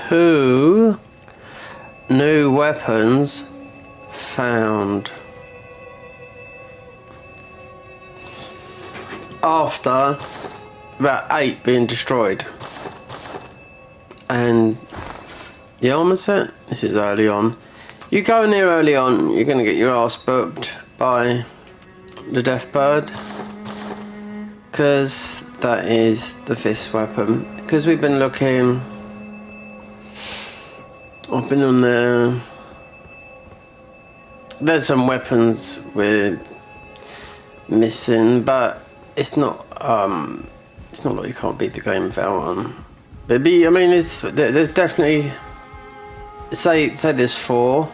2 new weapons found. After about 8 being destroyed. And the armor set, this is early on. You go in there early on, you're going to get your ass booked by the death bird. Because that is the fist weapon. Because we've been looking, I've been on there. There's some weapons we're missing, but it's not like you can't beat the game without one. But I mean, there's definitely, say there's 4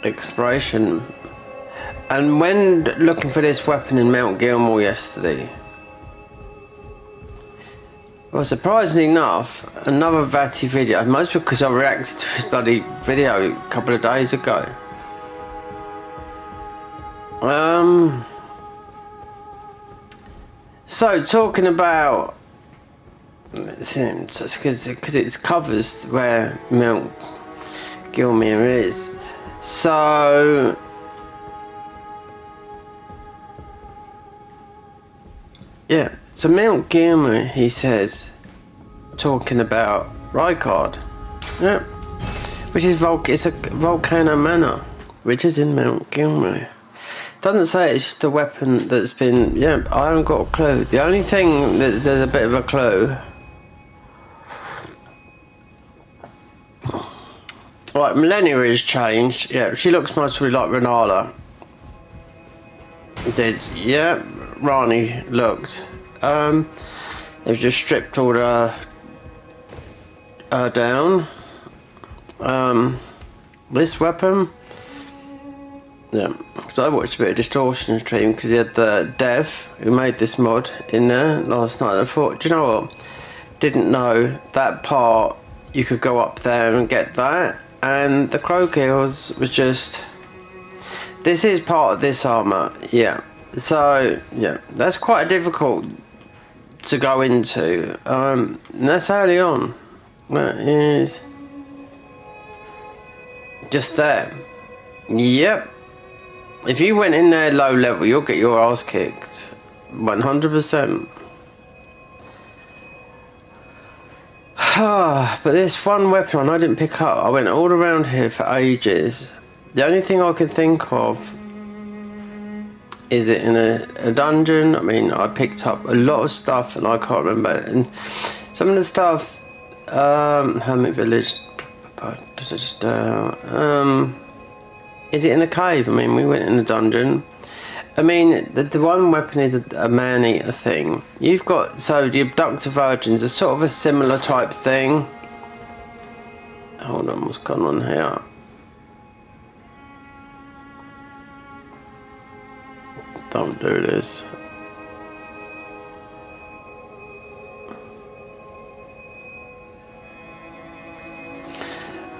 exploration. And when looking for this weapon in Mount Gilmore yesterday, well, surprisingly enough, another Vati video, mostly because I reacted to his bloody video a couple of days ago. So talking about, because it covers where Mount Gilmore is. So yeah, so Mount Gilmore, he says, talking about Rykard, yeah, which is it's a volcano manor, which is in Mount Gilmore. Doesn't say it's just a weapon that's been, yeah, I haven't got a clue. The only thing that there's a bit of a clue. Right, Millennia has changed. Yeah, she looks mostly like Renala. Did, yeah, Rani looked. They've just stripped all the down. This weapon. Yeah, so I watched a bit of Distortion stream because he had the dev who made this mod in there last night. I thought, do you know what? Didn't know that part you could go up there and get that. And the Crow Kills was just, this is part of this armor, yeah. So yeah, that's quite difficult to go into. And that's early on. That is just there. Yep. If you went in there low level, you'll get your ass kicked. 100%. But this one weapon I didn't pick up. I went all around here for ages. The only thing I could think of is it in a dungeon. I mean, I picked up a lot of stuff and I can't remember. And some of the stuff, Hermit Village, is it in a cave? I mean, we went in a dungeon. I mean, the one weapon is a man-eater thing. You've got, so the abductor virgins are sort of a similar type thing. Hold on, what's going on here? Don't do this.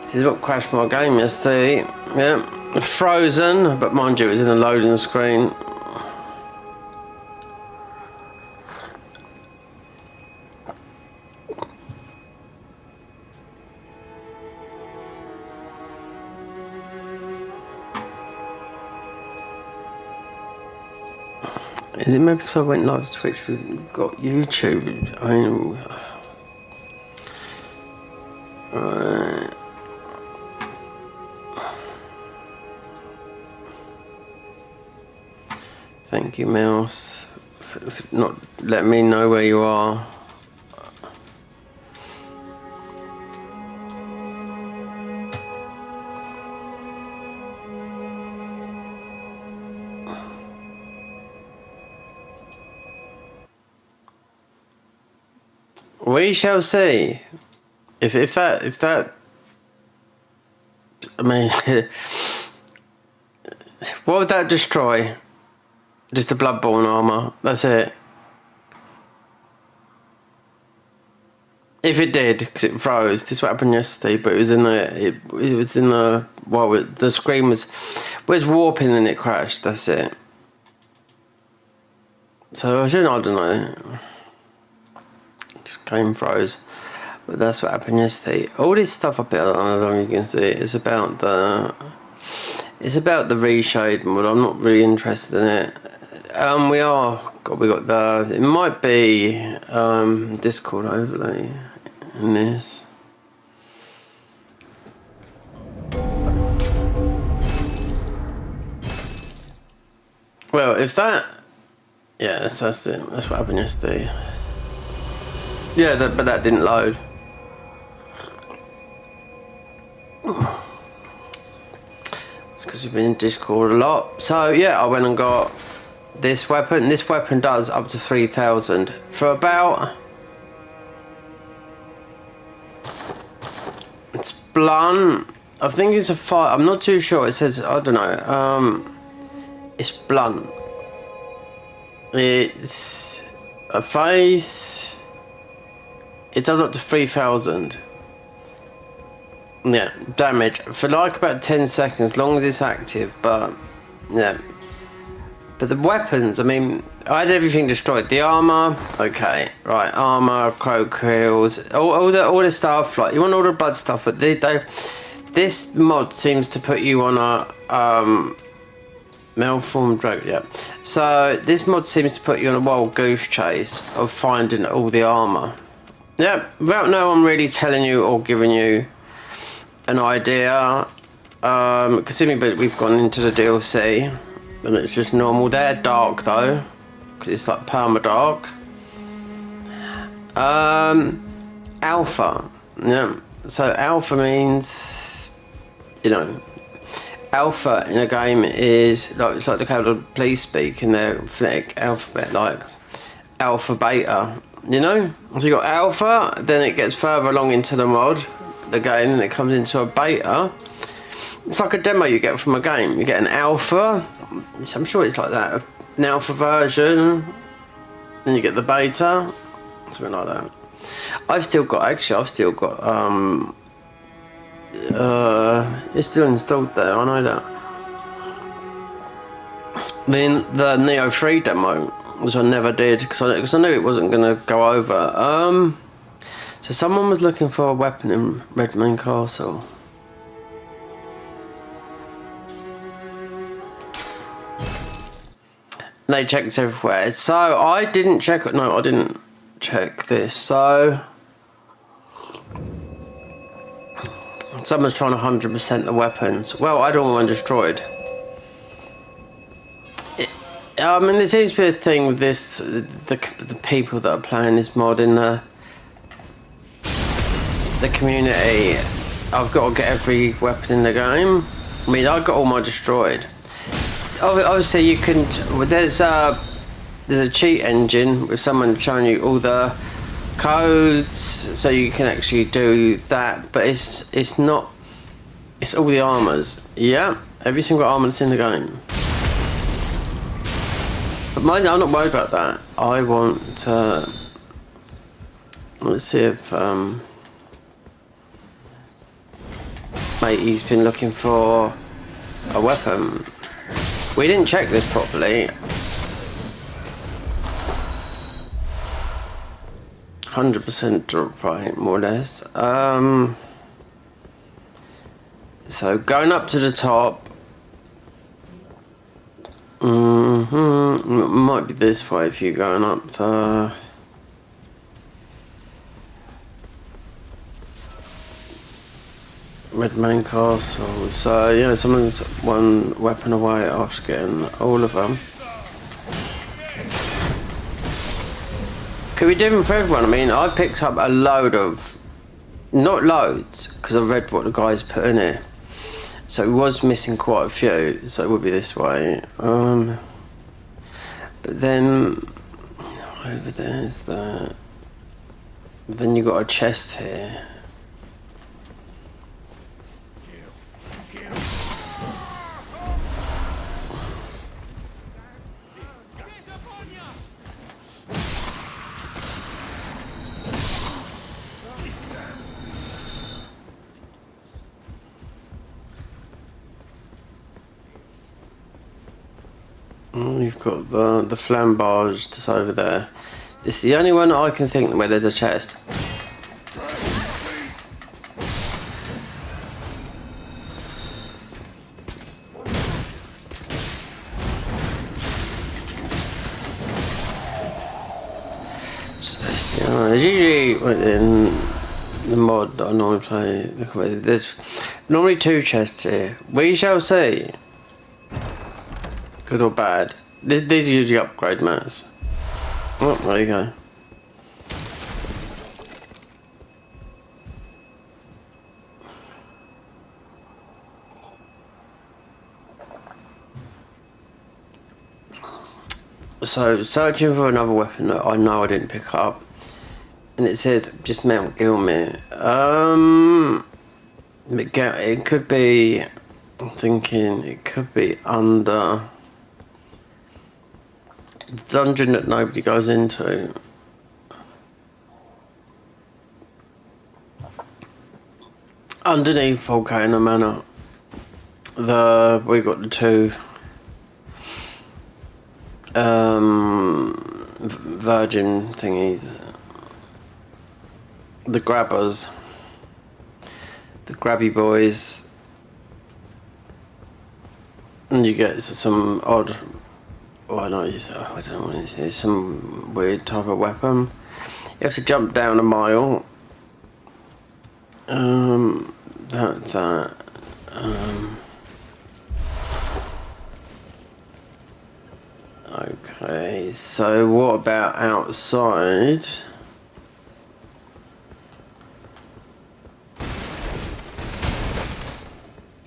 This is what crashed my game yesterday. Yeah, frozen, but mind you, it was in a loading screen. Is it maybe because I went live to Twitch and got YouTube? I mean, right. Thank you, Mouse, for not letting me know where you are. We shall see. If that, I mean, what would that destroy? Just the Bloodborne armor. That's it. If it did, because it froze. This what happened yesterday, but it was in the. It was in the. Well, the screen was warping and it crashed. That's it. So I don't know. Just game froze. But that's what happened yesterday. All this stuff up here, I don't know if you can see it, it's about the reshade mod. I'm not really interested in it. We got the, it might be Discord overlay in this. Well, if that, yeah, that's it. That's what happened yesterday. Yeah, but that didn't load. It's because we've been in Discord a lot. So yeah, I went and got this weapon. This weapon does up to 3,000 for about. It's blunt. I think it's a 5. I'm not too sure. It says, I don't know. It's blunt. It's a face. It does up to 3,000. Yeah, damage for like about 10 seconds, as long as it's active. But yeah, but the weapons, I mean, I had everything destroyed. The armor, okay, right, armor, crow quills, all the stuff. Like, you want all the blood stuff, but this mod seems to put you on a malformed dragon. Yeah, so this mod seems to put you on a wild goose chase of finding all the armor. Yeah, without no one really telling you or giving you an idea, considering we've gone into the DLC and it's just normal. They're dark though, because it's like perma dark. Alpha, yeah. So alpha means, you know, alpha in a game is like, it's like the code of police speak in their phonetic alphabet, like alpha, beta. You know, so you got alpha, then it gets further along into the mod. The game, and it comes into a beta. It's like a demo you get from a game. You get an alpha, I'm sure it's like that, an alpha version, then you get the beta, something like that. I've still got it's still installed there, I know that. Then the Neo 3 demo, which I never did, because I knew it wasn't going to go over. So someone was looking for a weapon in Redmane Castle. They checked everywhere. So I didn't check it. No, I didn't check this. So someone's trying to 100% the weapons. Well, I don't want one destroyed. I mean, there seems to be a thing with this. The people that are playing this mod in the community, I've got to get every weapon in the game. I mean, I got all mine destroyed. Obviously, you can. There's a cheat engine with someone showing you all the codes, so you can actually do that. But it's not. It's all the armors. Yeah, every single armor that's in the game. But mind you, I'm not worried about that. I want to. Let's see if. Mate, he's been looking for a weapon. We didn't check this properly. 100% drop rate, more or less. So going up to the top. Might be this way if you're going up the. Redmane Castle. So yeah, someone's one weapon away after getting all of them. Could be different for everyone. I mean, I picked up a load of, not loads, because I read what the guys put in here. So it was missing quite a few. So it would be this way. But then over there's that. Then you got a chest here. You've got the flambage just over there. It's the only one that I can think where there's a chest. There's usually in the mod that I normally play, there's normally 2 chests here. We shall see. Good or bad. These are usually upgrade mats. Oh, there you go. So, searching for another weapon that I know I didn't pick up. And it says just Mount Gilmere. It could be. I'm thinking it could be under the dungeon that nobody goes into. Underneath Volcano Manor. We got the 2 virgin thingies. The grabbers, the grabby boys, and you get some odd, I don't know what it is, some weird type of weapon. You have to jump down a mile. Okay, so what about outside?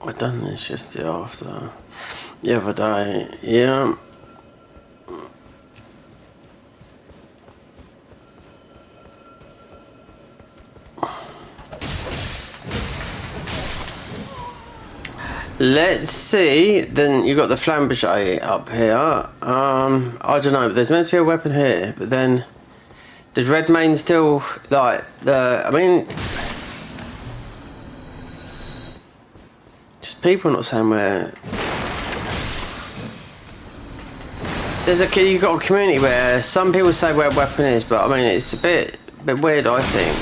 I done this just the other day, yeah. Let's see. Then you got the flambouche up here. I don't know. There's meant to be a weapon here, but then does Redmayne still like the? I mean. Just people not saying where. You got a community where some people say where a weapon is, but I mean it's a bit weird, I think.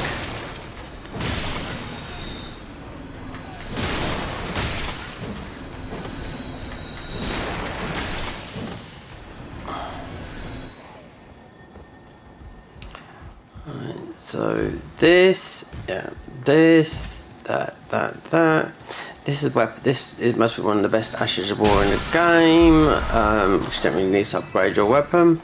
Right, so this, yeah, this, that. This is weapon. It must be one of the best ashes of war in the game. Which don't really need to upgrade your weapon.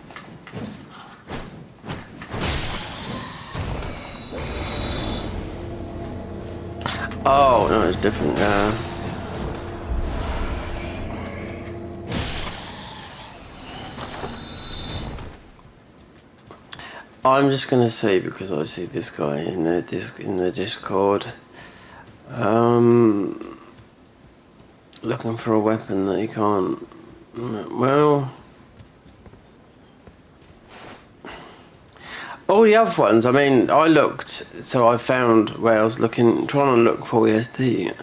Oh no, it's different. I'm just gonna say because I see this guy in the Discord. Looking for a weapon that he can't. Well, all the other ones. I mean, I looked, so I found where I was trying to look for ESD.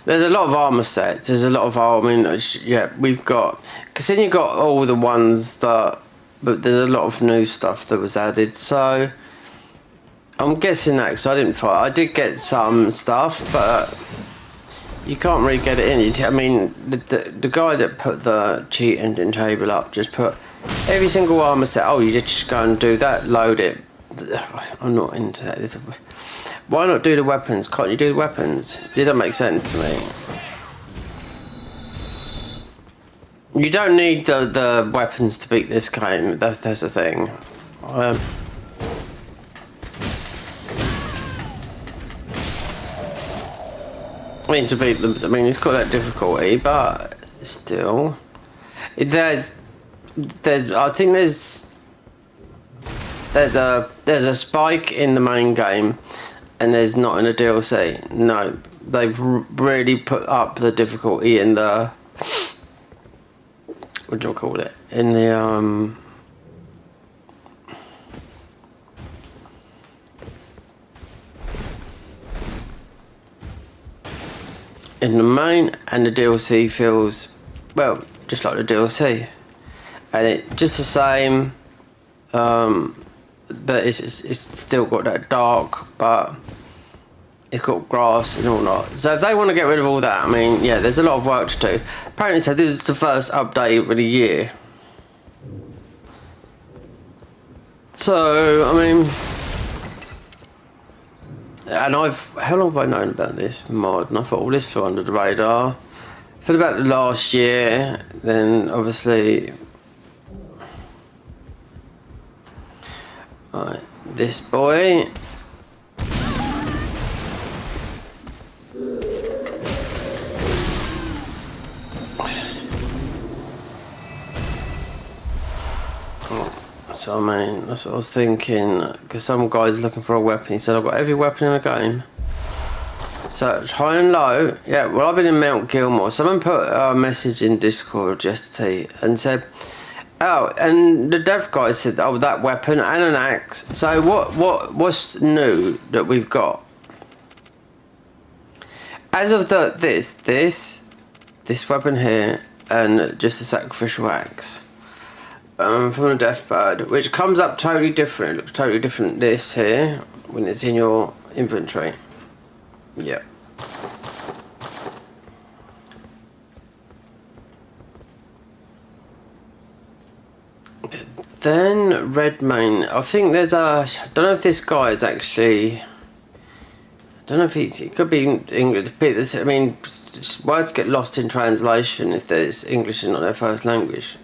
There's a lot of armor sets. There's a lot of yeah, we've got because then you got all the ones that, but there's a lot of new stuff that was added. So. I'm guessing that because I didn't fight. I did get some stuff, but you can't really get it in. I mean, the guy that put the cheat engine table up just put every single armor set. Oh, you just go and do that, load it. I'm not into that. Why not do the weapons? Can't you do the weapons? It doesn't make sense to me. You don't need the weapons to beat this game. That's the thing. I mean, to beat them, I mean, it's got that difficulty, but still, I think there's a spike in the main game, and there's not in the DLC. No, they've really put up the difficulty in the, what do you call it? In the in the main, and the DLC feels, well, just like the DLC. and it just the same, but it's still got that dark, but it's got grass and all that. So if they want to get rid of all that, I mean, yeah, there's a lot of work to do. Apparently, so this is the first update of the year. So, I mean, and how long have I known about this mod? And I thought, well, this flew under the radar for about the last year. Then, obviously, right, this boy. So I mean, that's what I was thinking, because some guy's looking for a weapon. He said, I've got every weapon in the game. So it's high and low. Yeah, well, I've been in Mount Gilmore. Someone put a message in Discord yesterday and said, oh, and the dev guy said, oh, that weapon and an axe. So what's new that we've got? As of this weapon here, and just a sacrificial axe. From the deathbird, which comes up totally different. It looks totally different this here when it's in your inventory. Yeah. Then Redmayne. I think there's I don't know if this guy is actually. I don't know if it could be English. I mean, words get lost in translation if there's English is not their first language.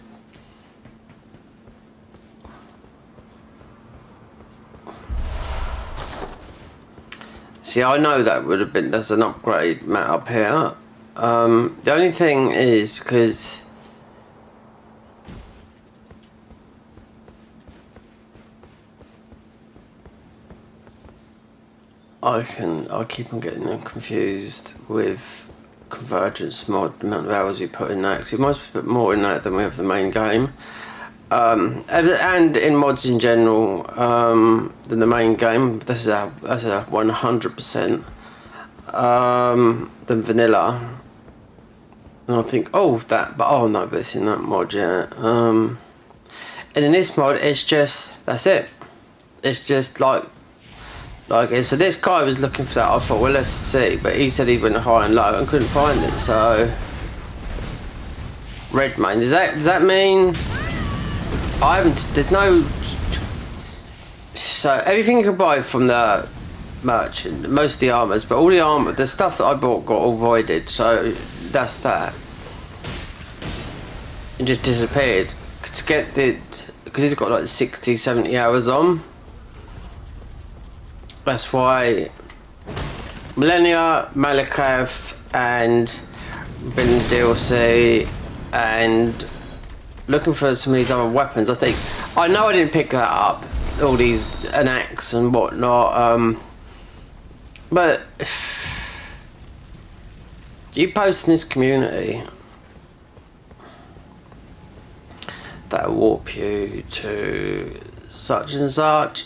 See, I know that would have been, there's an upgrade mat up here. The only thing is because I keep on getting them confused with Convergence mod, the amount of hours we put in that, because we must put more in that than we have the main game. And in mods in general, than the main game. That's a 100% than vanilla. And I think, oh, that, but oh no, but it's in that mod, yeah. And in this mod, it's just, that's it. It's just like so this guy was looking for that. I thought, well, let's see, but he said he went high and low and couldn't find it. So Redmayne, does that mean? I haven't, there's no, so everything you can buy from the merchant, most of the armours, but all the armour, the stuff that I bought got all voided, so that's that. It just disappeared. To get it, because he's got like 60, 70 hours on. That's why Millennia, Malakath, and been DLC, and looking for some of these other weapons. I know I didn't pick that up, all these, an axe and whatnot, but you post in this community, that'll warp you to such and such.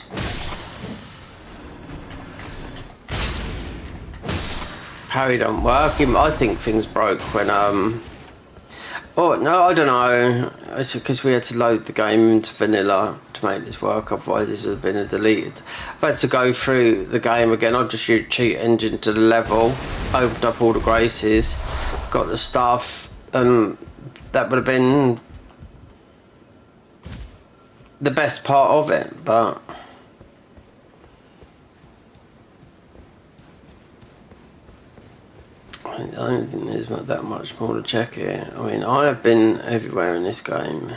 Parry don't work. I think things broke when oh no, I don't know. It's because we had to load the game into vanilla to make this work. Otherwise, this would have been deleted. I've had to go through the game again. I just used cheat engine to the level, opened up all the graces, got the stuff, and that would have been the best part of it. But I don't think there's that much more to check here. I mean, I have been everywhere in this game.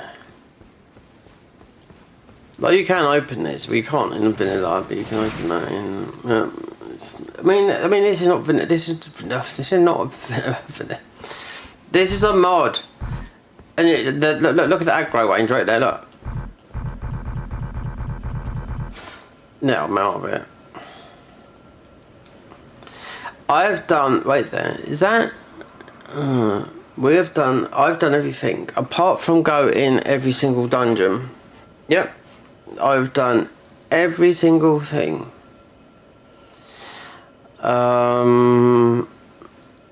Like, you can open this, but you can't in a vanilla, but you can open that in. I mean, this is not vanilla. This is not vanilla. This is a mod, and look at the aggro range right there. Look. Now I'm out of it. I have done. Wait there. Is that? I've done everything apart from go in every single dungeon. Yep. I've done every single thing.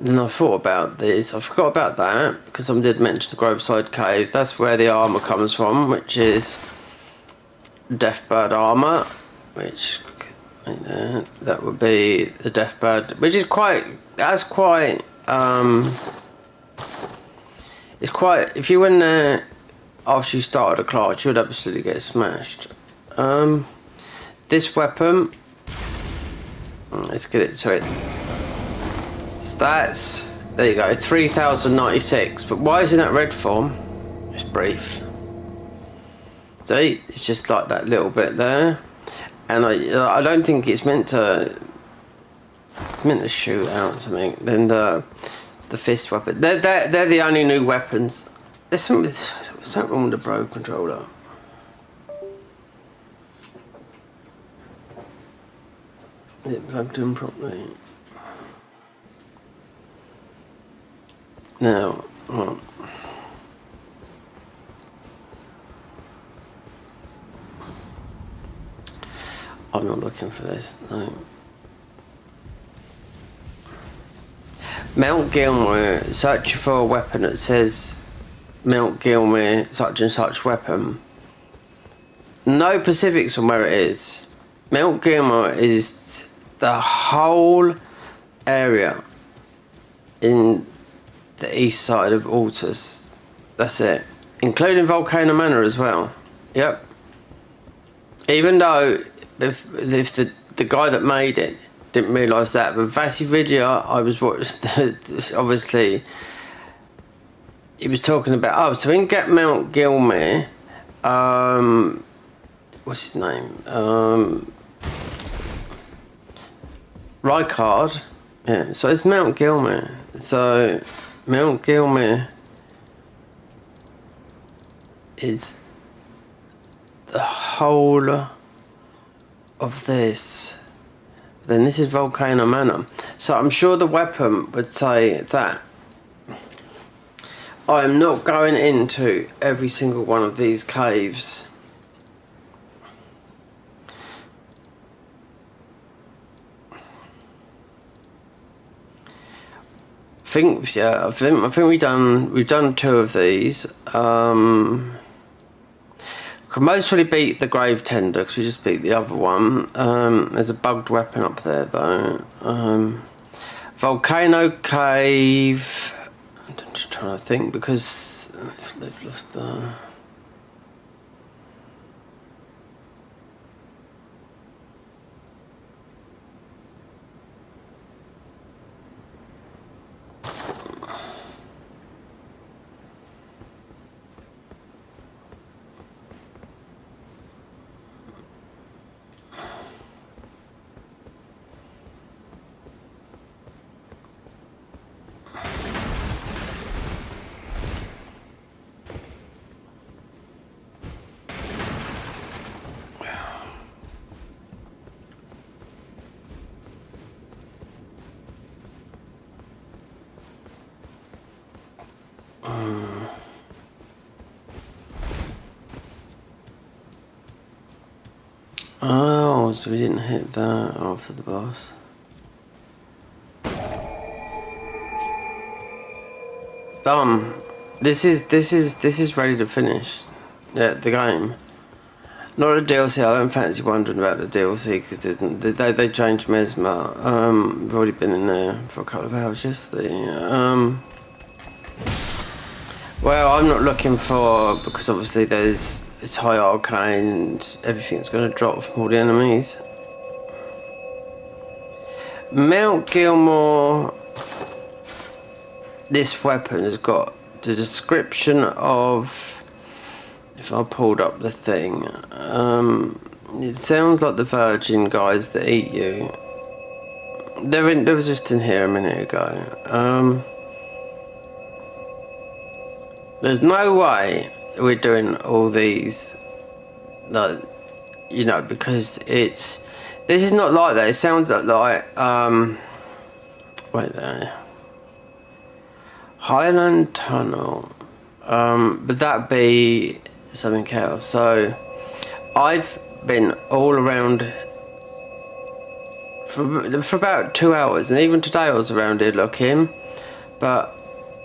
And I thought about this. I forgot about that because someone did mention the Graveside Cave. That's where the armour comes from, which is Deathbird armour, which that would be the Deathbird, which is quite. That's quite. It's quite. If you went there after you started a class, you would absolutely get smashed. This weapon. Let's get it. So it's stats. There you go. 3096. But why isn't that red form? It's brief. See, it's just like that little bit there, and I don't think it's meant to shoot out something. Then the fist weapon. They're the only new weapons. There's something wrong with the Pro controller. Is it plugged in properly? Now, well, I'm not looking for this, no. Mount Gilmore, search for a weapon that says Mount Gilmore, such and such weapon. No specifics on where it is. Mount Gilmore is the whole area in the east side of Altus. That's it. Including Volcano Manor as well. Yep. Even though if the guy that made it didn't realise that, but Vati video I was watching, obviously he was talking about, so we can get Mount Gilmore, what's his name, Rykard, yeah, so it's Mount Gilmore, so Mount Gilmore is the whole of this. Then this is Volcano Manor. So I'm sure the weapon would say that. I am not going into every single one of these caves. I think we've done 2 of these. Could most probably beat the Grave Tender because we just beat the other one. There's a bugged weapon up there though. Volcano Cave. I'm just trying to think because they've lost the. Oh, so we didn't hit that after the boss. Done. This is ready to finish. Yeah, the game. Not a DLC. I don't fancy wondering about the DLC because they changed Mesmer. We've already been in there for a couple of hours yesterday. Well, I'm not looking for, because obviously it's high arcane and everything's going to drop from all the enemies. Mount Gilmore, this weapon has got the description of, if I pulled up the thing, it sounds like the virgin guys that eat you. They were just in here a minute ago. There's no way we're doing all these, like, you know, because this is not like that. It sounds like wait there, Highland Tunnel, but that'd be something else. So I've been all around for about 2 hours, and even today I was around here looking. But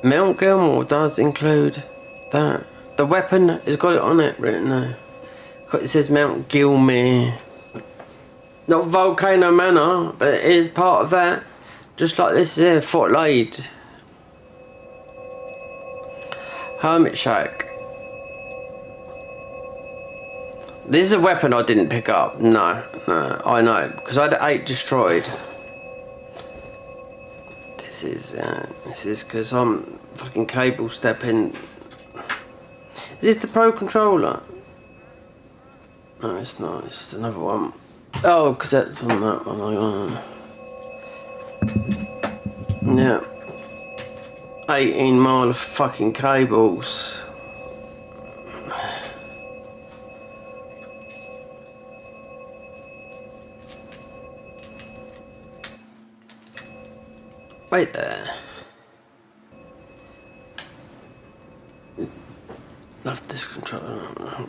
Mount Gilmore does include that. The weapon has got it on it written there. It says Mount Gilmere. Not Volcano Manor, but it is part of that. Just like this here, Fort Lade. Hermit Shack. This is a weapon I didn't pick up. No, I know. Because I had 8 destroyed. This is because I'm fucking cable stepping. Is this the Pro Controller? No, it's not. It's another one. Oh, because that's on that one. Yeah. 18 mile of fucking cables. Wait there. Love this controller.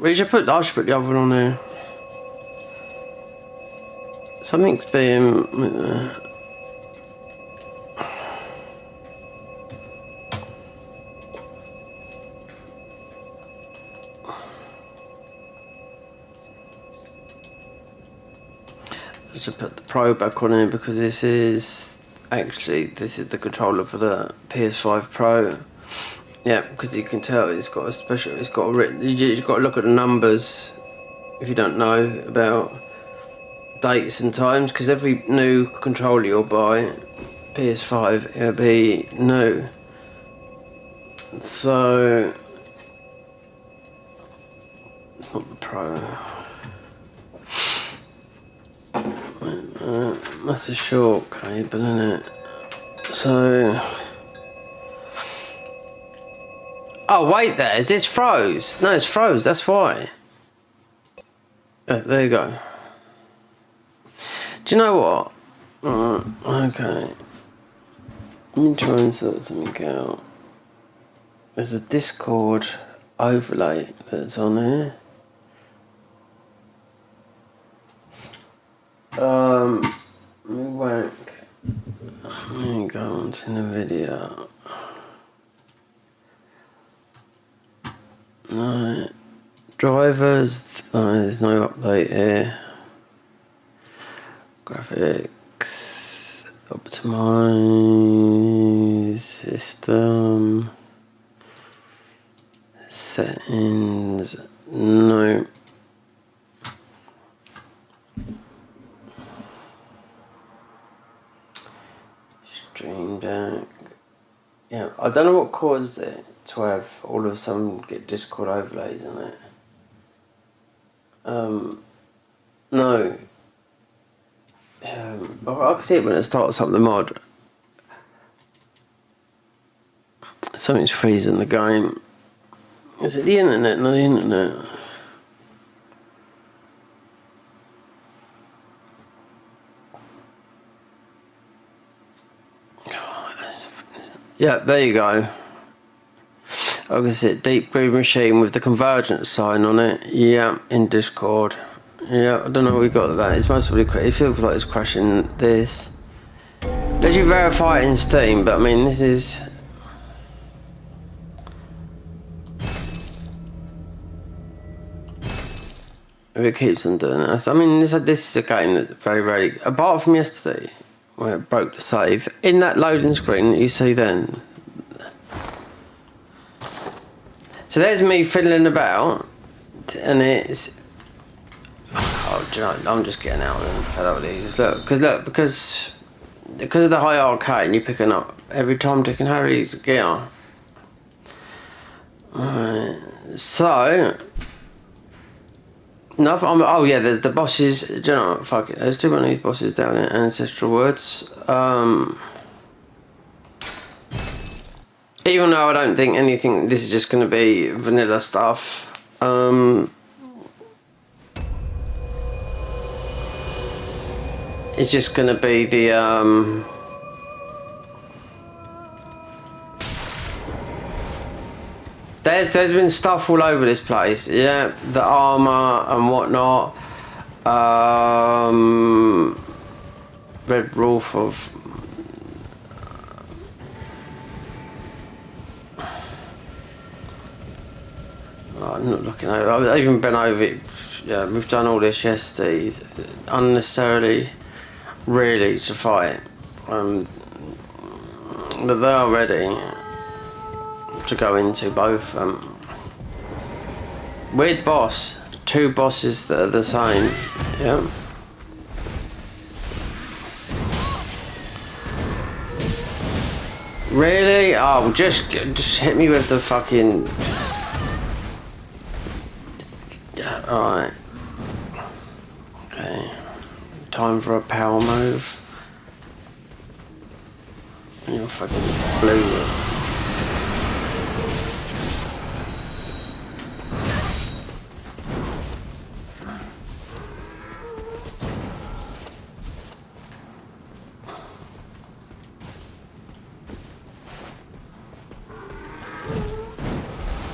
I should put the other one on there. Something's being I should put the Pro back on here because this is the controller for the PS5 Pro. Yeah, because you can tell it's got a written. You've got to look at the numbers if you don't know about dates and times, because every new controller you'll buy, PS5, it'll be new. So it's not the Pro. That's a short cable, isn't it? So. Oh wait, is this froze? No, it's froze. That's why. There you go. Do you know what? Okay. Let me try and sort something out. There's a Discord overlay that's on here. Let me whack. Let me go on to the video. No. Drivers. No, there's no update here. Graphics. Optimize. System. Settings. No. Stream deck. Yeah, I don't know what caused it to have all of a sudden get Discord overlays on it. No. I can see it when it starts up the mod. Something's freezing the game. Is it the internet? Not the internet. Yeah, there you go. I can see it, Deep Groove Machine with the convergence sign on it. Yeah, in Discord. Yeah, I don't know what we got that. It's mostly it feels like it's crashing this. Did you verify it in Steam? But I mean, this is. If it keeps on doing it, I mean, this is a game that very rarely, apart from yesterday, where it broke the save. In that loading screen that you see then. So there's me fiddling about, and it's. Oh, do you know, I'm just getting out and fed up with these. Look, because of the high arcade, and you're picking up every Tom, Dick, and Harry's gear. Alright, so. No, oh yeah, there's the bosses. Do you know what? Fuck it. There's too many bosses down in Ancestral Woods. Even though I don't think anything, this is just going to be vanilla stuff. It's just going to be the There's been stuff all over this place, yeah, the armour and whatnot. Red roof of I'm not looking over. I've even been over it. Yeah, we've done all this yesterday. It's unnecessarily, really, to fight. But they are ready to go into both. Weird boss. 2 bosses that are the same. Yeah. Really? Oh, just hit me with the fucking. Alright. Okay. Time for a power move. And you're fucking blue.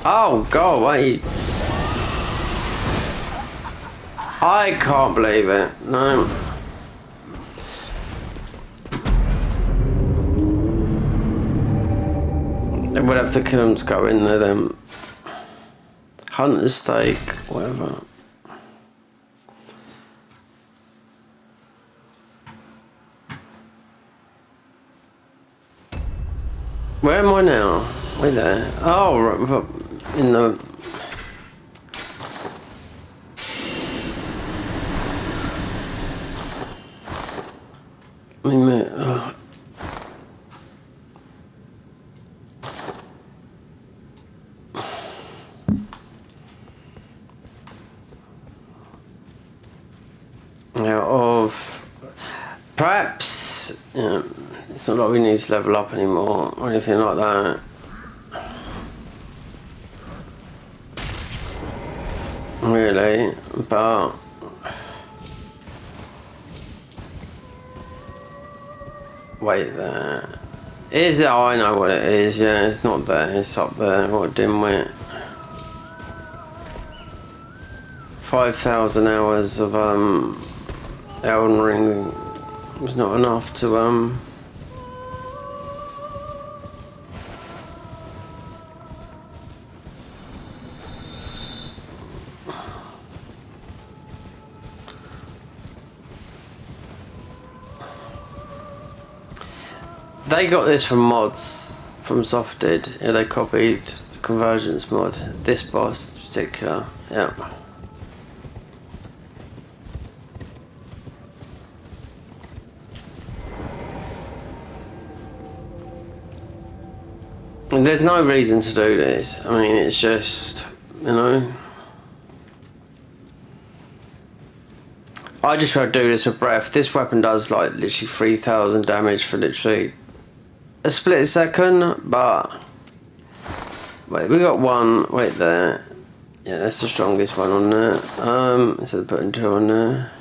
Oh god, wait. I can't believe it. No. They would have to kill him to go in there then. Hunter's steak, whatever. Where am I now? Wait there. Oh, right, in the. Wait a minute. Oh. Out of. Perhaps. Yeah, it's not like we need to level up anymore or anything like that. Really, but wait there. Is it? Oh, I know what it is. Yeah, it's not there. It's up there. What dimwit? 5,000 hours of Elden Ring was not enough to They got this from mods, from Softed. Yeah, they copied the Convergence mod. This boss in particular, yeah. And there's no reason to do this. I mean, it's just, you know. I just try to do this with breath. This weapon does like literally 3,000 damage for literally a split second, but wait, we got one. Wait there. Yeah, that's the strongest one on there. Instead of putting 2 on there.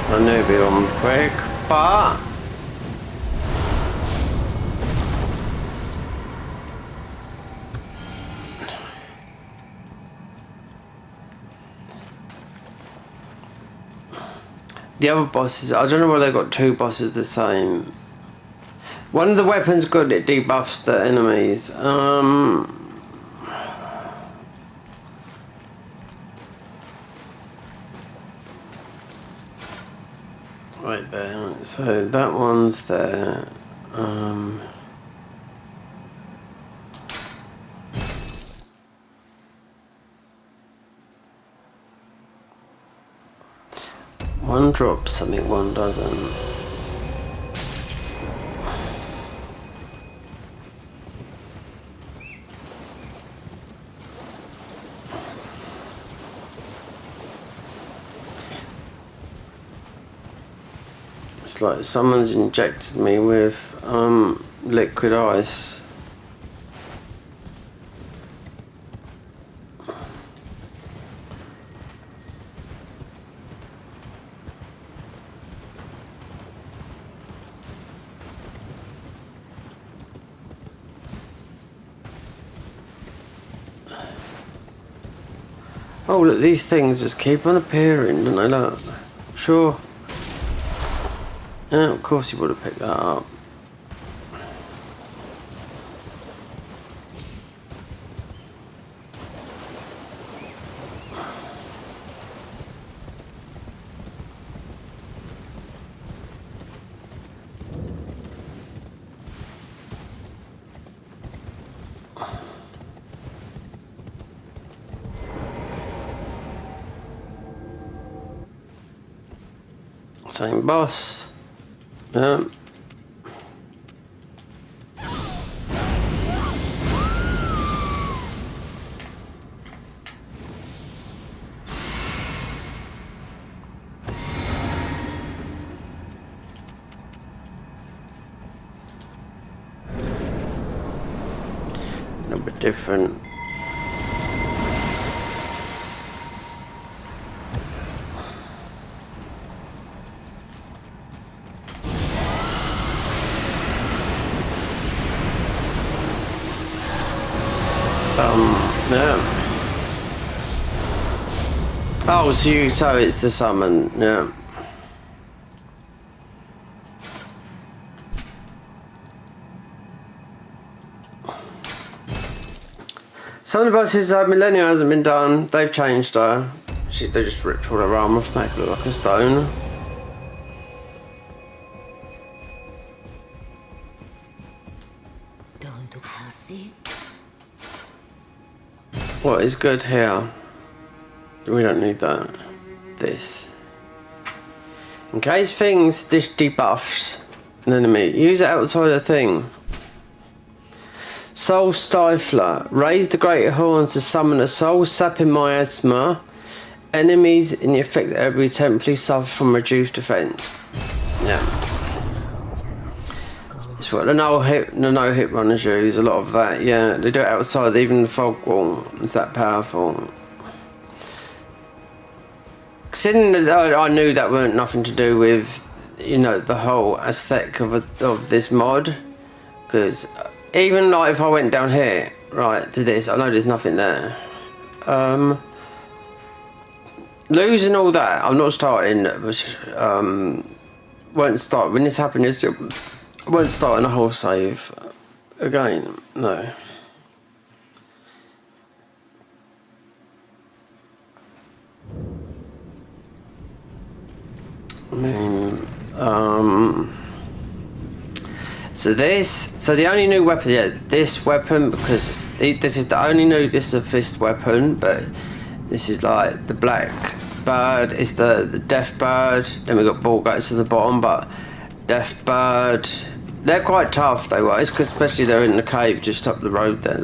I knew it'd be on quick, but the other bosses, I don't know why they got 2 bosses the same. One of the weapons good, it debuffs the enemies. Right there, so that one's there. One drops something, one doesn't. It's like someone's injected me with liquid ice. Oh look, these things just keep on appearing, don't they? Look, sure. Yeah, of course you would have picked that up. Same boss. Yeah. A little bit different. Yeah. Oh, so it's the summon, yeah. Some of the bosses Millennium hasn't been done. They've changed her. They just ripped all her arm off, make her look like a stone. Don't healthy. What is good here? We don't need that. This. In case things debuffs an enemy, use it outside a thing. Soul Stifler. Raise the greater horns to summon a soul sapping miasma. Enemies in the affected area will temporarily suffer from reduced defense. Yeah. It's what the no hit runners use, a lot of that, yeah. They do it outside, even the fog wall is that powerful. Considering that I knew that weren't nothing to do with, you know, the whole aesthetic of this mod. Because even like if I went down here, right, to this, I know there's nothing there. Losing all that, I'm not starting, won't start, when this happens, I won't start in a whole save again, no. I mean, so the only new weapon, yeah, this weapon, because this is the only new, this is a fist weapon, but this is like the black bird, it's the death bird, then we got ball goats at the bottom, but death bird, they're quite tough, they were, it's because especially they're in the cave just up the road there,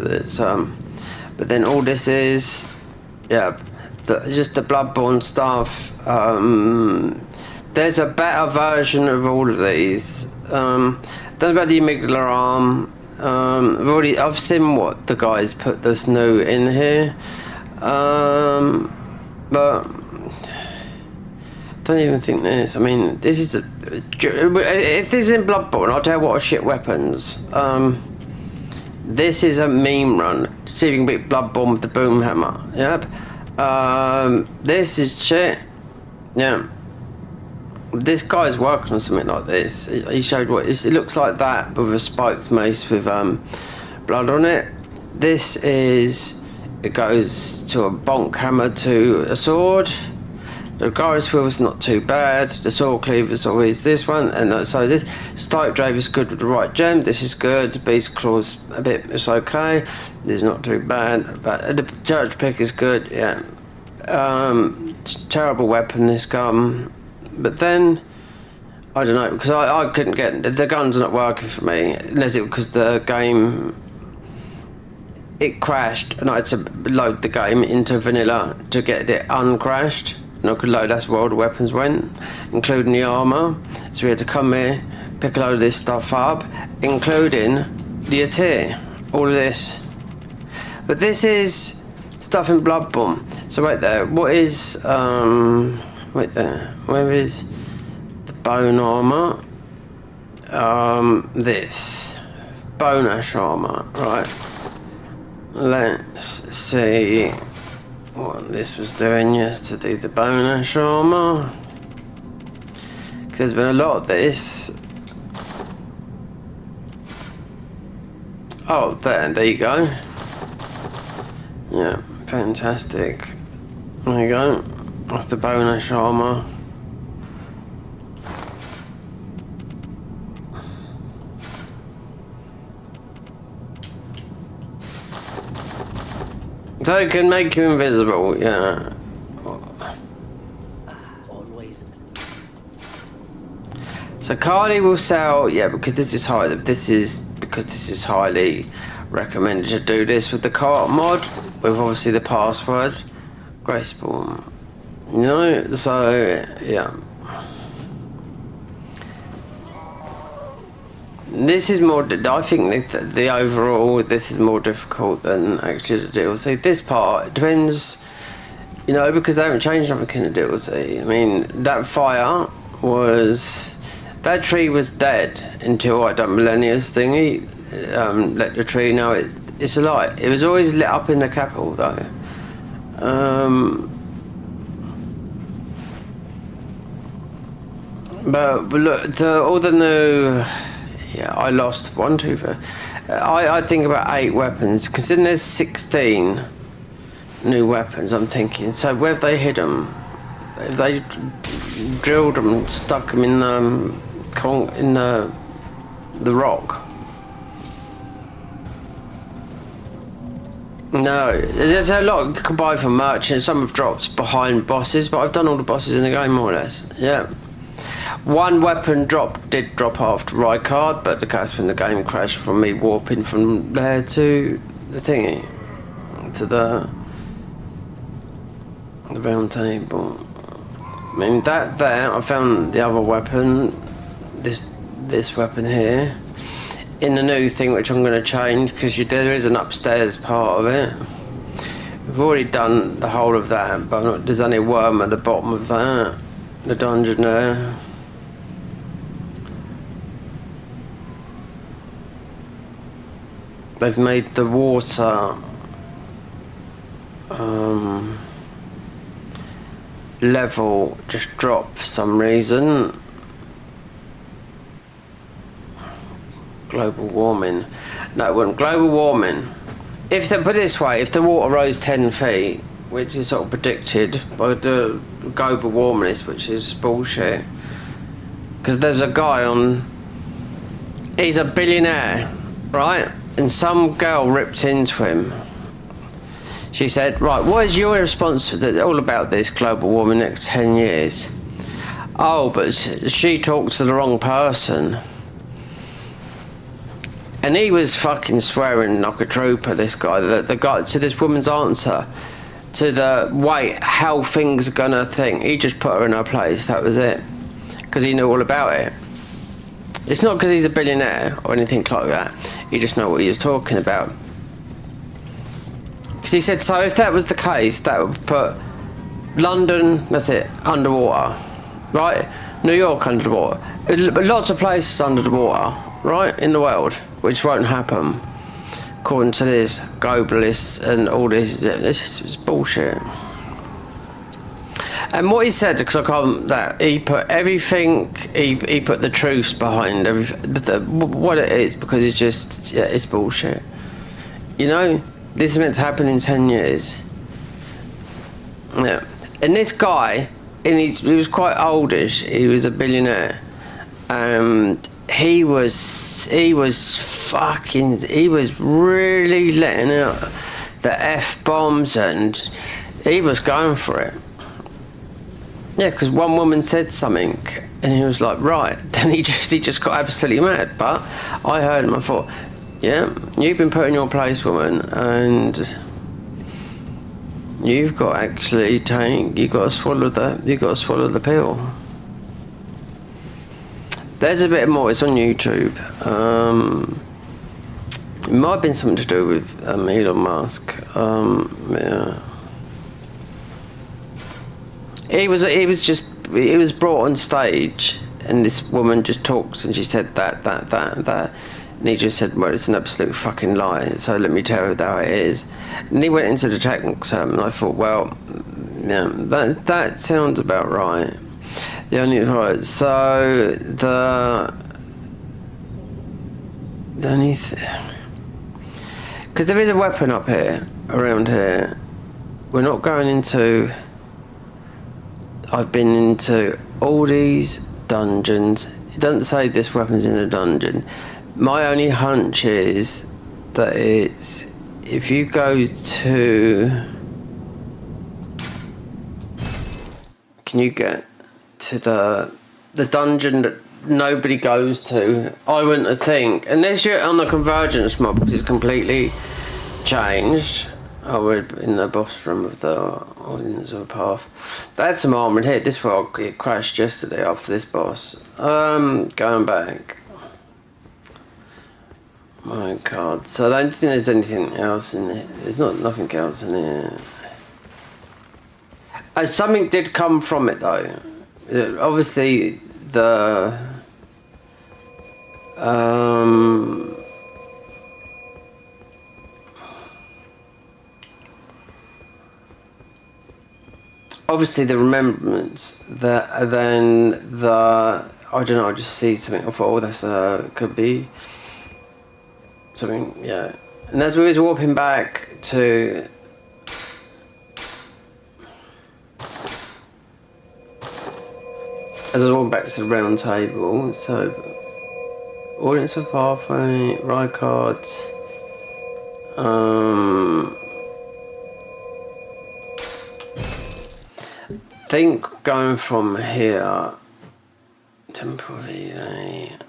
but then all this is, yeah, just the Bloodborne stuff. There's a better version of all of these. Don't know about the amygdala arm. I've seen what the guys put this new in here, but don't even think this. I mean, this is if this is in Bloodborne, I'll tell you what are shit weapons. This is a meme run. See if you can beat Bloodborne with the boom hammer. Yep. This is shit. Yeah. This guy's working on something like this. He showed what it looks like that, but with a spiked mace with blood on it. This is, it goes to a bonk hammer to a sword. The Garris wheel's not too bad. The sword cleaver's always this one, and so this Strike Drave is good with the right gem. This is good. The Beast Claw's a bit, it's okay. This is not too bad, but the Church Pick is good. Yeah, terrible weapon, this gun. But then, I don't know, because I couldn't get, the gun's not working for me, unless it because the game, it crashed, and I had to load the game into vanilla to get it uncrashed, and I could load, that's where all the weapons went, including the armour, so we had to come here, pick a load of this stuff up, including the Atir, all of this. But this is stuff in Bloodborne. So wait there, what is, wait there, where is the bone armour? This. Bone ash armour, right. Let's see what this was doing yesterday, the bone ash armour. There's been a lot of this. Oh, there you go. Yeah, fantastic. There you go. That's the bone ash armour. So it can make you invisible, yeah. Always. So Carly will sell, yeah, because this is highly recommended to do this with the co-op mod, with obviously the password, Graceborne. You know, so yeah. This is more, I think the overall, this is more difficult than actually the DLC. This part, it depends, you know, because they haven't changed nothing in the DLC. I mean, that fire was, that tree was dead until I done Millennia's thingy, let the tree know it's alight. It was always lit up in the capital though. But look, all the new, yeah, I lost 1, 2, 3. I think about 8 weapons. Considering there's 16 new weapons, I'm thinking. So where have they hid them? If they drilled them, stuck them in the rock? No, there's a lot you can buy from merchants. Some have dropped behind bosses, but I've done all the bosses in the game more or less. Yeah. One weapon did drop after Rykard, but that's when the game crashed from me warping from there to the thingy, to the round table. I mean, that there, I found the other weapon, this weapon here, in the new thing, which I'm going to change, because there is an upstairs part of it. We've already done the whole of that, but there's only a worm at the bottom of that, the dungeon there. They've made the water level just drop for some reason. Global warming. No, it wasn't global warming. If they put it this way, if the water rose 10 feet, which is sort of predicted by the global warming, which is bullshit. Because there's a guy on, he's a billionaire, right? And some girl ripped into him. She said, right, what is your response to all about this global warming next 10 years? Oh, but she talked to the wrong person. And he was fucking swearing like a trooper, this guy. The guy, to this woman's answer, to the way how things are gonna think. He just put her in her place, that was it. Because he knew all about it. It's not because he's a billionaire or anything like that. He just knew what he was talking about. Because he said, so if that was the case, that would put London, that's it, underwater, right? New York underwater. Lots of places under the water, right, in the world, which won't happen. According to this globalists and all this is bullshit. And what he said, because I can't, he put everything, he put the truths behind what it is, because it's just, yeah, it's bullshit. You know, this is meant to happen in 10 years. Yeah. And this guy, he was quite oldish, he was a billionaire. He was really letting out the F-bombs, and he was going for it. Yeah, because one woman said something, and he was like, right. Then he just got absolutely mad. But I heard him. I thought, yeah, you've been put in your place, woman, and you've got to swallow the pill. There's a bit more. It's on YouTube. It might have been something to do with Elon Musk. Yeah. He was brought on stage, and this woman just talks, and she said that, and he just said, well, it's an absolute fucking lie, so let me tell you how it is. And he went into the technical term, and I thought, well, yeah, that sounds about right. The only right, so the only because there is a weapon up here, around here. We're not going into. I've been into all these dungeons. It doesn't say this weapon's in a dungeon. My only hunch is that it's if you go to. Can you get to the dungeon that nobody goes to? I wouldn't think, unless you're on the convergence mob, because it's completely changed. Oh, we're in the boss room of the Audience of the Path. That's some armoured hit. This one it crashed yesterday after this boss. Going back. My God. So I don't think there's anything else in here. There's nothing else in here. Something did come from it though. Obviously the obviously the remembrance that then the I don't know, I just see something. I thought, oh, that's could be something, yeah. And as we was walking back to as I was walking back to the round table, so Audience of Pathway, ride cards, think going from here, Temple of Eden,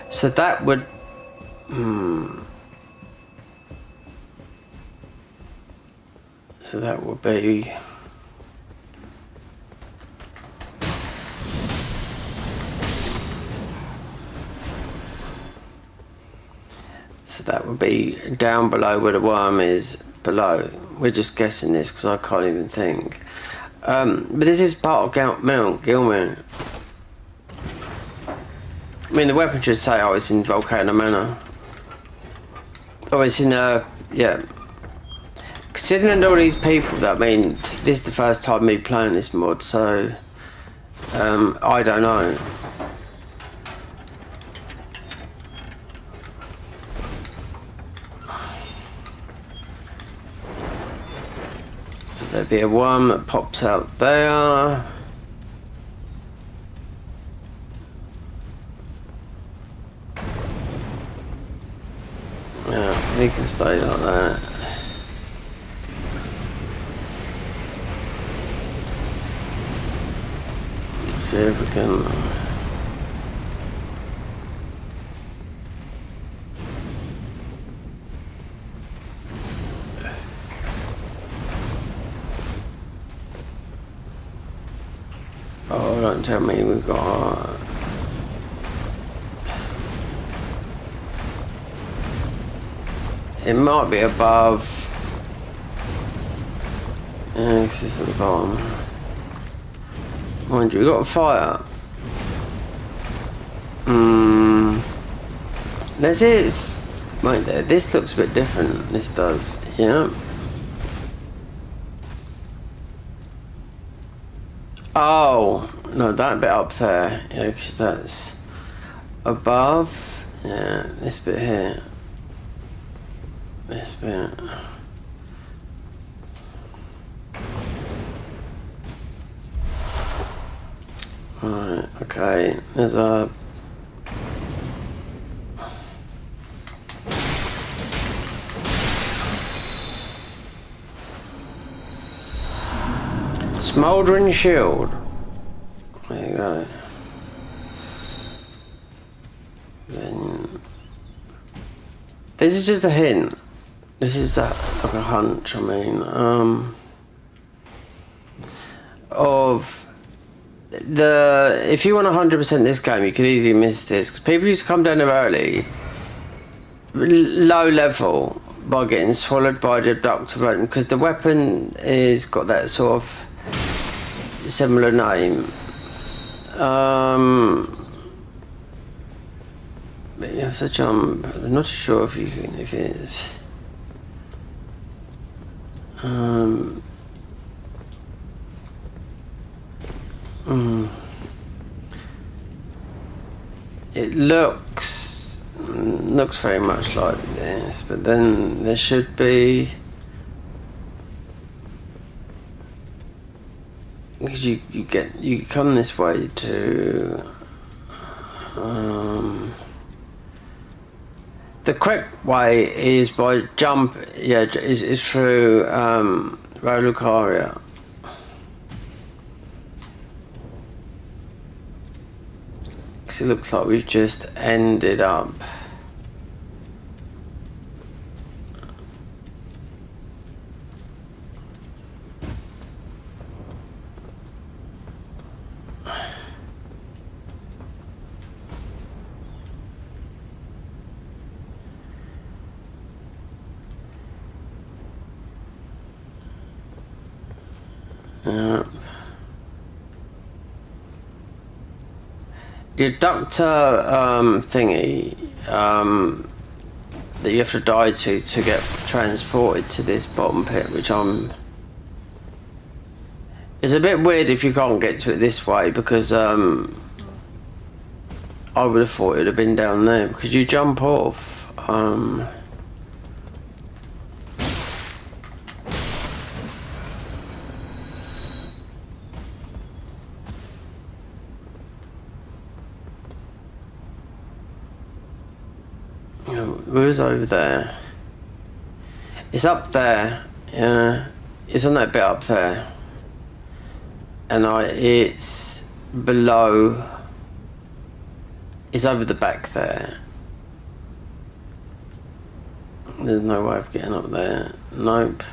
so that would so that would be down below where the worm is below. We're just guessing this because I can't even think. But this is part of Mount Gilman. I mean, the weapon should say, oh, it's in Volcano Manor. Oh, it's in, yeah. Considering all these people, that I mean, this is the first time me playing this mod, so, I don't know. So there'd be a worm that pops out there. Yeah, we can stay like that. Let's see if we can. Oh, don't tell me we've got. It might be above. Yeah, this is at the bottom. Mind you, we've got a fire. This is. Right there. This looks a bit different. This does. Yeah. Oh, no, that bit up there. Yeah, because that's above. Yeah, this bit here. This bit. Right, okay, there's a... Smouldering shield. There you go. Then... This is just a hint. This is like a hunch, I mean, of if you want 100% this game, you could easily miss this, because people used to come down there early, low level, by getting swallowed by the abductor rodent, because the weapon is got that sort of similar name. But you have to jump. I'm not sure if you can, if it is. It looks very much like this, but then there should be, because you come this way to the correct way is by jump, is through Rolucaria. Because it looks like we've just ended up the abductor thingy that you have to die to get transported to this bottom pit, which it's a bit weird if you can't get to it this way, because I would have thought it would have been down there, because you jump off. Where's over there? It's up there. Yeah, it's on that bit up there, and it's below. It's over the back there. There's no way of getting up there. Nope.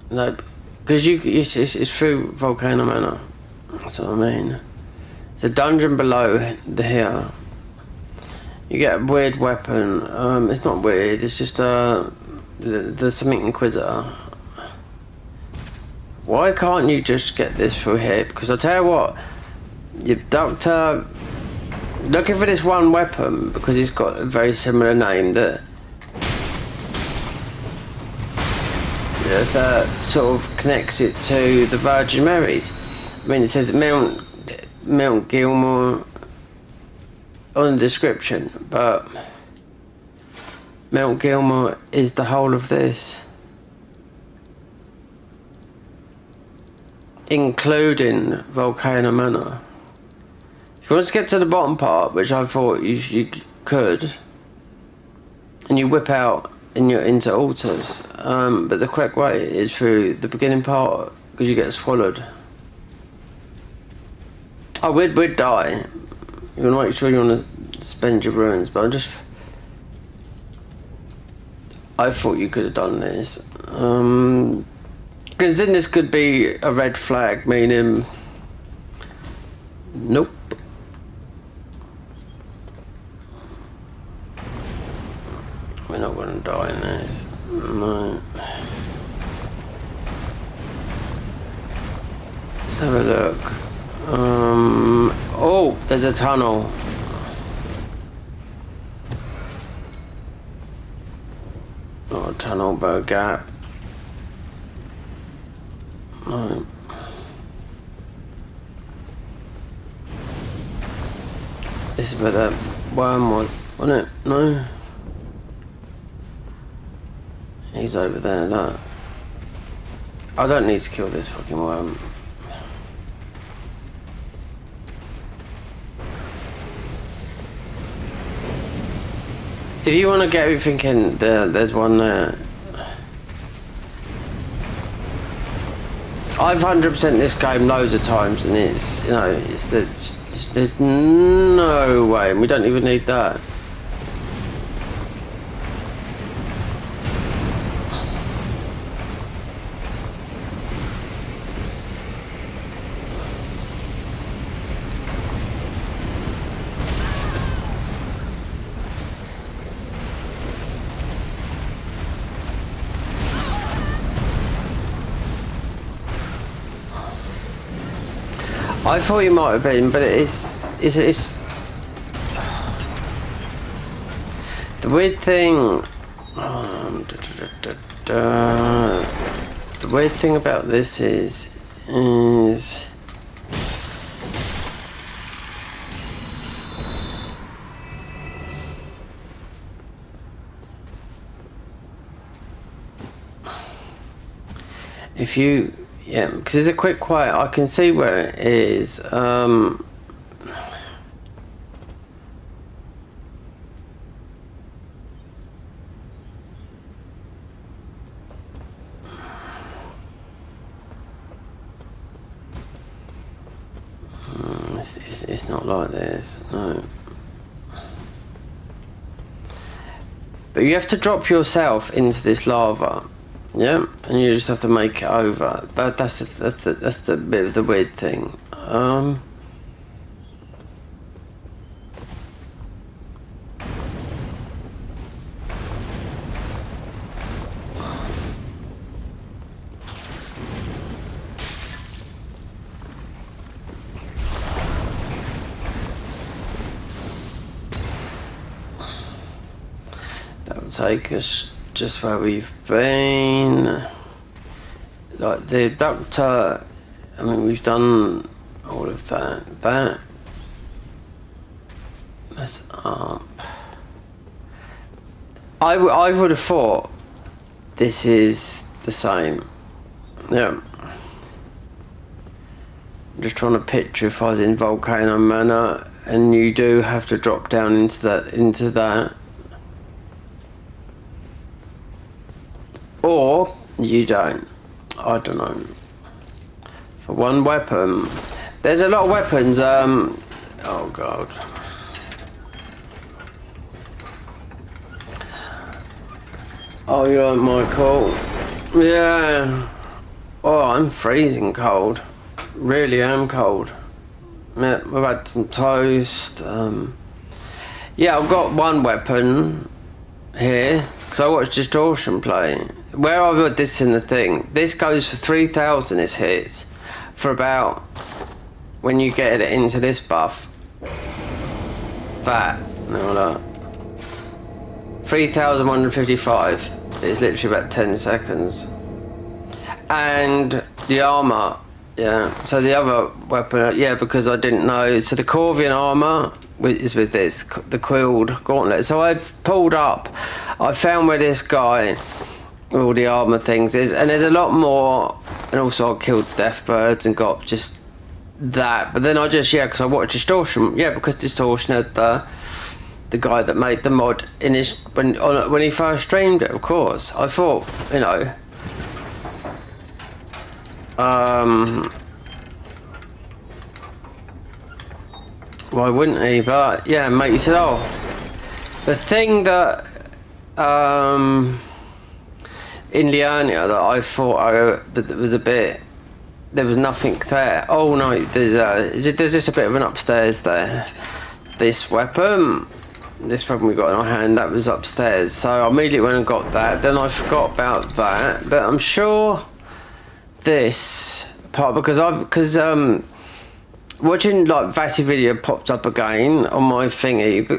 Because it's through Volcano Manor. That's what I mean. It's a dungeon below here. You get a weird weapon. It's not weird. It's just there's something Inquisitor. Why can't you just get this through here? Because I tell you what, the abductor looking for this one weapon, because it's got a very similar name that sort of connects it to the Virgin Marys. I mean, it says Mount Gilmore on the description, but Mount Gilmore is the whole of this, including Volcano Manor. If you want to get to the bottom part, which I thought you could, and you whip out and you're into altars, but the correct way is through the beginning part, because you get swallowed. Oh, we'd die. You want to make sure you want to spend your runes, but I thought you could have done this. Because then this could be a red flag, meaning nope. We're not going to die in this. No. Let's have a look. Oh, there's a tunnel. Not a tunnel, but a gap. No. This is where that worm was, wasn't it? No? He's over there, look. I don't need to kill this fucking worm. If you want to get everything in there, there's one there. I've 100% this game loads of times, and it's, you know, there's no way, and we don't even need that. I thought you might have been, but it's the weird thing. The weird thing about this is if you, yeah, because it's a quick quiet, I can see where it is. It's not like this, no. But you have to drop yourself into this lava, yeah, and you just have to make it over. That's the bit of the weird thing. That would take us just where we've been. Like the abductor, I mean, we've done all of that. That's up. I would have thought this is the same. Yeah. I'm just trying to picture if I was in Volcano Manor and you do have to drop down into that. Or you don't. I don't know. For one weapon. There's a lot of weapons, oh god. Oh, you're right, Michael. Yeah. Oh, I'm freezing cold. Really am cold. Yeah, I've had some toast. Yeah, I've got one weapon here. Because I watched Distortion play. Where I put this in the thing, this goes for 3,000 this hits. For about, when you get it into this buff. That. No, no. 3,155. It's literally about 10 seconds. And the armour, yeah. So the other weapon, yeah, because I didn't know. So the Corvian armour is with this, the Quilled Gauntlet. So I've pulled up, I found where this guy, all the armour things is, and there's a lot more. And also I killed Deathbirds and got just that. But then I just, yeah, because I watched Distortion, yeah, because Distortion had the guy that made the mod in his, when he first streamed it, of course. I thought, you know, why wouldn't he? But yeah, mate, he said, oh, the thing that in Liania that I thought that was a bit, there was nothing there. Oh no, there's just a bit of an upstairs there. This weapon we got in our hand, that was upstairs. So I immediately went and got that. Then I forgot about that. But I'm sure this part, because watching like Vasi video popped up again on my thingy,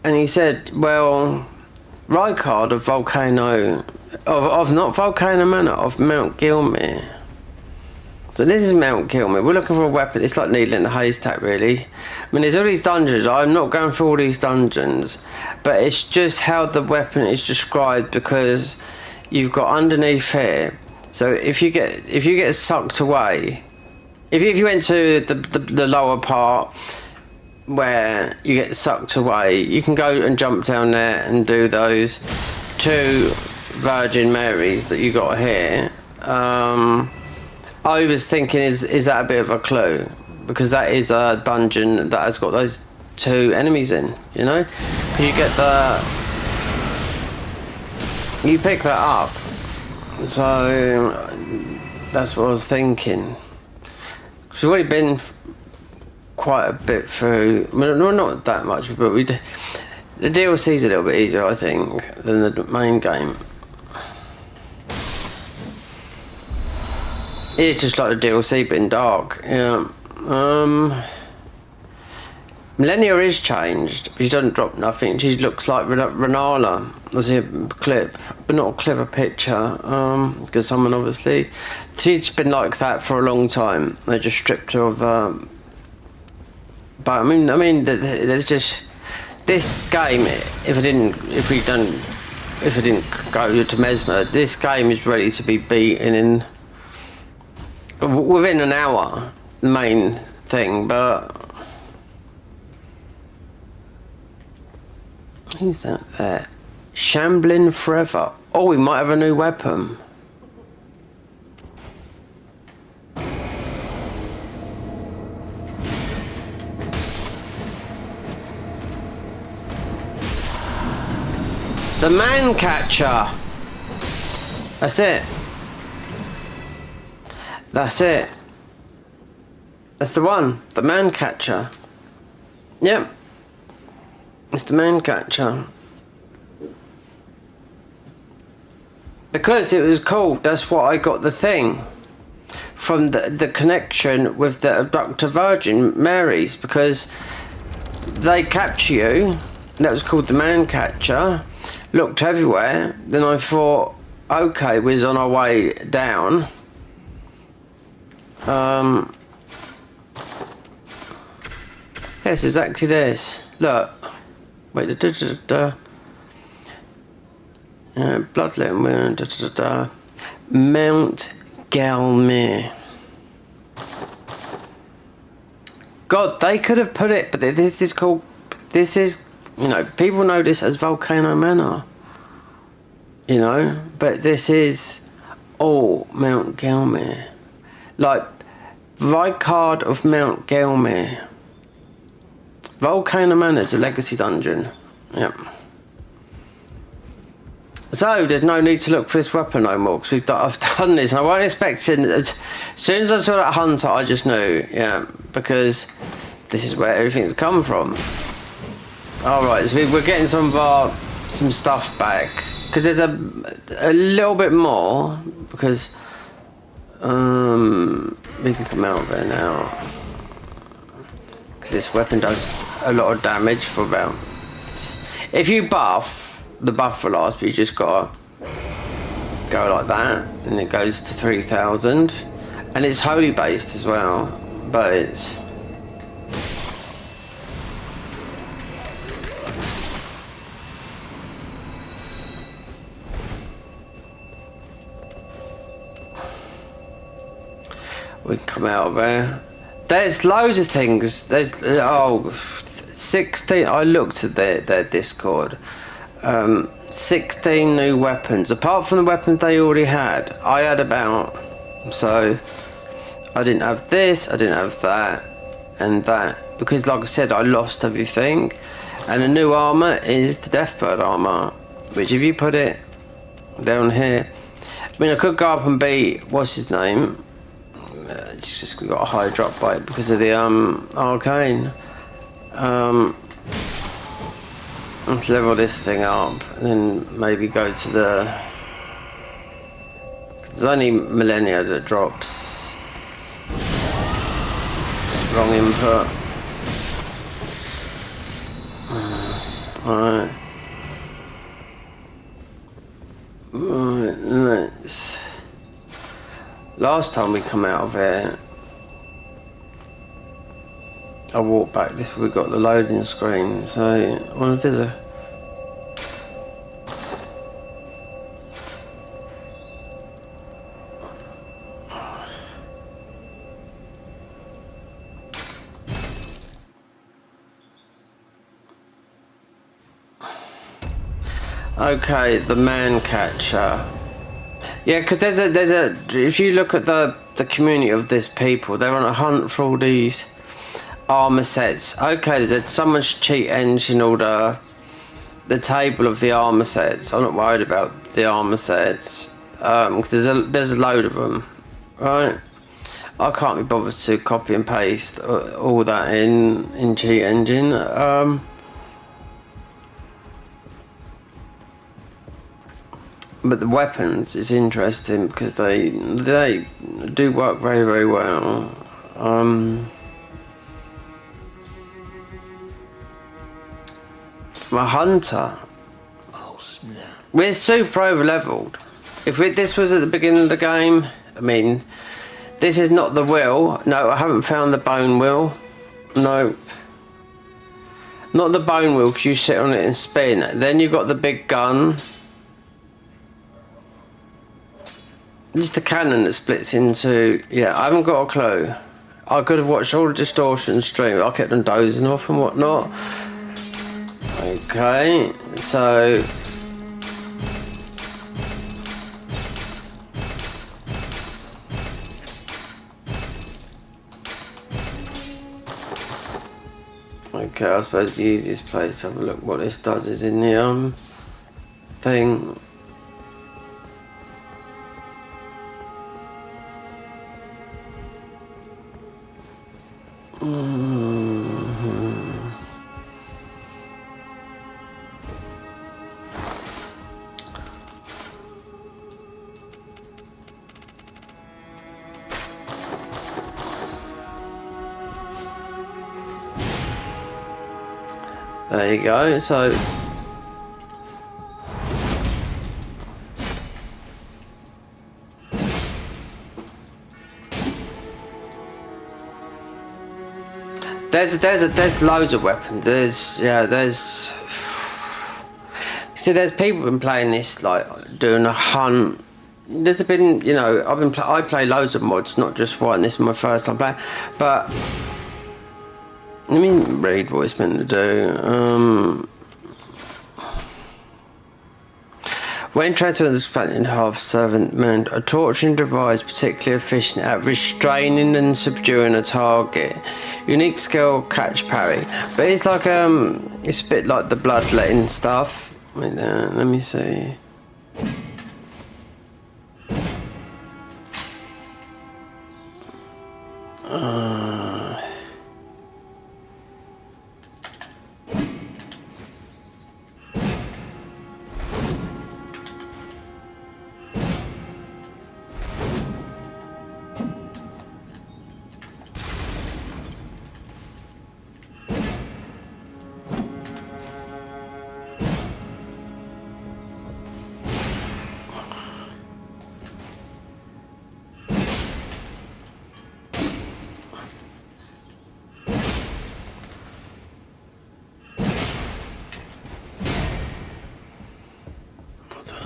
and he said, well, Rykard of Volcano, of not Volcano Manor, of Mount Gilmere. So this is Mount Gilmere. We're looking for a weapon. It's like needle in a haystack, really. I mean, there's all these dungeons. I'm not going through all these dungeons, but it's just how the weapon is described, because you've got underneath here. So if you get sucked away, if you went to the lower part where you get sucked away, you can go and jump down there and do those 2 Virgin Marys that you got here. I was thinking, is that a bit of a clue? Because that is a dungeon that has got those 2 enemies in, you know? You get you pick that up. So that's what I was thinking. Because we've already been quite a bit through, well, not that much, but the DLC's a little bit easier, I think, than the main game. It's just like the DLC but in dark. Yeah. Millennia is changed, but she doesn't drop nothing. She looks like Renala. I see a clip, but not a clip, a picture. Because someone obviously, she's been like that for a long time. They just stripped her of. But I mean, there's just this game. If it didn't go to Mesmer, this game is ready to be beaten in within an hour. The main thing, but. Who's that there? Shambling Forever. Oh, we might have a new weapon. The Man Catcher. That's it. That's it. That's the one. The Man Catcher. Yep. It's the Man Catcher. Because it was called, that's what I got the thing. From the connection with the abductor Virgin Mary's, because they capture you, and that was called the Man Catcher. Looked everywhere, then I thought, okay, we was on our way down. Yes, exactly this. Look. Wait, Bloodlet, Mount Galmir. God, they could have put it, but this is called. This is, you know, people know this as Volcano Manor. You know, but this is all Mount Galmir, like Vicard of Mount Galmir. Volcano Manor is a legacy dungeon. Yep. So there's no need to look for this weapon no more because I've done this. And I wasn't expecting. As soon as I saw that hunter, I just knew. Yeah, because this is where everything's come from. All right, so we're getting some stuff back because there's a little bit more because we can come out of there now. This weapon does a lot of damage for about. If you buff, the buff will last, but you just gotta go like that, and it goes to 3,000, and it's holy based as well. But it's we can come out of there. There's loads of things. There's 16. I looked at their Discord. 16 new weapons. Apart from the weapons they already had, I had about. So I didn't have this. I didn't have that, and that because, like I said, I lost everything. And the new armor is the Deathbird armor, which if you put it down here, I mean, I could go up and beat what's his name. It's just got a high drop by it because of the arcane. Let's level this thing up and then maybe go to the. There's only Millennia that drops. Wrong input. Alright. Right, let's. Last time we come out of here, I walked back this, we got the loading screen, so I wonder if there's a. Okay, the Man Catcher. Yeah, because there's a. If you look at the community of this people, they're on a hunt for all these armor sets. Okay, someone should cheat engine all the table of the armor sets. I'm not worried about the armor sets. Cause there's a load of them, right? I can't be bothered to copy and paste all that in cheat engine. But the weapons is interesting because they do work very, very well. My hunter. Oh snap! We're super over leveled. If this was at the beginning of the game, I mean, this is not the wheel. No, I haven't found the bone wheel. No. Not the bone wheel because you sit on it and spin. Then you've got the big gun. Just the cannon that splits into... Yeah, I haven't got a clue. I could have watched all the distortion stream. I kept on dozing off and whatnot. Okay, so... Okay, I suppose the easiest place to have a look what this does is in the thing. There you go, so there's loads of weapons. There's see, there's people been playing this, like doing a hunt. There's been, you know, I play loads of mods, not just one. This is my first time playing, but let me read what it's meant to do. When transferring the expanding half servant meant a torturing device particularly efficient at restraining and subduing a target. Unique skill catch parry. But it's like it's a bit like the bloodletting stuff. Wait there, let me see.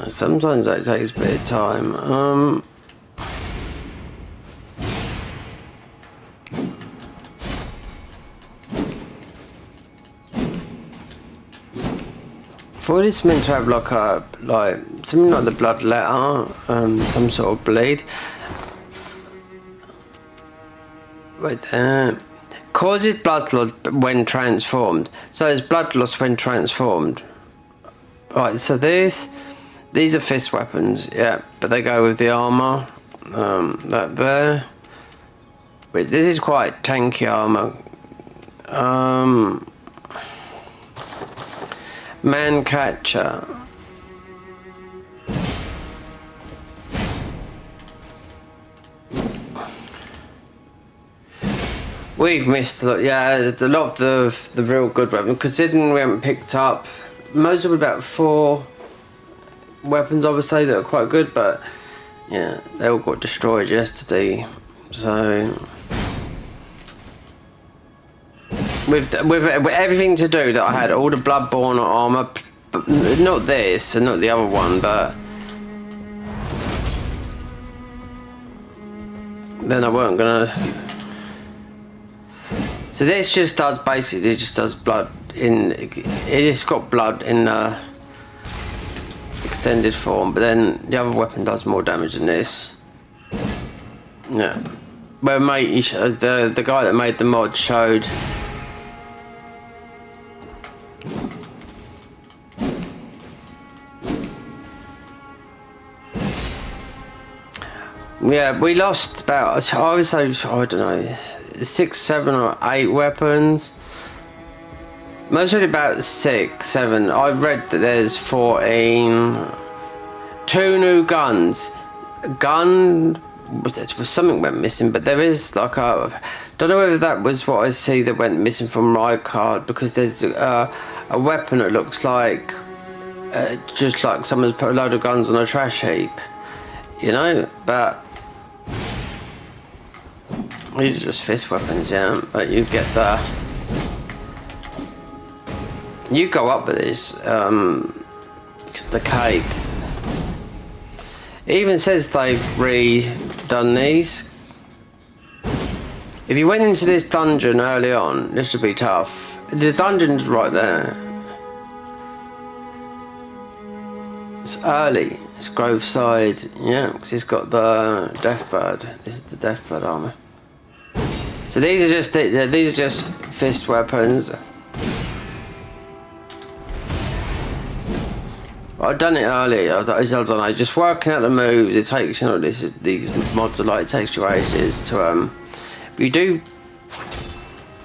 Sometimes that takes a bit of time. For this meant to have like something like the blood letter, some sort of bleed. Wait there. Causes blood loss when transformed. So there's blood loss when transformed. Right, so these are fist weapons, yeah, but they go with the armour. That there. Wait, this is quite tanky armour. Man catcher. We've missed a lot, yeah, a lot of the real good weapons, considering we haven't picked up most of about 4 weapons, I would say, that are quite good, but yeah, they all got destroyed yesterday. So with everything to do that I had, all the Bloodborne armor, but not this and not the other one, but then I weren't gonna. So this just does basically, it just does blood in. It's got blood in extended form, but then the other weapon does more damage than this. Yeah, but mate, the guy that made the mod showed. Yeah, we lost about, I would say, I don't know, 6, 7 or 8 weapons. Mostly about 6, 7. I read that there's 14. 2 new guns. A gun was something went missing, but there is like a. Don't know whether that was what I see that went missing from my card, because there's a weapon that looks like just like someone's put a load of guns on a trash heap, you know. But these are just fist weapons, yeah. But you get you go up with this, because the cake. It even says they've redone these. If you went into this dungeon early on, this would be tough. The dungeon's right there. It's early. It's Groveside, yeah, because it's got the Deathbird. This is the Deathbird armor. So these are just fist weapons. I've done it early. I don't know. Just working out the moves. It takes, you know, these mods are like, it takes you ages to you do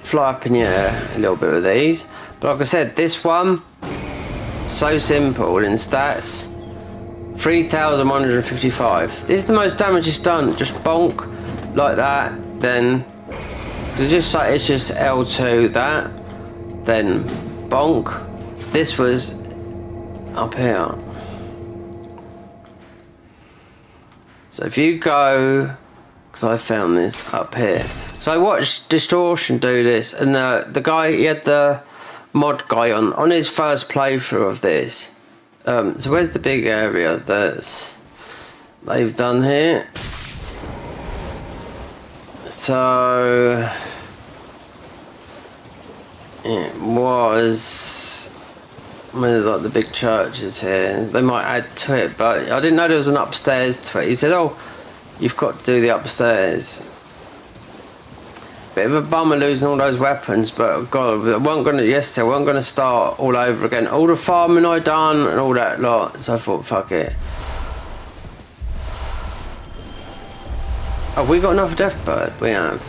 fly up in the air a little bit with these, but like I said, this one so simple in stats. 3,155. This is the most damage it's done. Just bonk like that. Then it's just L2 that. Then bonk. This was up here. So if you go, because I found this up here. So I watched Distortion do this, and the guy, he had the mod guy on his first playthrough of this. So where's the big area that they've done here? So it was like the big churches here. They might add to it, but I didn't know there was an upstairs to it. He said, "Oh, you've got to do the upstairs." Bit of a bummer losing all those weapons, but God, I wasn't gonna start all over again. All the farming I done and all that lot, so I thought, fuck it. Oh, we got enough Deathbird. We have.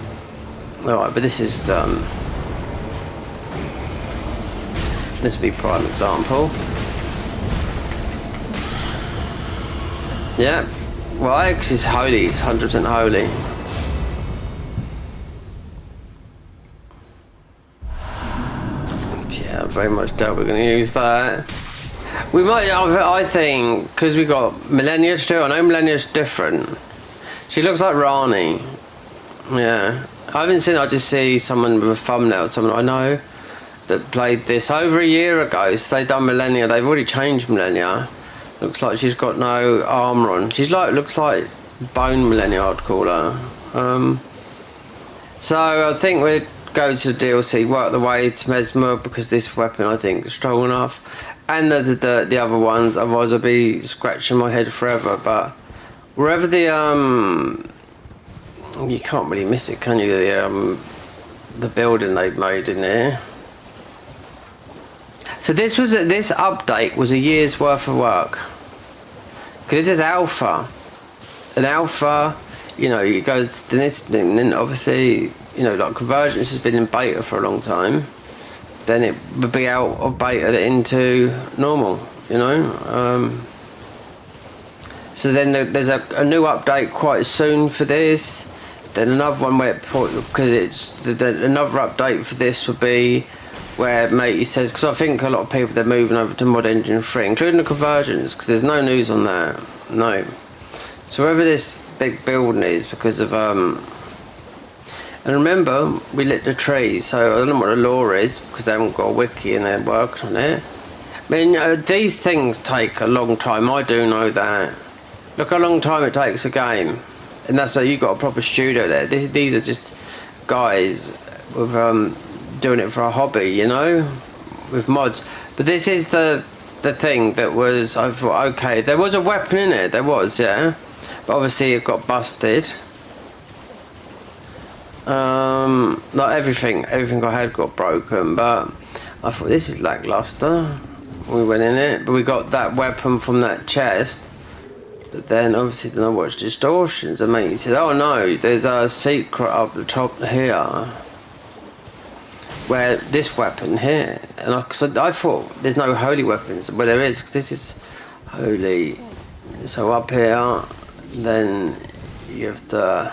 Alright, but this is this would be prime example. Yeah. Well, X is holy. It's 100% holy. Yeah, very much doubt we're going to use that. We might, I think, because we got Millennia to do. I know Millennia's different. She looks like Rani. Yeah. I haven't seen, I just see someone with a thumbnail, someone I know that played this over a year ago. So they've done Millennia. They've already changed Millennia. Looks like she's got no armour on. She's like, looks like Bone Millennia, I'd call her. So I think we'd go to the DLC, work the way to Mesmer, because this weapon I think is strong enough. And the other ones, otherwise I'll be scratching my head forever. But wherever the you can't really miss it, can you? The building they've made in there. So this update was a year's worth of work. Because this is alpha. An alpha, you know, it goes to this, then obviously, you know, like Convergence has been in beta for a long time. Then it would be out of beta into normal, you know. So then there's a new update quite soon for this. Then another one where, because it's another update for this would be where Matey says, because I think a lot of people, they're moving over to Mod Engine 3, including the Convergence, because there's no news on that. No. So wherever this big building is, because of and remember, we lit the trees, so I don't know what the lore is, because they haven't got a wiki and they're working on it. I mean, these things take a long time, I do know that. Look how long time it takes a game. And that's how you got a proper studio there. These are just guys with doing it for a hobby, you know, with mods. But this is the thing that was, I thought, okay, there was a weapon in it, there was, yeah. But obviously it got busted. Like everything I had got broken, but I thought this is lackluster. We went in it, but we got that weapon from that chest. But then obviously then I watched Distortions and mate said, oh no, there's a secret up the top here where this weapon here, and I thought there's no holy weapons, well there is, because this is holy. So up here, then you have to.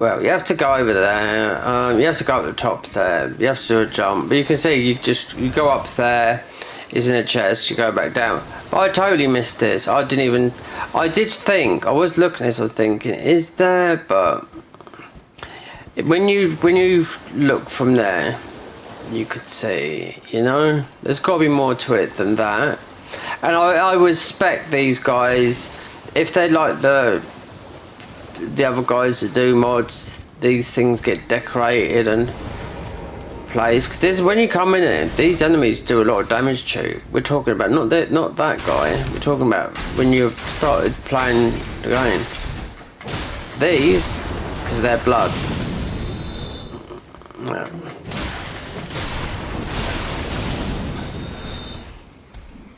Well, you have to go over there. You have to go up the top there. You have to do a jump. But you can see you go up there. It's in a chest. You go back down. But I totally missed this. I did think. I was looking at this. I was thinking, is there? But when you look from there, you could see. You know, there's got to be more to it than that. And I would expect these guys, if they like the other guys that do mods, these things get decorated and placed. 'Cause this, when you come in here, these enemies do a lot of damage to you. We're talking about not that guy. We're talking about when you started playing the game. These, because of their blood. Yeah.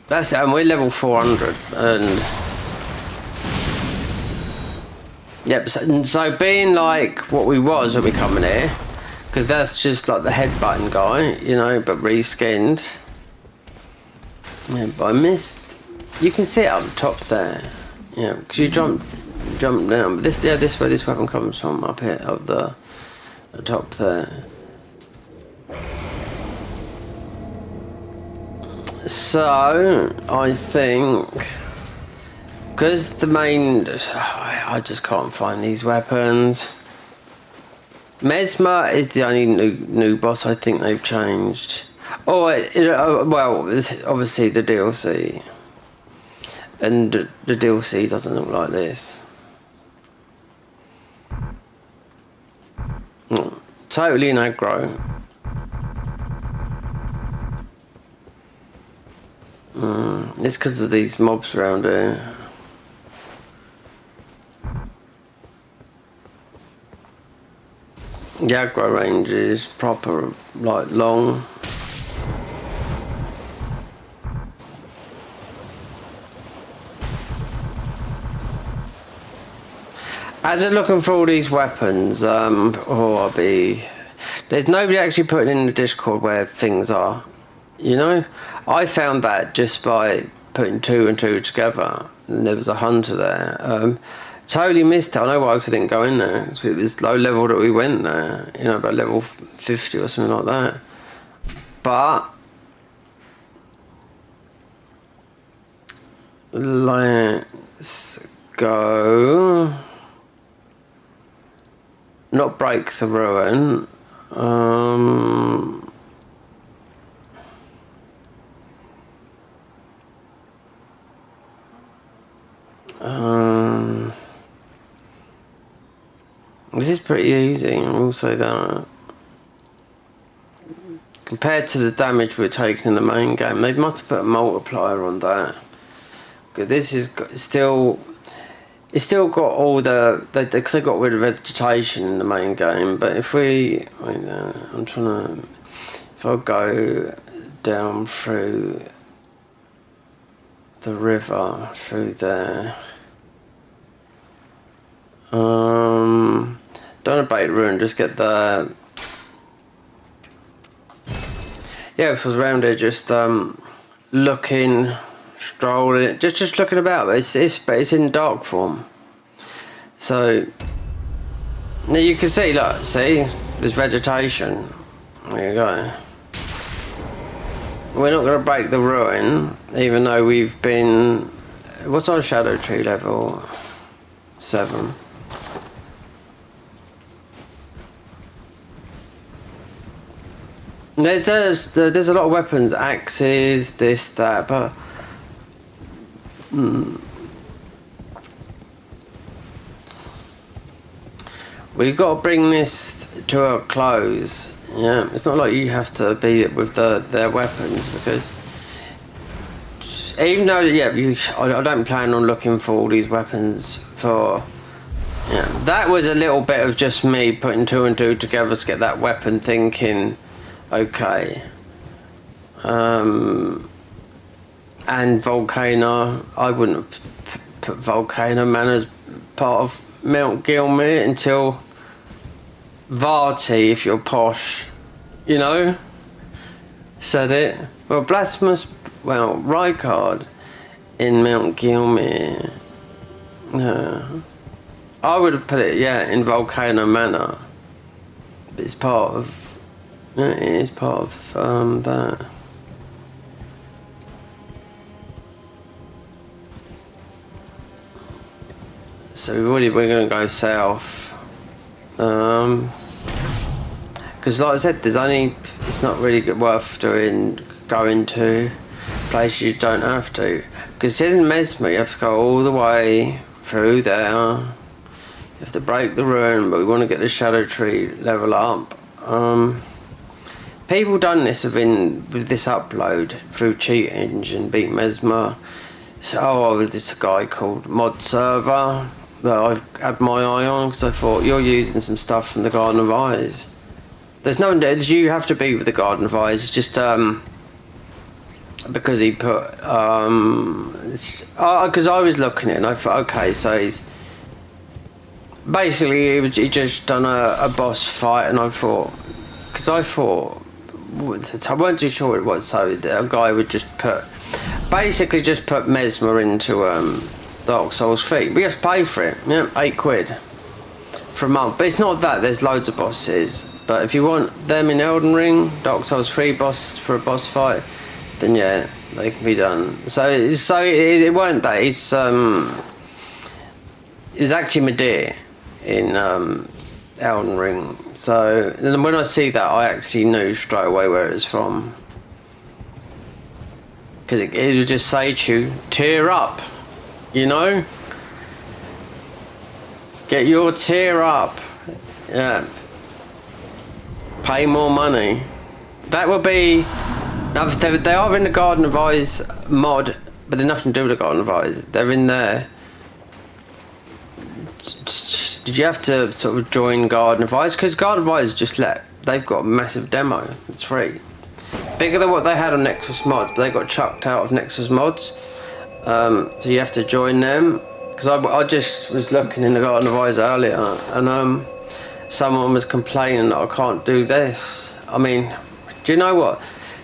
That's it, and we're level 400, and yep. So being like what we was when we come in here, because that's just like the headbutting guy, you know, but reskinned. Yeah, but I missed. You can see it up top there, yeah, because you jump down. But this where this weapon comes from, up here, up the top there. So I think, because the main, I just can't find these weapons. Mesmer is the only new boss I think they've changed. Oh, well, obviously the DLC, and the DLC doesn't look like this. Totally an aggro. It's because of these mobs around here. The aggro range is proper, like, long. As I'm looking for all these weapons, there's nobody actually putting in the Discord where things are. You know, I found that just by putting 2 and 2 together, and there was a hunter there. Totally missed it. I know why I didn't go in there. It was low level that we went there, you know, about level 50 or something like that. But let's go. Not break the ruin. This is pretty easy, I will say that. Compared to the damage we're taking in the main game, they must have put a multiplier on that. Because this is still, it's still got all because they got rid of vegetation in the main game. But if we, I'm trying to, if I go down through the river through there. Don't abate ruin, just get the. Yeah, so I was around here just looking, strolling, just looking about. But it's in dark form. So now you can see, look, see, there's vegetation. There you go. We're not going to break the ruin, even though we've been. What's our shadow tree level? 7. There's a lot of weapons, axes, this, that, but we've got to bring this to a close. Yeah, it's not like you have to be with their weapons, because even though I don't plan on looking for all these weapons for. Yeah, that was a little bit of just me putting 2 and 2 together to get that weapon, thinking. Okay. And Volcano, I wouldn't put Volcano Man as part of Mount Gilmere until Varty, if you're posh, you know, said it. Well, Blasphemous, well, Rykard in Mount Gilmere. I would have put it, yeah, in Volcano Manor. It's part of, yeah, it is part of that. So we're going to go south. Because like I said, it's not really worth going to places you don't have to. Because in Mesmer, you have to go all the way through there. You have to break the ruin, but we want to get the Shadow Tree level up. People done this with this upload through cheat engine, beat Mesmer. So there's a guy called Mod Server that I've had my eye on because I thought you're using some stuff from the Garden of Eyes. There's no one. You have to be with the Garden of Eyes. It's just because he put because I was looking at it and I thought, okay, so he's basically he just done a boss fight, and I thought, because I weren't too sure what it was, so a guy would just put Mesmer into Dark Souls 3. We have to pay for it, yeah, £8 for a month. But it's not that, there's loads of bosses. But if you want them in Elden Ring, Dark Souls 3 boss for a boss fight, then yeah, they can be done. So it weren't that. It was actually Medea in Elden Ring. So when I see that, I actually knew straight away where it was from. Because it would just say to you, tear up, you know? Get your tear up. Yeah. Pay more money. That would be... They are in the Garden of Eyes mod, but they're nothing to do with the Garden of Eyes. They're in there. Did you have to sort of join Garden of Eyes? Because Garden of Eyes just they've got a massive demo. It's free. Bigger than what they had on Nexus mods, but they got chucked out of Nexus mods. So you have to join them. Because I just was looking in the Garden of Eyes earlier, and someone was complaining that I can't do this. I mean, do you know what?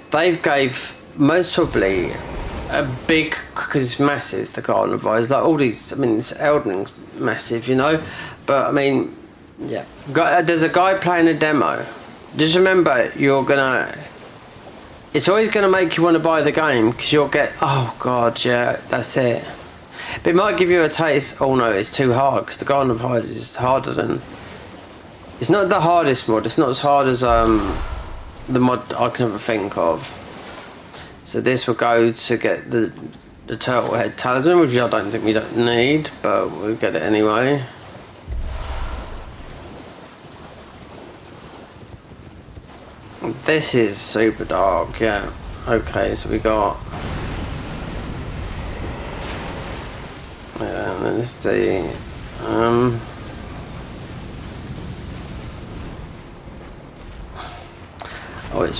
They've gave most probably a big, because it's massive, the Garden of Eyes. Like all these, I mean, it's Elden Ring's massive, you know. But I mean, yeah. There's a guy playing a demo. Just remember, it's always gonna make you want to buy the game because you'll get, oh god, yeah, that's it. But it might give you a taste. Oh no, it's too hard because the Garden of Eyes is harder than. It's not the hardest mod. It's not as hard as the mod I can ever think of. So this will go to get the turtle head talisman, which I don't think we don't need, but we'll get it anyway. This is super dark, yeah. Okay, so we got. Yeah, let's see. Oh, it's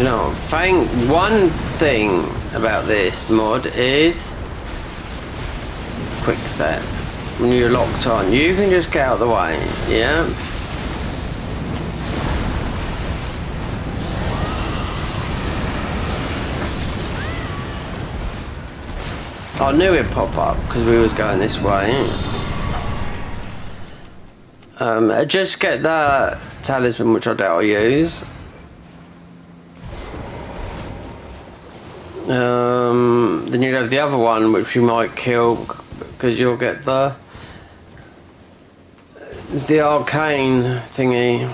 you know, one thing about this mod is quick step. When you're locked on, you can just get out of the way, yeah? I knew it'd pop up because we was going this way. Just get that talisman, which I doubt I'll use. Then you have the other one, which you might kill because you'll get the arcane thingy.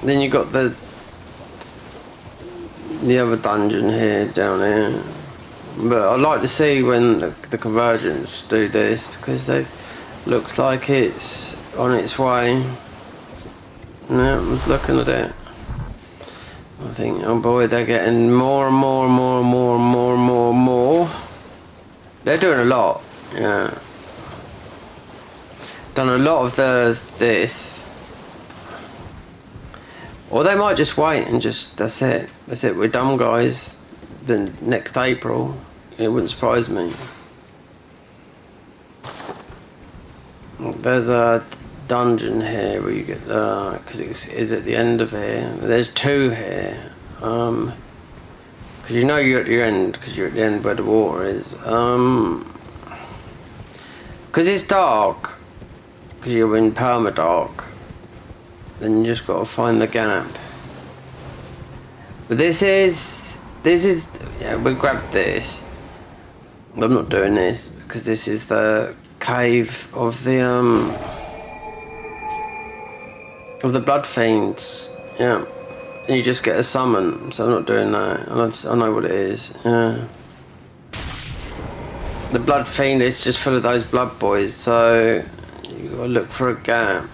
Then you got the other dungeon here, down here. But I'd like to see when the Convergence do this, because they've Looks like it's on its way. Yeah, I was looking at it. I think, oh boy, they're getting more and more and more and more and more and more and more. They're doing a lot, yeah. Done a lot of this. Or they might just wait and just, that's it. That's it, we're done, guys. Then next April, it wouldn't surprise me. There's a dungeon here where you get, because it's at the end of here. There's two here. Because you know you're at the end, because you're at the end where the water is. Because it's dark, because you're in permadark, then you just got to find the gap. But this is, yeah, we grabbed this. I'm not doing this, because this is the cave of the blood fiends, yeah. And you just get a summon, so I'm not doing that. I know what it is, yeah. The blood fiend is just full of those blood boys, so you gotta look for a gap.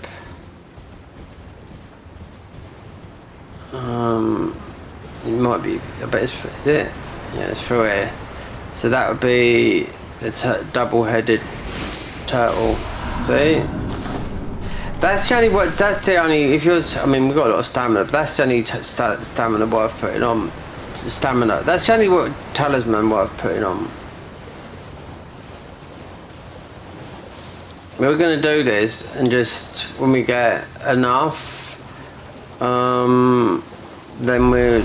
It might be, I bet it's, is it? Yeah, it's through here. So that would be the double-headed turtle. See? That's the only, if you're, I mean, we've got a lot of stamina, but that's the only stamina worth putting on. Stamina. That's the only talisman worth putting on. We're going to do this, and just when we get enough, then we'll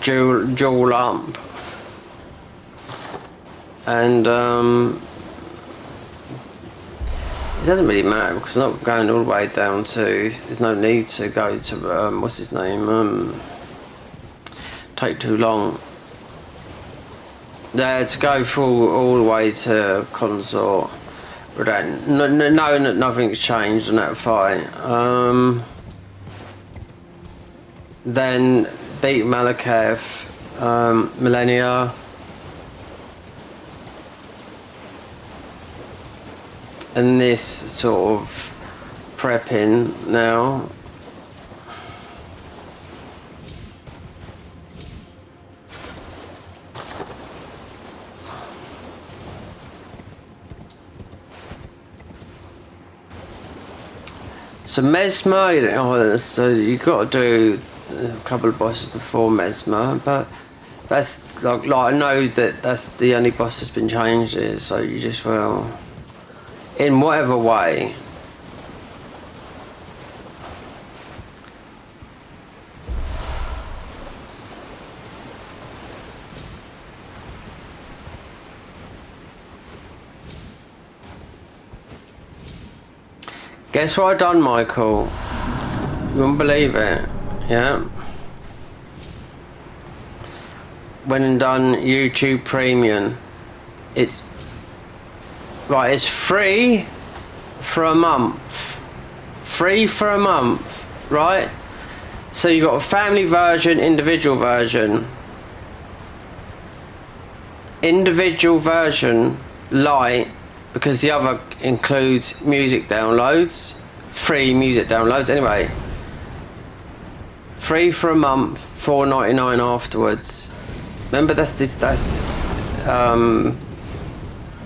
jewel up. And it doesn't really matter because I'm not going all the way down to. There's no need to go to what's his name? Take too long. There to go through all the way to Consort. Nothing's changed on that fight. Then beat Malakath, Millennia. And this sort of prepping now. So Mesmer, so you got to do a couple of bosses before Mesmer, but that's like I know that that's the only boss that's been changed here, so you just in whatever way. Guess what I done, Michael? You won't believe it, yeah? Went and done YouTube Premium. It's right, it's free for a month. Free for a month, right? So you got a family version, individual version. Individual version, light, because the other includes music downloads, free music downloads. Anyway, free for a month, $4.99 afterwards. Remember, that's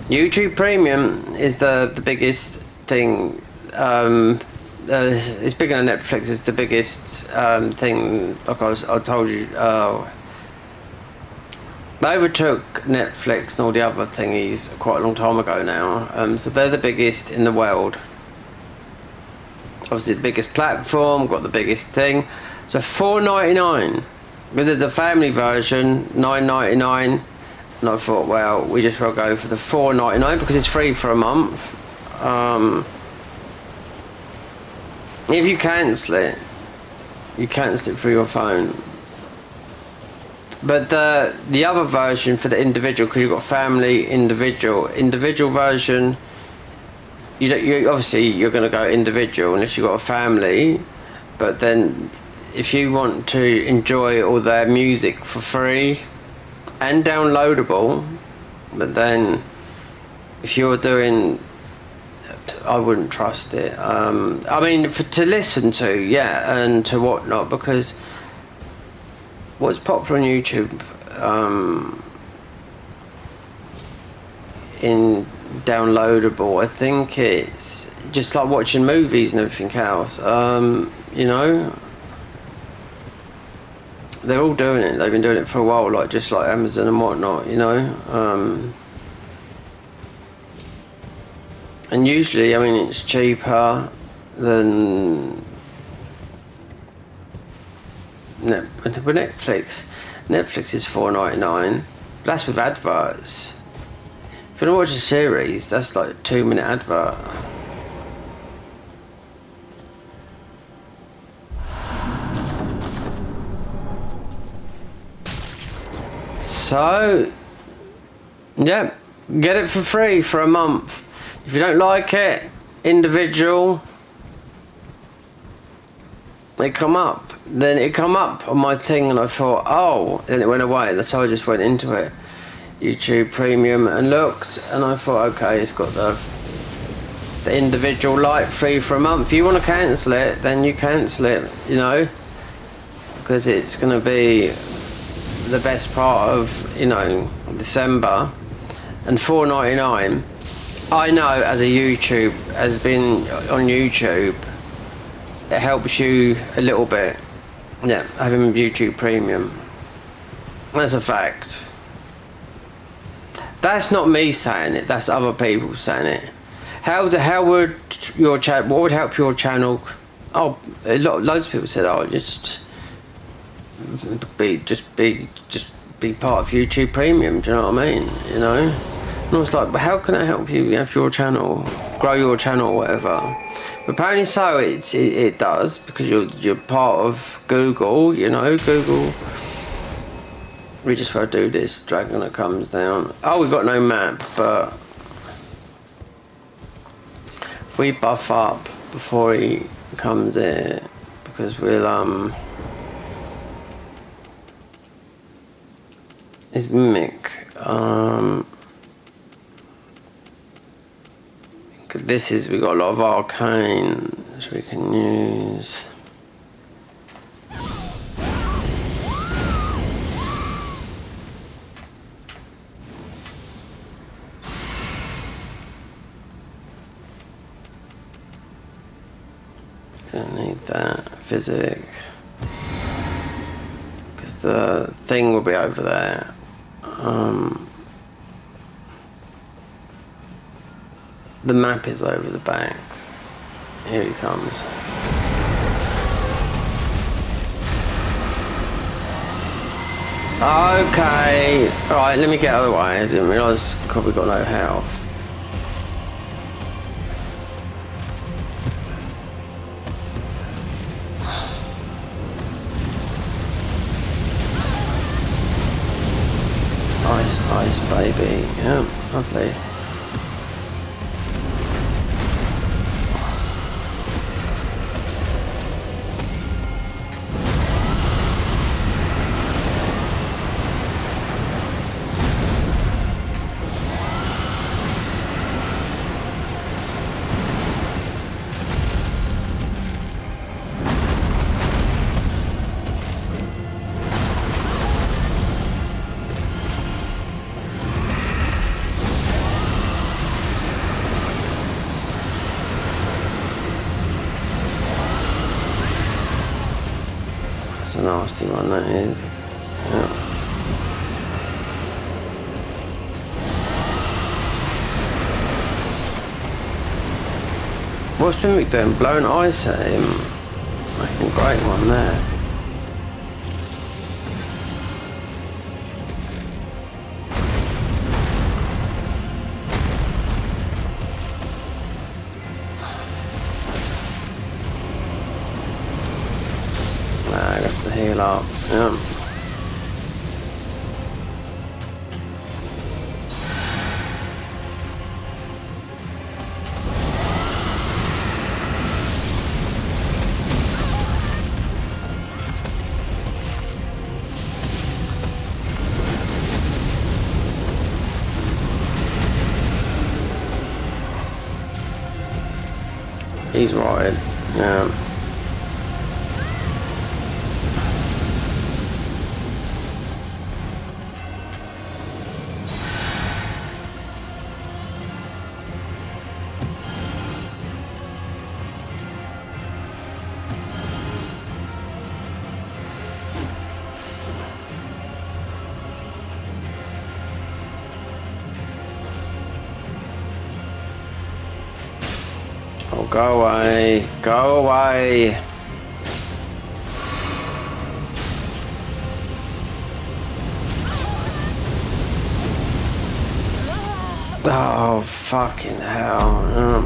YouTube Premium is the biggest thing. It's bigger than Netflix. It's the biggest thing. Like I told you. They overtook Netflix and all the other thingies quite a long time ago now. So they're the biggest in the world. Obviously the biggest platform, got the biggest thing. So $4.99. But there's a family version, $9.99. And I thought, well, we just will go for the $4.99 because it's free for a month. If you cancel it through your phone. But the other version for the individual, because you've got family, individual version, you obviously you're going to go individual unless you've got a family. But then if you want to enjoy all their music for free and downloadable, but then if you're doing I wouldn't trust it. I mean, to listen to, yeah, and to whatnot, because what's popular on YouTube in downloadable, I think it's just like watching movies and everything else. You know, they're all doing it. They've been doing it for a while, like just like Amazon and whatnot. You know. And usually, I mean, it's cheaper than Netflix. Netflix is $4.99. That's with adverts. If you want to watch a series, that's like a 2-minute advert. So, yeah, get it for free for a month. If you don't like it, individual, it come up. Then it come up on my thing and I thought, oh, then it went away. That's how I just went into it. YouTube Premium and looked and I thought, okay, it's got the individual light free for a month. If you want to cancel it, then you cancel it, you know, because it's going to be the best part of, you know, December. And $4.99. I know as a YouTube, as been on YouTube, it helps you a little bit. Yeah, having YouTube Premium. That's a fact. That's not me saying it, that's other people saying it. How would your channel, what would help your channel? Oh, loads of people said, oh, just be part of YouTube Premium, do you know what I mean? You know? And I was like, but how can I help you have your channel, grow your channel or whatever? But apparently so it does, because you're part of Google, you know, Google. We just gotta do this dragon that comes down. Oh, we've got no map, but if we buff up before he comes in, because we'll his mimic, we got a lot of arcane which we can use. Don't need that physic because the thing will be over there. The map is over the back. Here he comes. Okay, alright, let me get out of the way. I didn't realise we've got no health. Ice, baby. Yeah, lovely. That's a nasty one, that is. Yeah. What's Mimic doing? Blowing ice at him? Making a great one there. I got the heal up. Yeah. he's right. Yeah. Oh, go away. Go away. Oh, fucking hell.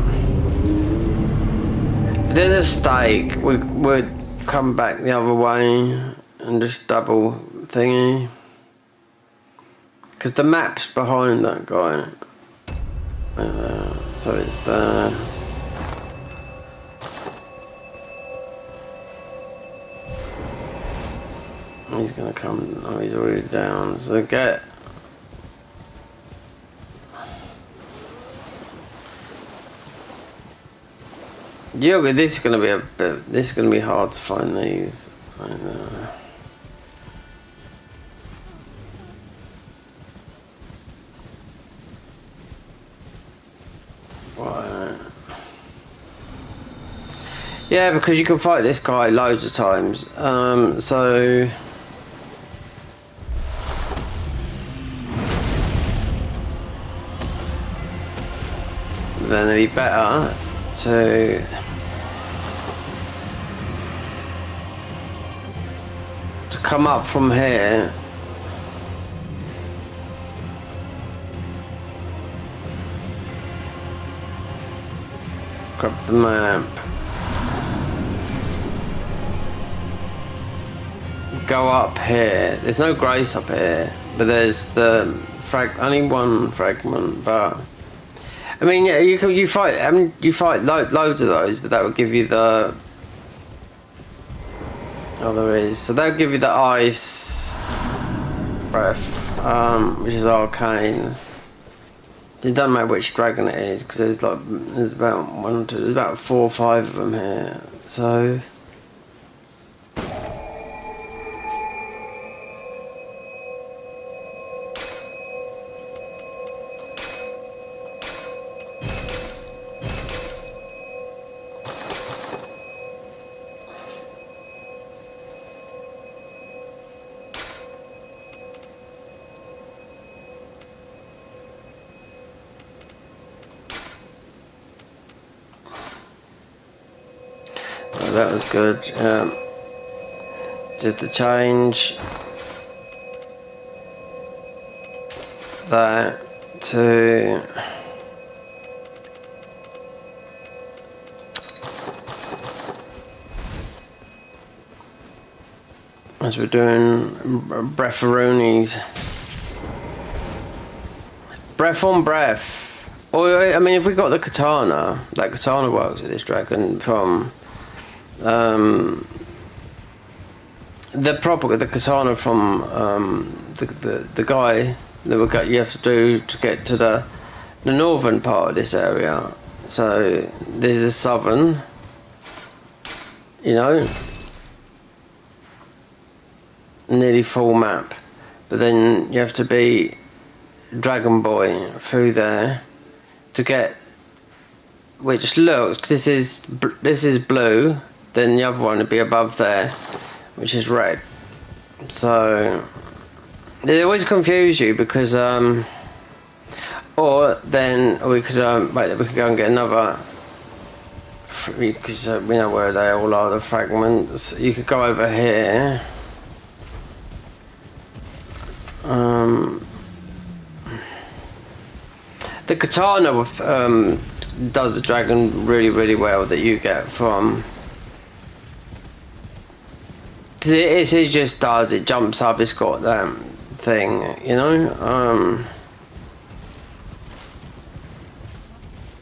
If there's a stake, we would come back the other way and just double thingy. Because the map's behind that guy. So it's there. He's gonna come. Oh, he's already down. So get. Yeah, but this is gonna be a bit. This is gonna be hard to find these. I know. Right. Yeah, because you can fight this guy loads of times. So. Then it'd be better to come up from here. Grab the map. Go up here. There's no Grace up here, but there's the only one fragment, but. I mean, yeah, you fight. I mean, you fight loads of those, but that will give you the. Oh, there is. So that'll give you the ice breath, which is arcane. It doesn't matter which dragon it is because there's about 4 or 5 of them here. So. That was good. Just to change that to as we're doing breatharoonies. Breath on breath. Or I mean, if we got the katana, that katana works with this dragon from. The katana from the guy that you have to do to get to the northern part of this area. So this is southern, you know, nearly full map, but then you have to be Dragon Boy through there to get. Which looks this is blue. Then the other one would be above there, which is red. So they always confuse you because, or then we could we could go and get another. Because we know where they all are, the fragments. You could go over here. The katana does the dragon really, really well that you get from. It just does. It jumps up. It's got that thing, you know.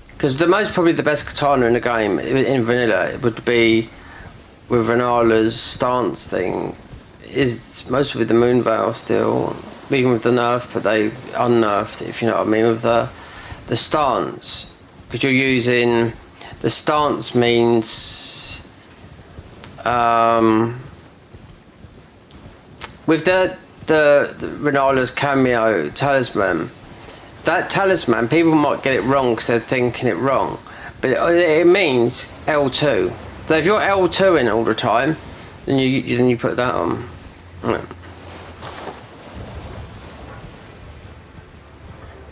Because probably the best katana in the game in vanilla it would be with Renala's stance thing. Is mostly with the Moonveil still, even with the nerf, but they unnerfed it, if you know what I mean, with the stance, because you're using the stance means with the Renala's cameo talisman, that talisman, people might get it wrong because they're thinking it wrong, but it means L2. So if you're L2 in all the time, then you put that on. Yeah.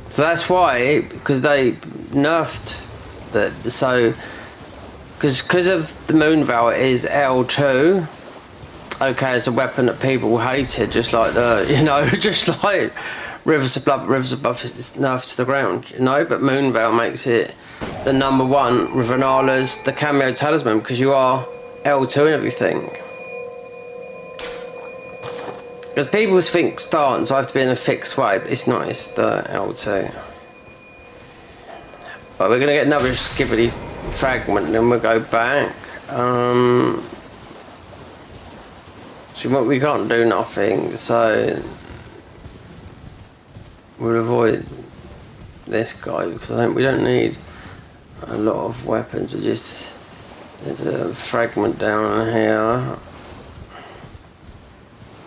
So that's why, because they nerfed that. So because of the moon veil, it is L2. Okay, it's a weapon that people hated, just like just like Rivers of Blood, Rivers of Buff is nerfed to the ground, but Moon Veil makes it the number one with Renala's, the cameo talisman, because you are L2 and everything. Because people think stance, I have to be in a fixed way, but it's not, it's the L2. But we're going to get another skibbity fragment and then we'll go back. So we can't do nothing, so we'll avoid this guy because I think we don't need a lot of weapons. There's a fragment down here.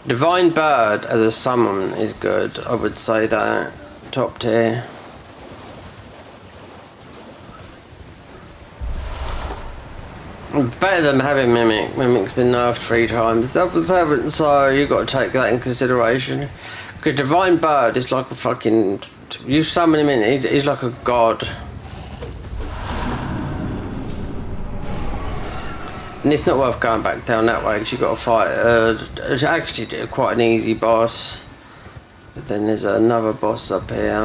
Divine Bird as a summon is good, I would say that. Top tier. Better than having Mimic. Mimic's been nerfed 3 times. Others haven't, so you've got to take that in consideration. Because Divine Bird is like a fucking... You summon him in, he's like a god. And it's not worth going back down that way because you've got to fight. It's actually quite an easy boss. But then there's another boss up here.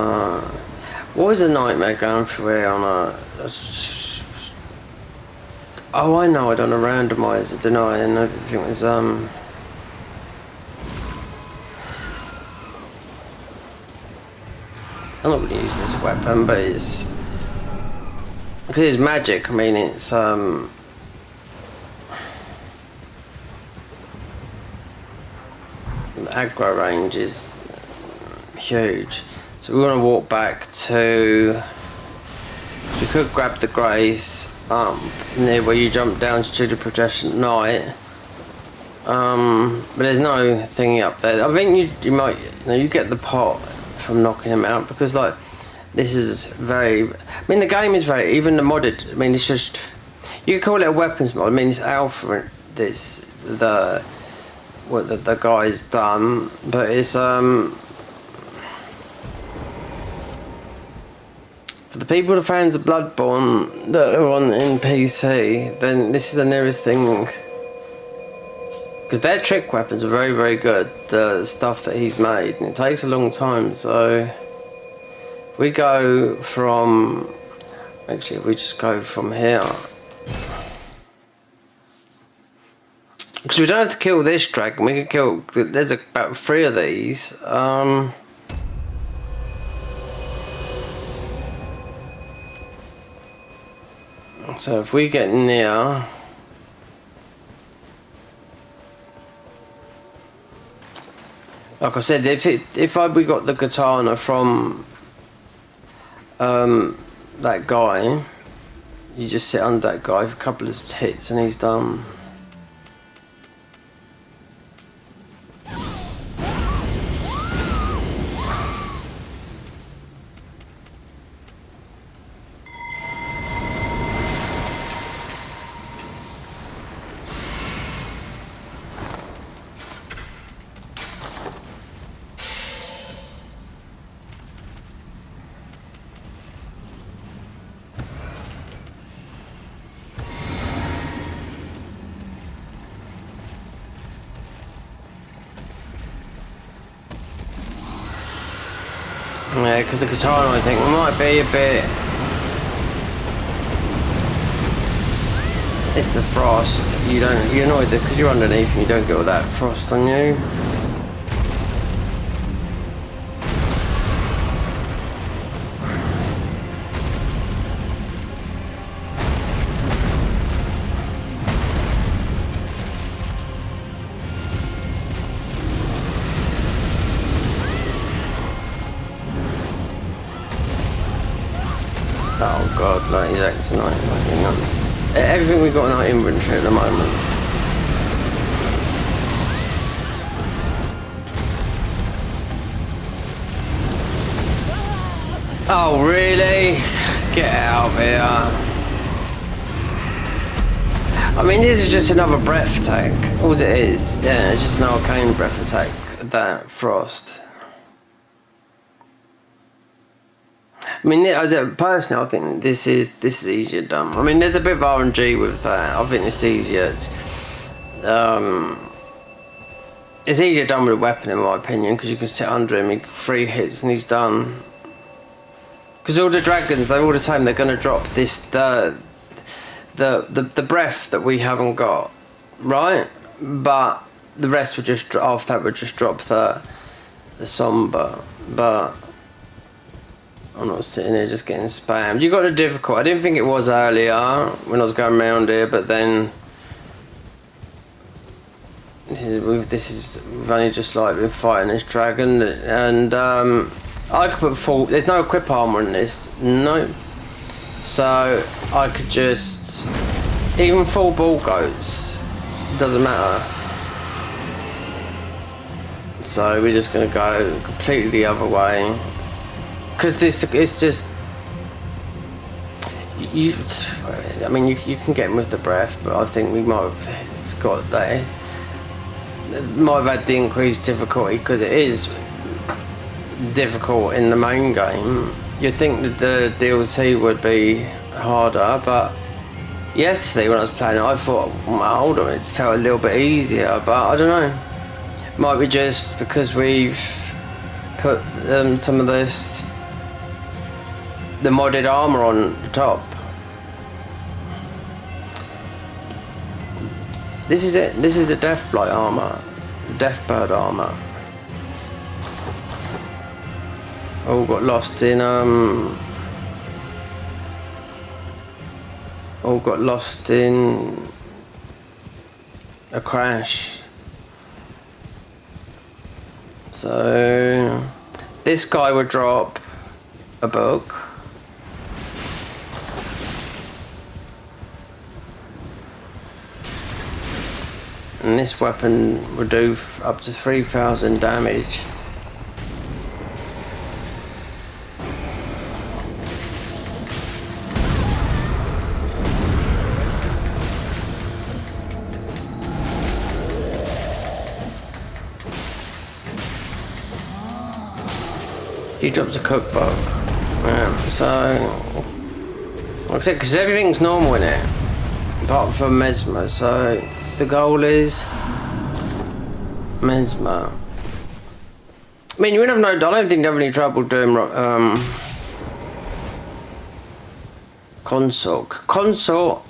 What was a nightmare going through here on a... Oh, I know, I done a randomizer, didn't I? And everything was, I'm not going to use this weapon, but it's... Because it's magic, I mean, it's, the aggro range is huge. So we want to walk back to... We could grab the Grace near where you jump down to the protection at night. But there's no thingy up there. I think you might, you get the pot from knocking him out because like this is very. I mean the game is very, even the modded. I mean it's just, you could call it a weapons mod. I mean it's alpha. This what the guy's done, but it's for the people, the fans of Bloodborne that are on in PC, then this is the nearest thing. Because their trick weapons are very, very good. The stuff that he's made, and it takes a long time. So if we go from, actually, if we just go from here, because we don't have to kill this dragon. We could kill. There's about 3 of these. So if we get near, like I said, if we got the katana from that guy, you just sit under that guy for a couple of hits and he's done. Yeah, because the katana, I think, might be a bit... It's the frost. You're annoyed because you're underneath and you don't get all that frost on you. Oh god. like exact tonight. Everything we've got in our inventory at the moment. Oh really? Get out of here. I mean, this is just another breath attack. All it is. Yeah, it's just an arcane breath attack. That frost. I mean, personally, I think this is easier done. I mean, there's a bit of RNG with that. I think it's easier. It's easier done with a weapon, in my opinion, because you can sit under him, 3 hits, and he's done. Because all the dragons, they're all the same. They're going to drop this the breath that we haven't got, right? But the rest would just after that would just drop the somber. But I'm not sitting here just getting spammed. You got the difficult. I didn't think it was earlier when I was going around here, but then we've only just like been fighting this dragon, and I could put full. There's no equip armor in this, no. So I could just even full ball goats. Doesn't matter. So we're just gonna go completely the other way. Because this, it's just you. I mean, you can get him with the breath, but I think we might have got there. Might have had the increased difficulty because it is difficult in the main game. You'd think that the DLC would be harder, but yesterday when I was playing it, I thought, well, hold on, it felt a little bit easier, but I don't know. Might be just because we've put some of the modded armor on the top. This is it. This is the Deathblight armor, Deathbird armor. All got lost in a crash. So this guy would drop a book. And this weapon would do up to 3,000 damage. He drops a cookbook. Yeah, so like I said, because everything's normal in it, apart from Mesmer. So the goal is Mesmer. I mean, you wouldn't have I don't think you have any trouble doing consort. Consort.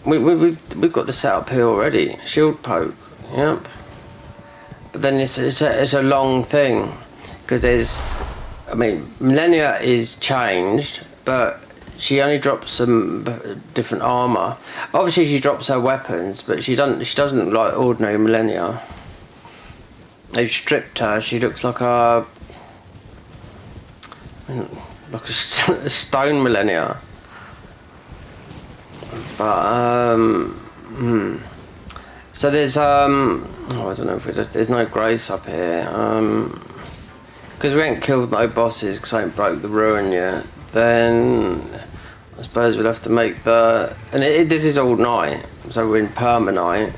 We've got the setup here already. Shield poke. Yep. But then it's a long thing because there's. I mean, Millennia is changed, but she only drops some different armor. Obviously, she drops her weapons, but she doesn't look like ordinary Millennia. They've stripped her. She looks like a stone Millennia. But so there's I don't know if there's no grace up here. Because we ain't killed no bosses because I ain't broke the ruin yet, then I suppose we'll have to make the... And this is all night, so we're in perma-night.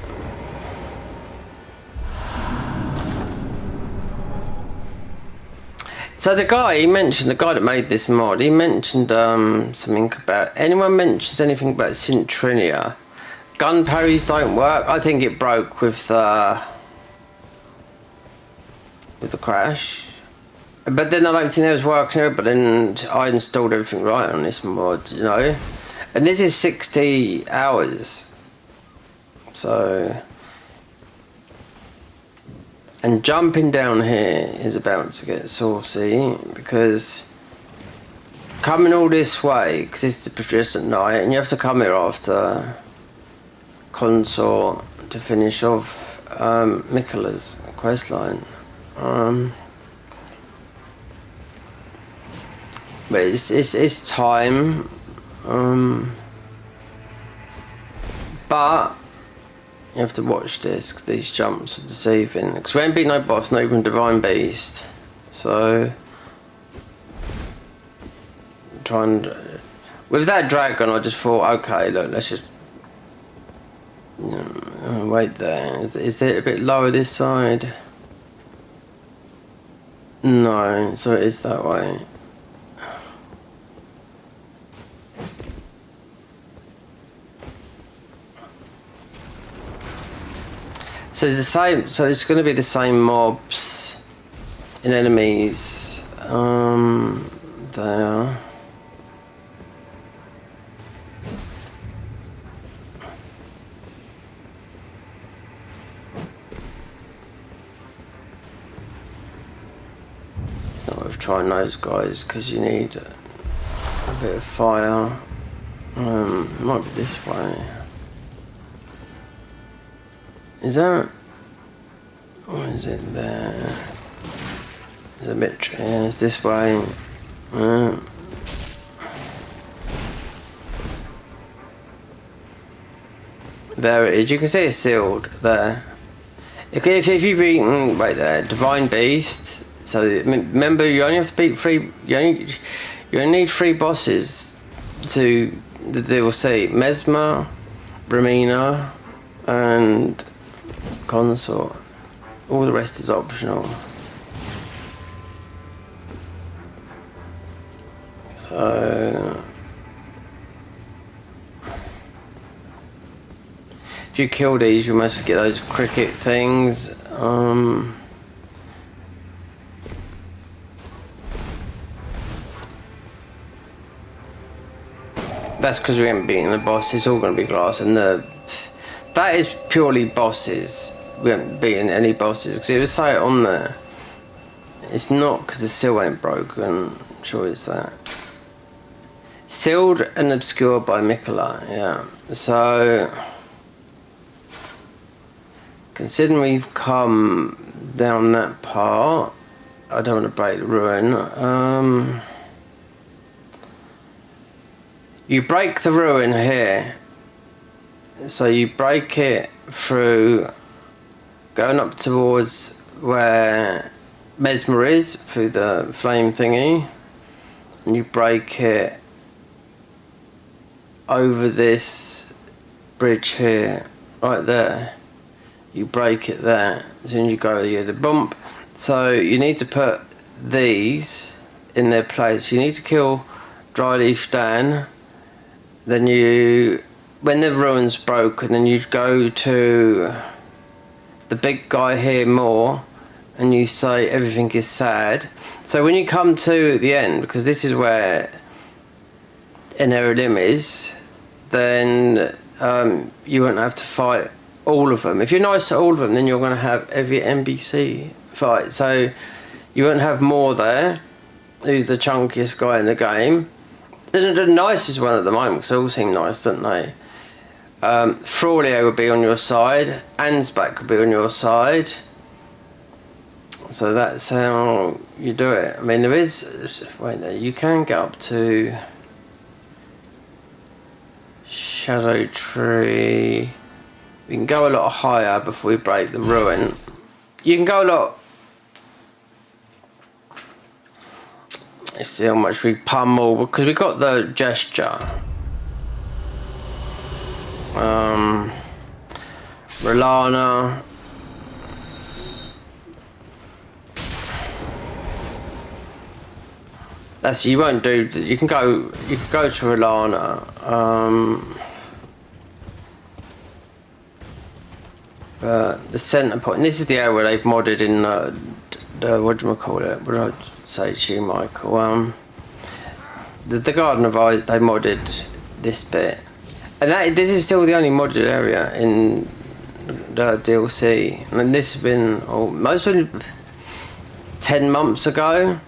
So the guy that made this mod, he mentioned something about... Anyone mentions anything about Cintrinia? Gun parries don't work. I think it broke with the crash. But then I don't think it was working, but then I installed everything right on this mod, you know. And this is 60 hours. So... And jumping down here is about to get saucy, because coming all this way, because it's just at night, and you have to come here after consort to finish off Miquella's questline. But it's time. But you have to watch this, because these jumps are deceiving. Because we ain't beat no boss, not even Divine Beast. So try and with that dragon, I just thought, okay, look, let's just wait there. Is it a bit lower this side? No, so it is that way. So the same. So it's going to be the same mobs and enemies. There. It's not worth trying those guys because you need a bit of fire. It might be this way. Is that? Or is it there? There's a bit. Yeah, it's this way. There it is. You can see it's sealed there. If you beat wait there, Divine Beast. So remember, you only have to beat three. You only need 3 bosses to the DLC: Mesmer, Ramina, and Consort. All the rest is optional. So if you kill these, you must get those cricket things. That's because we haven't beaten the boss. It's all going to be glass, and that is purely bosses. We haven't beaten any bosses because it was say it on there. It's not because the seal ain't broken. I'm sure it's that. Sealed and obscured by Mikola, yeah. So considering we've come down that part, I don't want to break the ruin. You break the ruin here. So you break it through going up towards where Mesmer is, through the flame thingy, and you break it over this bridge here, right there. You break it there. As soon as you go, you get a bump. So you need to put these in their place. You need to kill Dryleaf Dan. Then when the ruin's broken, then you go to the big guy here more, and you say everything is sad. So when you come to the end, because this is where Enerim is, then you won't have to fight all of them. If you're nice to all of them, then you're going to have every NPC fight. So you won't have more there, who's the chunkiest guy in the game. The nicest one at the moment, because they all seem nice, don't they? Fraulio will be on your side, Ansbach will be on your side. So that's how you do it. I mean, there is... Wait there, you can get up to Shadow Tree. We can go a lot higher before we break the ruin. You can go a lot... Let's see how much we pummel, because we got the gesture. Rolana. That's, you won't do. You can go to Rolana. But the centre point, and this is the area where they've modded in the what do I call it? What did I say to you, Michael? The Garden of Eyes, they modded this bit, and this is still the only modded area in the DLC. I mean, this has been most of 10 months ago,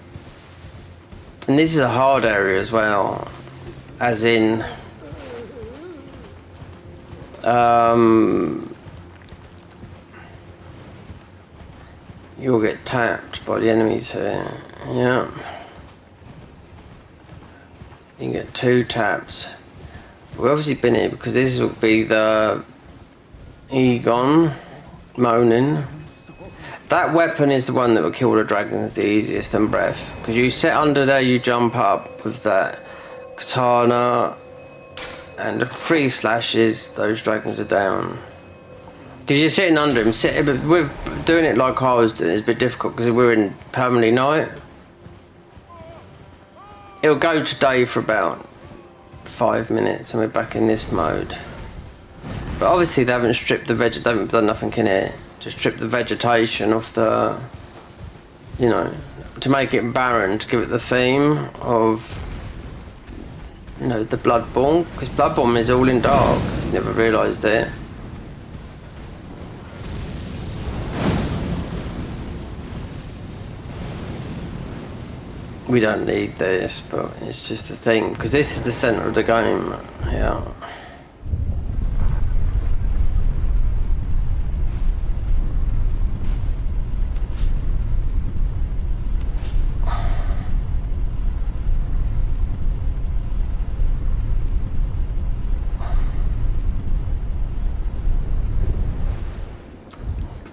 and this is a hard area as well, as in you'll get tapped by the enemies here. Yeah. You can get 2 taps. We've obviously been here because this will be the Egon moaning. That weapon is the one that will kill the dragons the easiest and breath. Because you sit under there, you jump up with that katana, and the 3 slashes, those dragons are down. Because you're sitting under him. But with doing it like I was doing, it's a bit difficult because we're in permanently night. It'll go today for about 5 minutes and we're back in this mode. But obviously they haven't stripped the they haven't done nothing in it. Just stripped the vegetation off the, you know, to make it barren, to give it the theme of, you know, the Bloodborne. Because Bloodborne is all in dark. Never realised it. We don't need this, but it's just the thing, because this is the centre of the game. Yeah.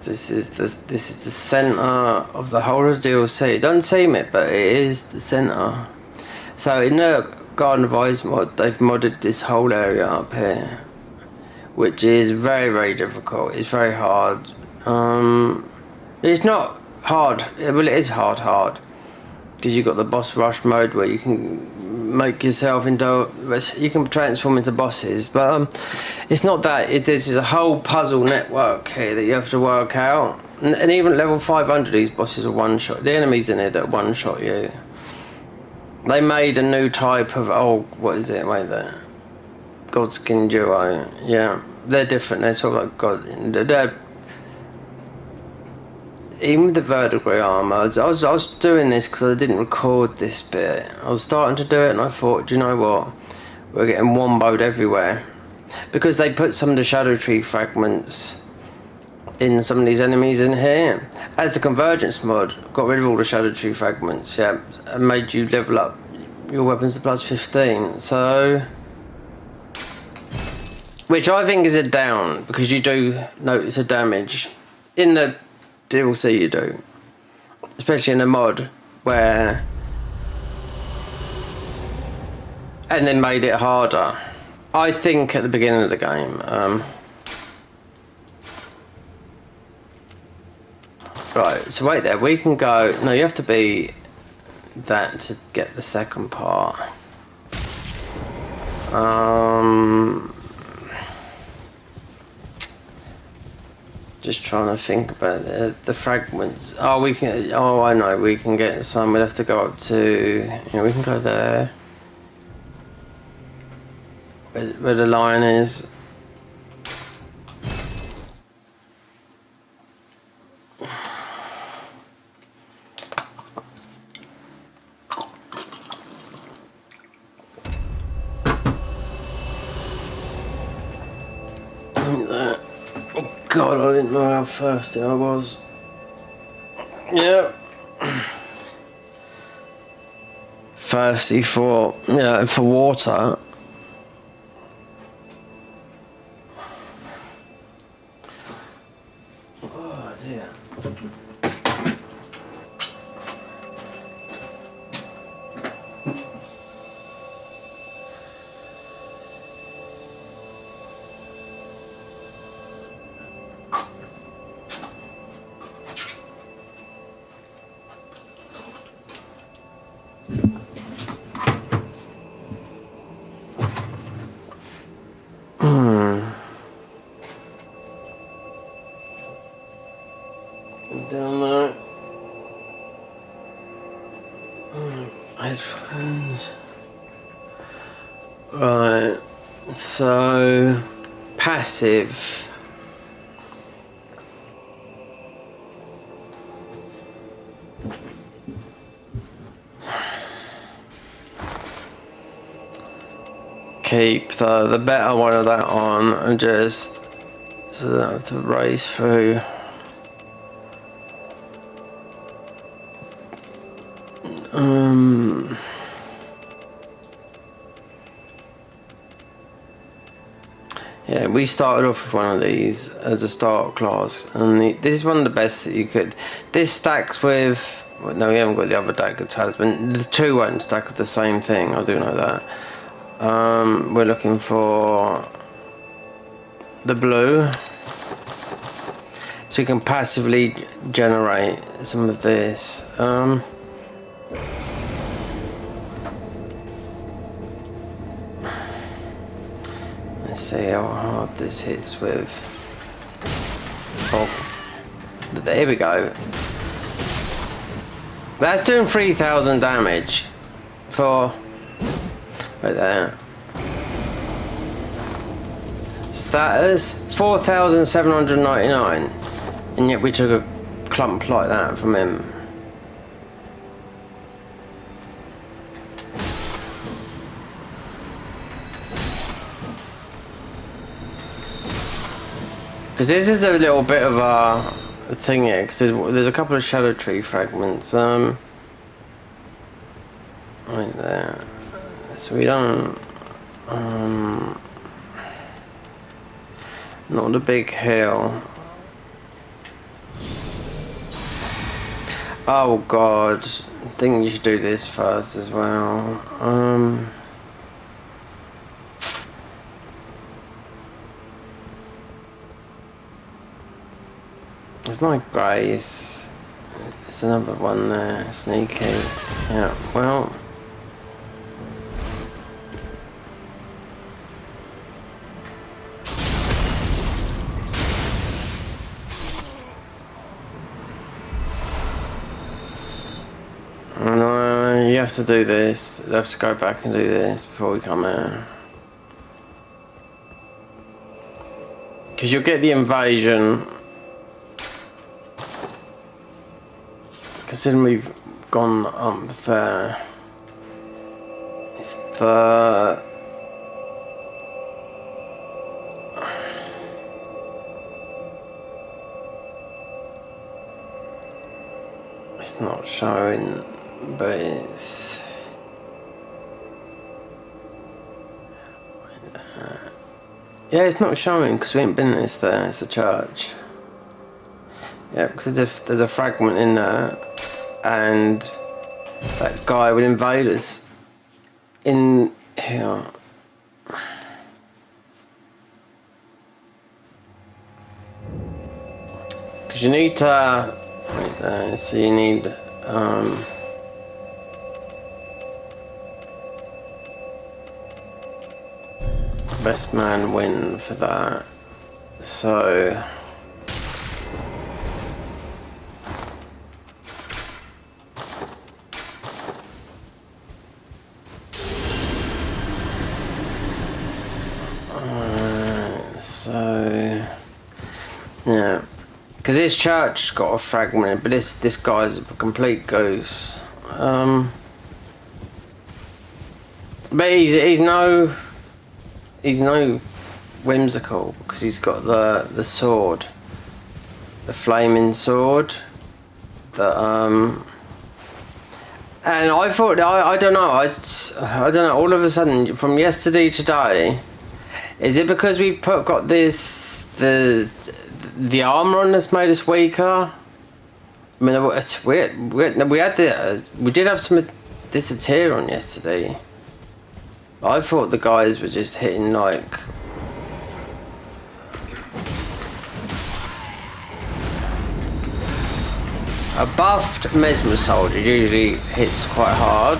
This is the centre of the whole of the DLC. It doesn't seem it, but it is the centre. So in the Garden of Eyes mod, they've modded this whole area up here, which is very, very difficult. It's very hard. It's not hard. Well, it is hard. Because you've got the boss rush mode where you can make yourself into, you can transform into bosses, but it's not that. This is a whole puzzle network here that you have to work out, and even level 500 these bosses are one shot. The enemies in it that one shot you. They made a new type of, what is it, wait there, Godskin duo. Yeah, they're different. They're sort of like they're even with the verdigris armour, I was doing this because I didn't record this bit. I was starting to do it and I thought, do you know what? We're getting womboed everywhere. Because they put some of the Shadow Tree fragments in some of these enemies in here. As the Convergence mod, got rid of all the Shadow Tree fragments, yeah, and made you level up your weapons to plus 15. So, which I think is a down, because you do notice a damage. In the DLC you do, especially in a mod where, and then made it harder. I think at the beginning of the game. Right, so wait there, we can go, no, you have to be that to get the second part. Just trying to think about the fragments. We can. I know. We can get some. We'll have to go up to. Yeah, we can go there. Where the lion is. God, I didn't know how thirsty I was. Yeah. Thirsty for water. Oh dear. Down there. Headphones. Right. So passive. Keep the better one of that on and just so that I have to race through. Yeah, we started off with one of these as a start class, and this is one of the best that you could. This stacks with. Well, no, we haven't got the other deck of talisman. The two won't stack with the same thing. I do know that. We're looking for the blue, so we can passively generate some of this. Let's see how hard this hits with. Oh, there we go. That's doing 3,000 damage for right there. Status 4,799, and yet we took a clump like that from him. Because this is a little bit of a thing here, because there's a couple of shadow tree fragments right there, so we don't not a big hill. Oh god, I think you should do this first as well. There's my Grace. There's another one there, sneaky. Yeah, well. No, you have to do this. You have to go back and do this before we come in. Because you'll get the invasion. Considering we've gone up there, it's the it's not showing, but it's yeah, it's not showing because we ain't been in this there. It's the church. Yeah, because there's a fragment in there, and that guy will invade us in here. Because you need to, so you need best man win for that. So. Yeah, because this church's got a fragment, but this guy's a complete goose. But he's no whimsical, because he's got the sword, the flaming sword. And I thought I don't know I don't know. All of a sudden, from yesterday to today, is it because we've got this the armor on that's made us weaker? I mean, we did have some disappear on yesterday. I thought the guys were just hitting like a buffed mesmer soldier usually hits quite hard,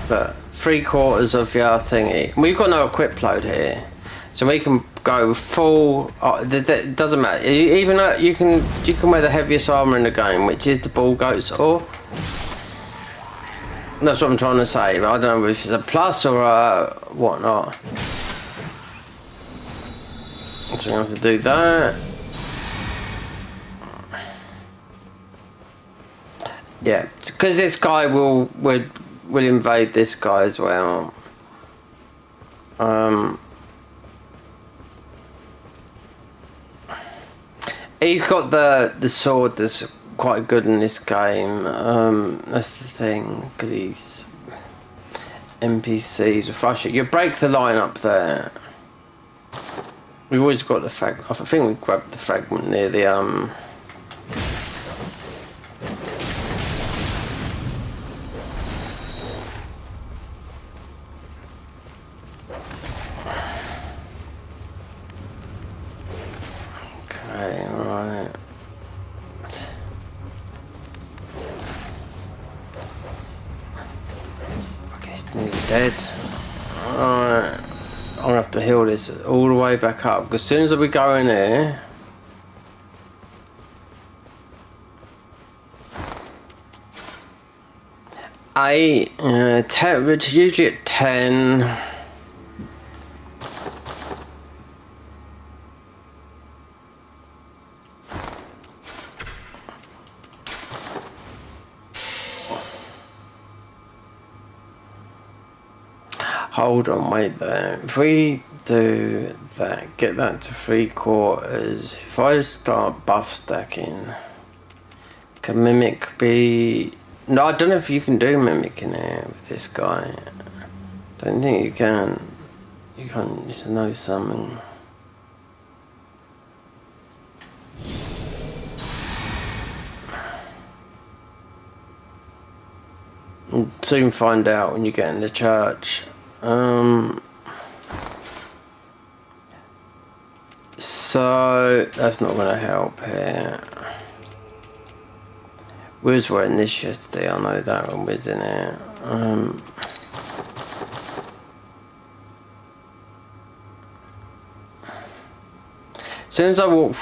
but 3/4 of your thingy. We've got no equipload here, so we can go full. It doesn't matter. Even though you can wear the heaviest armor in the game, which is the ball goat's ore. That's what I'm trying to say. But I don't know if it's a plus or a whatnot. So we have to do that. Yeah, because this guy will invade this guy as well. He's got the sword that's quite good in this game. That's the thing, because he's NPCs with Russia. You break the line up there. We've always got the fragment. I think we grabbed the fragment near the Okay, right. Okay, it's nearly dead. Alright. I'm gonna have to heal this all the way back up, because as soon as we go in here, eight, 10, which is usually at 10. Hold on, wait there. If we do that, get that to 3/4. If I start buff stacking, can mimic be? No, I don't know if you can do mimic in here with this guy. Don't think you can. You can't. It's a no summon. We'll soon find out when you get in the church. So that's not going to help here. We was wearing this yesterday, I know that when we was in here. As soon as I walk...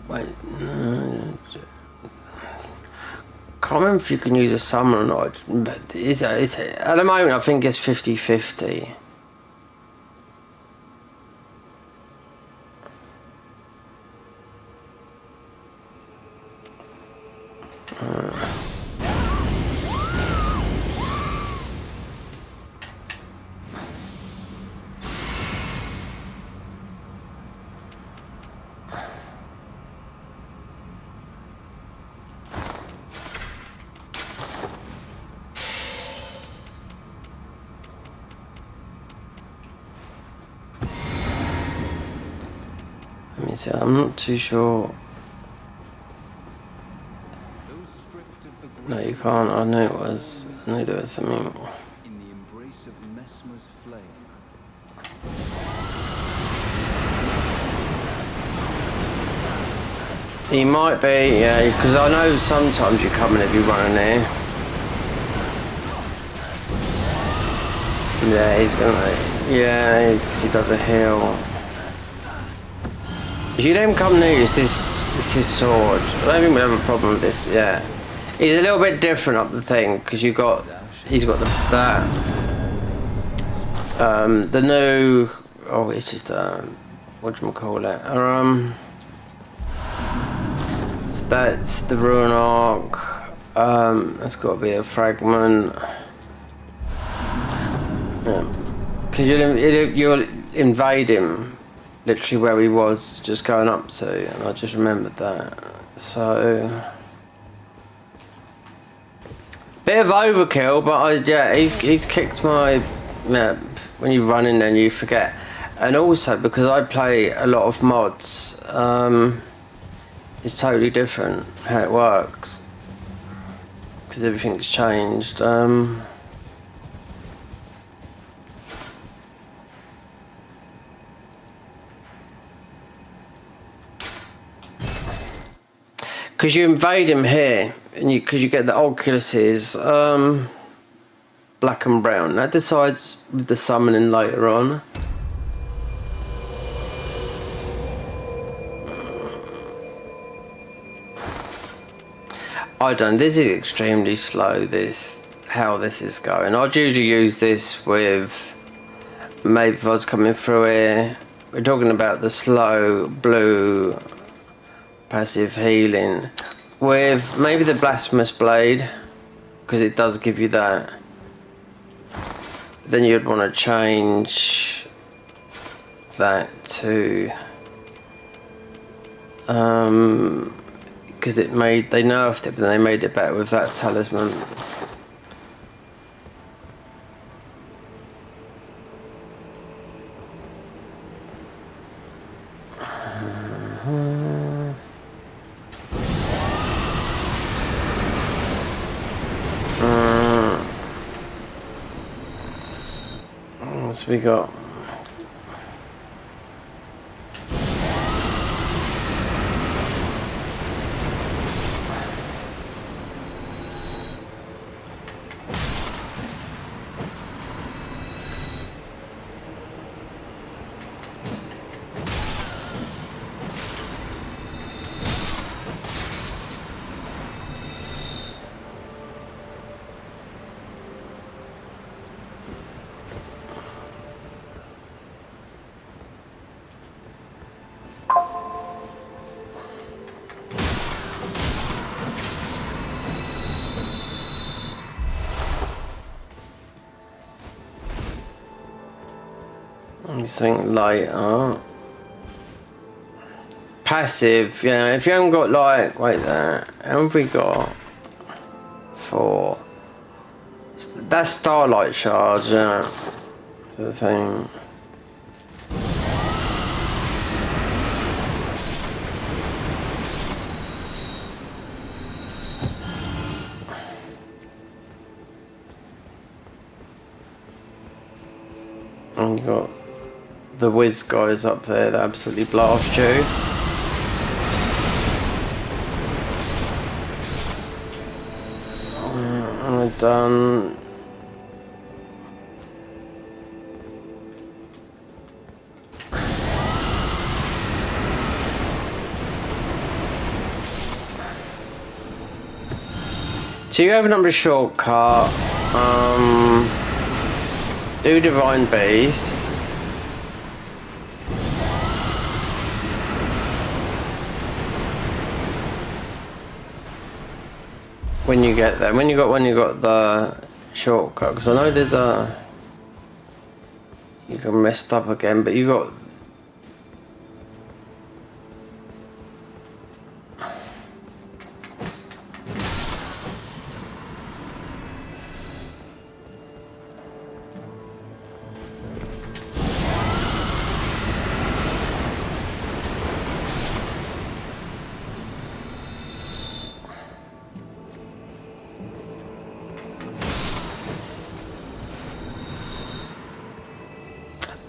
Wait, can't remember if you can use a summon or not, but it's, at the moment I think it's 50-50. Let me see, I'm not too sure. No, you can't. I knew it was. I knew there was something. In the embrace of Mesmer's flame. He might be, yeah, because I know sometimes you come in if you run in there. Yeah, he's gonna. Yeah, because he does a heal. If you let him come near you, it's his sword. I don't think we'll have a problem with this. Yeah, he's a little bit different up the thing because he's got that. The new. Oh, it's just what do you call it? So that's the Ruin Arc. That's got to be a fragment. Because you'll invade him. Literally where he was just going up to, and I just remembered that. So bit of overkill, but he's kicked my when you run in there and you forget. And also because I play a lot of mods, it's totally different how it works because everything's changed. Because you invade him here, and because you get the Oculuses, black and brown. That decides with the summoning later on. I don't. This is extremely slow. How this is going. I'd usually use this with maybe if I was coming through here. We're talking about the slow blue. Passive healing with maybe the blasphemous blade because it does give you that. Then you'd want to change that to because they nerfed it, but then they made it better with that talisman. else we got? Something later. Passive, yeah. If you haven't got like, wait there, how have we got? 4. That's starlight shards, yeah. The thing. And you got the whiz guys up there that absolutely blast you. I'm done. So you open up a shortcut, do Divine Beast. When you get there, when you got the shortcut, because I know there's a, you got messed up again, but you got.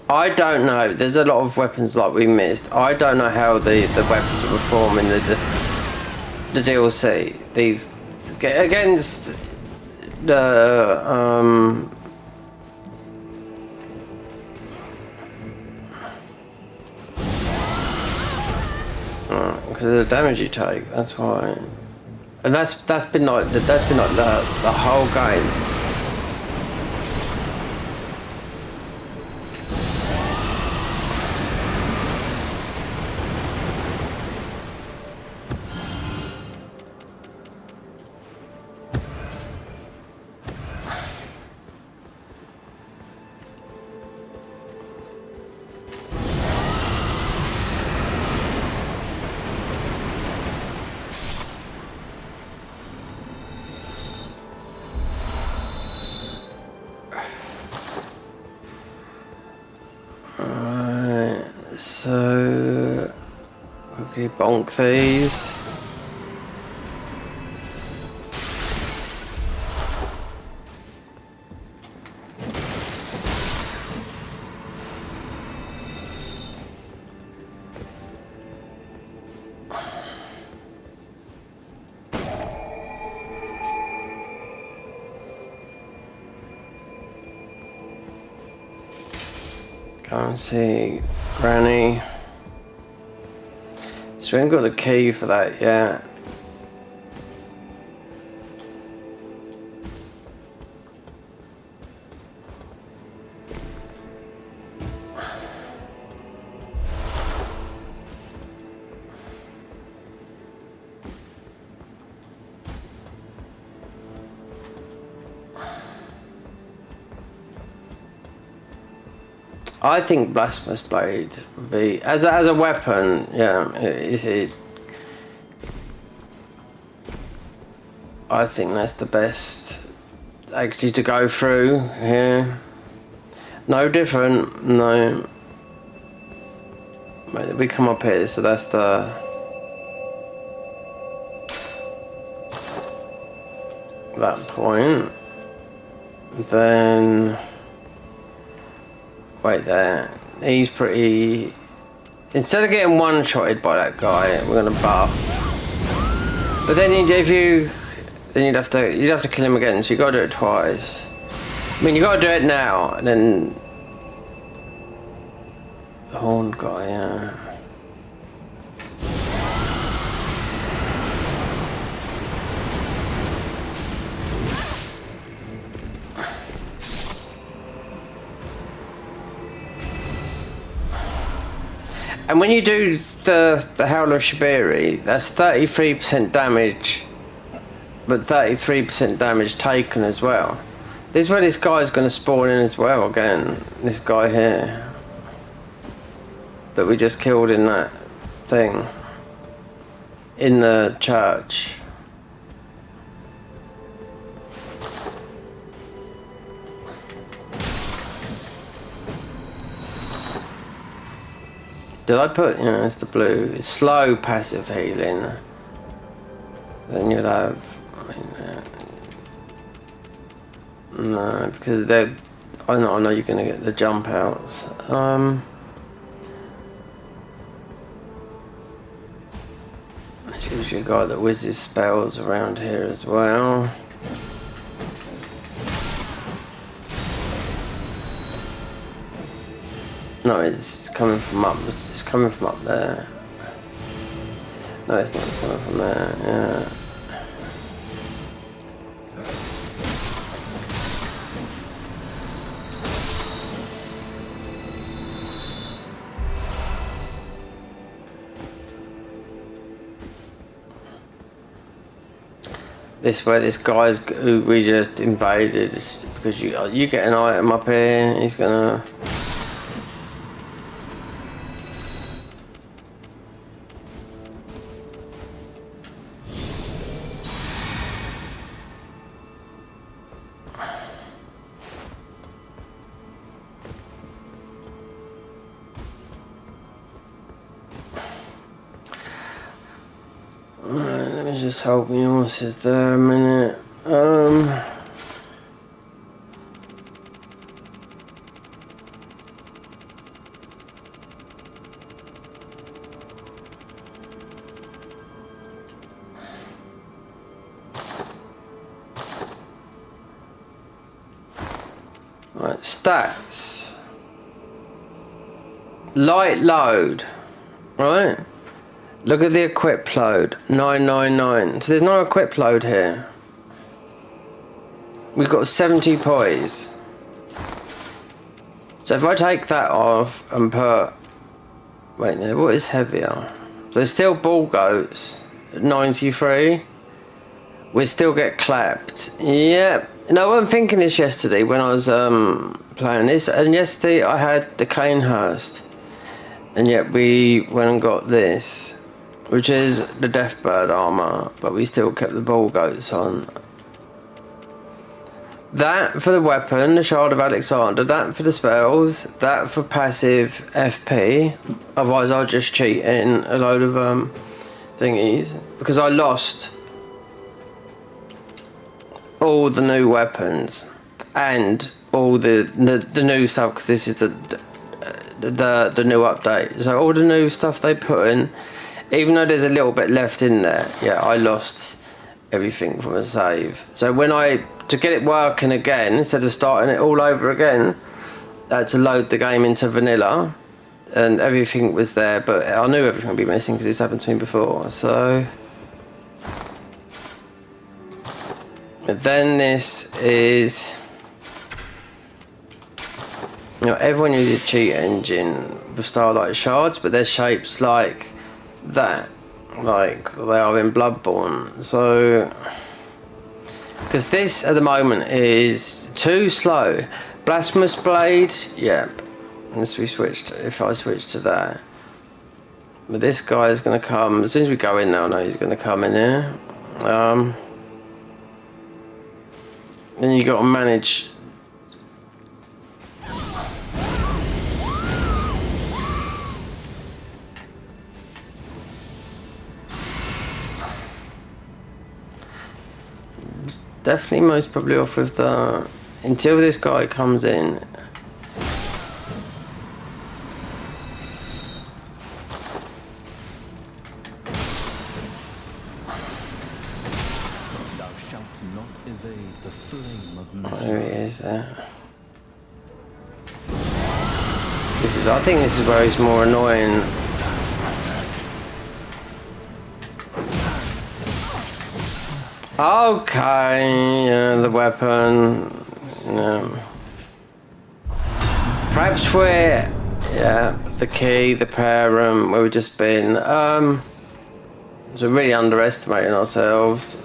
I don't know. There's a lot of weapons like we missed. I don't know how the weapons will perform in the DLC. These against the because of the damage you take. That's why, and that's been like the whole game. So, okay, bonk these. Go and see Granny. So we haven't got the key for that yet. I think Blasphemous Blade would be as a weapon. Yeah, I think that's the best actually to go through here. No different. No. Wait, we come up here, so that's the. That point. Then. wait there. He's pretty... Instead of getting one-shotted by that guy, we're gonna buff. But then if you... Then you'd have to kill him again, so you gotta do it twice. I mean, you gotta do it now, and then... The horned guy, yeah. And when you do the Howl of Shibiri, that's 33% damage, but 33% damage taken as well. This is where this guy's going to spawn in as well again. This guy here that we just killed in that thing in the church. Did I put, it's the blue. It's slow passive healing. Then you'd have, no, because they're, I know you're going to get the jump outs. There's usually a guy that whizzes spells around here as well. No, it's coming from up. It's coming from up there. No, it's not coming from there. Yeah. This way, this guy's who we just invaded, because you get an item up here. He's gonna. Just hold me horses there a minute. Right, stats. Light load. Right. Look at the equipload, 999. So there's no equipload here. We've got 70 poise. So if I take that off and put... Wait, no, what is heavier? So there's still ball goats, 93. We still get clapped. Yep. No, I'm thinking this yesterday when I was playing this. And yesterday I had the Canehurst. And yet we went and got this, which is the Deathbird armor, but we still kept the ball goats on. That for the weapon, the Shard of Alexander, that for the spells, that for passive FP. Otherwise I'll just cheat in a load of thingies, because I lost all the new weapons and all the new stuff, because this is the new update. So all the new stuff they put in, even though there's a little bit left in there, yeah, I lost everything from a save. So when to get it working again, instead of starting it all over again, I had to load the game into vanilla, and everything was there, but I knew everything would be missing because it's happened to me before. So but then this is, everyone uses a cheat engine with Starlight Shards, but they're shapes like that, like they are in Bloodborne. So because this at the moment is too slow. Blasphemous Blade, yep. Unless we switched, if I switch to that. But this guy is going to come as soon as we go in now. I know he's going to come in here. Then you got to manage. Definitely most probably off with the, until this guy comes in. shalt not evade the flame of Oh, there he Messmer. is there. I think this is where he's more annoying. Okay, yeah, the weapon. Perhaps we're, yeah, the key, the prayer room where we've just been. So we're really underestimating ourselves.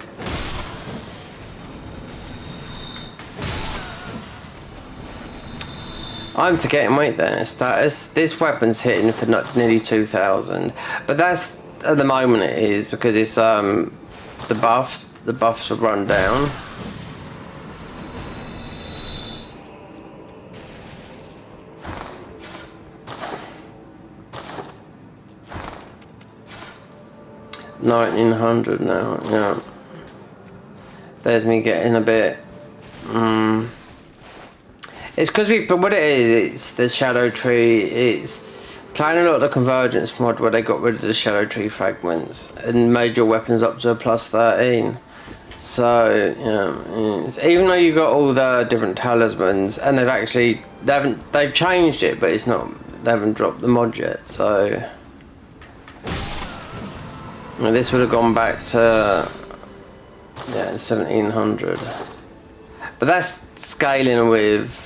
I'm forgetting weight then, status. This weapon's hitting for nearly 2,000. But that's, at the moment it is, because it's the buffs will run down. $1,900 now, yeah. There's me getting a bit... It's because but what it is, it's the shadow tree. It's playing a lot of the convergence mod where they got rid of the shadow tree fragments and made your weapons up to a +13. So yeah, even though you got all the different talismans, and they've changed it, but it's not, they haven't dropped the mod yet. So this would have gone back to 1,700, but that's scaling with.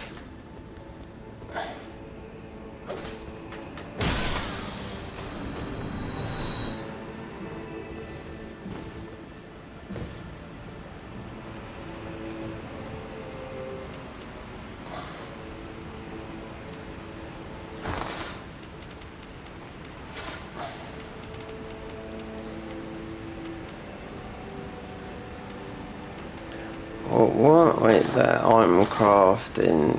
What? Wait, there. I'm crafting.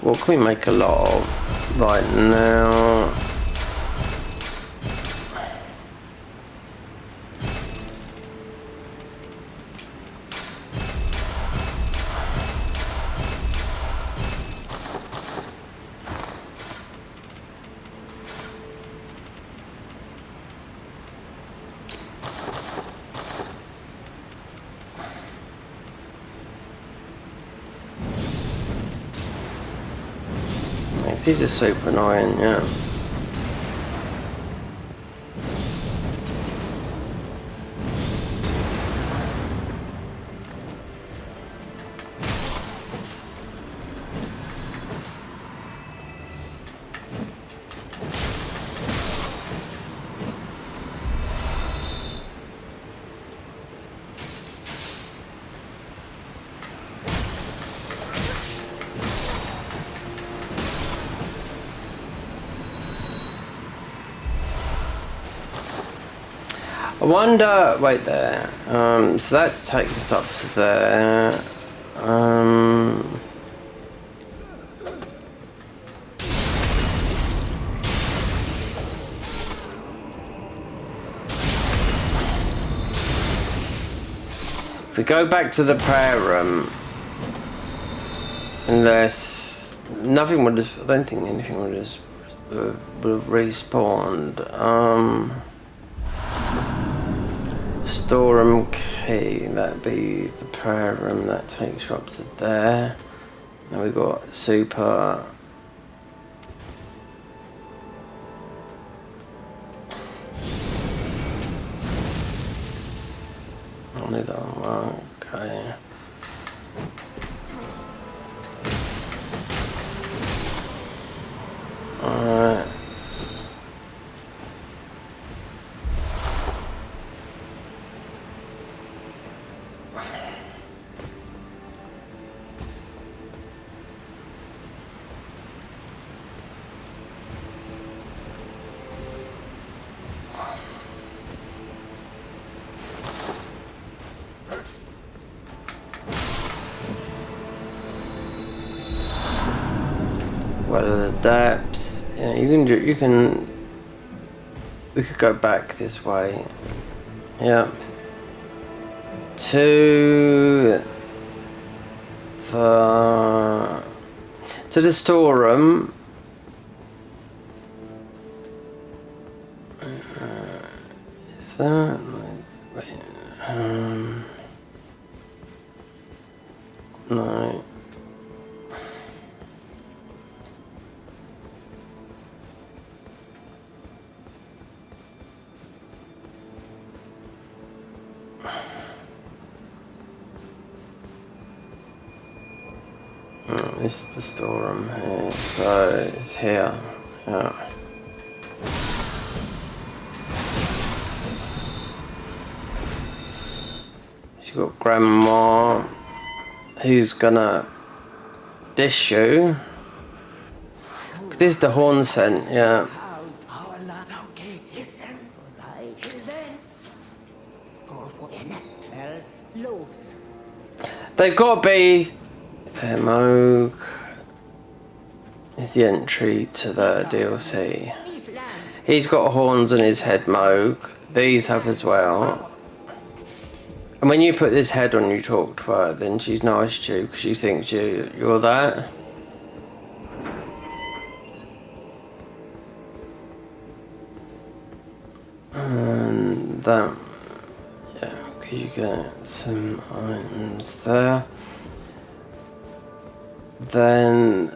What can we make a lot of right now? These are super annoying, yeah. I wonder, wait there, so that takes us up to there, if we go back to the prayer room, unless, nothing would have, I don't think anything would have respawned, storeroom key, that'd be the prayer room, that takes you up to there. Now we've got super. Only that one, okay. Alright. What are the depths? Yeah, you can. We could go back this way. Yeah. To the storeroom. Is that? Wait, no. This is the storeroom here, so it's here. Yeah. She's got Grandma, who's gonna dish you. This is the horn scent, yeah. They've got to be. Moog is the entry to the DLC. He's got horns on his head, Moog. These have as well. And when you put this head on, you talk to her, then she's nice to you because she thinks you're that. And that, yeah, because you get some items there. Then,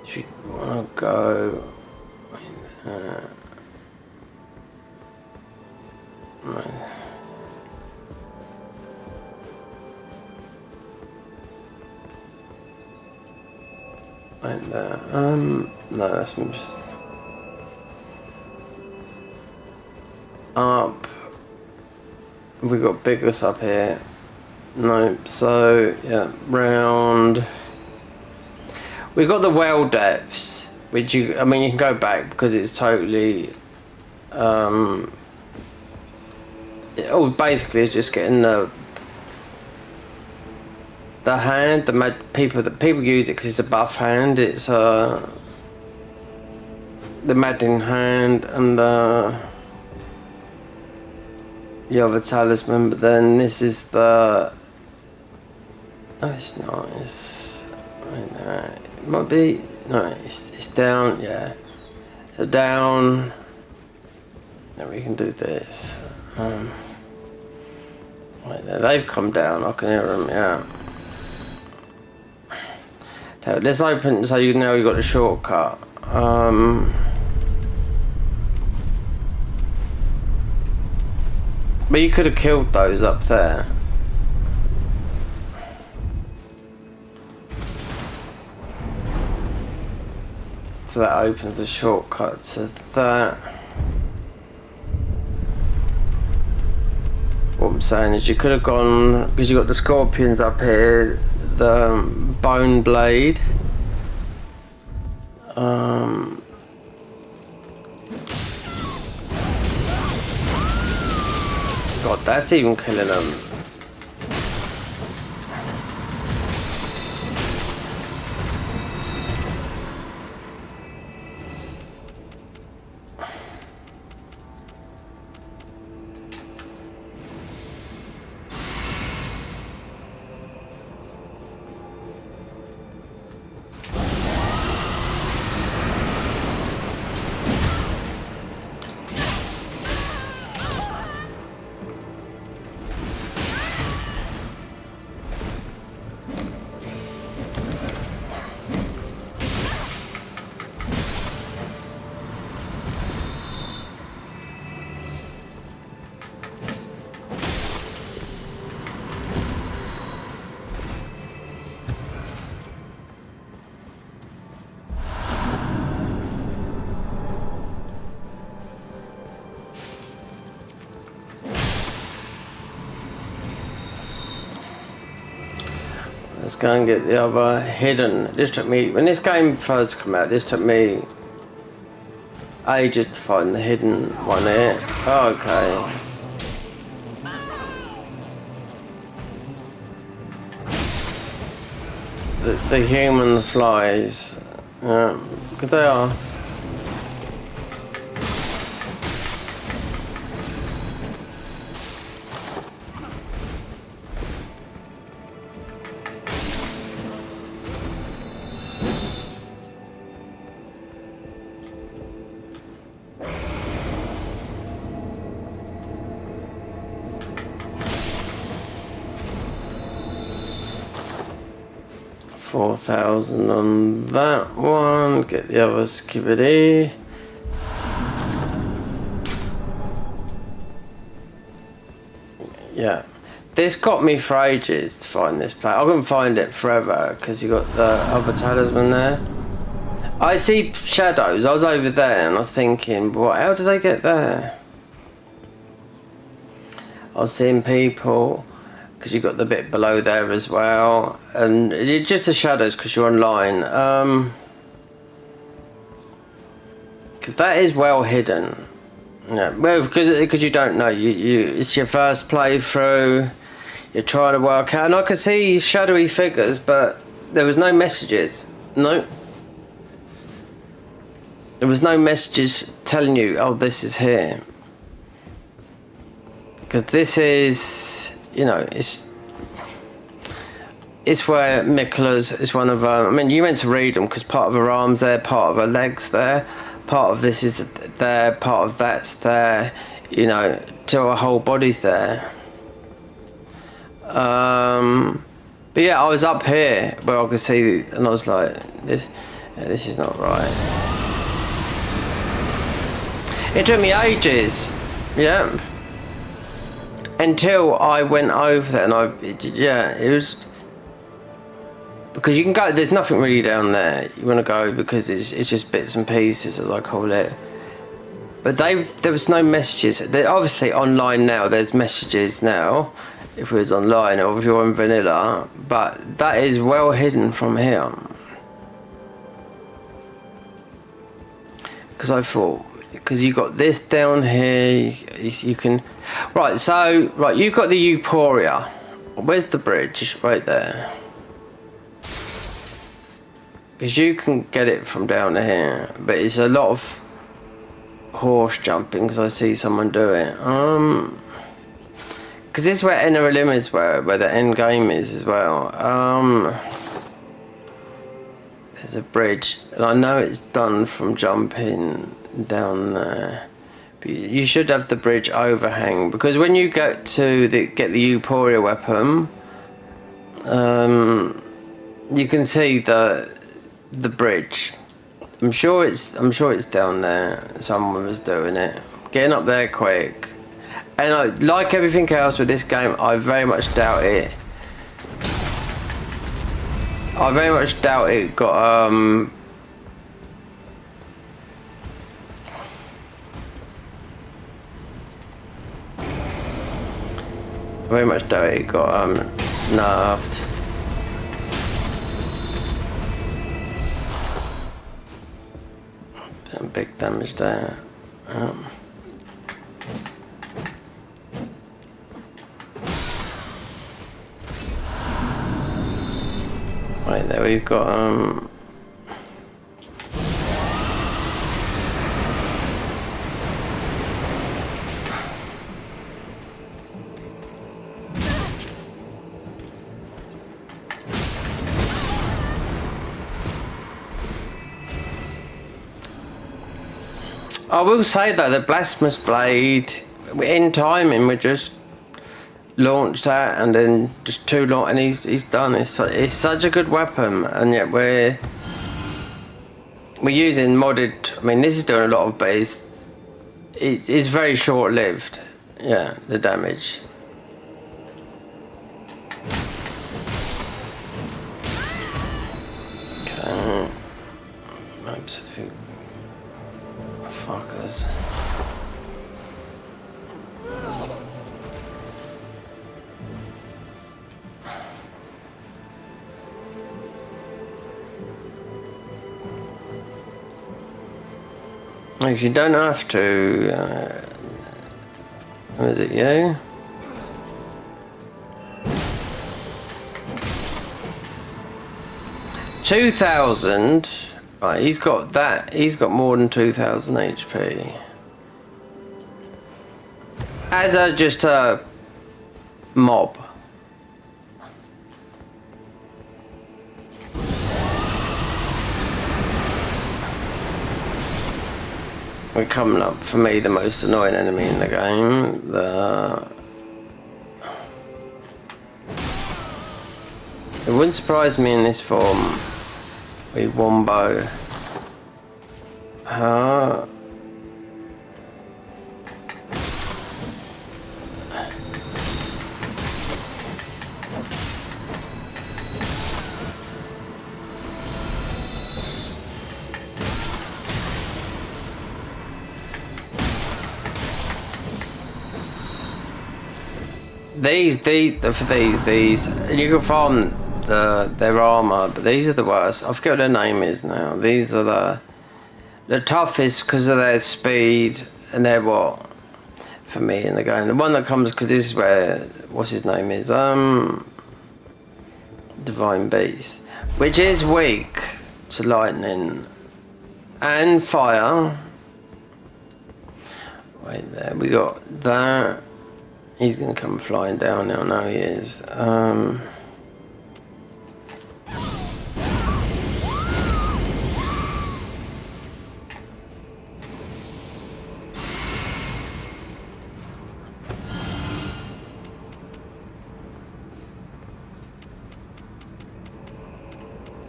if you want to go, like that. No, that's just up. We got biggest up here. No, so yeah, round. We got the well depths, which you can go back because it's totally. Basically, it's just getting the hand. People use it because it's a buff hand. It's the Madden hand and the other talisman, but then this is the. No, it's not. It's. It might be. No, it's down. Yeah. So down. Then we can do this. Right there, they've come down. I can hear them. Yeah. So let's open. So you know you got the shortcut. But you could have killed those up there. So that opens the shortcut to that. What I'm saying is you could have gone, because you got the scorpions up here, the bone blade. God, that's even killing them. Let's go and get the other hidden. This took me, when this game first came out, this took me ages to find the hidden one here. Okay. The human flies. Because they are. 4,000 on that one. Get the other skibidi. Yeah. This got me for ages to find this place. I couldn't find it forever because you got the other talisman there. I see shadows. I was over there and I was thinking, how did I get there? I was seeing people because you got the bit below there as well, and it's just the shadows because you're online. Because that is well hidden. Yeah, well, because you don't know. It's your first playthrough. You're trying to work out, and I could see shadowy figures, but there was no messages. No. There was no messages telling you, oh, this is here. Because this is, you know, it's where Mikla's is one of I mean, you meant to read them because part of her arm's there, part of her legs there, part of this is there, part of that's there, you know, till her whole body's there. But yeah, I was up here where I could see, and I was like, this is not right. It took me ages, yeah, until I went over there, and it was, because you can go, there's nothing really down there you want to go because it's just bits and pieces, as I call it. But there was no messages. They're obviously online now, there's messages now, if it was online or if you're on vanilla, but that is well hidden from here. Because I thought, because you got this down here, you can, right, you've got the Euphoria. Where's the bridge? Right there. Because you can get it from down here, but it's a lot of horse jumping because I see someone do it. Because this is where Inner Limb is, where the end game is as well. There's a bridge, and I know it's done from jumping down there. But you should have the bridge overhang, because when you get to get the Euphoria weapon, you can see the bridge. I'm sure it's down there. Someone was doing it. Getting up there quick. And like everything else with this game, I very much doubt it. I very much doubt it got very much doubt it got nerfed. Big damage there. Right there we've got I will say though, the Blasphemous Blade, in timing, we just launched that and then just too long, and he's done. It's such a good weapon, and yet we're using modded. I mean, this is doing a lot of, but it's very short lived. Yeah, the damage. Okay, absolute fuckers. Like, you don't have to. Is it you? $2,000. Right, he's got that. He's got more than 2,000 HP. As just a mob. We're coming up, for me, the most annoying enemy in the game. It wouldn't surprise me in this form. With Wombo. These, and you can farm their armor, but these are the worst. I forget what their name is now. These are the toughest because of their speed, and they're what for me in the game. The one that comes because this is where what's his name is Divine Beast, which is weak to lightning and fire. Wait there, we got that. He's gonna come flying down now. No, he is.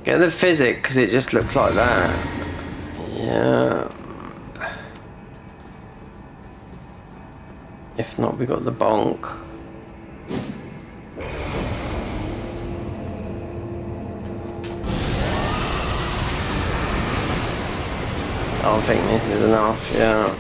Get the physic because it just looks like that. Yeah. If not, we got the bonk. I think this is enough, yeah.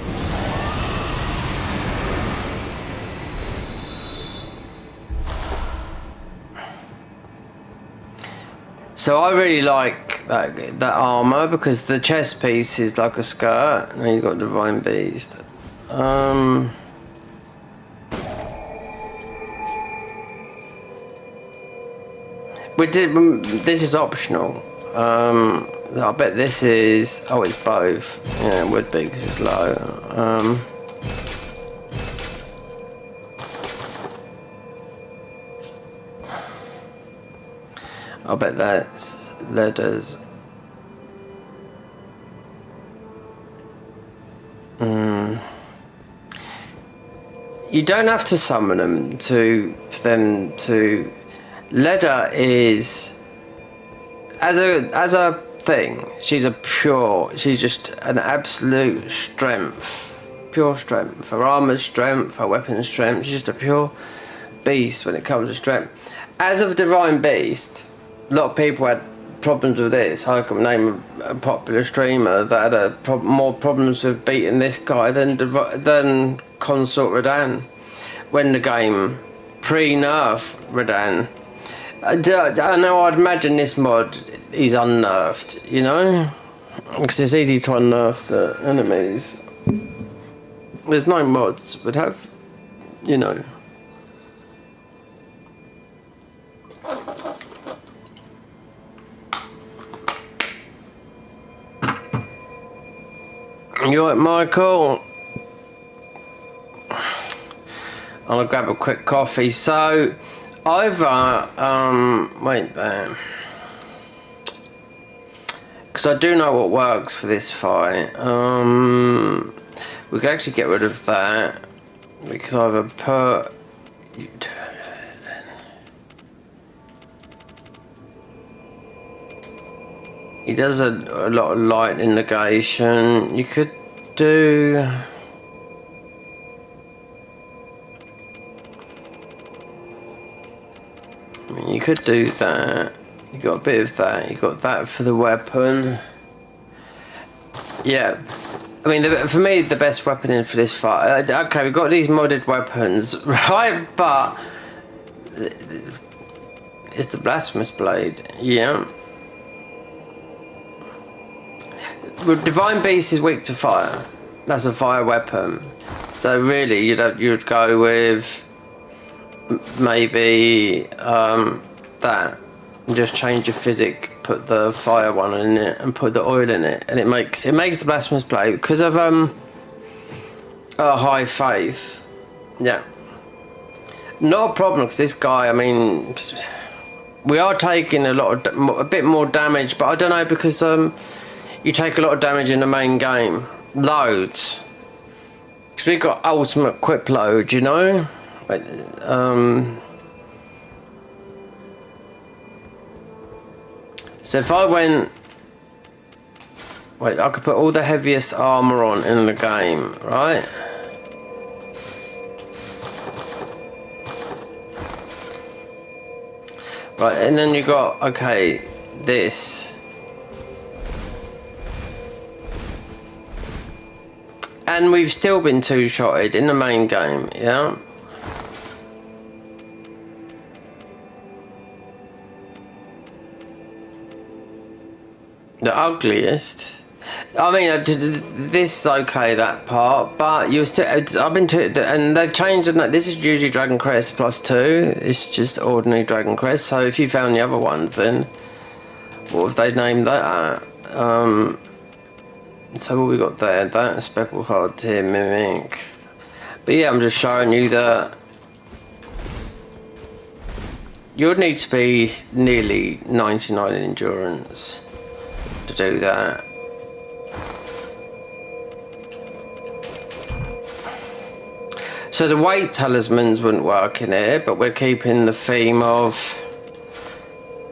So I really like that armor because the chest piece is like a skirt, and then you've got Divine Beast. This is optional. I bet this is. Oh, it's both. Yeah, it would be because it's low. I bet that's letters. You don't have to summon them for them to. Leather is as a thing. She's just an absolute strength, pure strength. Her armor's strength, her weapon's strength. She's just a pure beast when it comes to strength. As of Divine Beast, a lot of people had problems with this. I can name a popular streamer that had more problems with beating this guy than Consort Radan when the game pre-nerf Radan. I know. I'd imagine this mod is unnerved, you know, because it's easy to unnerve the enemies. There's no mods would have, you know. You alright, Michael? I'm gonna grab a quick coffee. So, wait there. Because I do know what works for this fight. We could actually get rid of that. We could either put... He does a lot of lightning negation. You could do... You could do that. You got a bit of that. You got that for the weapon. Yeah. I mean, for me, the best weapon in for this fight. Okay, we've got these modded weapons, right? But it's the Blasphemous Blade. Yeah. Divine Beast is weak to fire. That's a fire weapon. So really, you'd go with maybe that, and just change your physic, put the fire one in it, and put the oil in it, and it makes the Blasphemous Blade because of a high faith. Yeah, not a problem because this guy. I mean, we are taking a bit more damage, but I don't know because you take a lot of damage in the main game, loads. Because we got ultimate equipload, you know. So if I went... Wait, I could put all the heaviest armour on in the game, right? Right, and then you got, okay, this. And we've still been two-shotted in the main game, yeah? The ugliest. I mean, this is okay, that part, but you're still. I've been to, and they've changed it. This is usually Dragon Crest +2. It's just ordinary Dragon Crest. So if you found the other ones, then what have they named that? So what we got there? That speckled hard here, mimic. But yeah, I'm just showing you that you'd need to be nearly 99 in endurance to do that. So the weight talismans wouldn't work in here, but we're keeping the theme of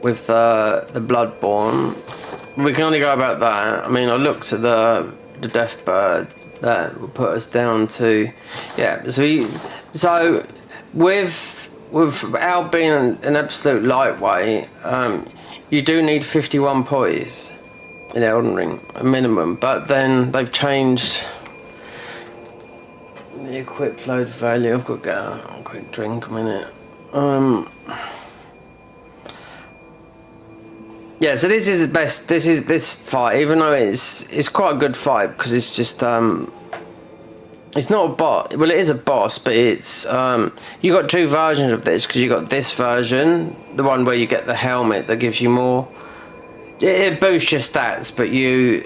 with the Bloodborne. We can only go about that. I mean, I looked at the Death Bird. That would put us down to, yeah. So without being an absolute lightweight, you do need 51 poise in Elden Ring, a minimum. But then they've changed the equipload value. I've got to get a quick drink a minute. Yeah, so this is the best. This fight, even though it's quite a good fight because it's just it's not a boss. Well, it is a boss, but it's you got two versions of this because you got this version, the one where you get the helmet that gives you more. It boosts your stats, but you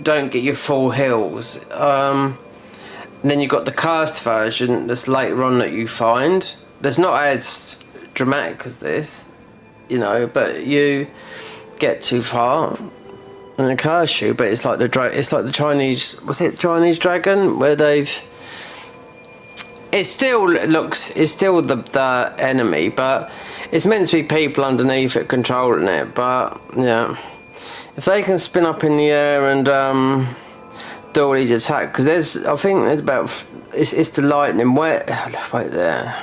don't get your full heals. And then you got the cursed version that's later on that you find. That's not as dramatic as this. You know, but you get too far and it curse you. But it's like the Chinese. Was it Chinese dragon where they've? It's still the enemy, but it's meant to be people underneath it controlling it. But yeah, if they can spin up in the air and do all these attacks, because I think there's about it's the lightning. Wait there,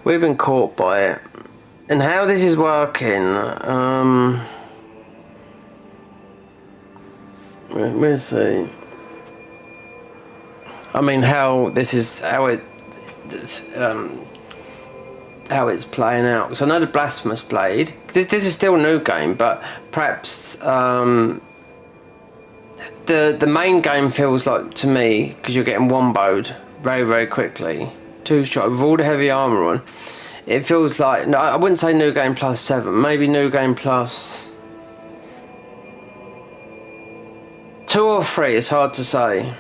we've been caught by it. And how this is working, let's see. I mean, how this is how it's playing out. Because I know the Blasphemous Blade. This is still a new game, but perhaps the main game feels like to me because you're getting womboed very very quickly, two shot with all the heavy armor on. It feels like, no, I wouldn't say New Game Plus 7, maybe New Game Plus 2 or 3, it's hard to say.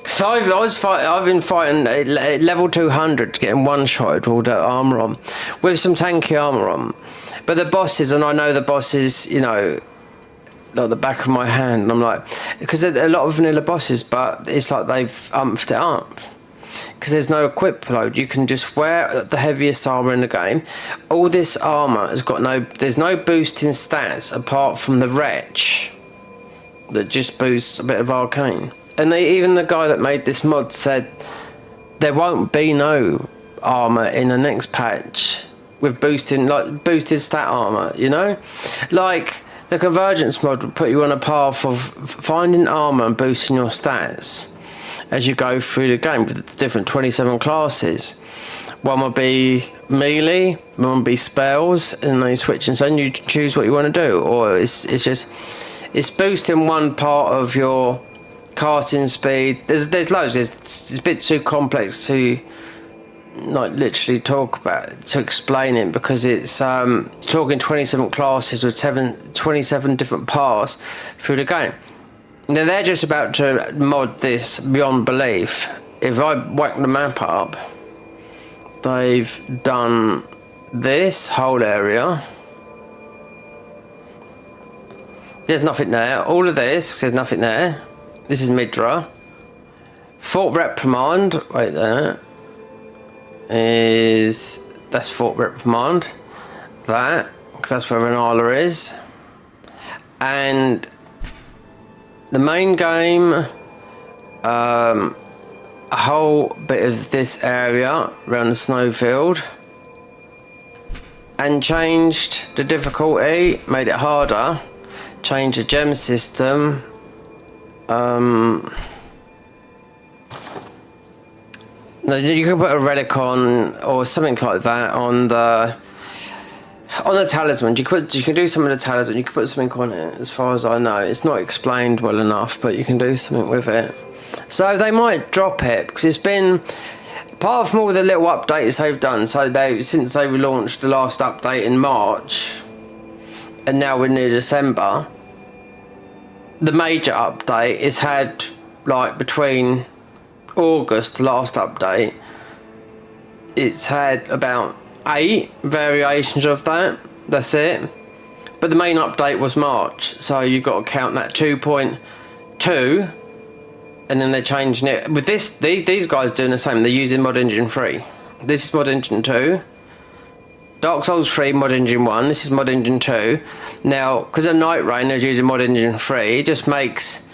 So I've been fighting at level 200, getting one-shot with all the armour on, with some tanky armour on. But the bosses, and I know the bosses, you know, like the back of my hand, and I'm like, because there's a lot of vanilla bosses, but it's like they've umphed it up. Because there's no equipload, you can just wear the heaviest armour in the game. All this armour has got there's no boosting stats apart from the Wretch that just boosts a bit of arcane. And even the guy that made this mod said there won't be no armour in the next patch with boosted stat armour, you know? Like the Convergence mod would put you on a path of finding armour and boosting your stats as you go through the game with the different 27 classes. One will be melee, one will be spells, and they switch, and so you choose what you want to do. Or it's boosting one part of your casting speed. There's loads. It's a bit too complex to like literally talk about, to explain it, because it's talking 27 classes with 27 different paths through the game. Now they're just about to mod this beyond belief. If I whack the map up, they've done this whole area. There's nothing there. All of this, there's nothing there. This is Midra. Fort Reprimand, right there. That's Fort Reprimand. That, because that's where Renala is. And the main game, a whole bit of this area around the snowfield, and changed the difficulty, made it harder, changed the gem system. You can put a relic on or something like that on the talisman. You can do something with the talisman. You can put something on it. As far as I know, it's not explained well enough, but you can do something with it. So they might drop it because it's been, apart from all the little updates they've done. So since they relaunched the last update in March, and now we're near December. The major update is had like between August, the last update, it's had about 8 variations of that. That's it. But the main update was March, so you've got to count that 2.2, and then they're changing it. With this, these guys doing the same. They're using Mod Engine 3. This is Mod Engine 2. Dark Souls 3, Mod Engine 1. This is Mod Engine 2. Now, because of Night Rain, they're using Mod Engine 3. It just makes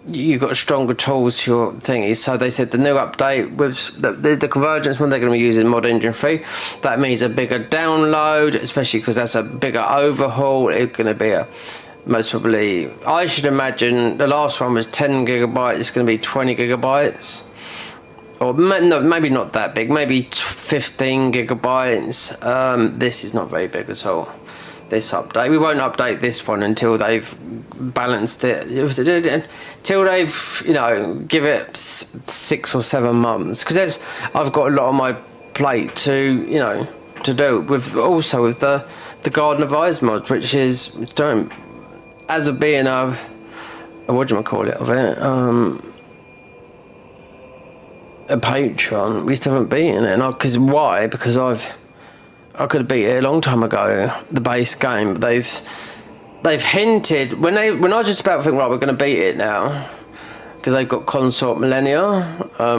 you've got stronger tools to your thingy. So they said the new update with the convergence one, they're going to be using Mod Engine 3. That means a bigger download, especially because that's a bigger overhaul. It's going to be a most probably, I should imagine the last one was 10 gigabytes. It's going to be 20 gigabytes. Or no, maybe not that big, maybe 15 gigabytes. This is not very big at all, this update. We won't update this one until they've balanced it, till they've, you know, give it 6 or 7 months, because I've got a lot on my plate to, you know, to do with, also with the Garden of Eyes mod, which is don't, as of being a what do you call it of it, a patron, we still haven't beaten it. And because I could have beat it a long time ago, the base game. But they've hinted when I was just about to think, right, we're going to beat it now, because they've got Consort Millennia,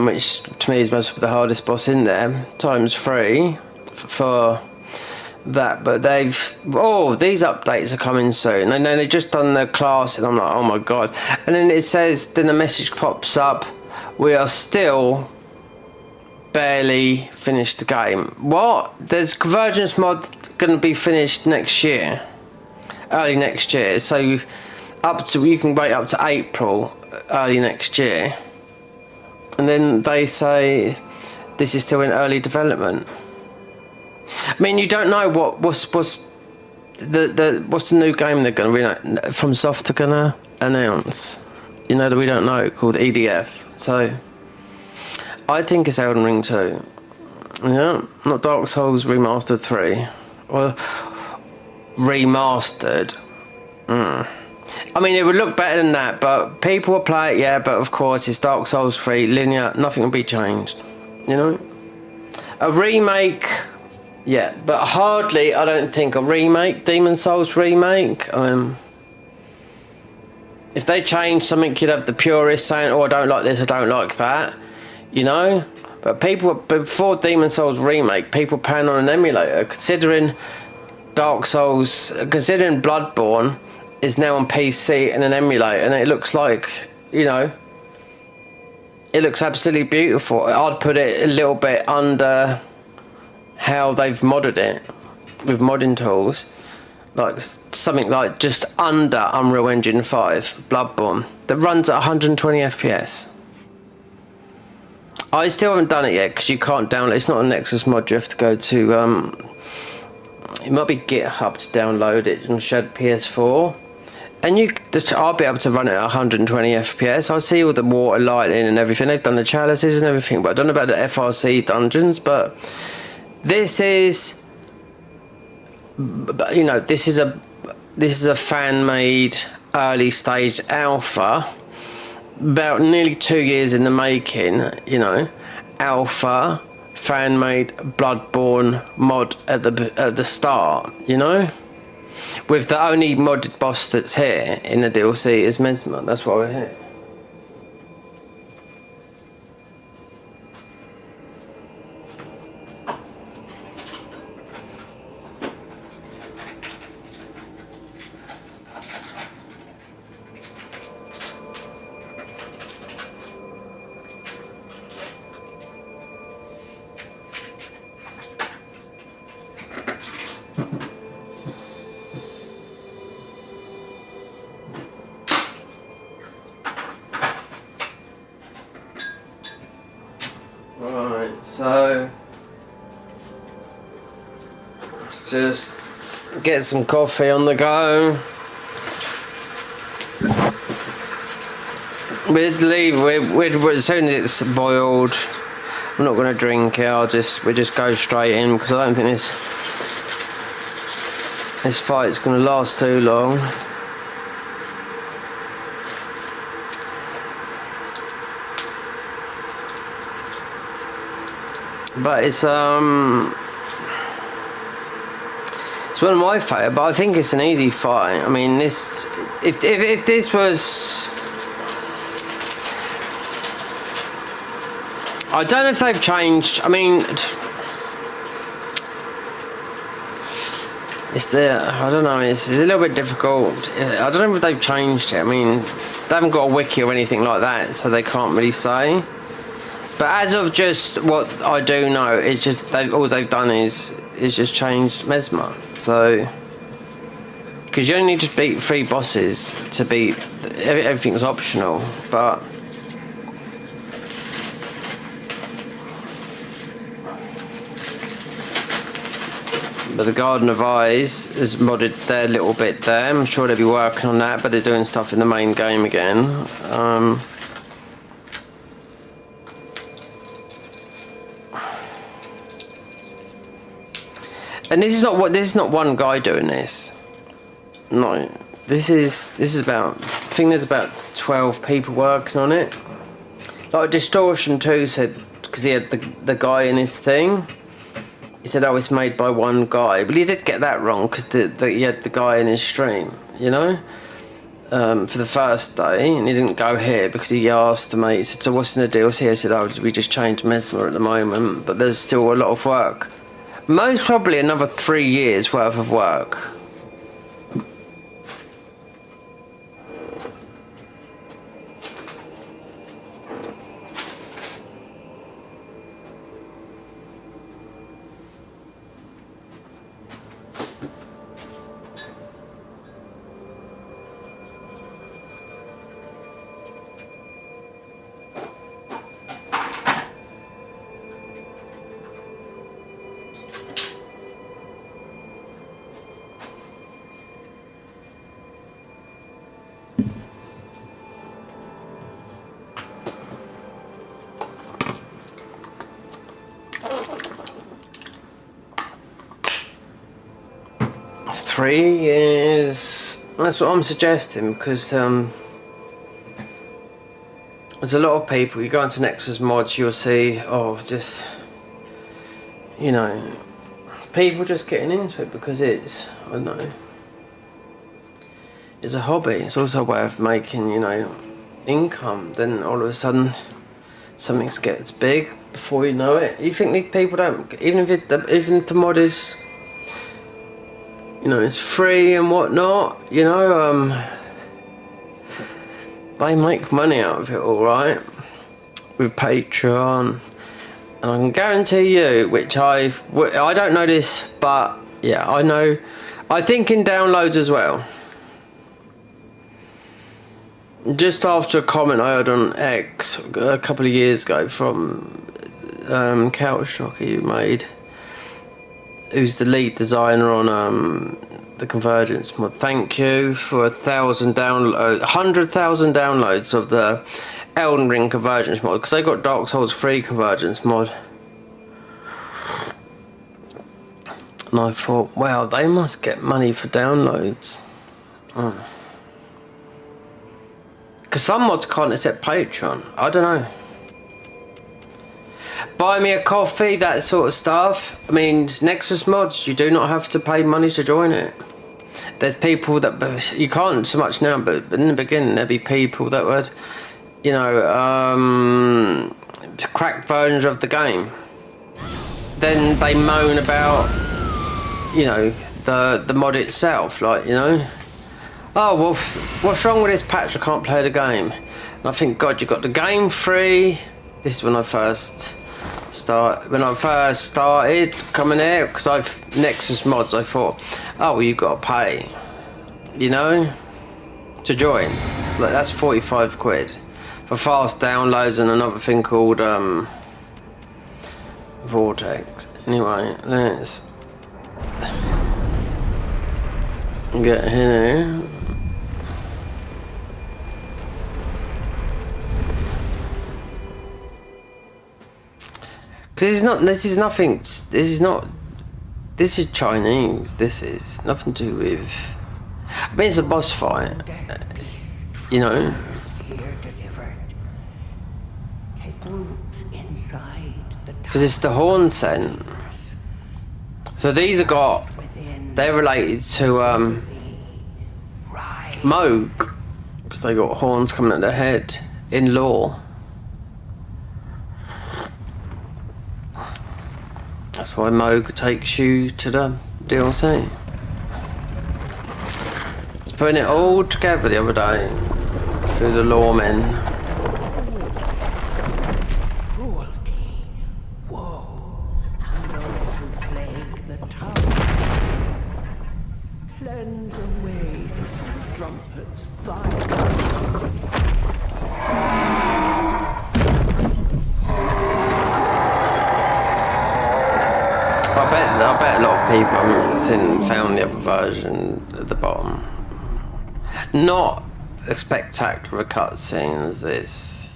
which to me is most of the hardest boss in there, times 3 for that. But these updates are coming soon, and then they've just done the class, and I'm like, oh my god. And then it says, then the message pops up, we are still barely finished the game. What? There's Convergence mod going to be finished next year, early next year. So you can wait up to April, early next year, and then they say this is still in early development. I mean, you don't know what's the new game they're going to from Soft are going to announce. You know, that we don't know, called EDF. So I think it's Elden Ring 2. Yeah, not Dark Souls Remastered 3. Or remastered. I mean, it would look better than that, but people will play it, yeah, but of course it's Dark Souls 3, linear, nothing will be changed. You know? A remake, yeah, but hardly, I don't think, a remake, Demon Souls remake. If they change something, you'd have the purists saying, oh, I don't like this, I don't like that, you know? But people, before Demon Souls remake, people playing on an emulator, considering Dark Souls, considering Bloodborne is now on PC and an emulator, and it looks like, you know, it looks absolutely beautiful. I'd put it a little bit under how they've modded it with modding tools. Like something like just under Unreal Engine 5, Bloodborne, that runs at 120 FPS. I still haven't done it yet because you can't download. It's not a Nexus mod. You have to go to it might be GitHub to download it and shed PS4, and I'll be able to run it at 120 FPS. I see all the water lighting and everything. They've done the chalices and everything, but I don't know about the FRC dungeons. But this is, you know, this is a fan-made early stage alpha, about nearly 2 years in the making. You know, alpha fan-made Bloodborne mod at the start. You know, with the only modded boss that's here in the DLC is Mesmer. That's why we're here. Just get some coffee on the go. We'd leave. We'd as soon as it's boiled. I'm not going to drink it. We just go straight in because I don't think this fight's going to last too long. But it's one of my favourite, but I think it's an easy fight. I mean, if this was, I don't know if they've changed. I mean, I don't know. It's a little bit difficult. I don't know if they've changed it. I mean, they haven't got a wiki or anything like that, so they can't really say. But as of just what I do know, it's just all they've done is just changed Mesmer. So, because you only need to beat 3 bosses to beat everything's optional, but the Garden of Eyes has modded their little bit there. I'm sure they'll be working on that, but they're doing stuff in the main game again. And this is not one guy doing this. No, this is about. I think there's about 12 people working on it. Like Distortion 2 said, because he had the guy in his thing. He said, "Oh, it's made by one guy," but he did get that wrong because he had the guy in his stream, you know, for the first day, and he didn't go here because he asked the mate. He said, "So what's in the DLC?" I said, "Oh, we just changed Mesmer at the moment, but there's still a lot of work." Most probably another 3 years worth of work. Three years. That's what I'm suggesting because there's a lot of people. You go into Nexus mods, you'll see, just people just getting into it because it's, I don't know, it's a hobby. It's also a way of making income. Then all of a sudden something gets big before you know it. You think these people don't, even if the mod is, it's free and whatnot, they make money out of it, alright, with Patreon. And I can guarantee you, which I don't know this, but yeah, I know, I think in downloads as well. Just after a comment I heard on X a couple of years ago from Couchshocker you made, who's the lead designer on the Convergence mod. Thank you for 1,000 downloads, 100,000 downloads of the Elden Ring Convergence mod, because they got Dark Souls 3 Convergence mod. And I thought, wow, they must get money for downloads. Because some mods can't accept Patreon. I don't know. Buy me a coffee, that sort of stuff. I mean, Nexus mods, you do not have to pay money to join it. There's people that, you can't so much now, but in the beginning there'd be people that would, crack versions of the game. Then they moan about, the mod itself, like, oh, well, what's wrong with this patch? I can't play the game. And I think, God, you got the game free. This is when I first started coming out, because Nexus mods, I thought, oh, well, you've got to pay, to join. So that's 45 quid for fast downloads and another thing called Vortex. Anyway, let's Get here. Because this is Chinese. This is nothing to do with. I mean, it's a boss fight. You know. Because it's the horn scent. So these they're related to Moog. Because they got horns coming at their head in lore. That's why Moog takes you to the DLC. I was putting it all together the other day through the lawmen. Cruelty, woe, and those who plague the town. Cleanse away this strumpet's fire. I bet a lot of people haven't found the other version at the bottom. Not a spectacular cutscene as this.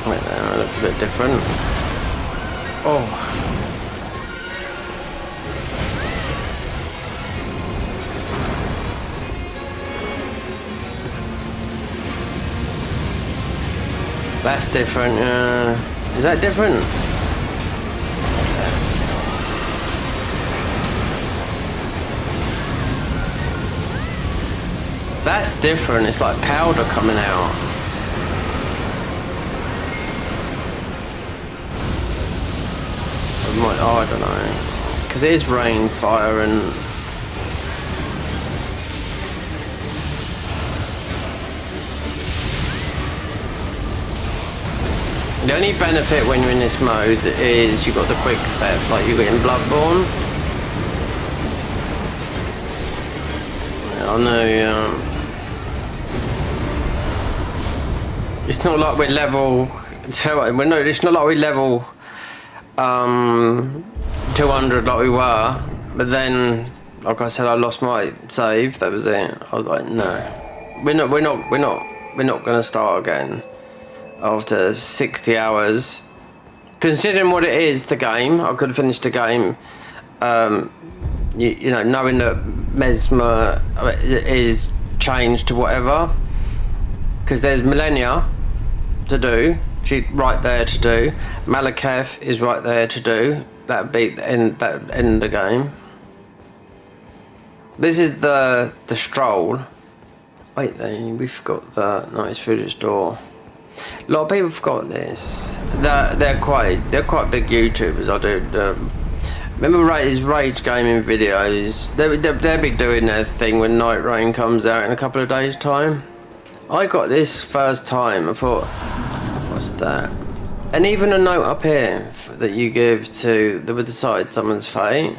Wait there, it looks a bit different. Oh. That's different. Is that different? That's different. It's like powder coming out. I don't know. Because it is rain, fire, and. The only benefit when you're in this mode is you've got the quick step, like you get in Bloodborne. I know, it's not like we're level. It's not like we're level 200 like we were. But then, like I said, I lost my save. That was it. I was like, no, we're not going to start again. After 60 hours, considering what it is, the game, I could have finished the game, you know, knowing that Mesmer is changed to whatever, because there's Millennia to do, she's right there to do, Malekith is right there to do, that beat the end of the game. This is the stroll. Wait, then we forgot the nice food store. A lot of people forgot this. They're quite big YouTubers. I do. Remember his rage gaming videos? They'll be doing their thing when Night Rain comes out in a couple of days' time. I got this first time. I thought, what's that? And even a note up here that you give to that would decide someone's fate.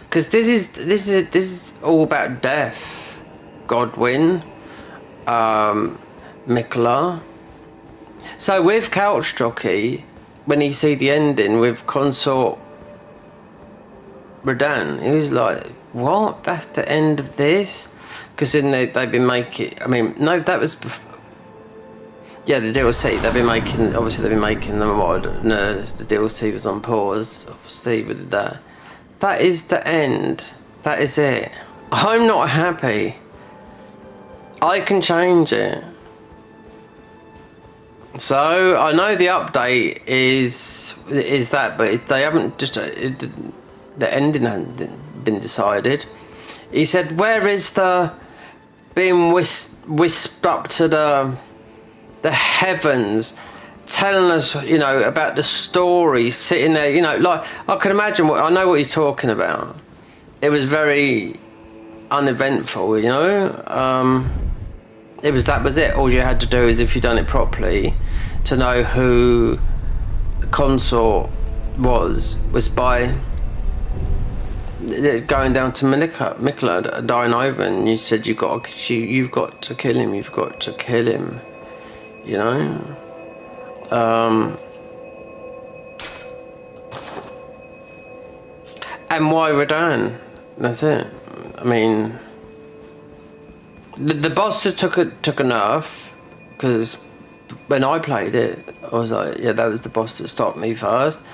Because this is all about death. Godwyn, Mikola. So with Couch Jockey, when he see the ending with Consort Radan, he was like, "What? That's the end of this?" Because then they've been making. I mean, no, that was. Yeah, the DLC. They've been making. Obviously, they've been making them. No, the DLC was on pause. Obviously, with that. That is the end. That is it. I'm not happy. I can change it. So I know the update is that, but they haven't just the ending hasn't been decided. He said, "Where is the being whisked up to the heavens?" Telling us, you know, about the story, sitting there, you know, like I can imagine I know what he's talking about. It was very uneventful, you know. That was it. All you had to do is, if you'd done it properly, to know who the Consort was by going down to Mikola, dying over, and you said you've got to kill him. You've got to kill him. You know. And why Radahn? That's it. I mean, the boss took a nerf, because when I played it, I was like, yeah, that was the boss that stopped me first.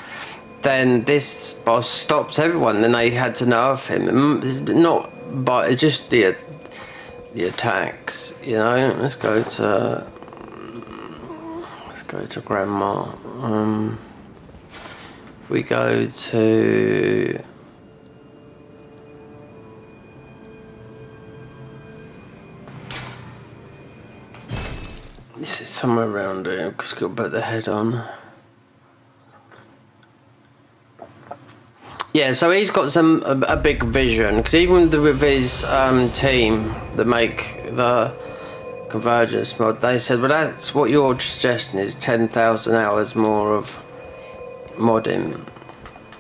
Then this boss stops everyone. Then they had to nerf him. It's not, but it's just the attacks. You know. Let's go to Grandma. We go to. This is somewhere around here, because we've got to put the head on. Yeah, so he's got a big vision, because even with his team that make the Convergence mod, they said, well, that's what you're suggesting is 10,000 hours more of modding.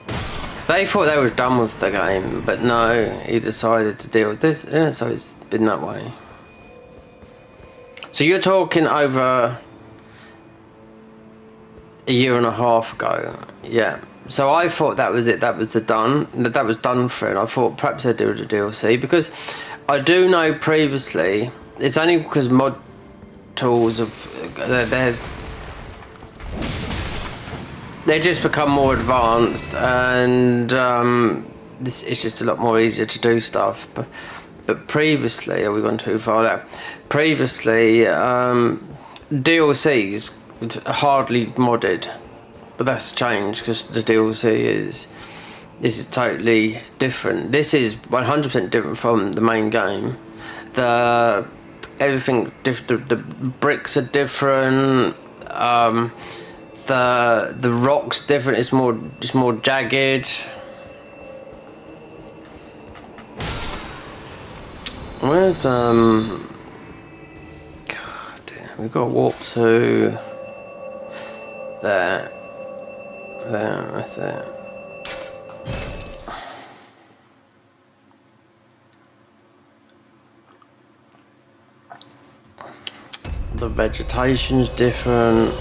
Because they thought they were done with the game, but no, he decided to deal with this. Yeah, so it's been that way. So you're talking over a year and a half ago, yeah. So I thought that was it. That was that was done for it. And I thought perhaps they'd do the DLC, because I do know previously. It's only because mod tools they just become more advanced, and this it's just a lot more easier to do stuff. But previously, are we gone too far now? Previously, DLCs hardly modded, but that's changed because the DLC is totally different. This is 100% different from the main game. Everything different. The bricks are different. The rocks different. It's more jagged. Where's God damn, we've got to warp to there. That's it. The vegetation's different.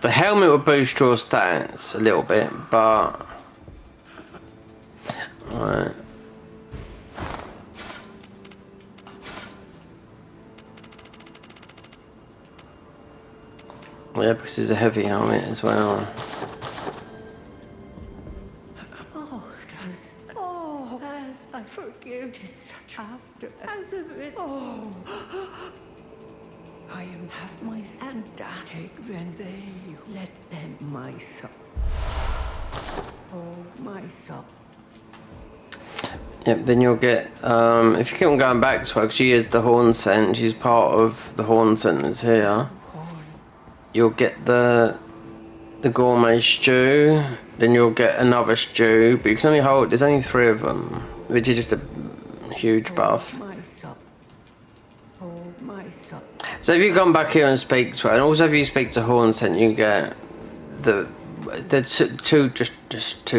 The helmet will boost your stats a little bit, but right. Yeah, because it's a heavy helmet as well. As I forgive such after as of it. I am half my Santa. Take when they let them my son. My son. Yep, then you'll get, if you keep on going back to her, because she is the Horn Scent, she's part of the Horn Centers here. You'll get the gourmet stew, then you'll get another stew, but you can only hold, there's only 3 of them, which is just a huge buff. So if you come back here and speak to her, and also if you speak to Horn Scent, you get the two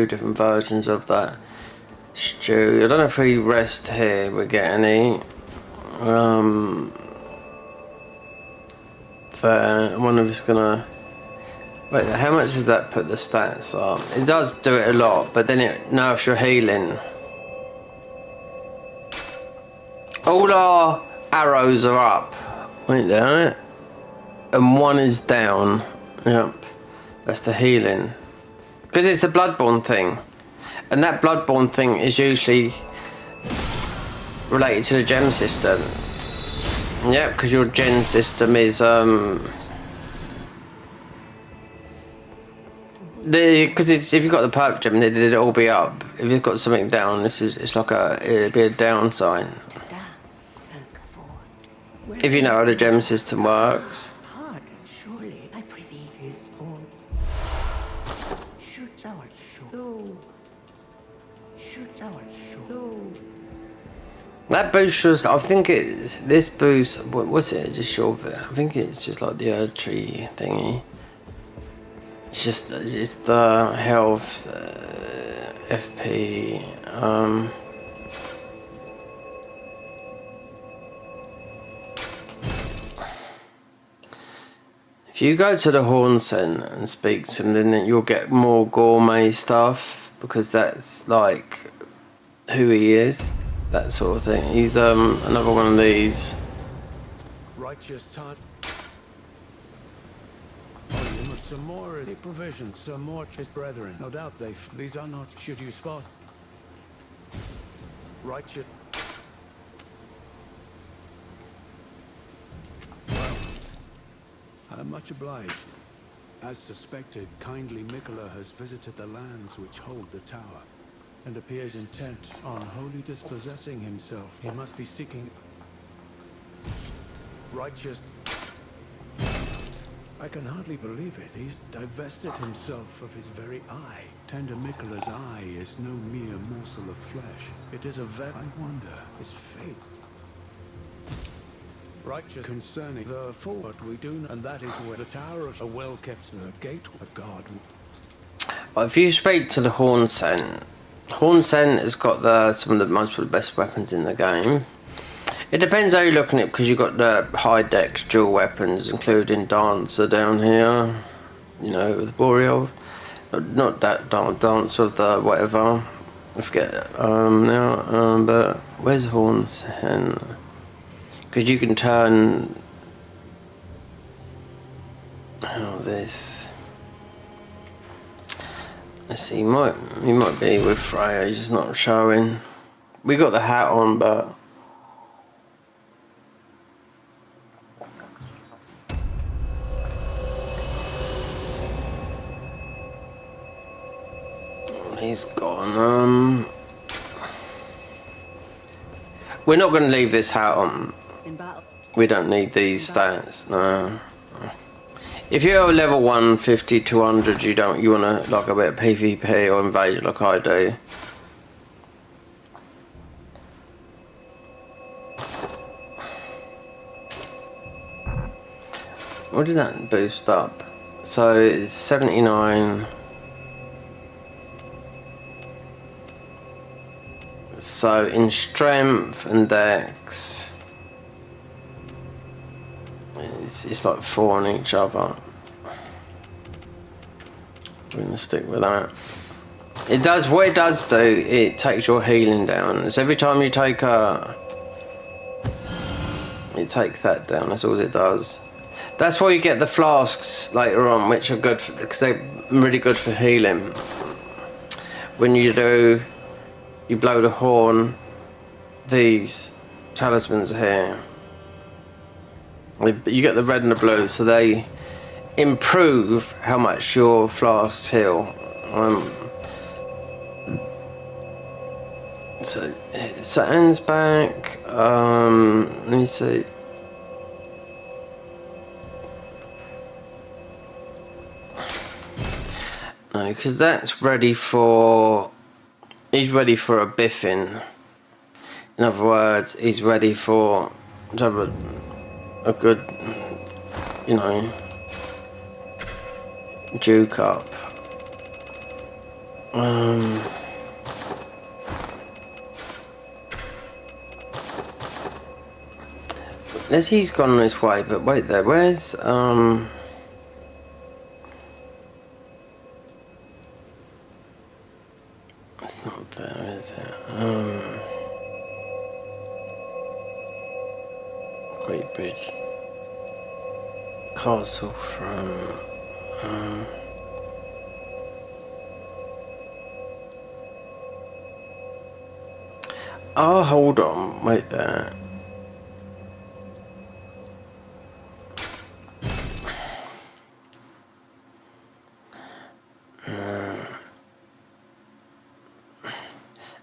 different versions of that stew. I don't know if we rest here we get any. There, I wonder if it's gonna. Wait, how much does that put the stats up? It does do it a lot, but then it nerfs your healing. All our arrows are up. Wait there, and 1 is down. Yep, that's the healing. Because it's the Bloodborne thing, and that Bloodborne thing is usually related to the gem system. Yep, because your gen system is because if you've got the perfect gem, it'll all be up. If you've got something down, it's like it'll be a down sign. If you know how the gem system works. Surely, I prithee his own. Should thou show. should our show. That boost was, I think it's, this boost, what's it, just short of it? I think it's just like the Earth Tree thingy. It's the health, FP, if you go to the Horn Scent and speak to him, then you'll get more gourmet stuff, because that's like who he is, that sort of thing. He's another one of these. Righteous time. Some more provisions, some more his brethren. No doubt these are not, should you spot. Righteous. Well, I'm much obliged. As suspected, kindly Mikola has visited the lands which hold the tower, and appears intent on wholly dispossessing himself. He must be seeking righteous. I can hardly believe it. He's divested himself of his very eye. Tender Mikola's eye is no mere morsel of flesh. It is a I wonder, his fate. Righteous concerning the forward we do, and that is where the tower of a well-kept gate of God. Well, if you speak to the Horn Scent has got some of the most of the best weapons in the game. It depends how you're looking at it, because you've got the high dex dual weapons, including Dancer down here, you know, with Boreal. Not that Dancer of the whatever. I forget now, but where's Horns? Because you can turn. Oh, this. Let's see, he might be with Freya, he's just not showing. We got the hat on, but. He's gone. We're not going to leave this hat on. We don't need these stats. No. If you're level 150, 200, you want to like a bit of PvP or invasion like I do. What did that boost up? So it's 79. So in strength and dex, it's like 4 on each other. We're gonna stick with that. It does what it does do. It takes your healing down. So every time you take it takes that down. That's all it does. That's why you get the flasks later on, which are good because they're really good for healing. When you blow the horn, these talismans here, you get the red and the blue, so they improve how much your flasks heal. So Anne's back. Let me see. No, because that's ready for. He's ready for a biffing. In other words, he's ready for to have a good, you know, juke up. He's gone this way, but wait there. Where's It's not there, is it? Great Bridge Castle from oh, hold on, wait there.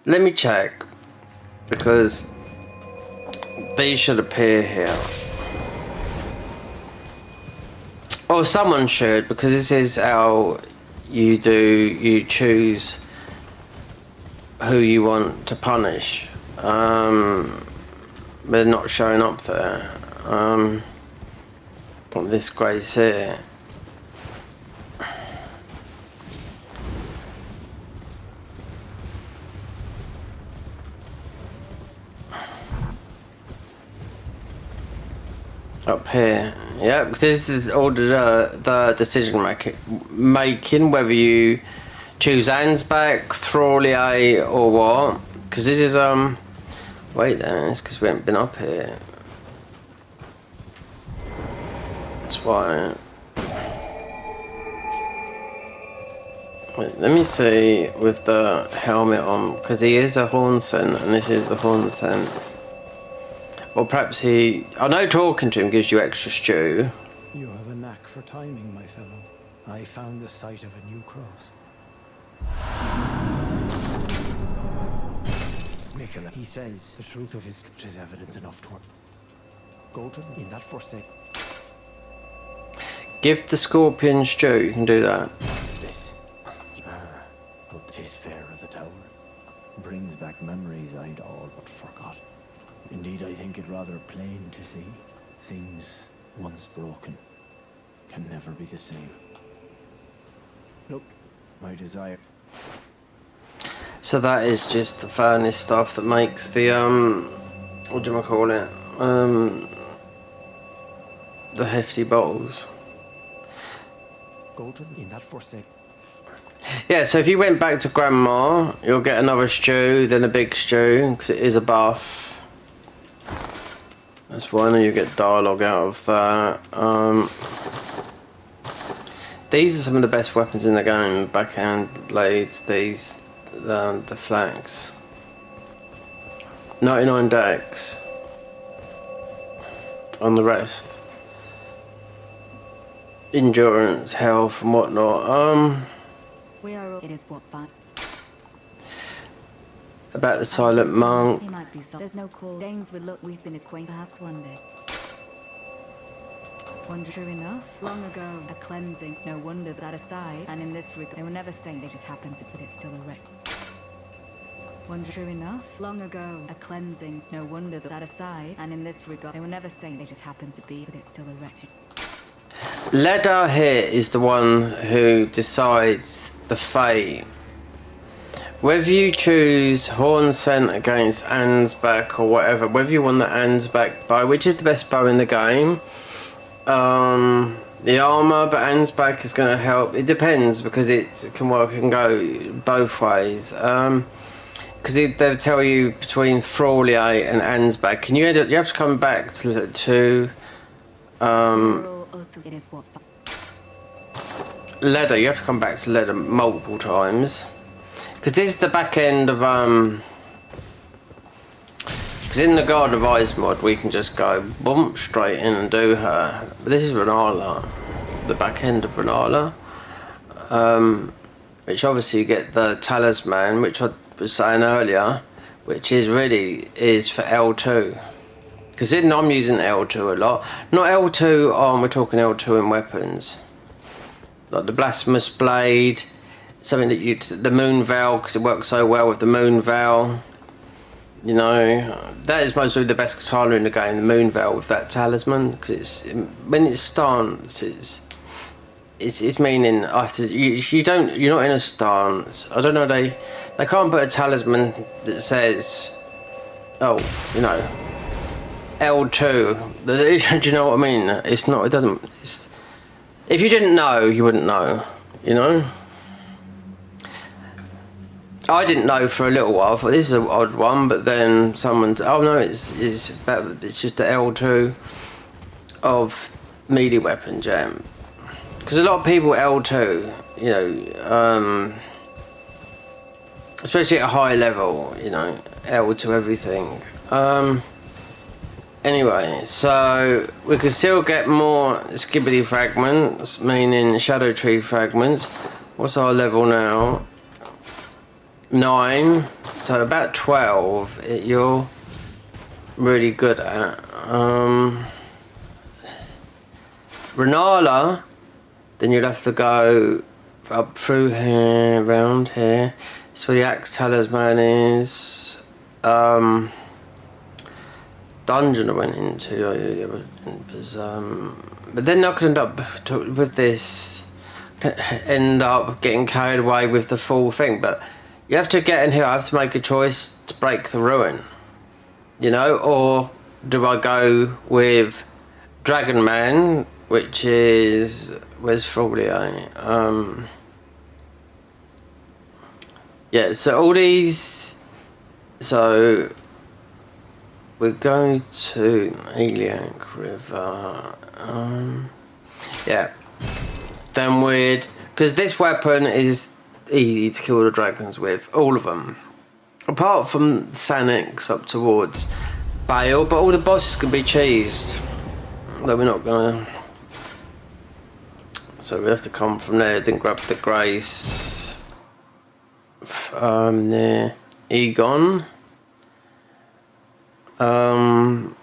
Let me check, because these should appear here. Or someone should, because this is how you choose who you want to punish. They're not showing up there. This Grace here. Up here, yeah, because this is all the decision making, whether you choose Ansbach, Thralier, or what. Because this is wait, then it's because we haven't been up here. That's why. Wait, let me see with the helmet on, because he is a horn scent, and this is the horn scent. Or perhaps he... I know talking to him gives you extra stew. You have a knack for timing, my fellow. I found the site of a new cross. Nicola, he says the truth of his scripture is evidence enough to him. Go to them in that forsake. Give the scorpion stew, you can do that. This. But tis fair of the tower. Brings back memories I'd all but forgot. Indeed, I think it rather plain to see. Things once broken can never be the same. Look, my desire. So that is just the furnace stuff that makes the what do I call it? The hefty bowls. Go to them in that forsake. Yeah, so if you went back to Grandma, you'll get another stew, then a big stew, because it is a buff. That's why I know you get dialogue out of that. These are some of the best weapons in the game. Backhand blades, these, the flax. 99 dex on the rest. Endurance, health and whatnot. We are. It is what back. About the silent monk. He might be some. There's no call. Danes would look. We've been acquainted. Perhaps one day. Wonder true enough. Long ago, a cleansing's no wonder that aside. And in this regard, they were never saying they just happened to put it still erect. Wonder true enough. Long ago, a cleansing's no wonder that aside. And in this regard, they were never saying they just happened to be, but it's still erected. Leda here is the one who decides the fate. Whether you choose Horn Scent against Ansbach or whatever, whether you want the Ansbach bow, which is the best bow in the game, the armour, but Ansbach is going to help. It depends, because it can work and go both ways. Because they'll tell you between Thralier and Ansbach, and you have to come back to It is what. Leda. You have to come back to Leda multiple times. Because this is the back end of because in the Garden of Eyes mod we can just go bump straight in and do her. But this is Renala, the back end of Renala, which obviously you get the talisman, which I was saying earlier, which is really for L2. Because I'm using L2 a lot. Not L2 we're talking L2 in weapons. Like the Blasphemous Blade, something that the Moon Veil, because it works so well with the Moon Veil. You know, that is mostly the best katana in the game, the Moon Veil with that talisman, because when it's stance, it's meaning after you're not in a stance. I don't know, they can't put a talisman that says, oh, you know, L2. Do you know what I mean? It's not. It doesn't. If you didn't know, you wouldn't know. You know. I didn't know for a little while. I thought this is an odd one, but then oh no, it's just the L2 of melee weapon jam. Because a lot of people L2, you know, especially at a high level, you know, L2 everything. Anyway, so we can still get more skibbity fragments, meaning shadow tree fragments. What's our level now? 9, so about 12 you're really good at. Renala, then you'd have to go up through here, round here, So the axe talisman is dungeon I went into. It was, but then I could end up with this. End up getting carried away with the full thing, but you have to get in here. I have to make a choice to break the ruin, you know, or do I go with Dragon Man, which is where's Fraudier? Yeah, so all these. So we're going to Eliank River. Yeah. Then we'd, because this weapon is easy to kill the dragons with, all of them, apart from Sanix up towards Bale, but all the bosses can be cheesed. But we're not gonna. So we have to come from there. Then grab the Grace near Egon. But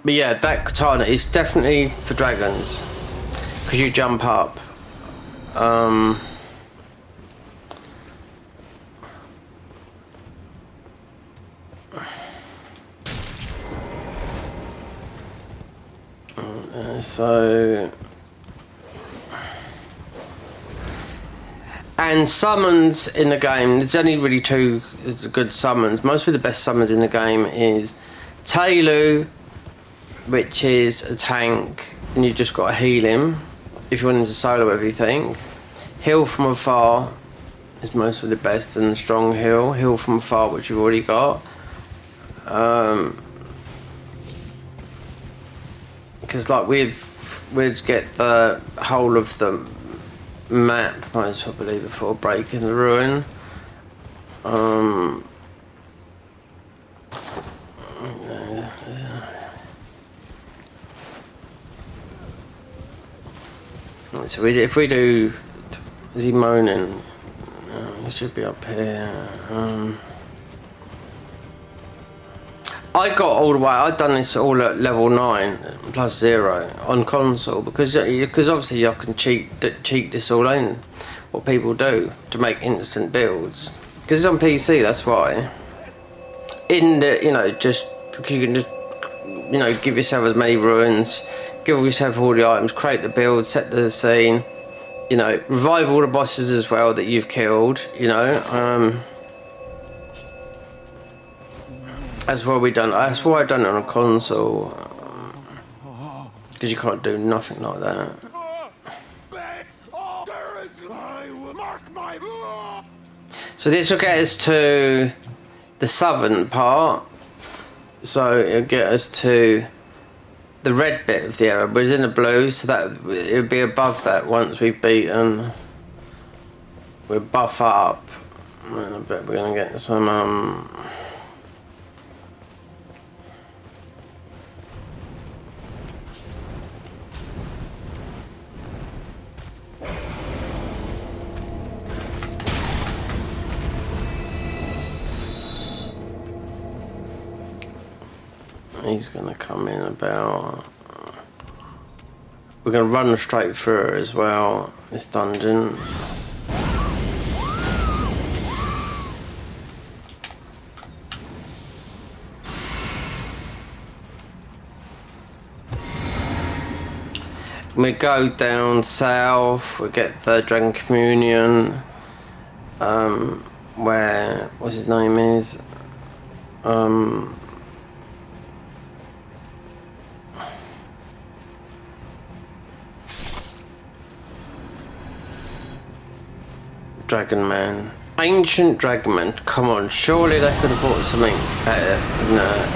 yeah, that katana is definitely for dragons. Because you jump up. So. And summons in the game, there's only really two good summons. Most of the best summons in the game is Tailu, which is a tank, and you just got to heal him if you want him to solo everything. Heal from afar is most of the best, and strong heal. Heal from afar, which you've already got. Because like we'd get the whole of the map most probably before breaking the ruin. So if we do, is he moaning? He should be up here. I got all the way. I've done this all at level 9 plus 0 on console because obviously I can cheat this all in. What people do to make instant builds because it's on PC. That's why. In the just because you can just give yourself as many ruins, give yourself all the items, create the build, set the scene. Revive all the bosses as well that you've killed. That's why we done. That's why I done it on a console, because you can't do nothing like that. So this will get us to the southern part. So it'll get us to the red bit of the area, but it's in the blue, so that it'll be above that once we've beaten. We'll buff up, and I bet we're gonna get some. He's gonna come in about. We're gonna run straight through as well, this dungeon. We go down south, we get the Dragon Communion, where, what's his name is, Dragon Man. Ancient Dragon Man. Come on, surely they could have thought of something better than that.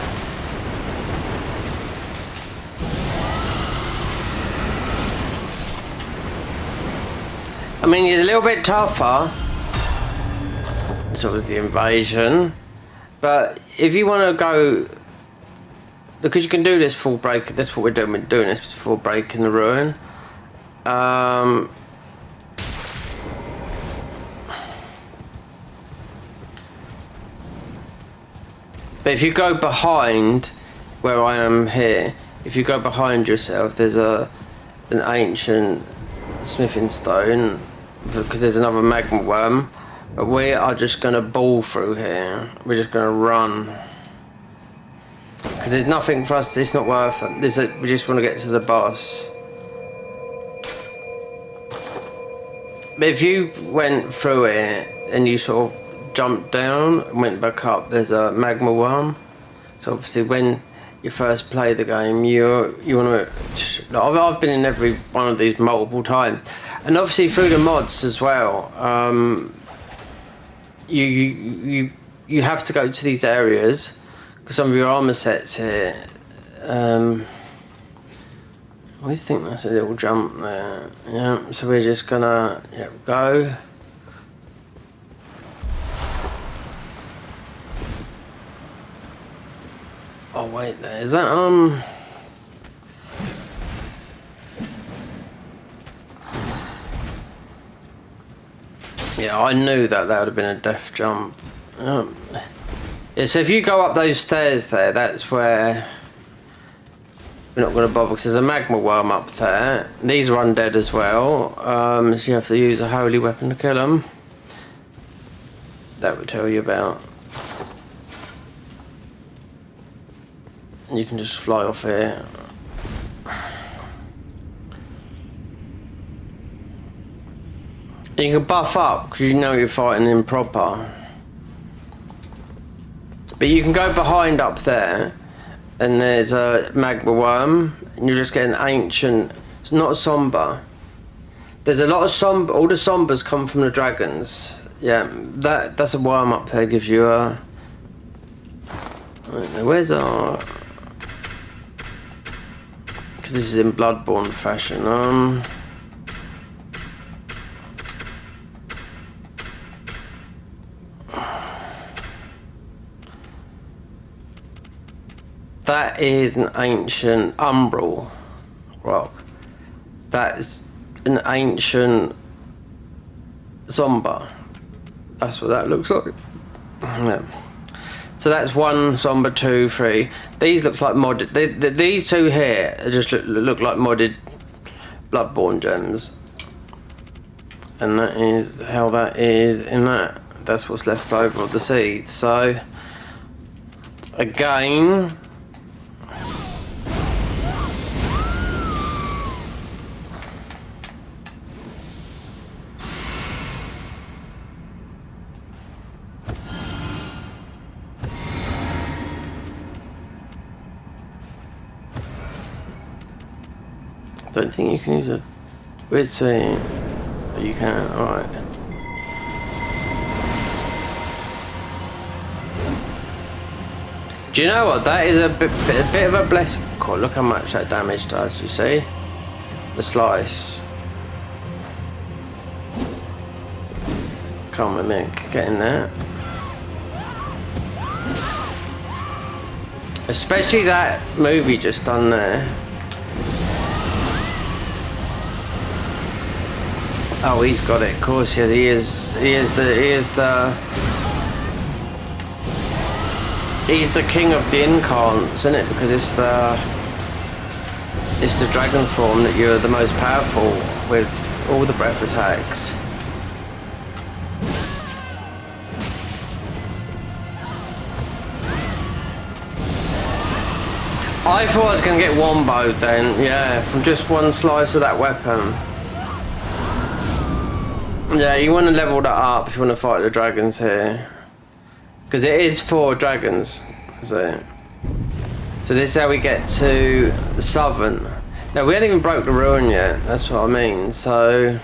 I mean, he's a little bit tougher. So was the invasion. But if you want to go, because you can do this full break. That's what we're doing. We're doing this before breaking the ruin. But if you go behind where I am here, if you go behind yourself, there's an ancient smithing stone, because there's another magma worm, But we are just going to ball through here. We're just going to run. Because there's nothing for us, it's not worth it. We just want to get to the boss. But if you went through it and you sort of jumped down and went back up, there's a magma worm. So obviously when you first play the game, you want to... I've been in every one of these multiple times. And obviously through the mods as well, you have to go to these areas because some of your armor sets here. I always think that's a little jump there. Yeah, so we're just gonna go. Oh wait, there is that Yeah, I knew that would have been a death jump. Yeah, so if you go up those stairs there, that's where we're not going to bother because there's a magma worm up there. These are undead as well, so you have to use a holy weapon to kill them. That would tell you about. You can just fly off here. You can buff up because you know you're fighting improper. But you can go behind up there and there's a magma worm and you're just getting ancient. It's not somber. There's a lot of somber. All the sombers come from the dragons. Yeah, that's a worm up there. Gives you a. Where's our? Because this is in Bloodborne fashion. That is an ancient umbral rock. That's an ancient somber. That's what that looks like. Yeah. So that's 1 somber, 2, 3. These look like modded. These two here just look like modded Bloodborne gems. And that is how that is in that. That's what's left over of the seeds. So again. Don't think you can use a weird saying. Oh, you can, alright. Do you know what? That is a bit of a blessing. God, look how much that damage does, you see? The slice. Come on, Mick, get in there. Especially that movie just done there. Oh, he's got it. Of course, yes, he is the king of the incarnates, isn't it? Because it's the dragon form that you're the most powerful with all the breath attacks. I thought I was going to get womboed then, yeah, from just one slice of that weapon. Yeah, you want to level that up if you want to fight the dragons here. Because it is 4 dragons. So this is how we get to the southern. Now, we haven't even broke the ruin yet. That's what I mean. So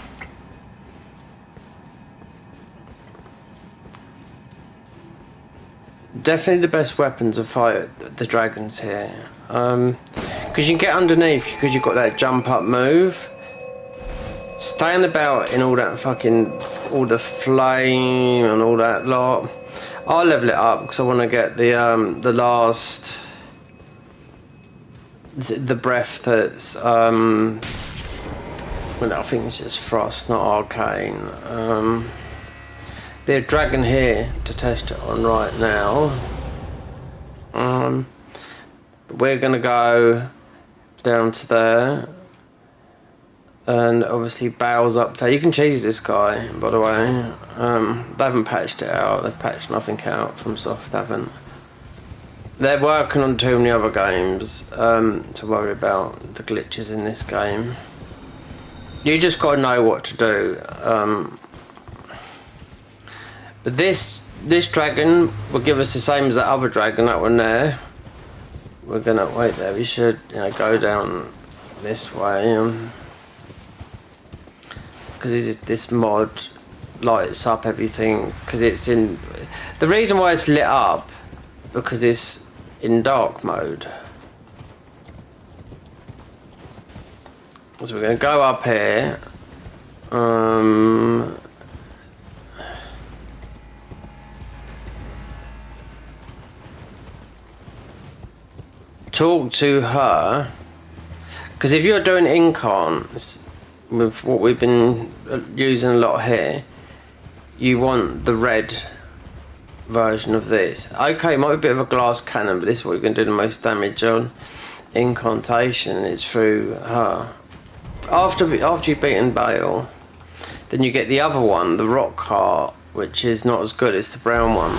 definitely the best weapon to fight the dragons here. Because you can get underneath because you've got that jump up move. Staying about in all that fucking, all the flame and all that lot. I'll level it up because I want to get the last, the breath that's, well, I think it's just frost, not arcane. There's a dragon here to test it on right now. We're gonna go down to there. And obviously Bale's up there. You can cheese this guy, by the way. They haven't patched it out. They've patched nothing out from soft, haven't. They're working on too many other games to worry about the glitches in this game. You just got to know what to do. But this dragon will give us the same as that other dragon, that one there. We're gonna wait there. We should, go down this way. Because this mod lights up everything. Because it's in. The reason why it's lit up because it's in dark mode. So we're going to go up here. Talk to her. Because if you're doing incons with what we've been using a lot here, you want the red version of this. Okay, it might be a bit of a glass cannon, but this is what you're going to do the most damage on. Incantation is through her. After you've beaten Bale, then you get the other one, the rock heart, which is not as good as the brown one.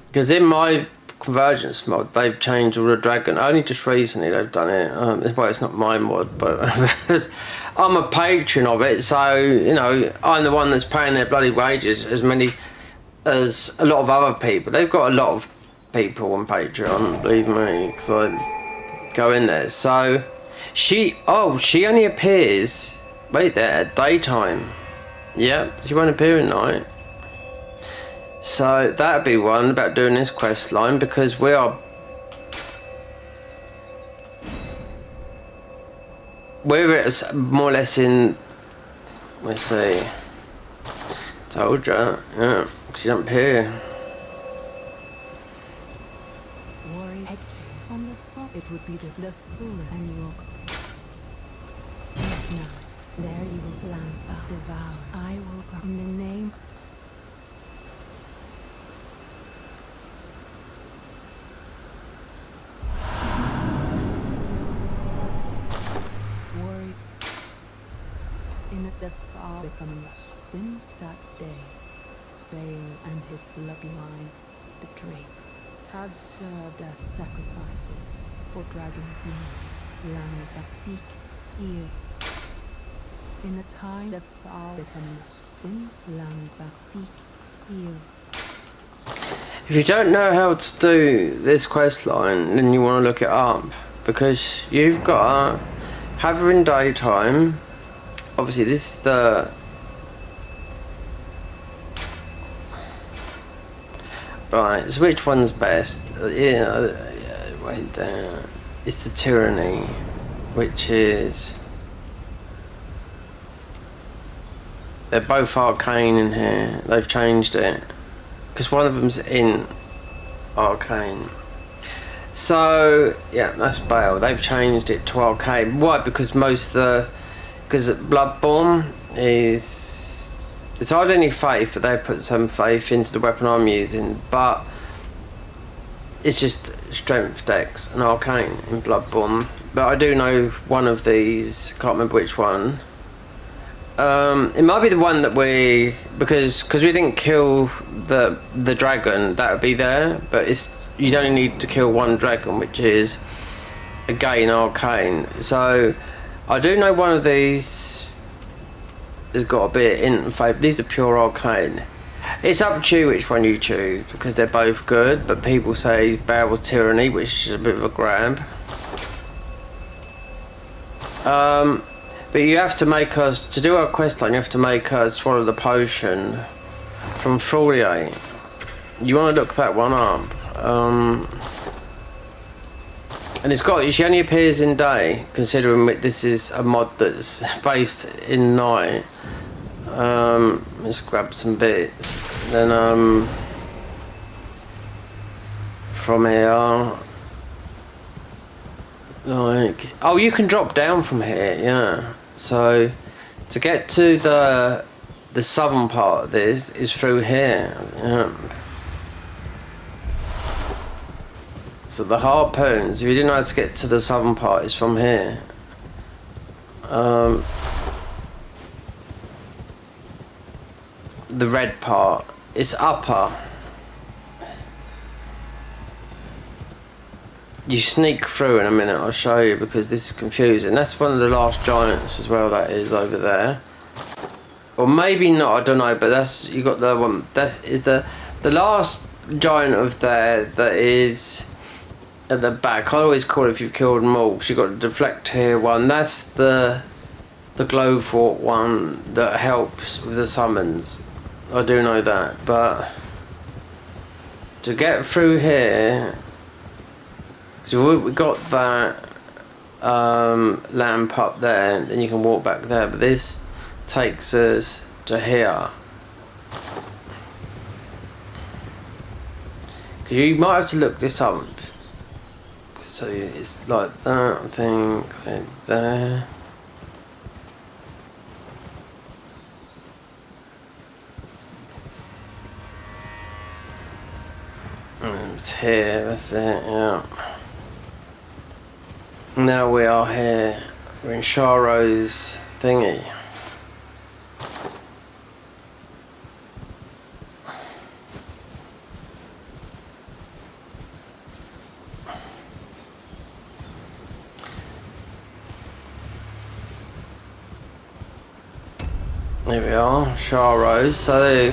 Because in my convergence mod, they've changed all the dragon. Only just recently they've done it. Well, it's not my mod, but I'm a patron of it, so I'm the one that's paying their bloody wages as many as a lot of other people. They've got a lot of people on Patreon, believe me, because I go in there. So she only appears at daytime. Yep, she won't appear at night. So that'd be one about doing this quest line, because we're more or less in. Let's see. Told you, yeah, she don't appear. On the thought it would be the fool and you now there you will flamp devour. I will go in the name. Worried in the fall becoming since that day. Bale and his bloodline, the drakes, have served as sacrifices for Dragon Queen, Land Batik Field. In a time the fall becoming since Land Batik Field. If you don't know how to do this quest line, then you want to look it up, because you've got to have her in daytime. Obviously, this is the. Right, so which one's best? Wait there. It's the Tyranny, which is. They're both arcane in here. They've changed it. Because one of them's in arcane. So, yeah, that's Bale. They've changed it to arcane. Why? Because because Bloodborne is. It's hardly any faith, but they put some faith into the weapon I'm using. But it's just strength dex and arcane in Bloodborne. But I do know one of these. Can't remember which one. It might be the one that because we didn't kill the dragon that would be there, but you'd only need to kill one dragon, which is again arcane. So I do know one of these has got a bit in favour. These are pure arcane. It's up to you which one you choose, because they're both good, but people say Bale's Tyranny, which is a bit of a grab. But you have to make us, to do our quest line, you have to make us swallow the potion from Foliate. You want to look that one up. And she only appears in day, considering this is a mod that's based in night. Let's grab some bits. Then, from here, you can drop down from here, yeah. So, to get to the southern part of this is through here, yeah. So the harpoons, if you didn't know how to get to the southern part, it's from here. The red part, it's upper. You sneak through in a minute, I'll show you, because this is confusing. That's one of the last giants as well, that is over there. Or maybe not, I don't know, but that's, you got the one, that is the last giant of there that is at the back. I always call it if you've killed them all. So you got the deflect here one, that's the glowthwart one that helps with the summons. I do know that, but to get through here, so we got that lamp up there, and then you can walk back there, but this takes us to here. Because you might have to look this up. So it's like that, I think, like there. And it's here, that's it, yeah. Now we are here. We're in Sharo's thingy. Here we are, Sharo's. So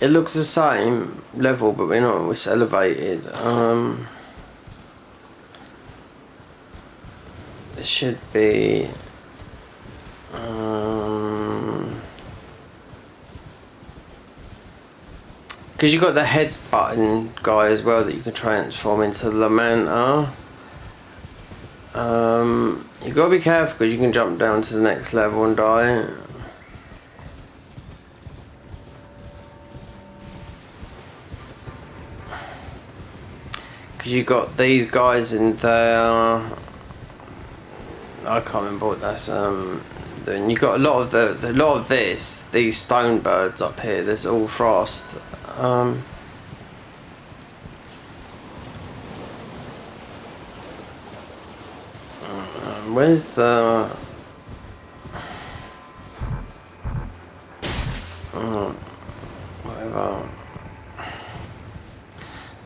it looks the same level, but we're not. It's elevated. It should be. Because you got the head button guy as well that you can transform into the Manta. You gotta be careful because you can jump down to the next level and die. Because you got these guys in there. I can't remember what that's. Then you got a lot of these stone birds up here. There's all frost. Where's the? Whatever.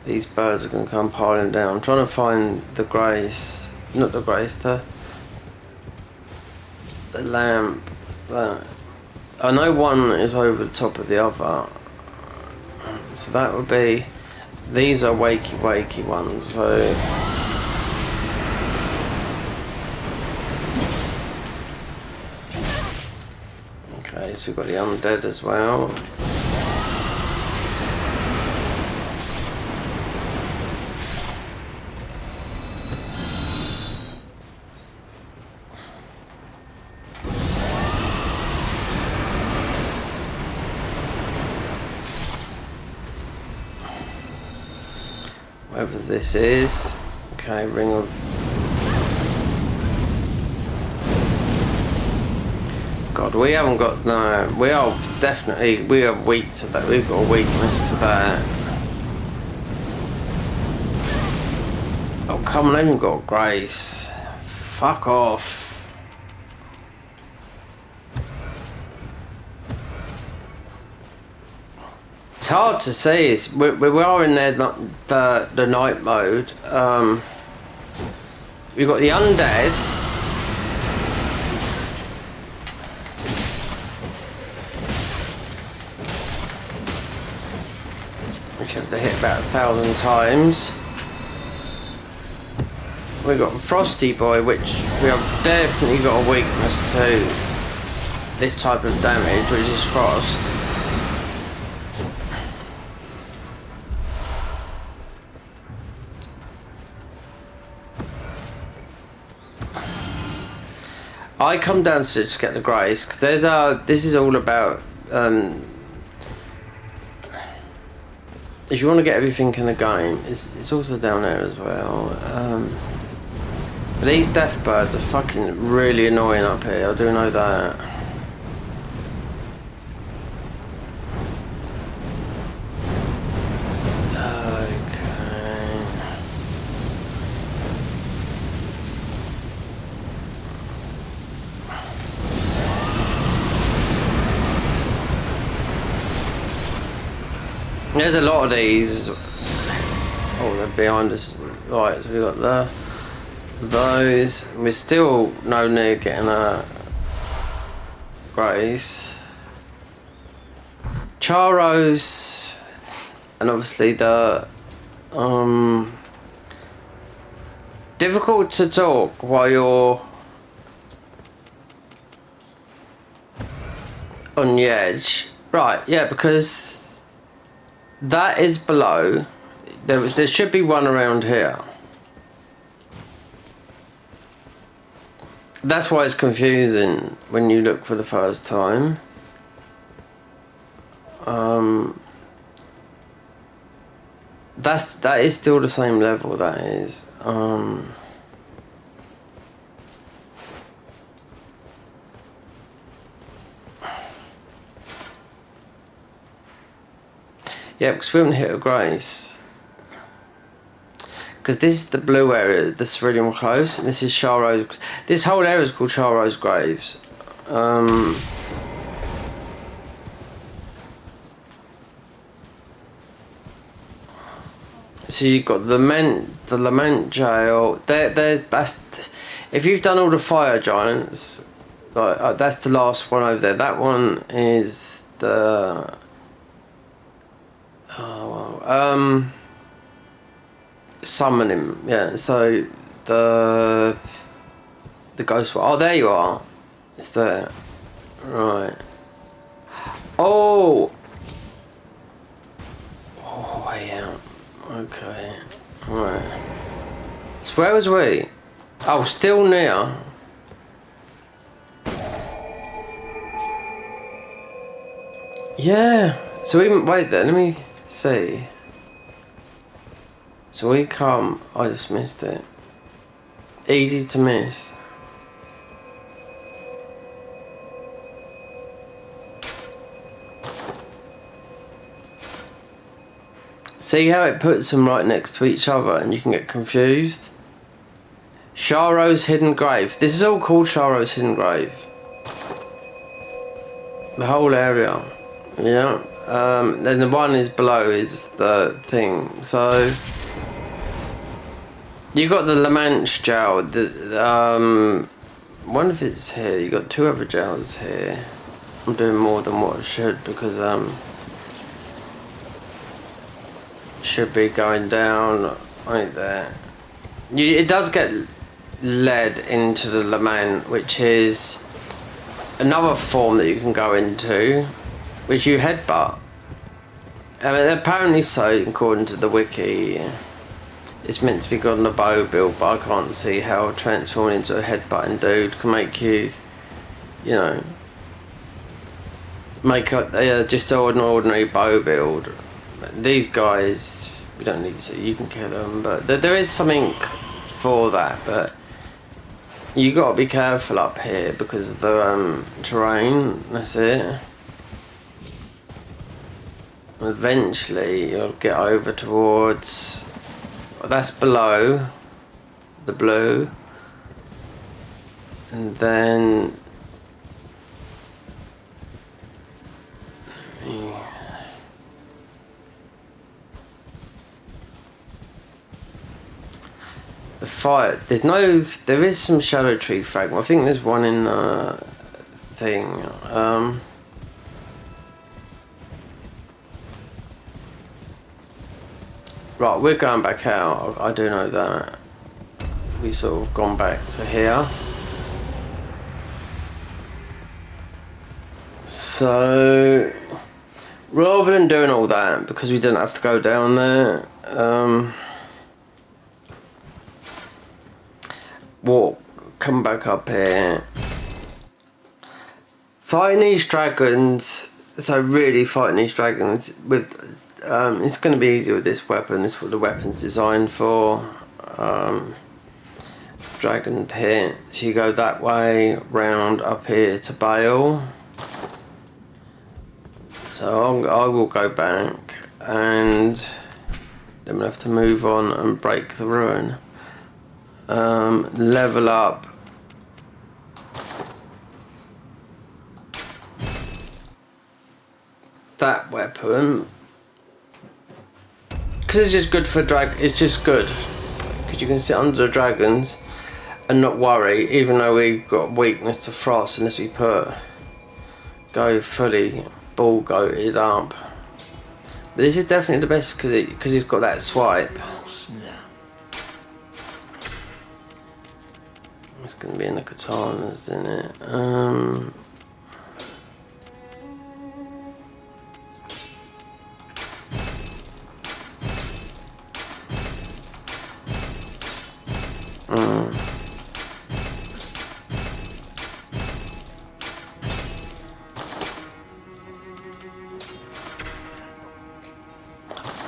These birds are going to come piling down. I'm trying to find the Grace, not the Grace, the lamp. That I know one is over the top of the other. So that would be. These are wakey ones. So. Okay, so we've got the undead as well. Whatever this is. Okay, ring of... God, we haven't got... No, we are definitely... We are weak to that. We've got a weakness to that. Oh, come on, I haven't got Grace. Fuck off. It's hard to see. We are in there, the night mode. We've got the undead. Which have to hit about 1,000 times. We've got Frosty Boy, which we have definitely got a weakness to this type of damage, which is frost. I come down to just get the Grace because there's this is all about if you want to get everything in the game, it's also down there as well. But these death birds are fucking really annoying up here. I do know that. There's a lot of these. Oh, they're behind us. Right, so we got those. We're still no near getting a Grace. Charos, and obviously the difficult to talk while you're on the edge. Right, yeah, because that is below. There should be one around here. That's why it's confusing when you look for the first time. That is still the same level. That is. Yeah, because we haven't hit a Grace. Because this is the blue area, the Cerulean Close, and this is Charos. This whole area is called Charos Graves. So you've got the Lament Jail. That's if you've done all the fire giants, like that's the last one over there. That one is the summoning. Yeah. So the ghost one. Oh, there you are. It's there. Right. Oh. Oh, yeah. Okay. Right. So where was we? Oh, still near. Yeah. So we wait there. Let me see. So we come. I just missed it. Easy to miss. See how it puts them right next to each other and you can get confused? Charos Hidden Grave. This is all called Charos Hidden Grave. The whole area. Yeah. Then the one is below is the thing. So you got the Lamanche jail. One of it's here. You got two other jails here. I'm doing more than what I should because should be going down right there. It does get led into the Lament, which is another form that you can go into, which you headbutt. I mean, apparently so, according to the wiki. It's meant to be got on a bow build, but I can't see how transforming into a headbutting dude can make you, you know, make just an ordinary bow build. These guys, we don't need to. You can kill them, but there is something for that. But you got to be careful up here because of the terrain. That's it. Eventually, you'll get over towards. That's below the blue, and then. The fire. There is some shadow tree fragment. I think there's one in the thing. Right, we're going back out. I do know that. We've sort of gone back to here. So, rather than doing all that, because we didn't have to go down there, come back up here. Fighting these dragons, so really fighting these dragons with, it's going to be easier with this weapon. This is what the weapon's designed for. Dragon pit. So you go that way, round up here to Bale. So I will go back and then we'll have to move on and break the ruin. Level up that weapon because it's just good for drag. It's just good because you can sit under the dragons and not worry, even though we've got weakness to frost unless we go fully ball goated up. But this is definitely the best because it's got that swipe. It's going to be in the katanas, isn't it?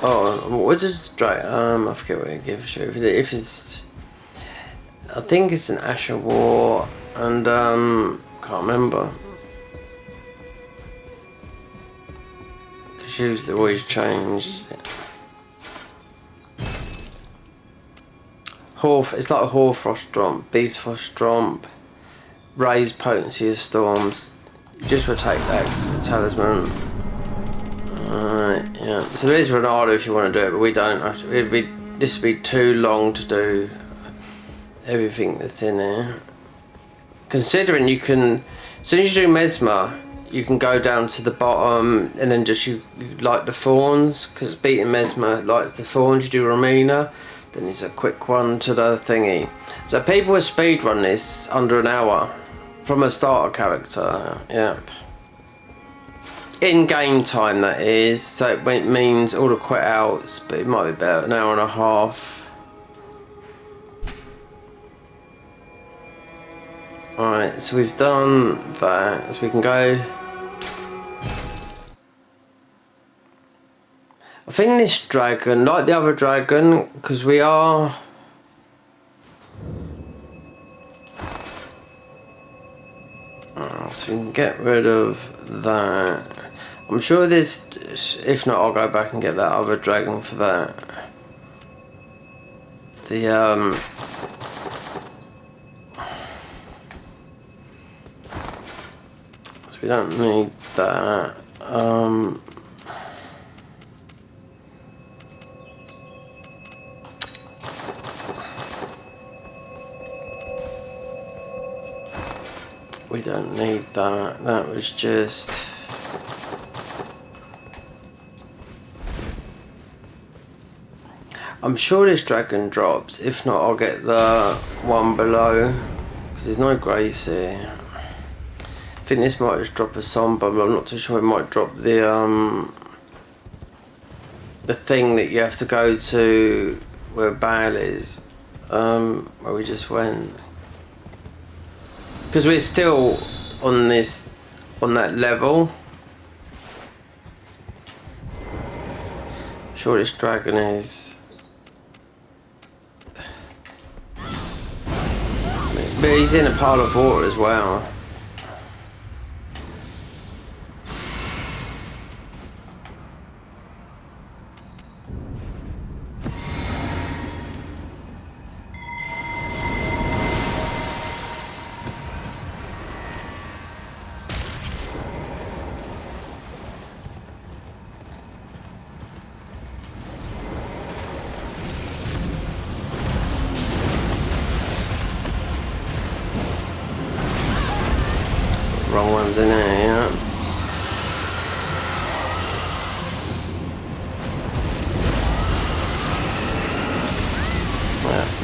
Oh, what does drag? I forget what it gives you. If it's, I think it's an Asher War, and can't remember. Cause usually always change. It's like a Hoarfrost Stromp, Beastfrost Stromp, raised potency of storms. You just rotate that 'cause it's a talisman. Yeah. So there is Ronaldo if you want to do it, but we don't. This would be too long to do everything that's in there. Considering you can, as soon as you do Mesmer, you can go down to the bottom and then just you light the thorns, because beating Mesmer lights the thorns. You do Romina, then it's a quick one to the thingy. So people will speedrun this under an hour from a starter character. Yeah. In game time, that is, so it means all the quit outs, but it might be about an hour and a half. Alright, so we've done that, so we can go. I think this dragon, like the other dragon, because we are. So we can get rid of that. I'm sure there's, if not I'll go back and get that other dragon for that. The so we don't need that. We don't need that. That was just. I'm sure this dragon drops. If not, I'll get the one below. Because there's no grace here. I think this might just drop a somber, but I'm not too sure it might drop the thing that you have to go to where Baal is. Where we just went. Because we're still on that level. I'm sure this dragon is. But he's in a pile of water as well. Wrong ones in there, yeah.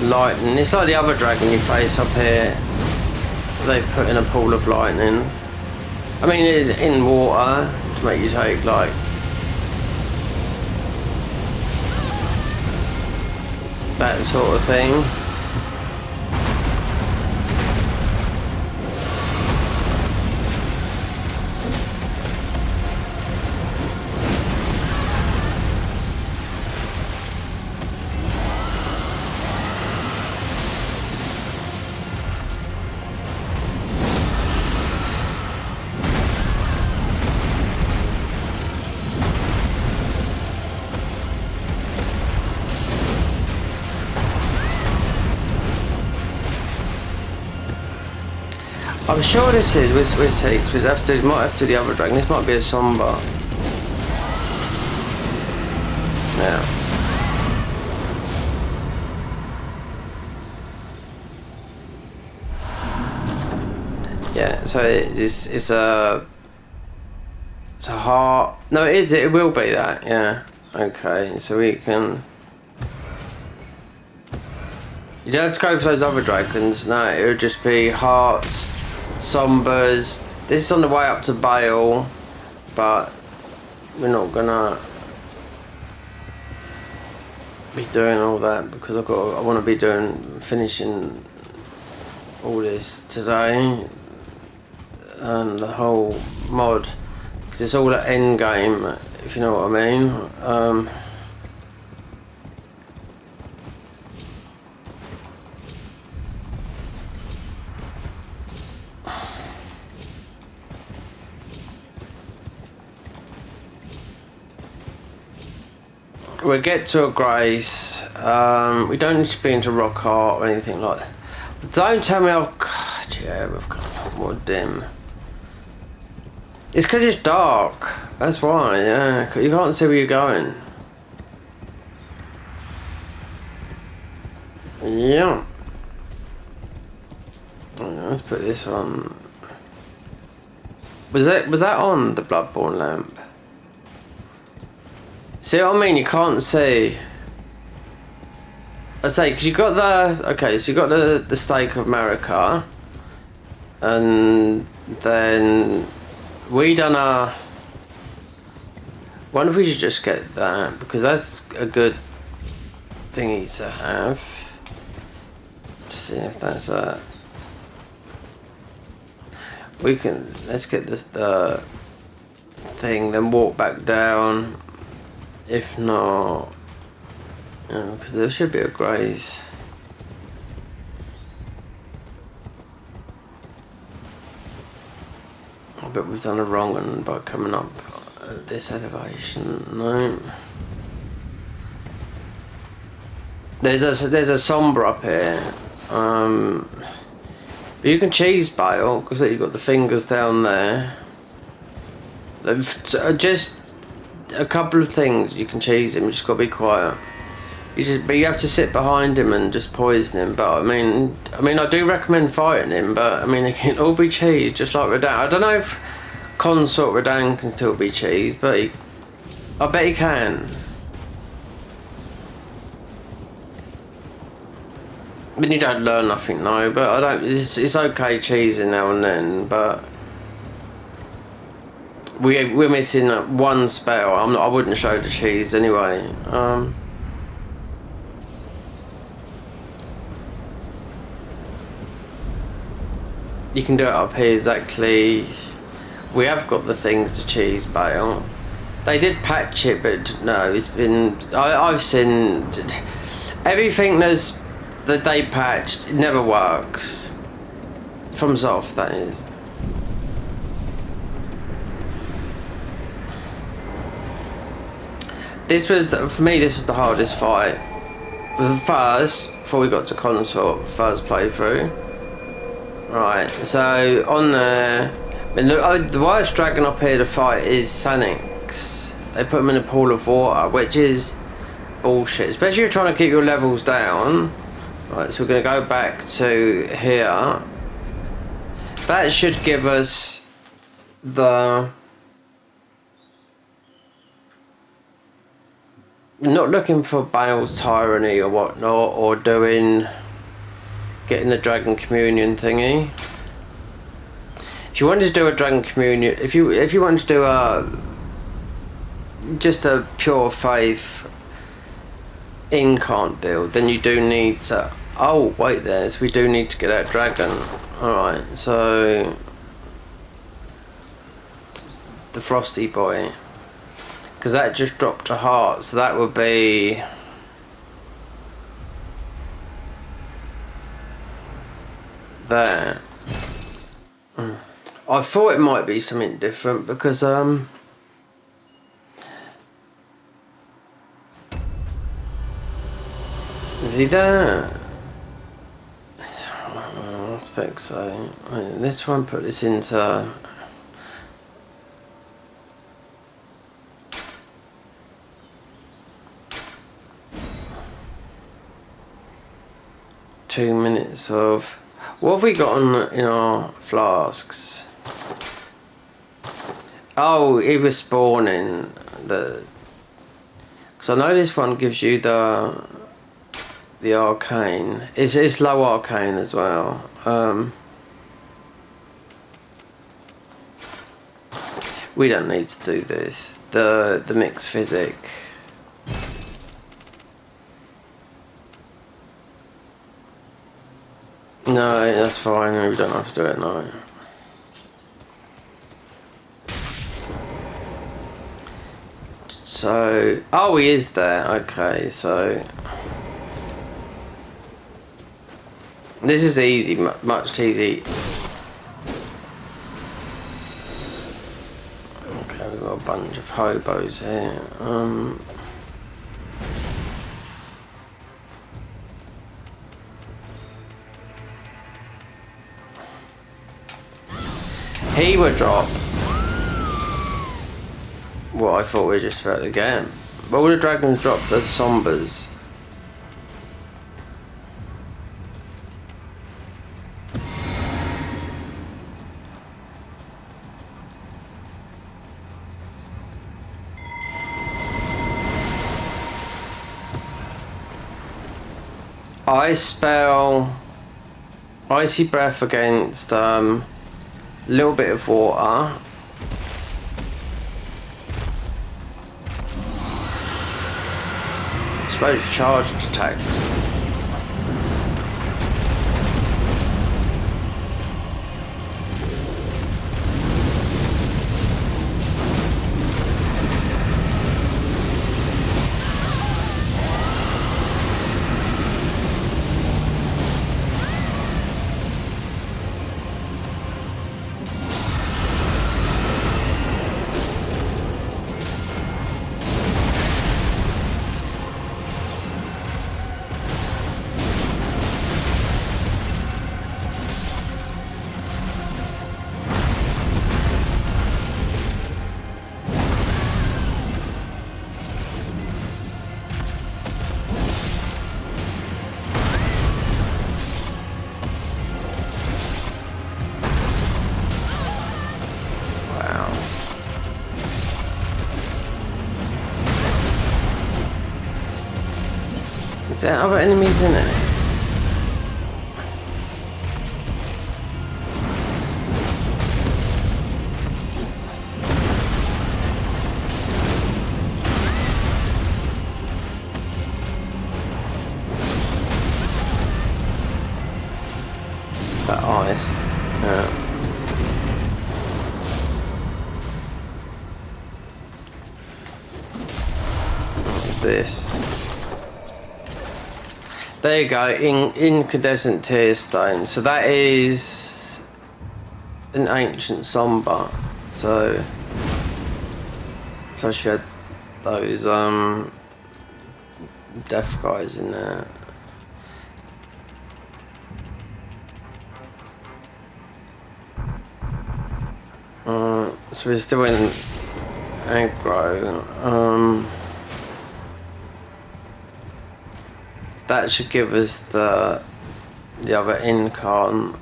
Lightning. It's like the other dragon you face up here. They've put in a pool of lightning. I mean, in water to make you take like that sort of thing. I'm sure this is, we'll see, because we might have to the other dragon. This might be a somber. Yeah. Yeah, so it's a heart. No, it will be that, yeah. Okay, so we can... You don't have to go for those other dragons, no, it would just be hearts, sombers. This is on the way up to Bale, but we're not gonna be doing all that because I want to be finishing all this today and the whole mod, because it's all at end game, if you know what I mean. We'll get to a Grace. We don't need to be into rock art or anything like that. But don't tell me I've... God, yeah, we've got a lot more dim. It's because it's dark. That's why, yeah. You can't see where you're going. Yeah. Let's put this on. Was that on the Bloodborne lamp? See what I mean? You can't see. I say, because you got the... Okay, so you got the stake of Marika. And then... We done a... Wonder if we should just get that, because that's a good thingy to have. Just see if that's a... We can... Let's get this the thing, then walk back down. If not... because there should be a Grace. I bet we've done a wrong one by coming up at this elevation. No. There's a somber up here. But you can cheese Bale because you've got the fingers down there. Just a couple of things you can cheese him. You just got to be quiet. But you have to sit behind him and just poison him. But I mean, I do recommend fighting him. But I mean, it can all be cheesed, just like Redan. I don't know if Consort Redan can still be cheesed, but I bet he can. I mean, you don't learn nothing, no. But I don't. It's okay cheesing now and then, but. We're missing one spell. I wouldn't show the cheese anyway. You can do it up here exactly. We have got the things to cheese Bale. They did patch it, but no, it's been... I've seen... Everything that they patched, it never works. From Zoth, that is. For me, this was the hardest fight. First, before we got to Consort, first playthrough. Right, so on there... the worst dragon up here to fight is Sanix. They put him in a pool of water, which is bullshit. Especially if you're trying to keep your levels down. Right, so we're going to go back to here. That should give us the... Not looking for Bale's tyranny or whatnot, or getting the dragon communion thingy. If you wanted to do a dragon communion, if you wanted to do just a pure faith incant build, then you do need to... Oh wait, we do need to get that dragon. All right, so the Frosty Boy. Because that just dropped a heart, so that would be... there. I thought it might be something different because is he there? I expect so. Let's try and put this into... 2 minutes of... What have we got on in our flasks? Oh, he was spawning the... Because I know this one gives you the arcane. It's low arcane as well. We don't need to do this. The mixed physic. No, that's fine. We don't have to do it now. So, oh, he is there. Okay, so this is easy, much easy. Okay, we've got a bunch of hobos here. He would drop what I thought we were just about to get. But all the dragons drop the sombers. I spell Icy Breath against a little bit of water. I suppose charged attacks. Is there other enemies in it? That ice. Yeah. What's this? There you go, incandescent tear stone. So that is an ancient somber. So plus you had those death guys in there. So we're still in aggro. That should give us the other incarn.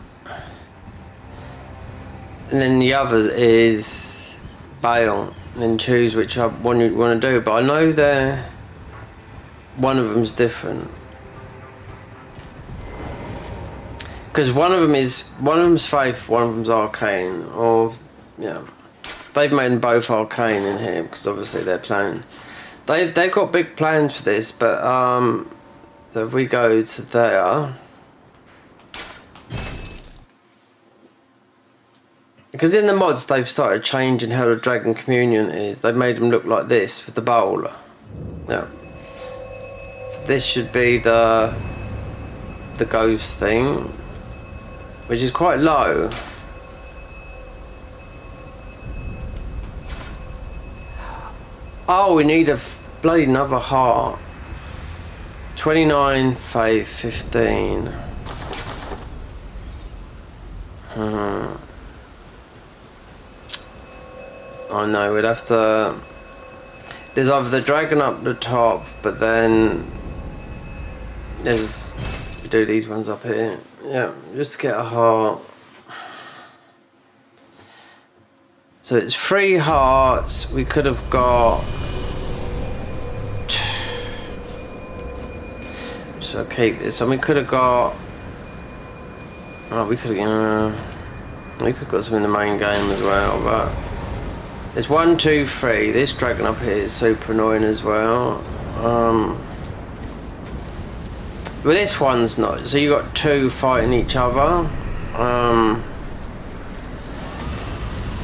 And then the others is bail and choose which one you want to do. But I know one of them's different. Because one of them's faith, one of them's arcane, or yeah, they've made them both arcane in here because obviously they're planning. They've got big plans for this, but so if we go to there, because in the mods they've started changing how the Dragon Communion is. They've made them look like this with the bowl. Yeah. So this should be the ghost thing, which is quite low. Oh, we need a bloody another heart. 29, faith, 15. Oh no, we'd have to... There's either the dragon up the top, but then there's do these ones up here. Yeah, just to get a heart. So it's 3 hearts. We could have got. So I'll keep this. And we could have got. Oh, we could have got some in the main game as well, but there's 1, 2, 3. This dragon up here is super annoying as well. Well, this one's not. So you got 2 fighting each other.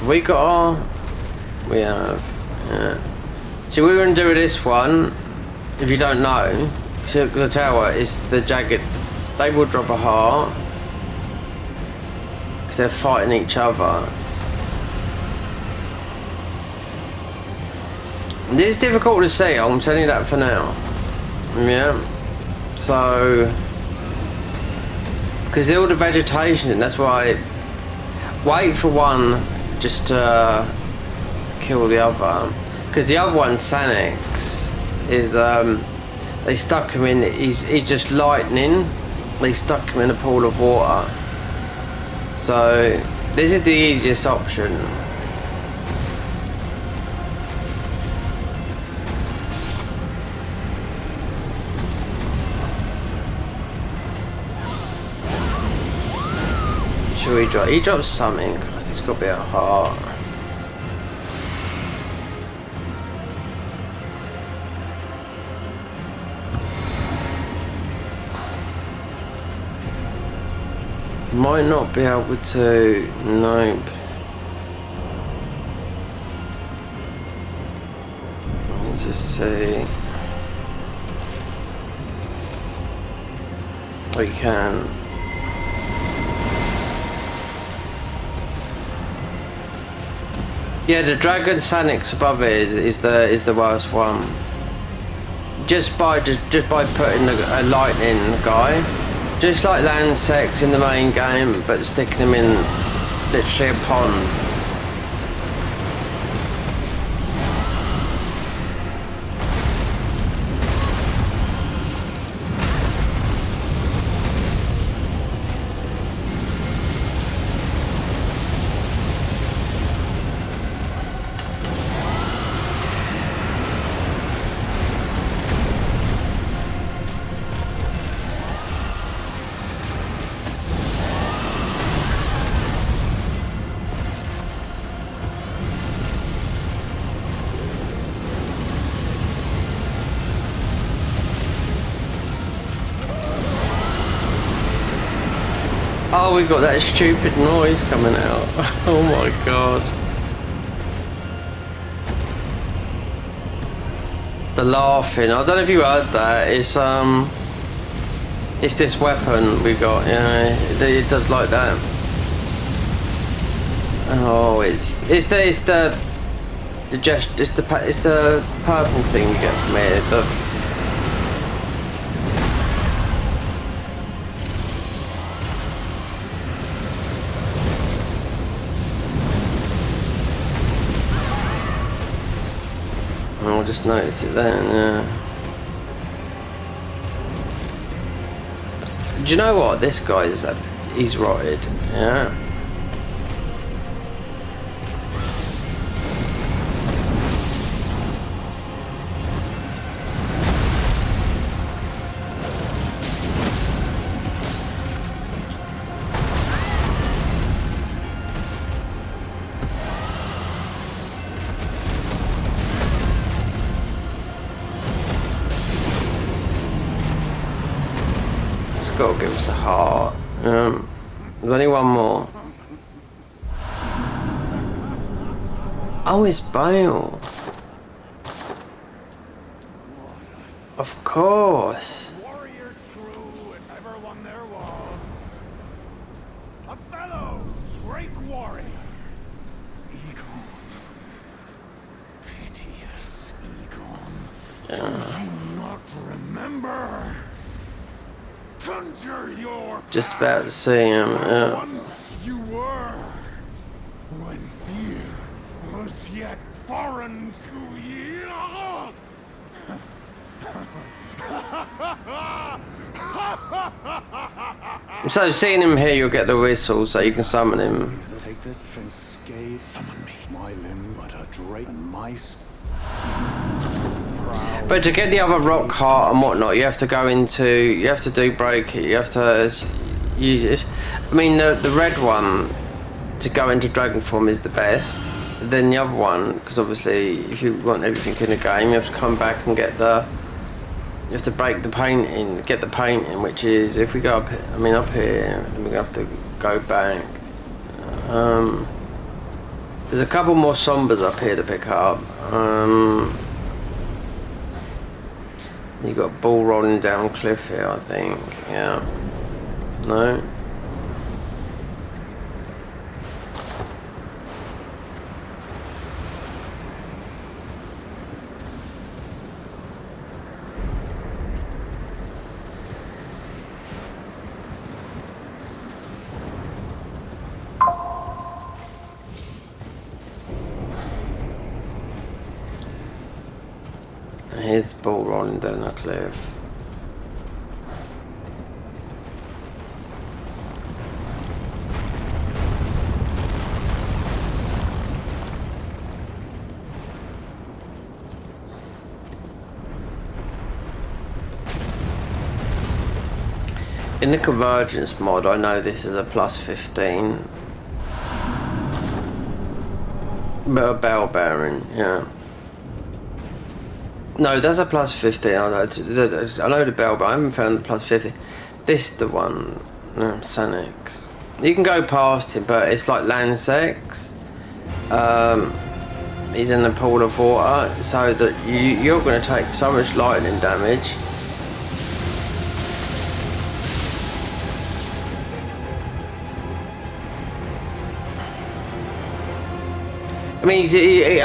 We got our. We have. Yeah. So we're going to do this one. If you don't know, so the tower is the jagged. They will drop a heart because they're fighting each other. This is difficult to see. I'm telling you that for now. Yeah. So, because all the vegetation, and that's why. Wait for one just to kill the other, because the other one, Sanix, is they stuck him in. He's just lightning. They stuck him in a pool of water. So this is the easiest option. Should we drop? He drops something. It's got to be a heart. Might not be able to. Nope. Let's just see. We can. Yeah, the dragon Sanix above it is the worst one. Just by putting a lightning guy, just like Landsex in the main game, but sticking him in literally a pond. Oh, we got that stupid noise coming out. Oh my god. The laughing. I don't know if you heard that. It's this weapon we got, yeah. It does like that. Oh, it's the purple thing you get from here. I just noticed it then, yeah. Do you know what? This guy he's rotted, yeah. Got to give us a heart. There's only one more. Oh, it's Bale. Of course. Warrior true, if ever one there was. A fellow great warrior. Egon. Piteous Egon. Do you not remember? Conjure your Just about to see him. Yeah. once you were, when fear was yet foreign to ye. So seeing him here, you'll get the whistle, so you can summon him. Take this from scathe, summon me. My limb, but a drake, mice. But to get the other rock heart and whatnot, you have to go into, you have to do break it, you have to use it. I mean, the red one to go into dragon form is the best. Then the other one, because obviously if you want everything in the game, you have to come back and get the, you have to break the painting, get the painting, which is, if we go up, I mean up here, then we have to go back. There's a couple more sombers up here to pick up. You got a ball rolling down cliff here, I think. Yeah. No. Here's the ball rolling down the cliff. In the convergence mod, I know this is a plus 15. But a bell bearing, yeah. No, that's a plus 15. I know the bell, but I haven't found the plus 50. This is the one, Sanix. You can go past him, but it's like Lansex. He's in the pool of water, so that you're going to take so much lightning damage. I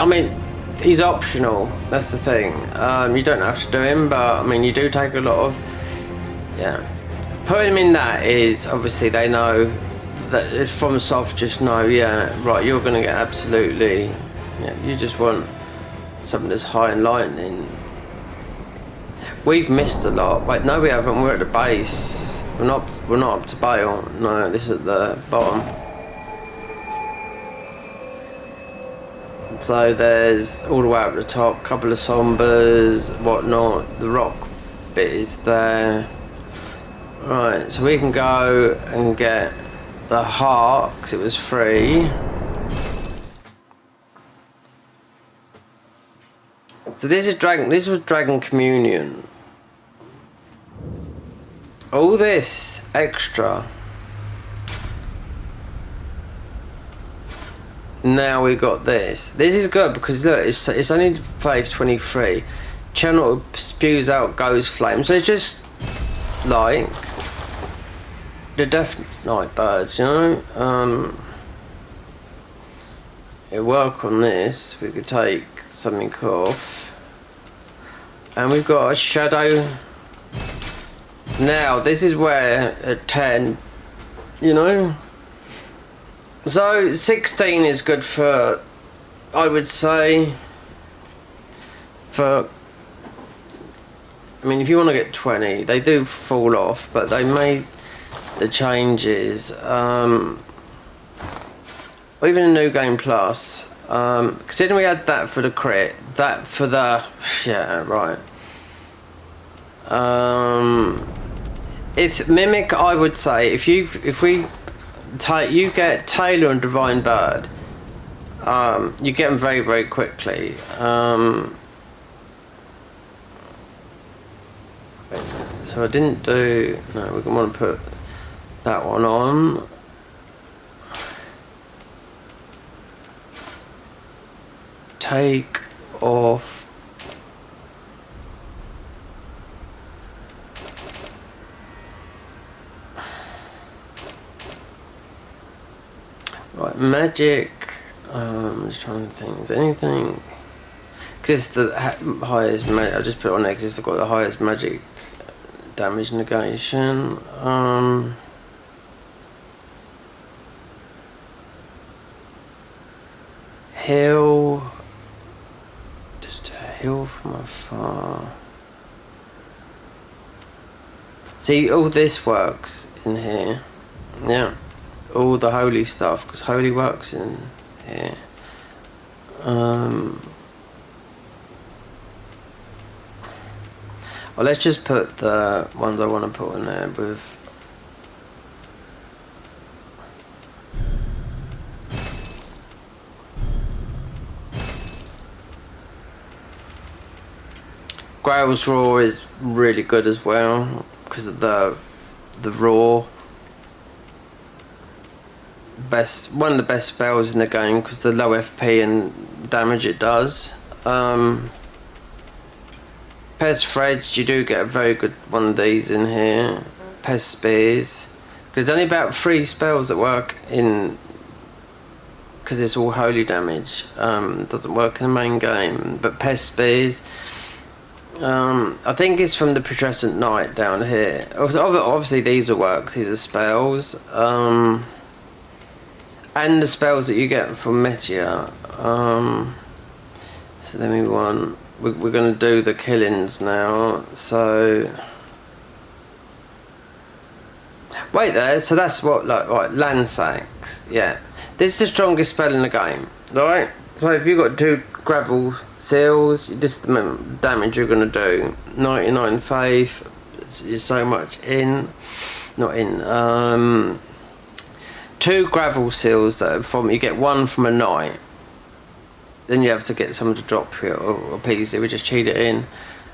mean, he's optional. That's the thing. You don't have to do him, but I mean, you do take a lot of. Yeah, putting him in that is obviously they know that it's from soft. Just know, yeah, right. You're gonna get absolutely. Yeah, you just want something that's high in lightning. We've missed a lot. Wait, no, we haven't. We're at the base. We're not up to Bale. No, this is at the bottom. So there's all the way up the top, couple of sombers, whatnot. The rock bit is there. Right, so we can go and get the heart because it was free. So this is dragon. This was Dragon Communion. All this extra. Now we got this. This is good because look, it's only Faith 23. Channel spews out ghost flame, so it's just like the Death Knight birds, you know. It'll work on this. We could take something off, and we've got a shadow. Now this is where at 10, you know. So 16 is good for, I would say, for, I mean, if you want to get 20, they do fall off, but they made the changes, or even a New Game Plus, considering we had that for the crit, that for the, yeah, right. It's Mimic, I would say, if we you get Taylor and Divine Bird, you get them very, very quickly. So I didn't do, no, we're going to want to put that one on. Take off. Right, magic. I'm just trying to think. Is there anything? Because it's the highest. I just put it on there because it's got the highest magic damage negation. Heal. Just heal from afar. See, all this works in here. Yeah. All the holy stuff, because holy works in here. Well, let's just put the ones I want to put in there with. Grail's Raw is really good as well because of the raw. One of the best spells in the game because the low FP and damage it does. Pest Threads, you do get a very good one of these in here. Pest Spears, because there's only about 3 spells that work in, because it's all holy damage. Doesn't work in the main game. But Pest Spears, I think it's from the Putrescent Knight down here. Obviously these will work, these are spells. And the spells that you get from Meteor. So then we're going to do the killings now. So wait there. So that's what, like, right, Landsacks. Yeah, this is the strongest spell in the game. Right. So if you've got 2 gravel seals, this is the damage you're going to do. 99 faith. Is so much in. Not in. 2 gravel seals though. You get 1 from a knight. Then you have to get someone to drop you or piece it. We just cheat it in.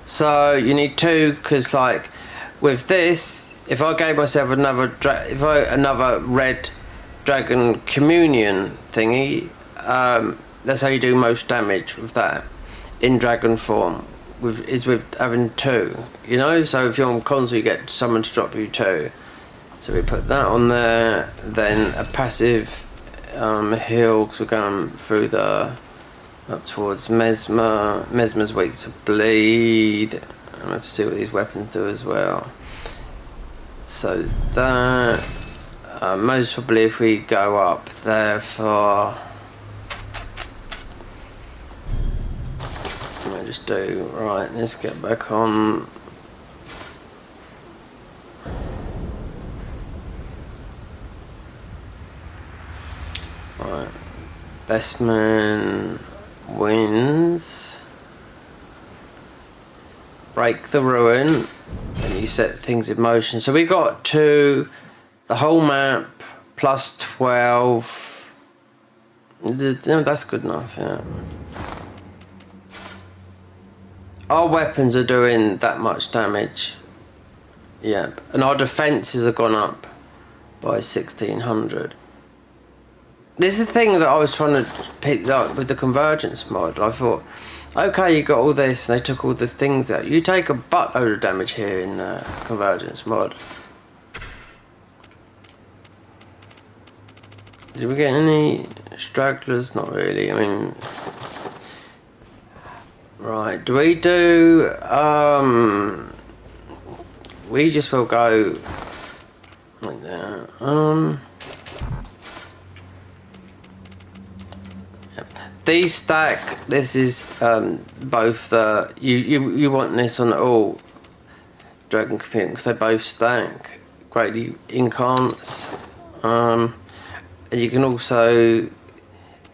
So you need 2 because, like, with this, if I gave myself another red dragon communion thingy, that's how you do most damage with that in dragon form. With having 2, you know. So if you're on console, you get someone to drop you 2. So we put that on there. Then a passive heal because we're going through up towards Mesmer. Mesmer's weak to bleed. I have to see what these weapons do as well. So that most probably if we go up there for, I just do right. Let's get back on. Right, best man wins. Break the ruin, and you set things in motion. So we got the whole map plus 12. No, that's good enough. Yeah. Our weapons are doing that much damage. Yeah, and our defences have gone up by 1600. This is the thing that I was trying to pick up with the convergence mod. I thought, okay, you got all this, and they took all the things out. You take a buttload of damage here in convergence mod. Did we get any stragglers? Not really. I mean, right? Do we do? We just will go like that. These stack. This is both the you want this on all dragon computing because they both stack greatly incarnates. And you can also,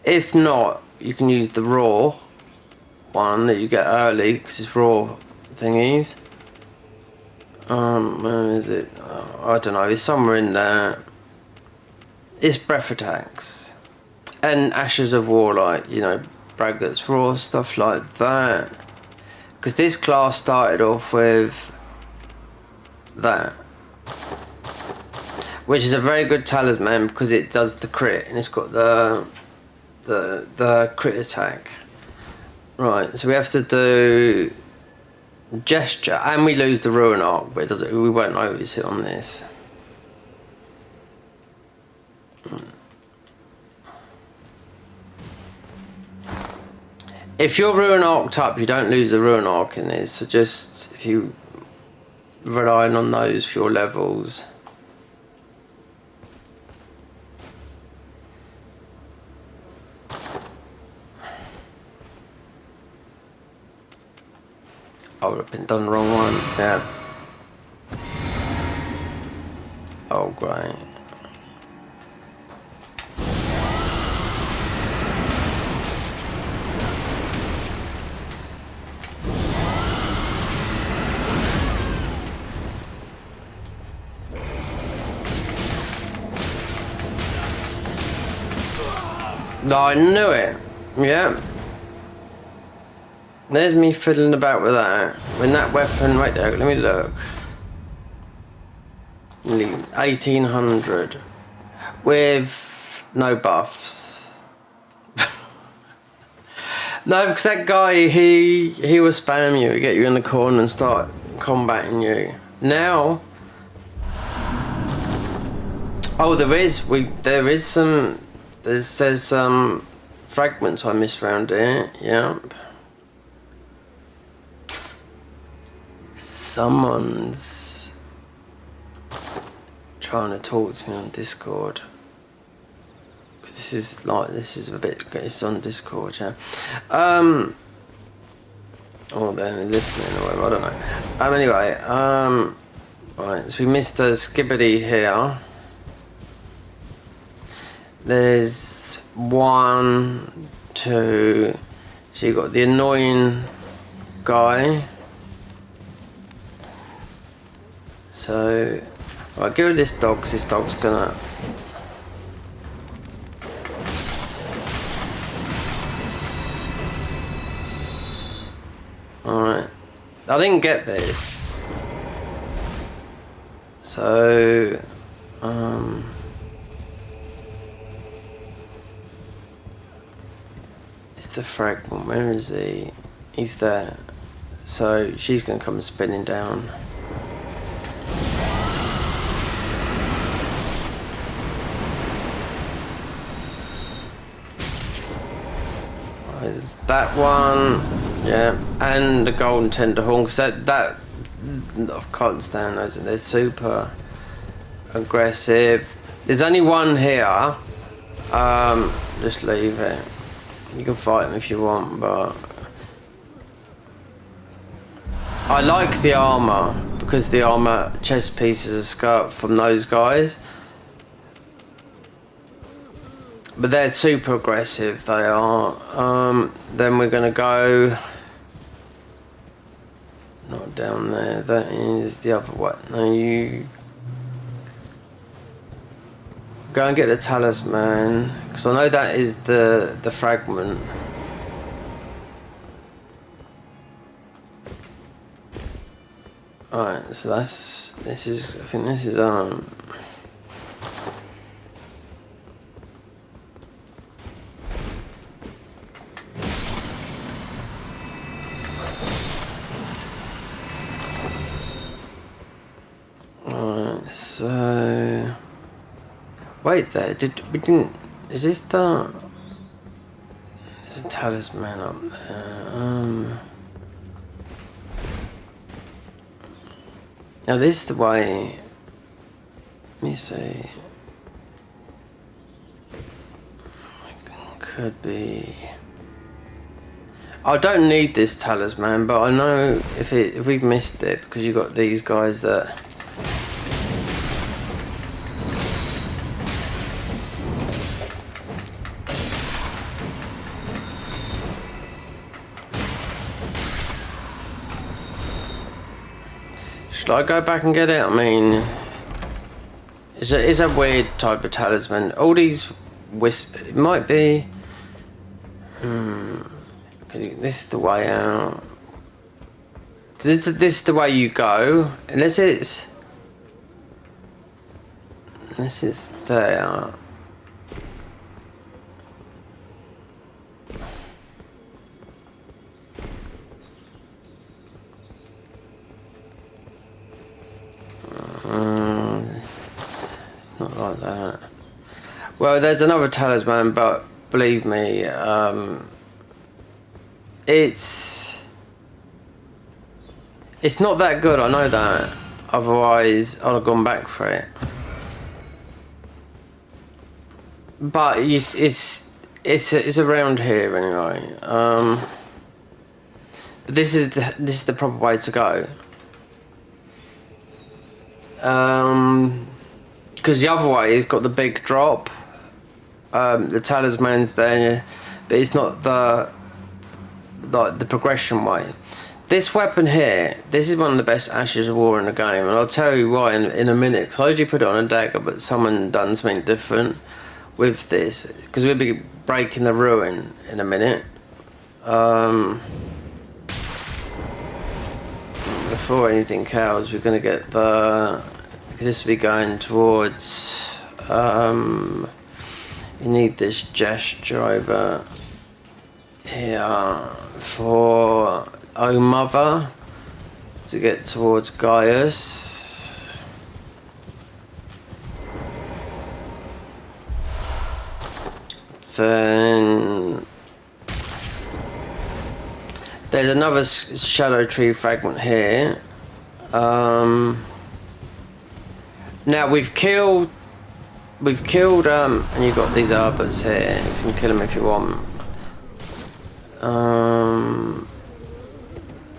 if not, you can use the raw one that you get early because it's raw thingies. Where is it? I don't know. It's somewhere in there. It's breath attacks. And Ashes of War, like, you know, Braggart's Raw, stuff like that. Because this class started off with that. Which is a very good talisman because it does the crit and it's got the crit attack. Right, so we have to do gesture and we lose the ruin arc, but we won't notice it on this. If you're ruin arced up, you don't lose the ruin arc in this. So just if you relying on those for your levels. I would have been done the wrong one. Yeah. great. I knew it. Yeah. There's me fiddling about with that. When that weapon, right there, let me look. 1800 with no buffs. No, because that guy, he will spam you, get you in the corner and start combating you. Now, oh, there is some fragments I missed around here. Yep. Someone's trying to talk to me on Discord. This is a bit. It's on Discord, yeah. Or they're listening or whatever. I don't know. Anyway. Right. So we missed a Skibbity here. There's 1, 2. So you got the annoying guy. So, right, get rid of this dog, because this dog's gonna... Alright. I didn't get this. So, it's the fragment. Where is he? He's there. So, she's gonna come spinning down. There's that one, yeah, and the golden tenderhorn, because that I can't stand those. They're super aggressive. There's only one here. Just leave it. You can fight them if you want, but I like the armor, because the armor chest pieces are skirt from those guys. But they're super aggressive, they are. Then we're gonna go... Not down there, that is the other way. No, you... Go and get the talisman, because I know that is the fragment. Alright, so I think this is So wait there, is this there's a talisman up there. Now this is the way, let me see. Could be, I don't need this talisman, but I know if we've missed it, because you've got these guys that should I go back and get it? I mean, it's a weird type of talisman. All these it might be. This is the way out. This is the way you go, unless it's there. It's not like that. Well, there's another talisman, but believe me, it's not that good. I know that. Otherwise, I'd have gone back for it. But it's around here anyway. But this is the proper way to go. because the other way he's got the big drop. The talisman's there, but it's not the progression way. This weapon here, this is one of the best Ashes of War in the game, and I'll tell you why in a minute. Because I usually put it on a dagger, but someone done something different with this, because we'll be breaking the ruin in a minute. Before anything else, we're going to get because this will be going towards, you need this gesture over here for Oh Mother to get towards Gaius. Then there's another shadow tree fragment here. Now we've killed, and you've got these arbors here. You can kill them if you want.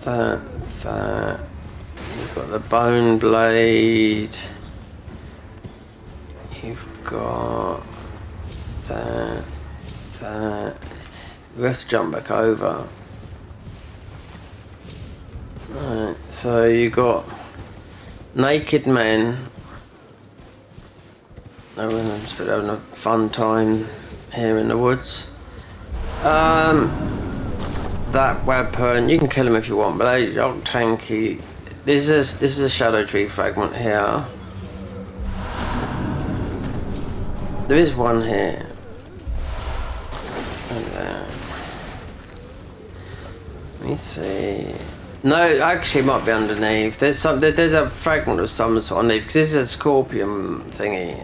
That. You've got the bone blade. You've got that. We have to jump back over. Right, so you got naked men. Everyone's having a fun time here in the woods. That weapon, you can kill them if you want, but they aren't tanky. This is a shadow tree fragment here. There is one here. And there. Let me see. No, actually, it might be underneath. There's a fragment of some sort underneath, because this is a scorpion thingy.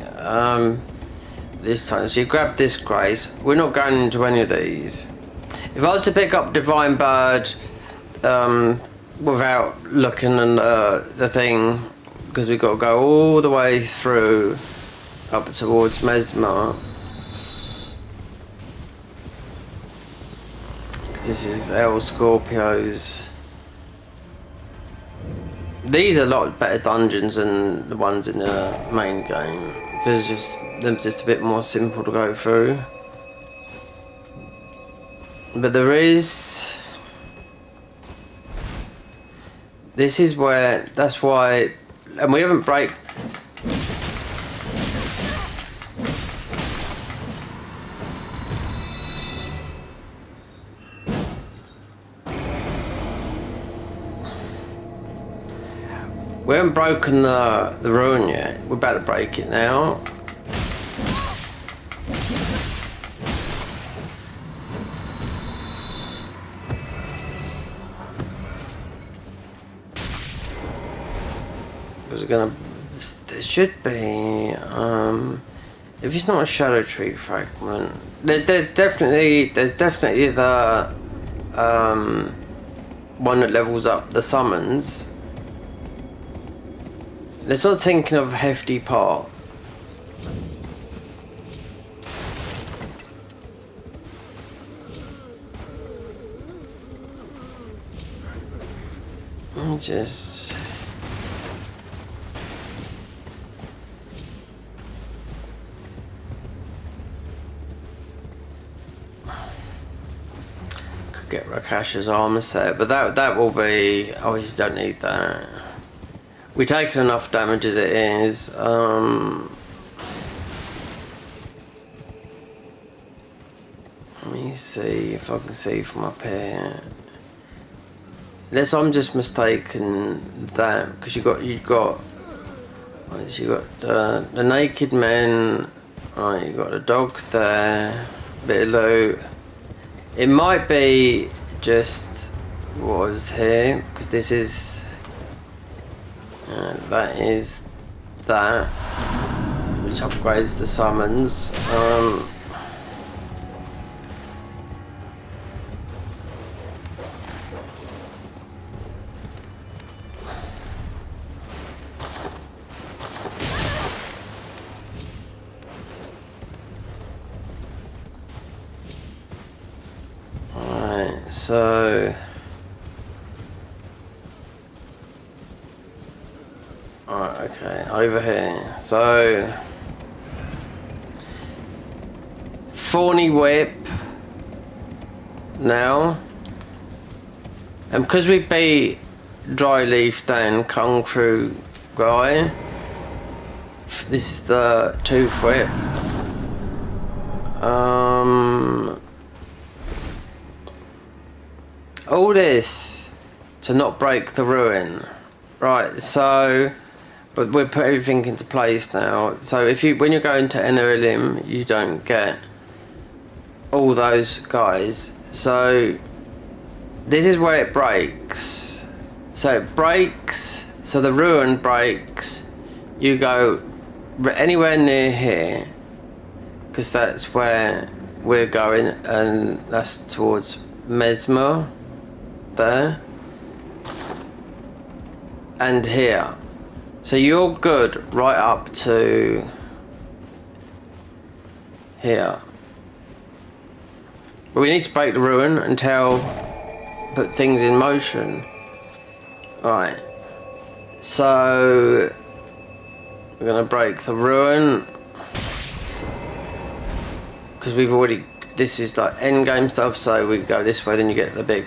This time, so you grab this, Grace. We're not going into any of these. If I was to pick up Divine Bird without looking at the thing, because we've got to go all the way through up towards Mesmer. Because this is El Scorpio's. These are a lot better dungeons than the ones in the main game. They're just a bit more simple to go through. But there is. This is where. That's why. And we haven't break. We haven't broken the ruin yet. We're about to break it now. There should be, if it's not a shadow tree fragment, there's definitely the one that levels up the summons. Let's not thinking of hefty part. Just. Get Rakash's armor set, but that will be. Oh, you don't need that. We've taken enough damage as it is. Let me see if I can see from up here. Unless I'm just mistaken that, because you got the naked men. Right, you got the dogs there. Bit of loot. It might be just what was here, because this is. That is that, which upgrades the summons. Alright, so. Alright, okay, over here. So Thorny Whip now. And because we beat Dry Leaf Dan Kung Fu guy, this is the Tooth Whip. All this to not break the ruin. Right, so, but we'll put everything into place now. So if you, when you're going to Inner Elim, you don't get all those guys. So this is where it breaks. So it breaks, so the ruin breaks. You go anywhere near here, because that's where we're going, and that's towards Mesmer, there, and here. So you're good right up to here. But we need to break the ruin and put things in motion. Right. So we're gonna break the ruin because we've already. This is like end game stuff. So we go this way, then you get the big.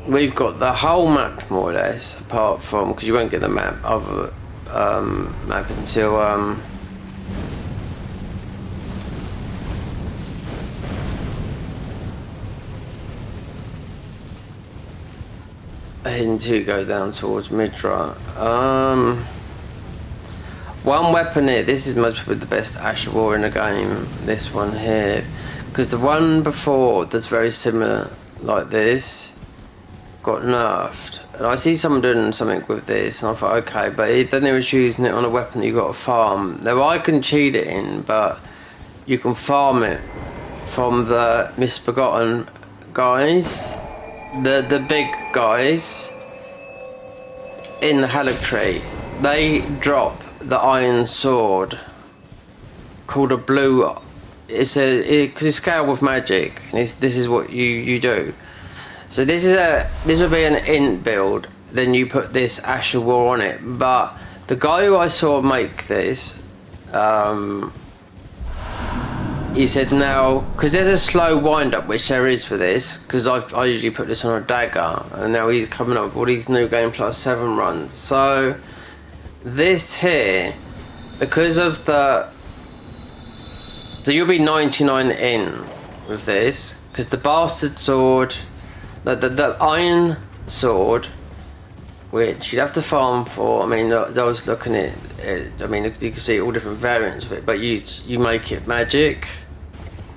We've got the whole map more or less, apart from because you won't get the map other map until until you go down towards Midra. One weapon here. This is most with the best Asher War in the game. This one here, because the one before that's very similar like this got nerfed, and I see someone doing something with this, and I thought, okay, but then they was using it on a weapon that you got to farm. Now I can cheat it in, but you can farm it from the misbegotten guys, the big guys in the Halleck tree. They drop the iron sword called a blue. Because it's scaled with magic, and this is what you do. So this will be an int build. Then you put this Asher War on it. But the guy who I saw make this, he said now, because there's a slow wind up, which there is for this, because I usually put this on a dagger, and now he's coming up with all these new Game Plus 7 runs. So this here, because of so you'll be 99 in with this, because the bastard sword. The iron sword, which you'd have to farm for. I mean, I was looking at it. I mean, you can see all different variants of it, but you make it magic.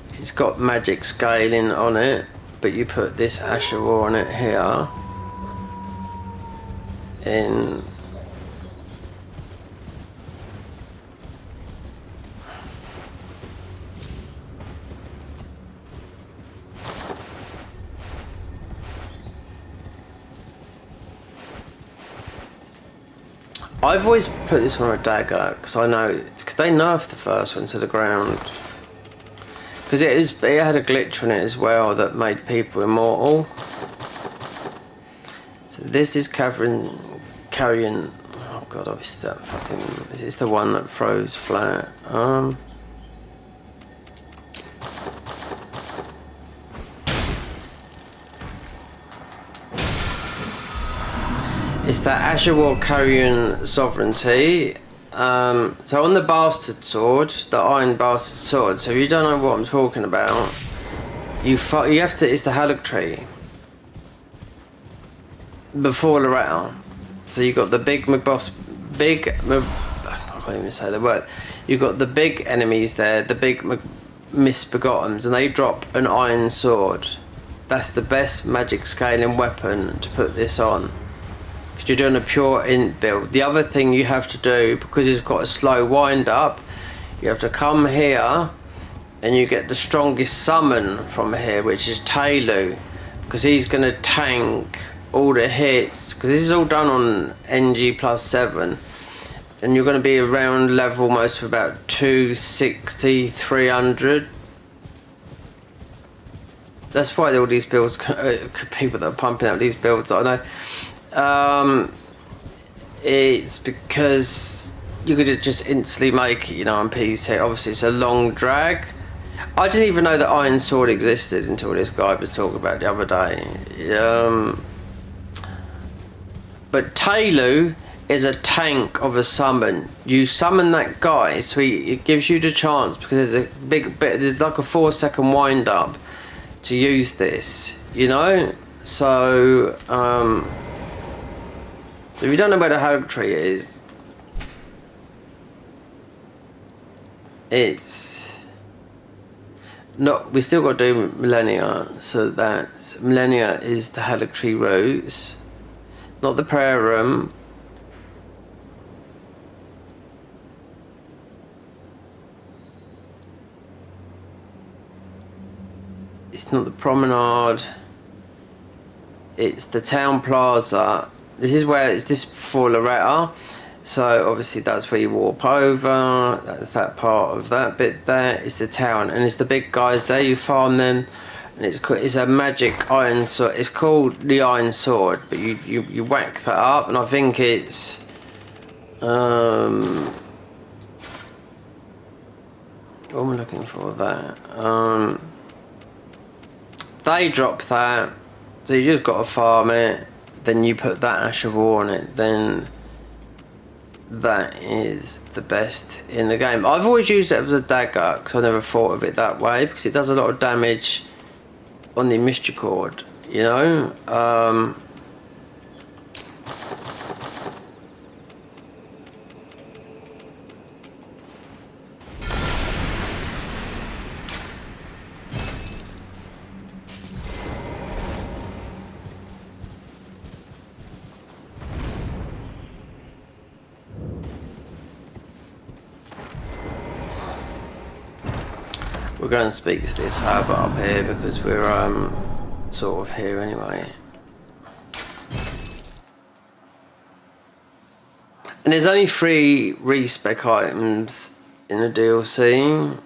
It's got magic scaling on it, but you put this Asher War on it here. In I've always put this on a dagger because I know, because they nerfed the first one to the ground, because it had a glitch on it as well that made people immortal. So this is carrying. Oh god, obviously that fucking. It's the one that throws flat. It's that Asher War Carrion Sovereignty. So on the Bastard Sword, the Iron Bastard Sword, so if you don't know what I'm talking about, you have to, it's the Halleck tree. Before Loretta. So you got the I can't even say the word. You got the big enemies there, the big misbegottens, and they drop an iron sword. That's the best magic scaling weapon to put this on. You're doing a pure int build. The other thing you have to do, because it's got a slow wind up, you have to come here and you get the strongest summon from here, which is Tailu, because he's going to tank all the hits, because this is all done on NG plus 7, and you're going to be around level almost for about 260, 300. That's why all these builds, people that are pumping out these builds, I know. It's because you could just instantly make it, you know, on PC. Obviously, it's a long drag. I didn't even know that Iron Sword existed until this guy was talking about it the other day. But Tailu is a tank of a summon. You summon that guy, so it gives you the chance, because there's a big bit, there's like a 4-second wind up to use this, you know. So if you don't know where the Hope Tree is, it's not. We still got to do Millennia, so that's Millennia is the Haddock Tree routes, not the prayer room. It's not the promenade. It's the town plaza. This is where it's this before Loretta. So obviously that's where you warp over. That's that part of that bit there. It's the town, and it's the big guys there. You farm them, and it's a magic iron sword. It's called the Iron Sword, but you whack that up, and I think it's what am I looking for? That they drop that, so you just got to farm it. Then you put that Ash of War on it. Then that is the best in the game. I've always used it as a dagger because I never thought of it that way, because it does a lot of damage on the Mysticord, you know. We're going to speak to this harbour up here because we're sort of here anyway. And there's only 3 respec items in the DLC.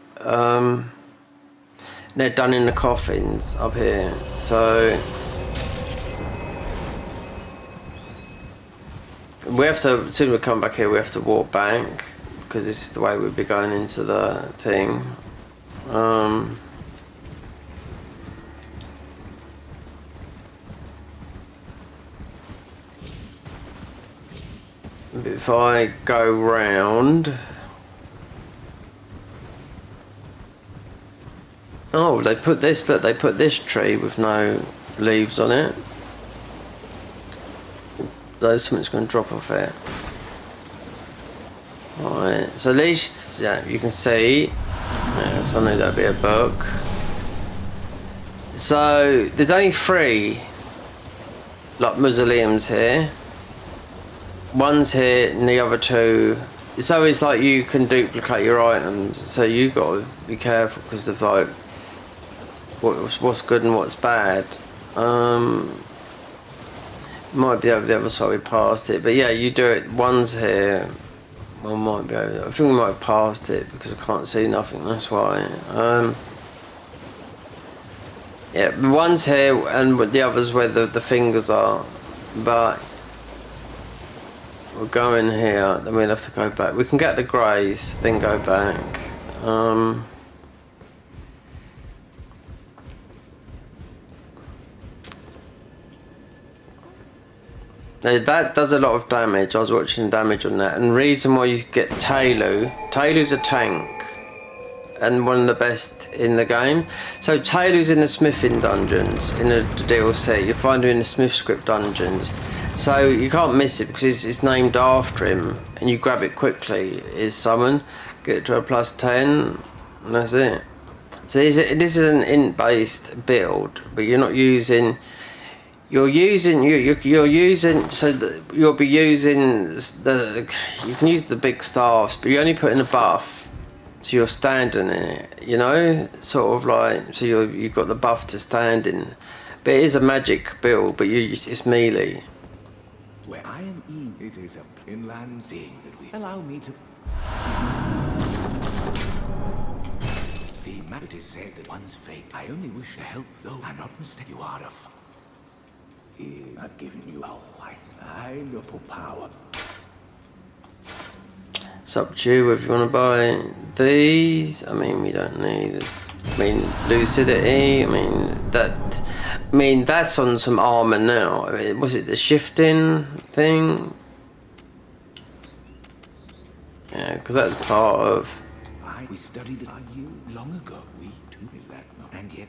They're done in the coffins up here. So we have to, as soon as we come back here, we have to walk back because this is the way we'll be going into the thing. If I go round, oh, they put this. Look, they put this tree with no leaves on it. Though something's going to drop off it. Alright, so at least, yeah, you can see. Yeah, so I knew that'd be a book. So there's only 3 like mausoleums here. One's here and the other 2. So it's like you can duplicate your items. So you got to be careful because of like what's good and what's bad. Might be over the other side. We passed it, but yeah, you do it. One's here. Well, might be over there. I think we might have passed it because I can't see nothing, that's why. Yeah, one's here and the other's where the fingers are. But we'll go in here, then we'll have to go back. We can get the greys, then go back. That does a lot of damage. I was watching damage on that, and the reason why you get Tailu's a tank and one of the best in the game. So Tailu's in the smithing dungeons in the DLC. You find him in the smith script dungeons, so you can't miss it because it's named after him, and you grab it quickly. Is summon, get it to a +10, and that's it. So this is an int based build, but you're not using. You're using so that you'll be using you can use the big staffs, but you're only putting a buff, so you're standing in it, you know, sort of like, so you've got the buff to stand in, but it is a magic build, but it's melee. Where I am eager It is a inland thing that we allow me to. The matter is said that one's fate. I only wish to help, though I'm not mistaken. You are a. I've given you a wonderful power. It's up to you if you want to buy these. I mean, we don't need. I mean, lucidity. I mean, that's on some armor now. I mean, was it the shifting thing? Yeah, because that's part of. We studied it you long ago. We too is that not? And yet.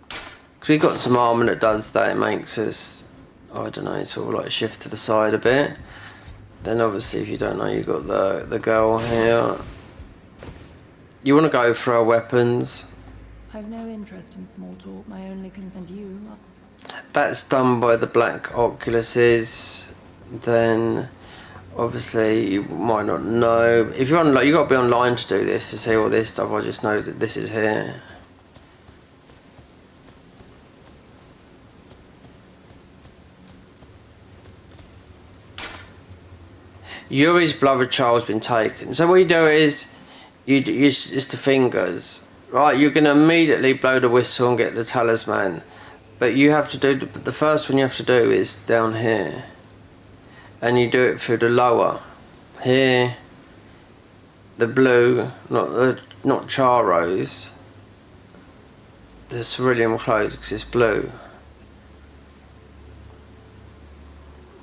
Because we got some armor that does that. It makes us, I don't know, sort of like shift to the side a bit. Then obviously, if you don't know, you got the girl here. You want to go for our weapons. I've no interest in small talk. My only concern you. That's done by the black Oculuses. Then, obviously, you might not know. If you're online, you got to be online to do this to see all this stuff. I just know that this is here. Yuri's beloved child's been taken. So what you do is, it's the fingers. Right, you're going to immediately blow the whistle and get the talisman. But you have to do, the first one you have to do is down here. And you do it through the lower. Here, the blue, not Charo's. The cerulean clothes, because it's blue.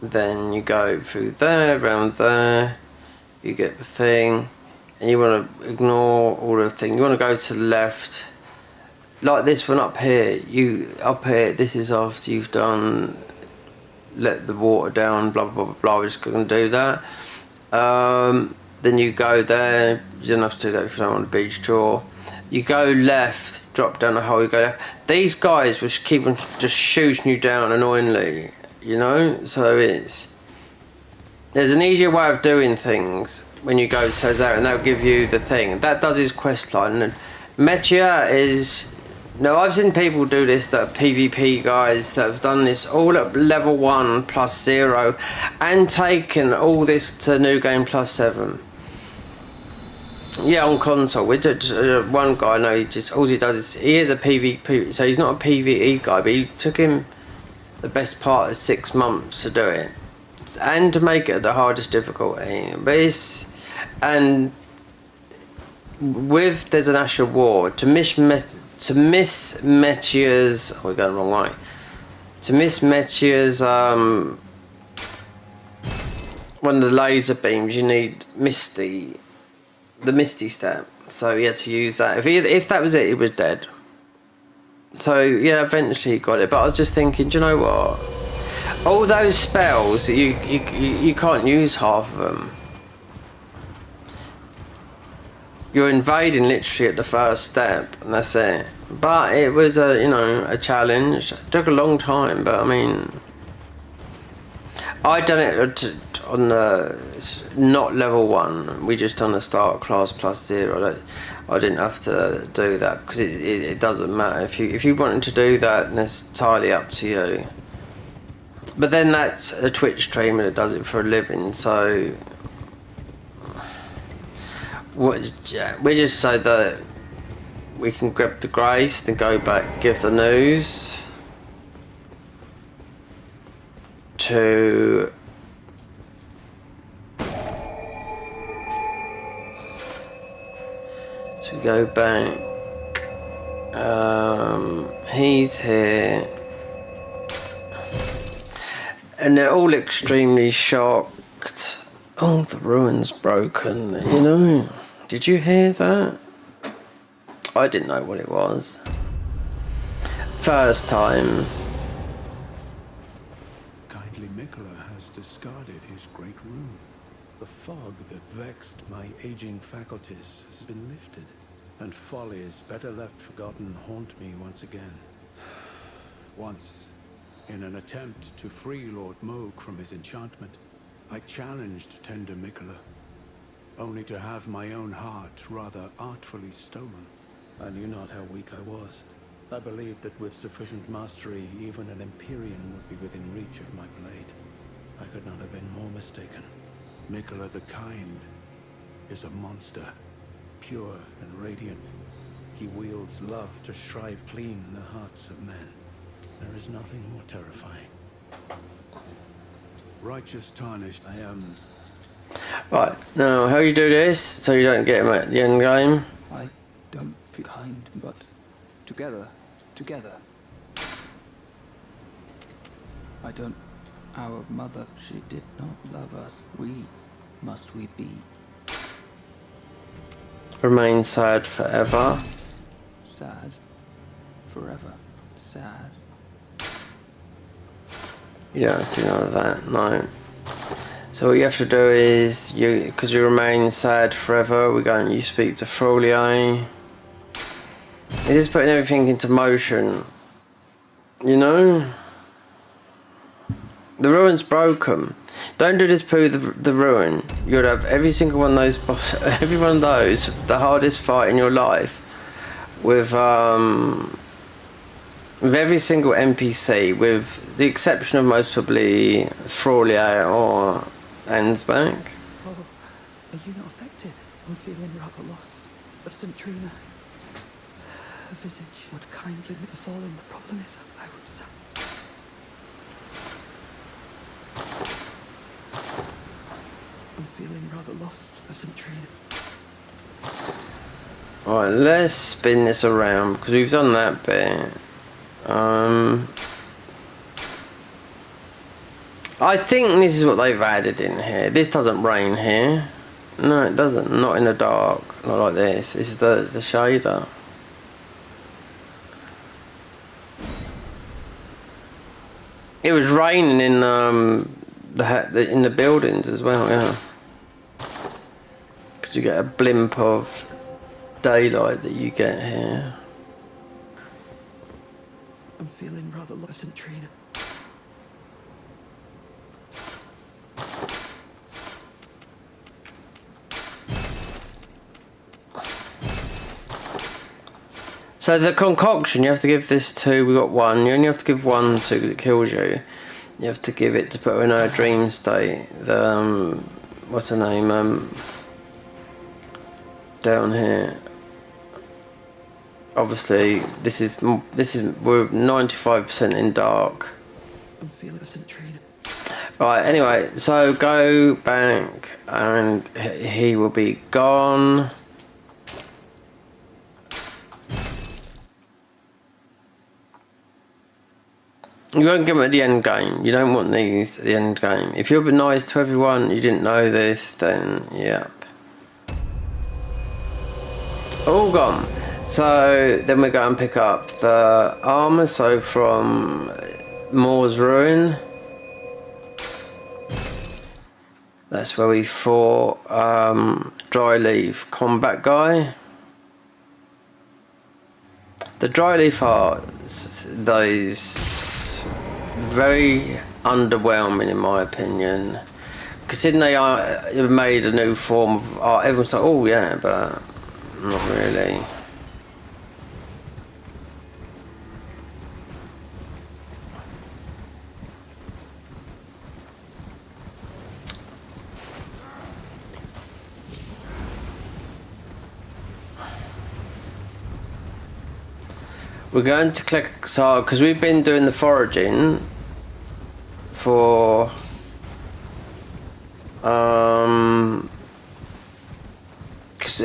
Then you go through there, around there, you get the thing, and you want to ignore all the thing. You want to go to the left, like this one up here. Up here, this is after you've done, let the water down, blah blah blah blah. We're just going to do that. Then you go there. You don't have to do that if you don't want a beach tour. You go left, drop down the hole. You go left. These guys will keep on just shooting you down annoyingly. You know, so there's an easier way of doing things when you go to Tazar, and they'll give you the thing that does his quest line. And Metia is, no, I've seen people do this, that are PvP guys that have done this all at level 1 plus 0 and taken all this to New Game plus 7. Yeah, on console. We did one guy. I know he just all he does is he is a PvP, so he's not a PvE guy, but he took him the best part of 6 months to do it, and to make it the hardest difficulty. But and with there's an actual war to miss Metia's. Oh, we're going the wrong way. To miss Metia's one of the laser beams, you need the Misty step. So he had to use that. If that was it, he was dead. So yeah, eventually he got it. But I was just thinking, do you know what? All those spells, you can't use half of them. You're invading literally at the first step, and that's it. But it was a challenge. It took a long time, but I mean, I done it on the not level 1. We just done the start class plus 0. I didn't have to do that because it doesn't matter if you wanted to do that. Then it's entirely up to you. But then that's a Twitch streamer that does it for a living. So we just so that we can grab the grace, then go back, give the news to. So we go back. He's here. And they're all extremely shocked. Oh, the ruin's broken, you know. Did you hear that? I didn't know what it was. First time. Kindly Mikola has discarded his great rune. The fog that vexed my aging faculties has been lifted, and follies better left forgotten haunt me once again. Once, in an attempt to free Lord Moog from his enchantment, I challenged tender Mikola, only to have my own heart rather artfully stolen. I knew not how weak I was. I believed that with sufficient mastery, even an Empyrean would be within reach of my blade. I could not have been more mistaken. Mikola the Kind is a monster, pure and radiant. He wields love to shrive clean the hearts of men. There is nothing more terrifying. Righteous tarnished, I am. Right, now how you do this so you don't get him at the end game? I don't feel kind, but together. I don't. Our mother, she did not love us. Must we be? Remain sad forever. Sad. Forever. Sad. You don't have to do none of that, no. So what you have to do is, because you remain sad forever, we go and you speak to Frolier. He's just putting everything into motion. You know? The ruin's broken. Don't do this poo the ruin. You'd have every single one of those every one of those, the hardest fight in your life, with every single NPC, with the exception of most probably Frolier or Ansbank. Oh, are you not affected? I'm feeling rather lost. Of St. Trina. Her visage would kindly befall him. The problem is, I would say. I'm feeling rather lost of St. Trina. Alright, let's spin this around because we've done that bit. I think this is what they've added in here. This doesn't rain here. No, it doesn't. Not in the dark. Not like this. This is the shader. It was raining in in the buildings as well, yeah. Because you get a blimp of daylight that you get here. I'm feeling rather lost of St. Trina. So the concoction, you have to give this to, we got one, you only have to give one to because it kills you. You have to give it to put her in her dream state. The, what's her name, down here. Obviously, this is, we're 95% in dark. I'm feeling St. Trina. Right, anyway, so go back and he will be gone. You won't get them at the end game. You don't want these at the end game. If you're nice to everyone, you didn't know this, then yep. All gone. So then we go and pick up the armour. So from Moore's Ruin, that's where we fought Dry Leaf Combat Guy. The Dry Leaf are those very underwhelming in my opinion. Considering they made a new form of art, everyone's like, oh yeah, but not really. We're going to click, so because we've been doing the foraging for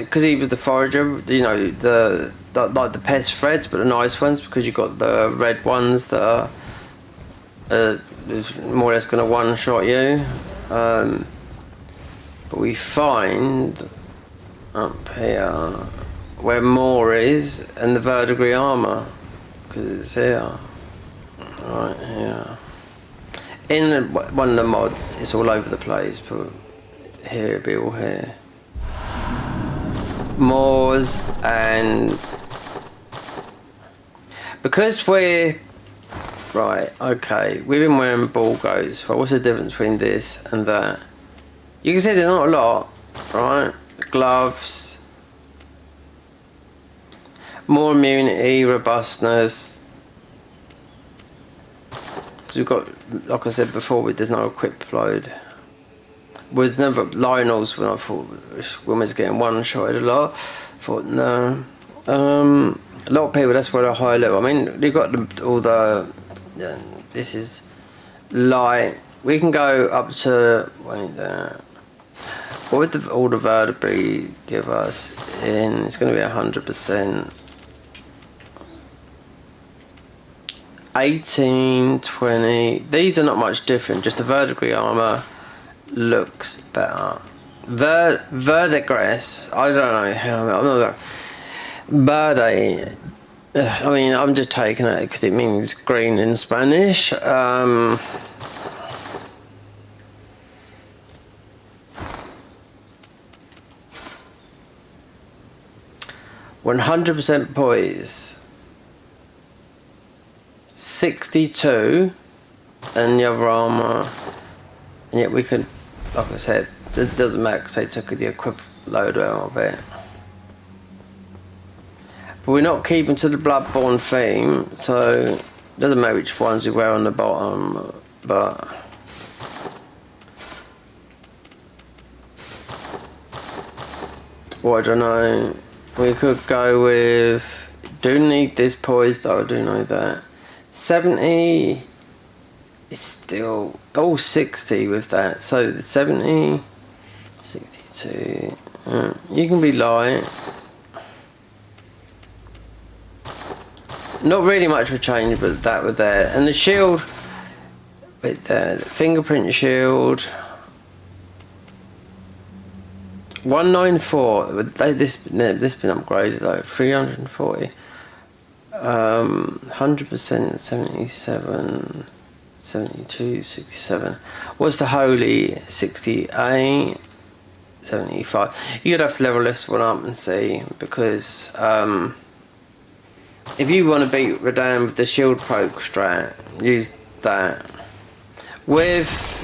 because he was the forager, you know, the like the pest threads, but the nice ones, because you've got the red ones that are more or less going to one-shot you. But we find up here where Moore is and the verdigris armour, because it's here, right here. In one of the mods, it's all over the place, but here it'll be all here. Moore's, and because we're right, okay, we've been wearing ball goats, but what's the difference between this and that? You can see there's not a lot, right? Gloves, more immunity, robustness. because we've got, like I said before, there's no equipload. With never Lionel's, when I thought women's getting one-shotted a lot, I thought no. A lot of people, that's where they're high level. I mean, you've got all the. This is light. We can go up to what would all the vertebrae give us in? It's going to be 100%. 18, 20. These are not much different. Just the vertebrae armor looks better. Verdigris. I don't know how. I'm not. Verde. I mean, I'm just taking it because it means green in Spanish. 100% poise. 62 and the other armor, and yet we could, like I said, it doesn't matter because they took the equipload out of it. But we're not keeping to the Bloodborne theme, so it doesn't matter which ones we wear on the bottom, but well, I don't know. We could go with, do need this poise though, I do know that. 70 is still, 60 with that, so 70, 62, you can be light. Not really much of a change, but that with there. And the shield, with the fingerprint shield, 194, this been upgraded though, 340. 100%, 77, 72, 67. What's the holy? 68, 75. You'd have to level this one up and see, because if you want to beat Radan with the shield poke strat, use that. With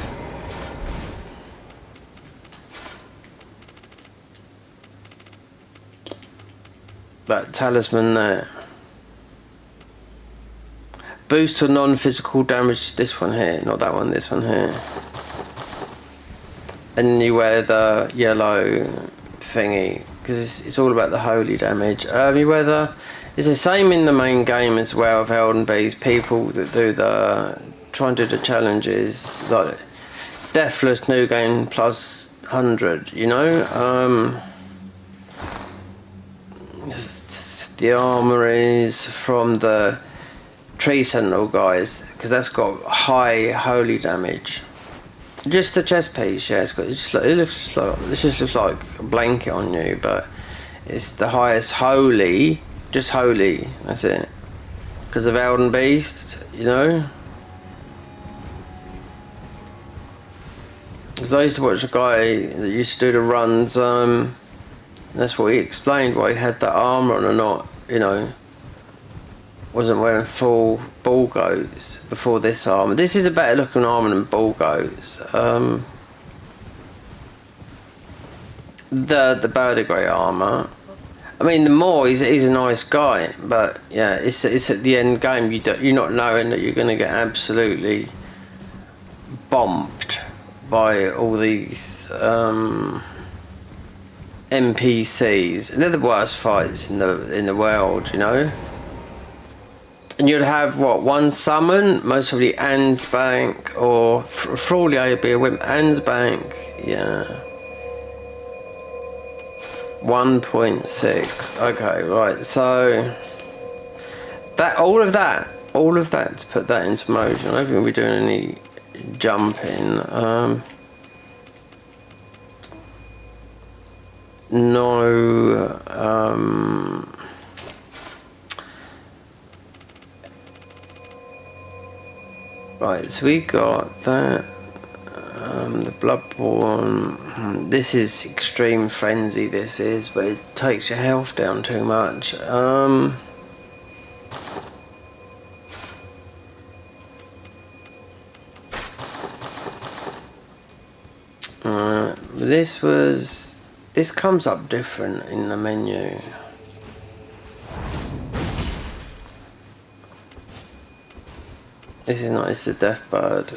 that talisman there. Boost to non-physical damage, this one here, not that one, this one here. And you wear the yellow thingy, because it's all about the holy damage. You wear the, it's the same in the main game as well of Elden Bees, people that do try and do the challenges, like Deathless New Game plus 100, you know? The armor is from the Tree Sentinel guys, because that's got high holy damage. Just the chest piece, yeah. It just looks like a blanket on you, but it's the highest holy, just holy. That's it. Because of Elden Beast, you know. Because I used to watch a guy that used to do the runs. That's what he explained, why he had that armor on or not, you know. Wasn't wearing full ball goats before this armor. This is a better looking armor than ball goats. The Verdigris armor. I mean, the Moor, he's a nice guy, but yeah, it's at the end game. You're not knowing that you're going to get absolutely bombed by all these NPCs. And they're the worst fights in the world, you know. And you'd have, what, one summon, most probably Ansbank, or Fraulier would be a wimp. Ansbank, yeah. 1.6. Okay, right, so that all of that to put that into motion. I don't think we're doing any jumping. No, right, so we got that, the Bloodborne, this is extreme frenzy, this is, but it takes your health down too much. This comes up different in the menu. This is nice, the death bird.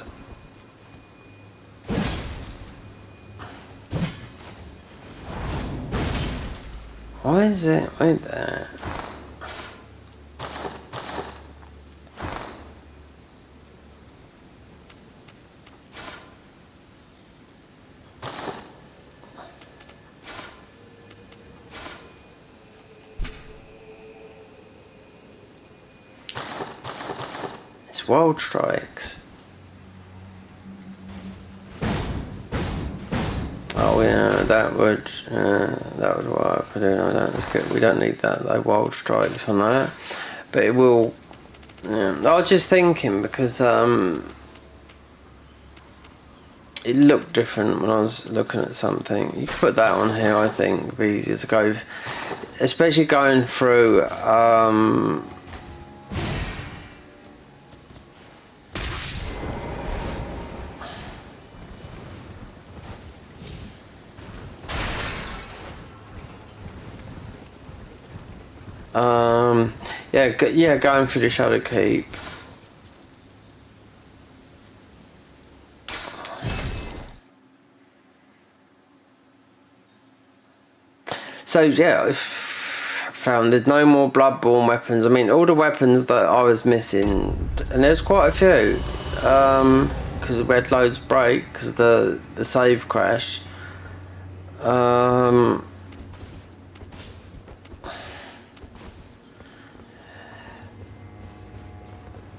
Why is it right there? It's wild strikes. Oh yeah, that would work. I don't know that. That's good. We don't need that. Like wild strikes on that, but it will. Yeah. I was just thinking because it looked different when I was looking at something. You could put that on here. I think it'd be easier to go, especially going through. Yeah, going through the Shadow Keep. So yeah, I've found there's no more Bloodborne weapons. I mean, all the weapons that I was missing, and there's quite a few, because we had loads break because the save crash.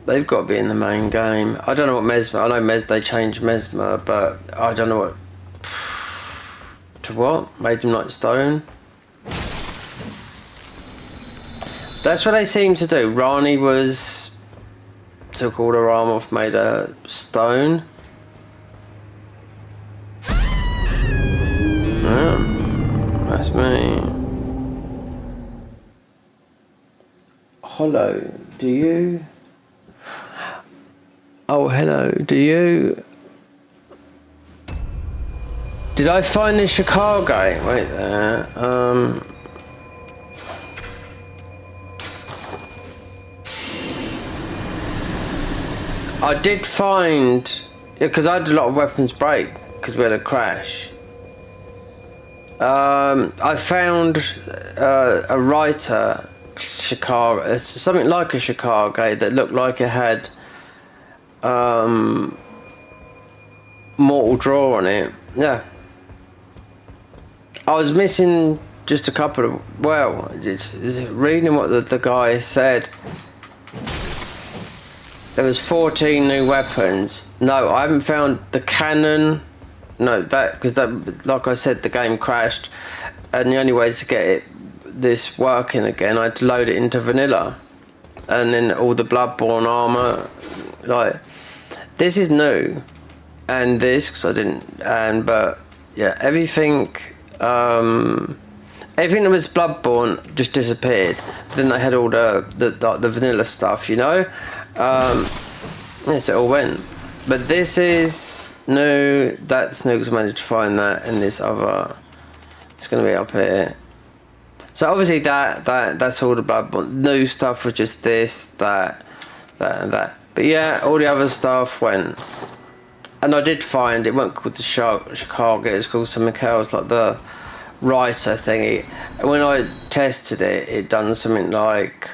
They've got to be in the main game. I don't know what Mesmer. I know they changed Mesmer, but I don't know what. To what? Made them like stone? That's what they seem to do. Rani took all her arm off, made her stone. Yeah, that's me. Hello, do you? Oh, hello, do you? Did I find the Chicago? Wait there. I did find, because I had a lot of weapons break because we had a crash. I found a writer, Chicago. It's something like a Chicago that looked like it had mortal draw on it. Yeah. I was missing just a couple of, well, it's reading what the guy said. There was 14 new weapons. No, I haven't found the cannon. No, because like I said, the game crashed, and the only way to get this working again, I had to load it into vanilla, and then all the Bloodborne armor, like this is new, and this because I didn't, but yeah, everything that was Bloodborne just disappeared. But then they had all the vanilla stuff, you know. Yes, it all went. But this is new. That's new because I managed to find that, and this other. It's going to be up here. So obviously that's all the Bloodborne. New stuff was just this, that, and that. But yeah, all the other stuff went. And I did find it wasn't called the Chicago. It's called something else, like the writer thingy. And when I tested it, it done something like.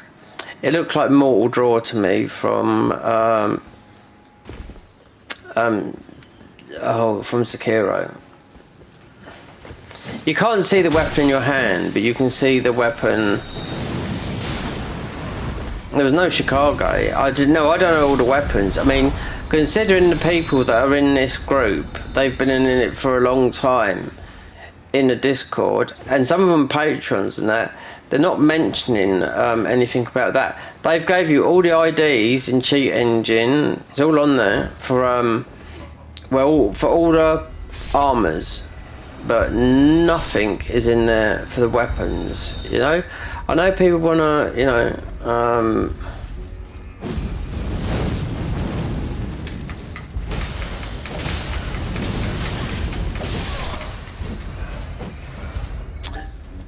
It looked like Mortal Draw to me from Sekiro. You can't see the weapon in your hand, but you can see the weapon. There was no Chicago. I don't know all the weapons. I mean, considering the people that are in this group, they've been in it for a long time in the Discord, and some of them patrons and that. They're not mentioning anything about that. They've gave you all the IDs in Cheat Engine. It's all on there for for all the armors, but nothing is in there for the weapons. You know, I know people wanna, you know.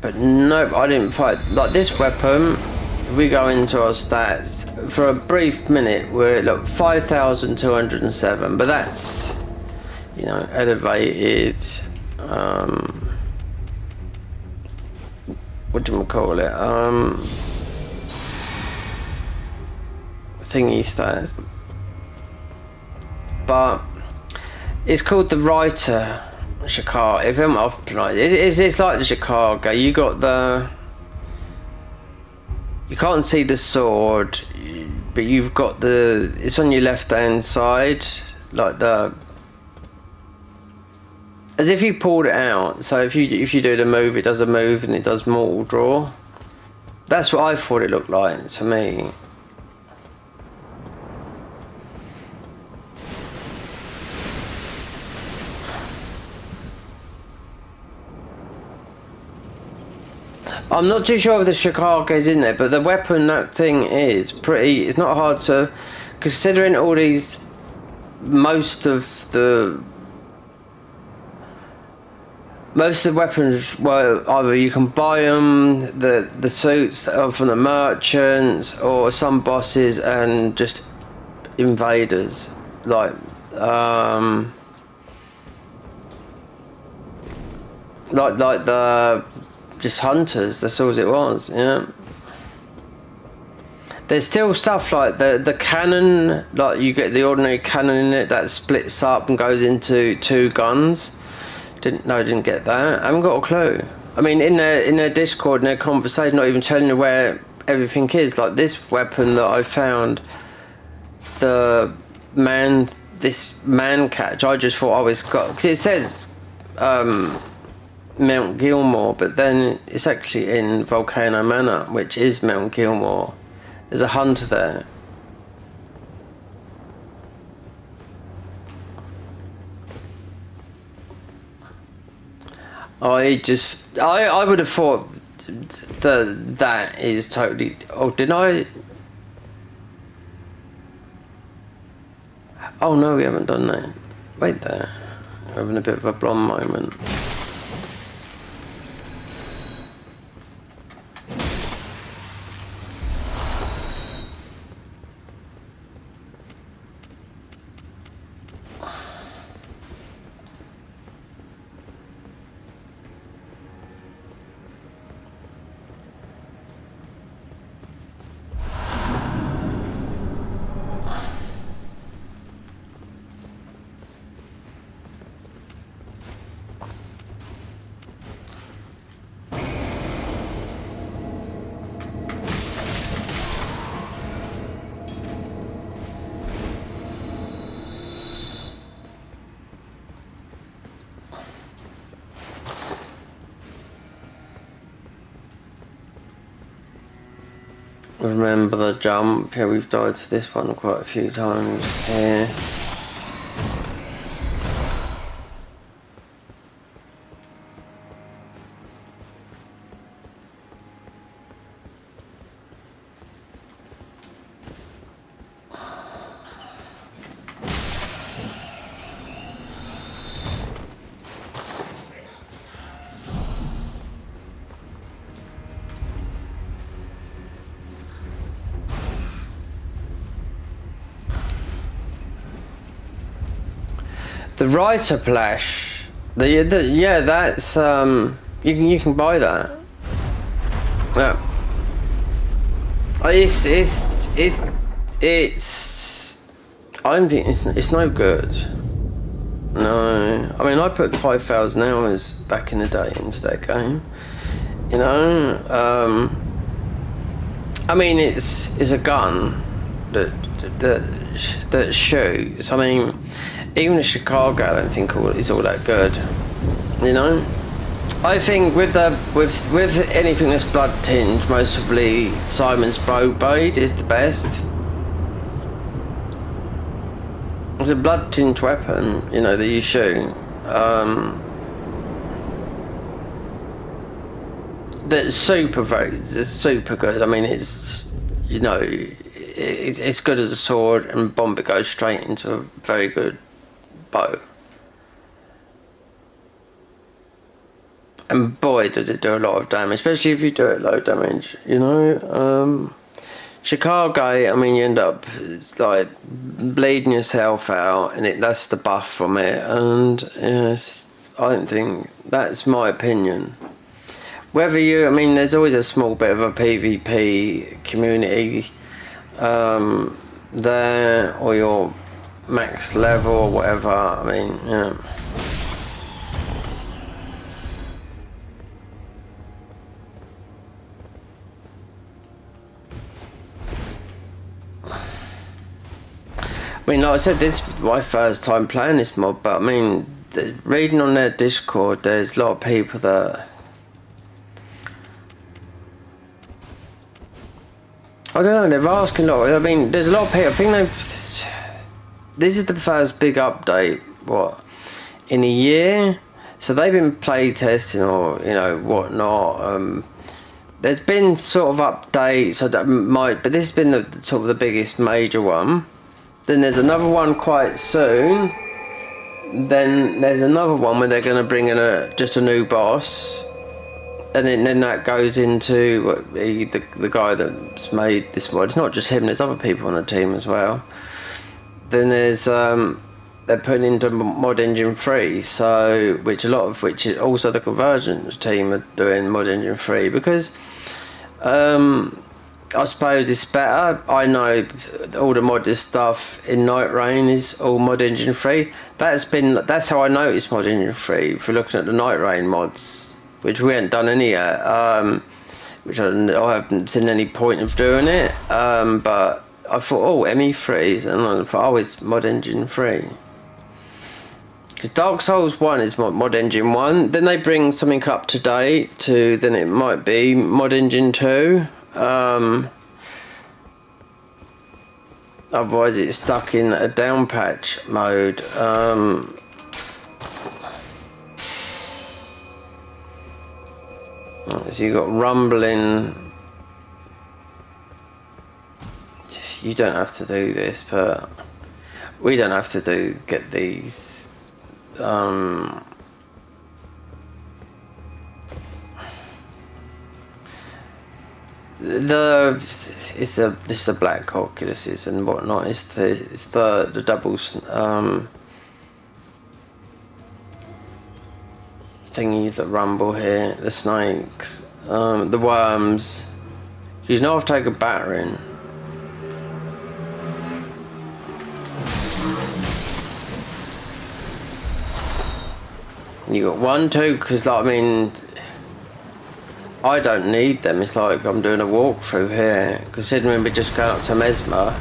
But no, I didn't fight like this weapon. if we go into our stats, for a brief minute, we're, look, 5,207, but that's, you know, elevated, what do we call it, thingy stats. But it's called the Writer Chicago. If I'm off, it's like the Chicago. You got the, you can't see the sword, but you've got the, it's on your left hand side, like the, as if you pulled it out. So if you do the move, it does a move and it does mortal draw. That's what I thought it looked like to me. I'm not too sure if the Chicago's in there, but the weapon, that thing is pretty, it's not hard to, considering all these, most of the weapons, well, either you can buy them, the suits are from the merchants, or some bosses and just invaders, like the just hunters. That's all it was. Yeah. There's still stuff like the cannon, like you get the ordinary cannon in it that splits up and goes into 2 guns. Didn't get that. I haven't got a clue. I mean, in their Discord, in their conversation, not even telling you where everything is. Like this weapon that I found, this man catch. I just thought I was got, because it says Mount Gilmore, but then it's actually in Volcano Manor, which is Mount Gilmore. There's a hunter there. I would have thought that is totally. Oh, did I? Oh no, we haven't done that. Wait there, we're having a bit of a blonde moment. Remember the jump? Yeah, we've died to this one quite a few times here. The Writer Plash, yeah, that's you can buy that. Yeah, it's I don't think it's no good. No, I mean I put 5,000 hours back in the day into that game. You know, I mean it's a gun that shoots. I mean. Even the Chicago, I don't think is all that good. You know, I think with anything that's blood tinged, mostly Simon's Blade is the best. It's a blood tinged weapon, you know, that you shoot. That's super good. I mean, it's, you know, it's good as a sword, and bomb it goes straight into a very good bow. And boy does it do a lot of damage, especially if you do it low damage, you know. Chicago, I mean, you end up like bleeding yourself out, and that's the buff from it. And yes, I don't think that's my opinion. Whether you, I mean, there's always a small bit of a PvP community there, or your max level or whatever. I mean, yeah. I mean, like I said, this is my first time playing this mod, but I mean, reading on their Discord, there's a lot of people that, I don't know, they're asking a lot. I mean, there's a lot of people, I think this is the first big update, what, in a year? So they've been play testing or, you know, whatnot. There's been sort of updates, but this has been the sort of the biggest major one. Then there's another one quite soon. Then there's another one where they're going to bring in just a new boss. And then that goes into the guy that's made this mod. It's not just him, there's other people on the team as well. Then there's they're putting into Mod Engine 3, so which is also the Convergence team are doing Mod Engine 3, because I suppose it's better. I know all the modded stuff in Night Rain is all Mod Engine 3. That's how I noticed Mod Engine 3, if you're looking at the Night Rain mods, which we haven't done any yet, which I haven't seen any point of doing it, but I thought, oh, ME3s, and I thought, oh, it's Mod Engine 3. Because Dark Souls 1 is Mod Engine 1, then they bring something up to date to, then it might be Mod Engine 2. Otherwise it's stuck in a down patch mode. So you got rumbling. You don't have to do this, but we don't have to get these this is the black oculuses and whatnot. It's the doubles thingies that rumble here. The snakes, the worms. You know, I've taken battering. You got 1, 2, because like, I mean, I don't need them. It's like I'm doing a walkthrough here. Considering we're just going up to Mesmer.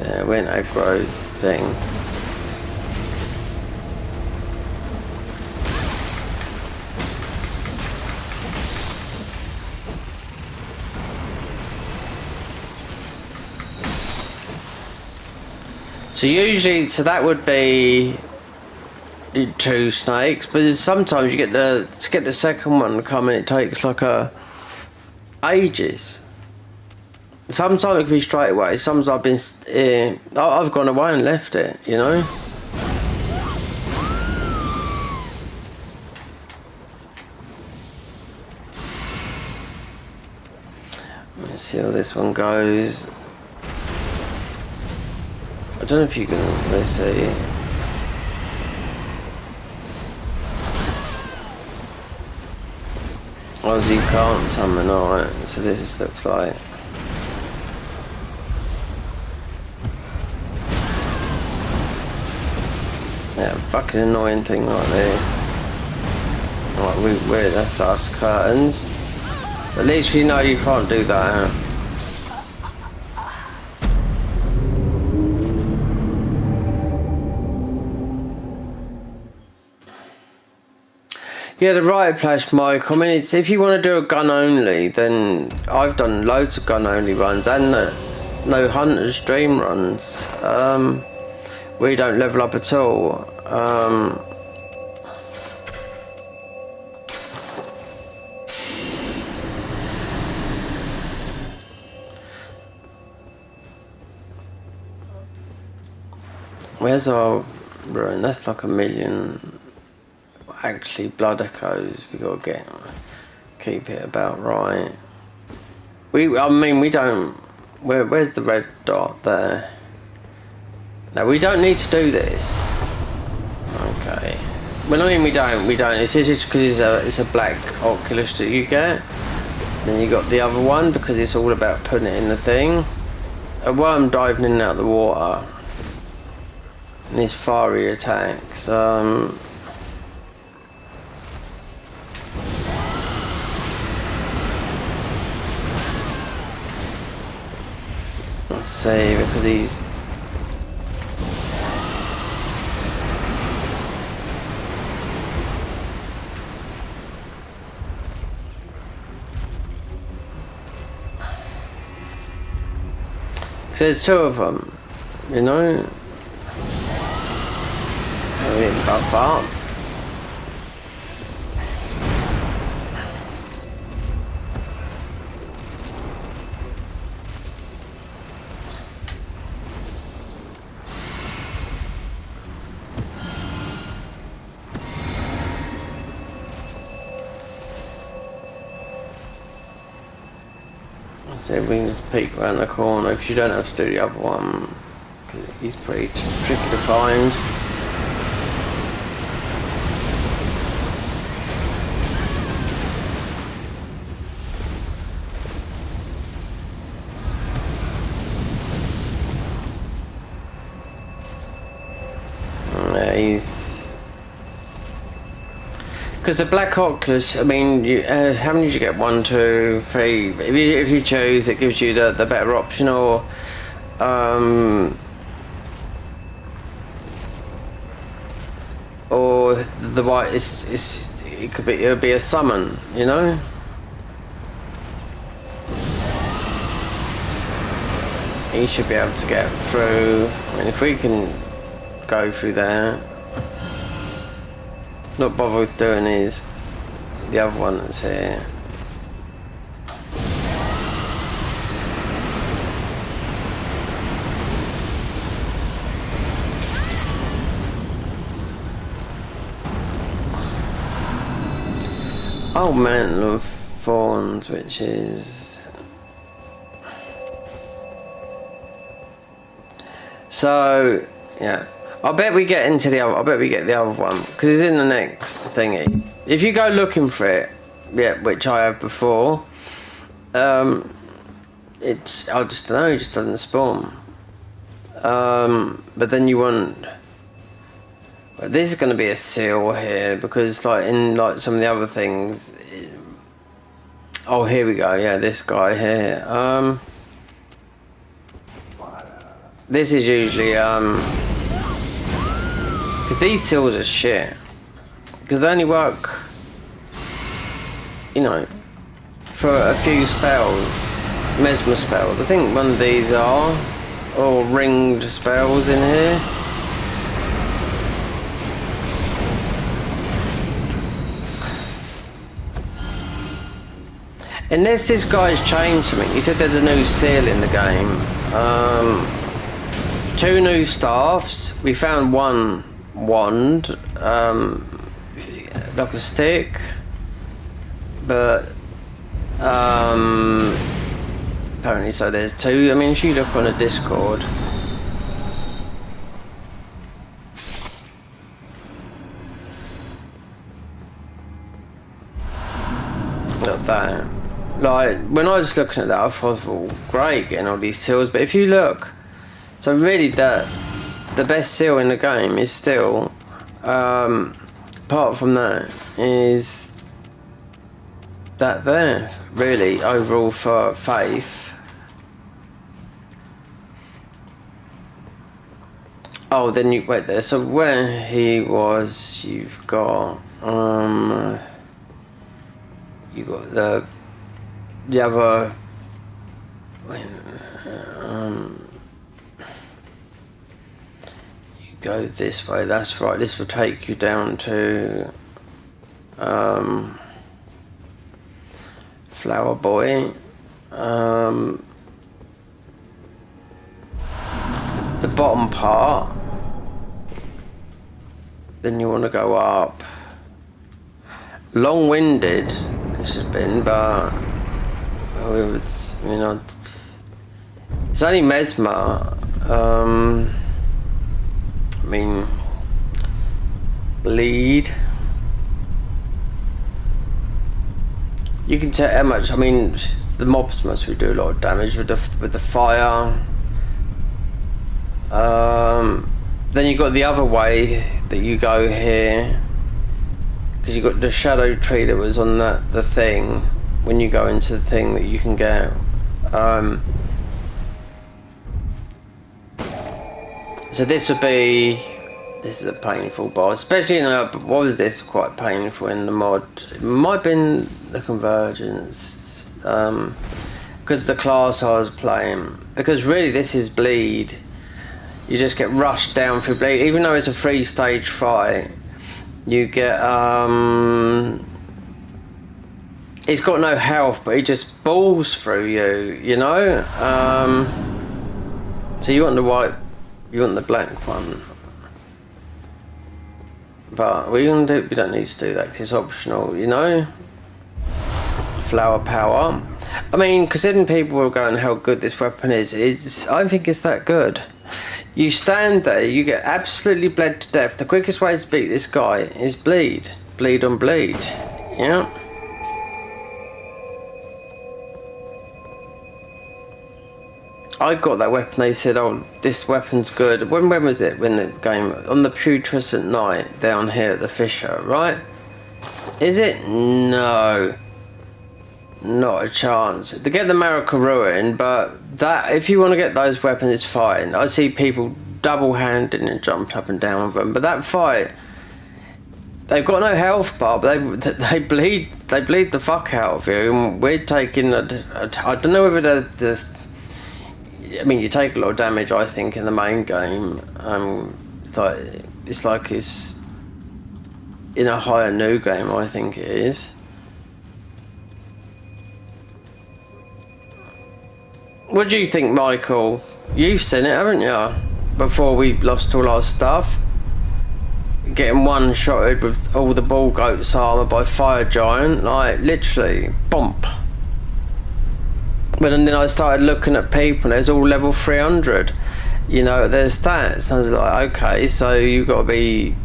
There, we're in aggro thing. So usually, that would be 2 snakes, but sometimes you get the second one coming, it takes like ages. Sometimes it can be straight away. Sometimes I've gone away and left it, you know. Let's see how this one goes. I don't know if you can. Let's see. Oh, so you can't summon, alright, so this looks like. Yeah, fucking annoying thing like this. Alright, that's us curtains. At least you know you can't do that. Yeah, the right flash mic. I mean, if you want to do a gun only, then I've done loads of gun only runs and no hunters dream runs. We don't level up at all. Where's our rune? That's like 1,000,000. Actually, blood echoes. We gotta keep it about right. I mean, we don't... Where's the red dot there? No, we don't need to do this. Okay. Well, I mean, we don't. It's just because it's a black Oculus that you get. Then you got the other one because it's all about putting it in the thing. A worm diving in and out of the water. And these fiery attacks. Let's see, because he's... Because there's two of them, you know? I mean, buff up. So we can just peek around the corner because you don't have to do the other one. He's pretty tricky to find. Yeah, he's... Because the Black Oculus, I mean, how many did you get? 1, 2, 3. If you choose, it gives you the better option, or the white it'll be a summon, you know. You should be able to get through, and if we can go through there. Not bother with doing is the other one that's here. Oh, Mantle of Thorns, which is... So, yeah. I bet we get into the other. I bet we get the other one because it's in the next thingy. If you go looking for it, yeah, which I have before, it's I just don't know. It just doesn't spawn. But then you want. Well, this is going to be a seal here because, like in like some of the other things. Oh, here we go. Yeah, this guy here. This is usually these seals are shit. Because they only work, you know, for a few spells. Mesmer spells. I think one of these are. Or ringed spells in here. Unless this guy's changed something. He said there's a new seal in the game. 2 new staffs. We found one wand, like a stick, but apparently so there's 2. I mean, if you look on a Discord, not that. Like when I was looking at that, I thought, well, great getting all these seals, but if you look, so really the best seal in the game is still, apart from that, is that there, really, overall for Faith. Oh, then you, wait there, so where he was, you've got, you got the other, go this way, that's right, this will take you down to Flower Boy. The bottom part, then you want to go up. Long-winded this has been, but It's only Mesmer. I mean, bleed. You can tell how much. I mean, the mobs must do a lot of damage with the fire. Then you got the other way that you go here, because you got the shadow tree that was on the thing. When you go into the thing that you can get. So this would be. This is a painful boss, especially in what was this quite painful in the mod. It might have been the convergence, because the class I was playing. Because really, this is bleed. You just get rushed down through bleed, even though it's a 3-stage fight. You get he's got no health, but he just balls through you. You know. So you want the white, you want the black one. But we don't need to do that because it's optional, you know. Flower power. I mean, considering people were going how good this weapon is, I think it's that good. You stand there, you get absolutely bled to death. The quickest way to beat this guy is bleed. Bleed on bleed. Yeah. I got that weapon, they said, oh, this weapon's good. When was it? When the game? On the putrescent night down here at the Fisher, right? Is it? No. Not a chance. To get the Marika Ruin, but that, if you want to get those weapons, it's fine. I see people double-handing and jumping up and down with them, but that fight, they've got no health bar, but they bleed the fuck out of you, and we're taking I don't know whether I mean, you take a lot of damage, I think, in the main game. It's like it's in a higher new game, I think it is. What do you think, Michael? You've seen it, haven't you? Before we lost all our stuff. Getting one-shotted with all the ball goat's armour by Fire Giant, like, literally, bump. But then I started looking at people, and there's all level 300. You know, there's that. So I was like, okay, so you've got to be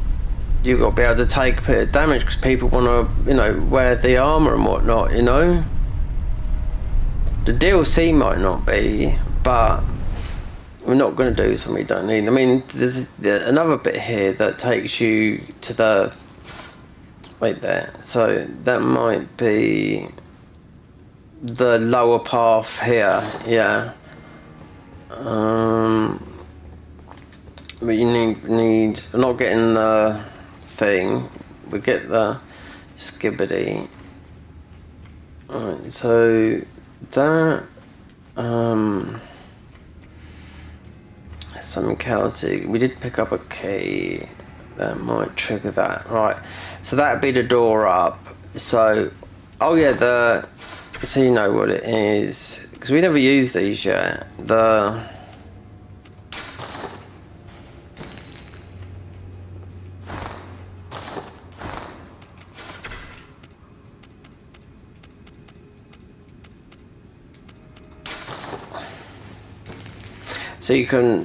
able to take a bit of damage because people want to, you know, wear the armour and whatnot, you know. The DLC might not be, but we're not going to do something we don't need. I mean, there's another bit here that takes you to the... Wait there. So that might be... the lower path here, yeah. But you need I'm not getting the thing. We get the skibbity. Alright, so that something else. We did pick up a key that might trigger that. Right. So that'd be the door up. So oh yeah, so you know what it is, because we never used these yet.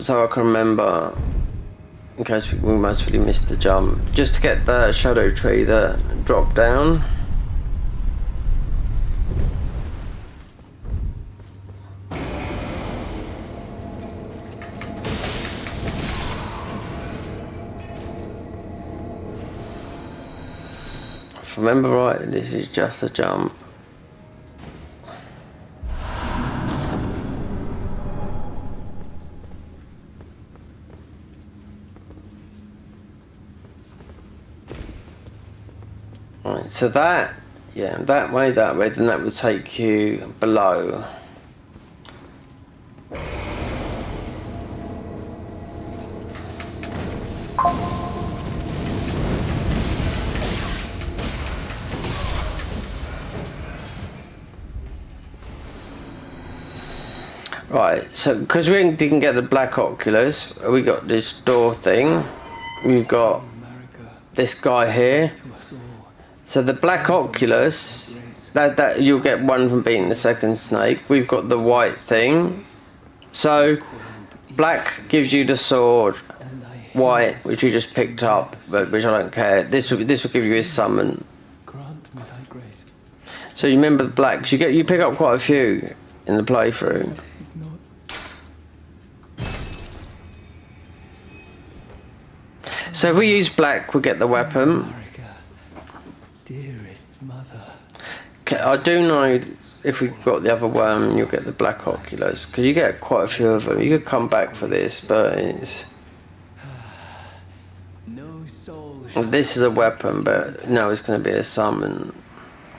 So I can remember, in case we most really missed the jump, just to get the shadow tree that dropped down. If I remember right, this is just a jump. Right, so that, yeah, that way, then that would take you below. Right, so because we didn't get the black oculus, we got this door thing. We've got this guy here. So the black oculus That you'll get one from beating the second snake. We've got the white thing. So black gives you the sword, white, which you just picked up, but which I don't care. This will give you his summon. Grant me thy grace. So you remember the blacks? You pick up quite a few in the playthrough. Take not. So if we use black, we get the weapon. Marika, dearest mother. Okay, I do know if we've got the other worm, you'll get the black oculus, because you get quite a few of them. You could come back for this, but it's... No soul This is a weapon, but no, it's going to be a summon.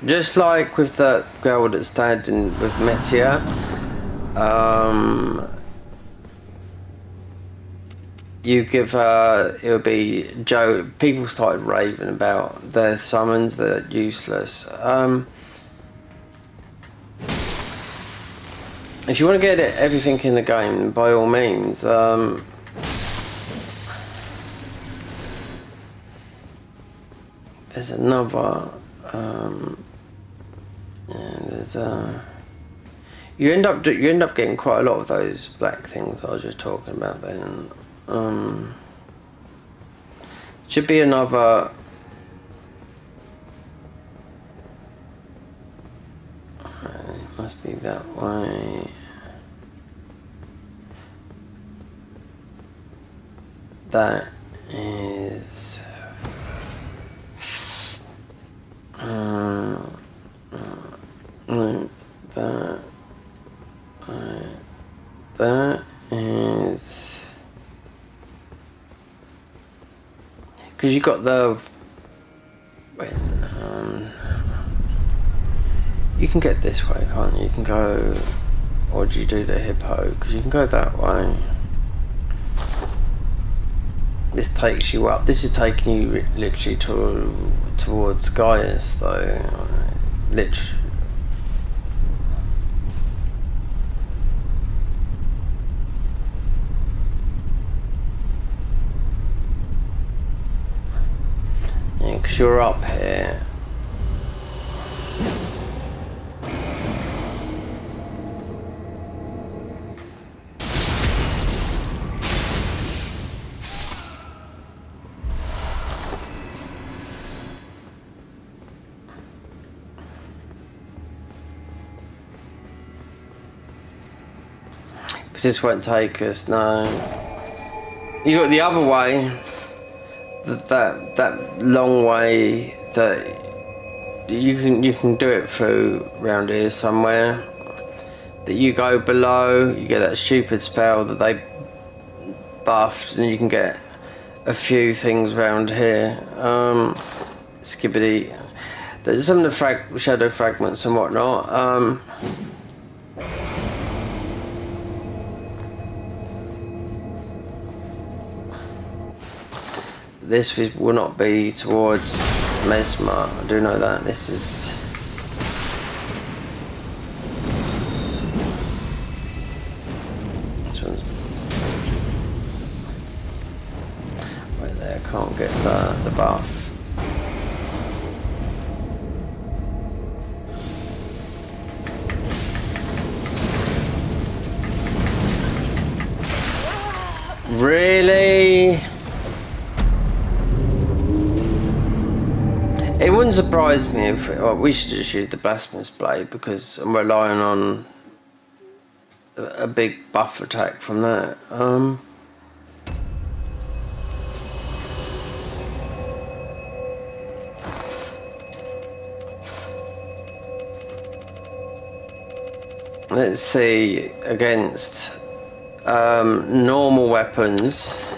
Just like with that girl that's standing with Metia, you give her, it'll be Joe. People started raving about their summons, they're useless. If you want to get everything in the game, by all means. There's another. There's you end up getting quite a lot of those black things I was just talking about then. Should be another. It must be that way. That is. No, that is because you got the you can get this way, can't you? You can go, or do you do the hippo? Because you can go that way. This takes you up. This is taking you literally towards Gaius, though. Literally. Yeah, because you're up here. This won't take us, no. You got the other way, that long way that you can do it through around here somewhere. That you go below, you get that stupid spell that they buffed, and you can get a few things around here. Skibbity. There's some of the shadow fragments and whatnot. This will not be towards Mesmer, I do know that. This is... This one's... Right there, can't get the buff. Really? It wouldn't surprise me if we should just use the blasphemous blade, because I'm relying on a big buff attack from that. Let's see, against normal weapons,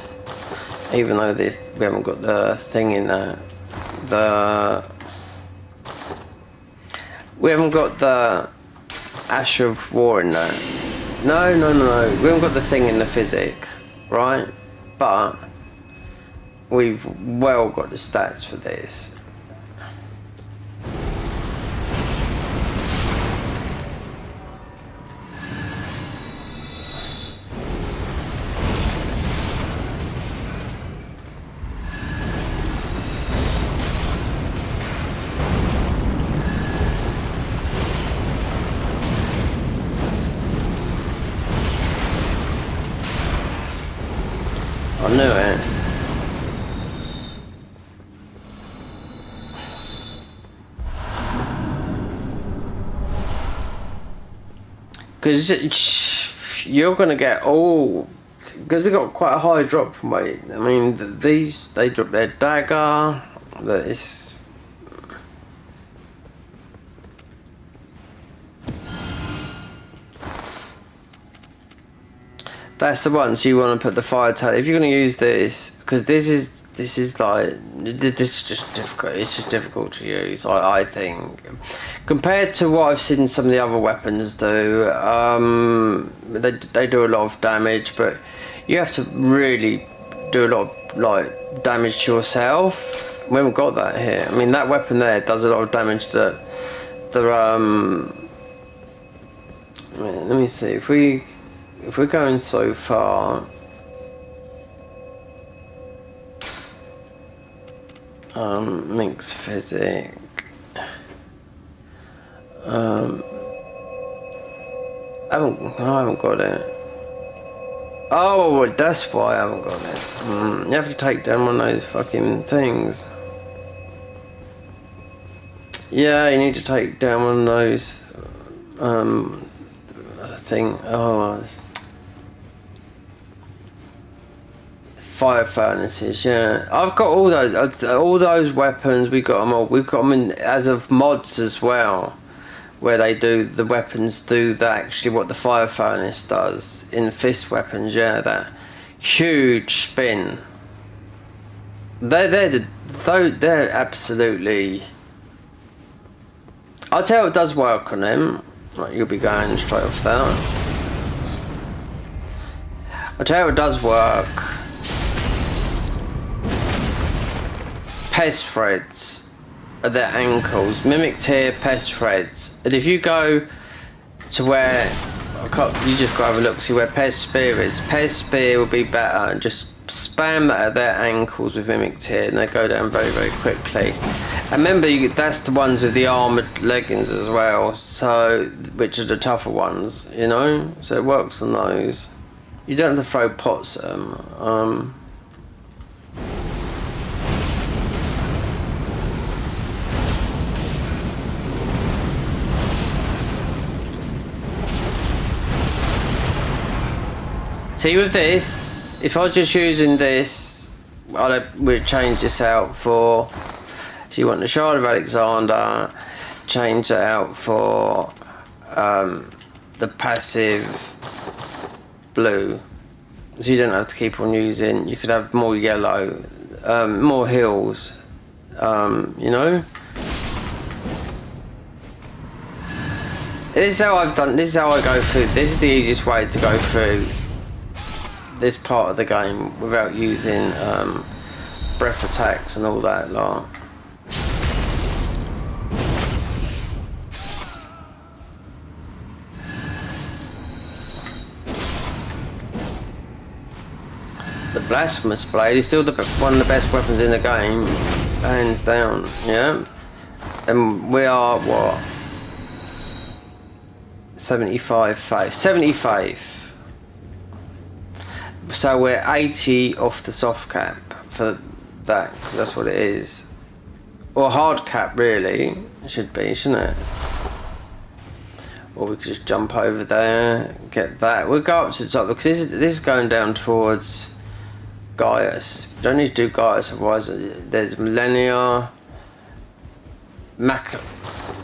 even though we haven't got the thing in there. We haven't got the Ash of War in there. No. We haven't got the thing in the physic, right? But we've well got the stats for this. I knew it. Because you're going to get all... Because we got quite a high drop weight. I mean, these, they drop their dagger. That is... That's the one. So you want to put the fire tail. If you're going to use this, because this is like, this is just difficult. It's just difficult to use, I think, compared to what I've seen some of the other weapons do. They do a lot of damage, but you have to really do a lot of like damage to yourself. We haven't got that here. I mean, that weapon there does a lot of damage to the let me see if we're going so far. Mixed physic. I haven't got it. Oh, that's why I haven't got it. You have to take down one of those fucking things. Yeah, you need to take down one of those fire furnaces. Yeah, I've got all those weapons. We got them all. We've got them in as of mods as well, where they do the weapons do that actually what the fire furnace does in fist weapons. Yeah, that huge spin. They're absolutely. I'll tell you what does work on them. Like, you'll be going straight off that. I'll tell you what does work. Pest threads at their ankles. Mimicked here, pest threads. And if you go to where... you just go have a look, see where pest spear is. Pest spear will be better. And just spam that at their ankles with mimicked here, and they go down very, very quickly. And remember, that's the ones with the armoured leggings as well, so which are the tougher ones, you know? So it works on those. You don't have to throw pots at them. See, with this, if I was just using this, we'd change this out for... So you want the Shard of Alexander, change that out for the passive blue. So you don't have to keep on using, you could have more yellow, more hills, you know? This is how I've done, this is how I go through, this is the easiest way to go through this part of the game without using breath attacks and all that lot. The Blasphemous Blade is still one of the best weapons in the game, hands down, yeah? And we are, what? 75. So we're 80 off the soft cap for that, because that's what it is. Or hard cap, really. It should be, shouldn't it? Or we could just jump over there, get that. We'll go up to the top, because this is going down towards Gaius. You don't need to do Gaius, otherwise there's Millennia,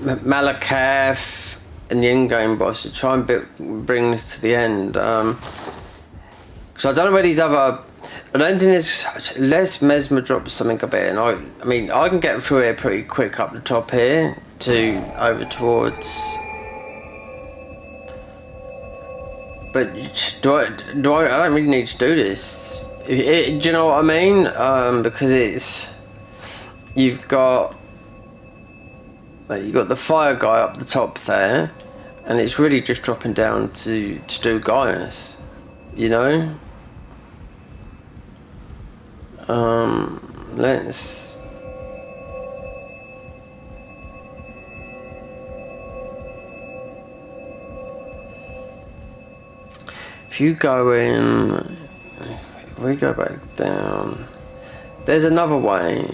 Malakath, and the in-game boss to try and bring this to the end. So I don't know where these other... I don't think there's... Les Mesmer drops something a bit, and I mean, I can get through here pretty quick up the top here to over towards... But do I don't really need to do this. Do you know what I mean? Because it's... You've got the fire guy up the top there, and it's really just dropping down to do Gaius, you know? Let's... If you go in... we go back down. There's another way.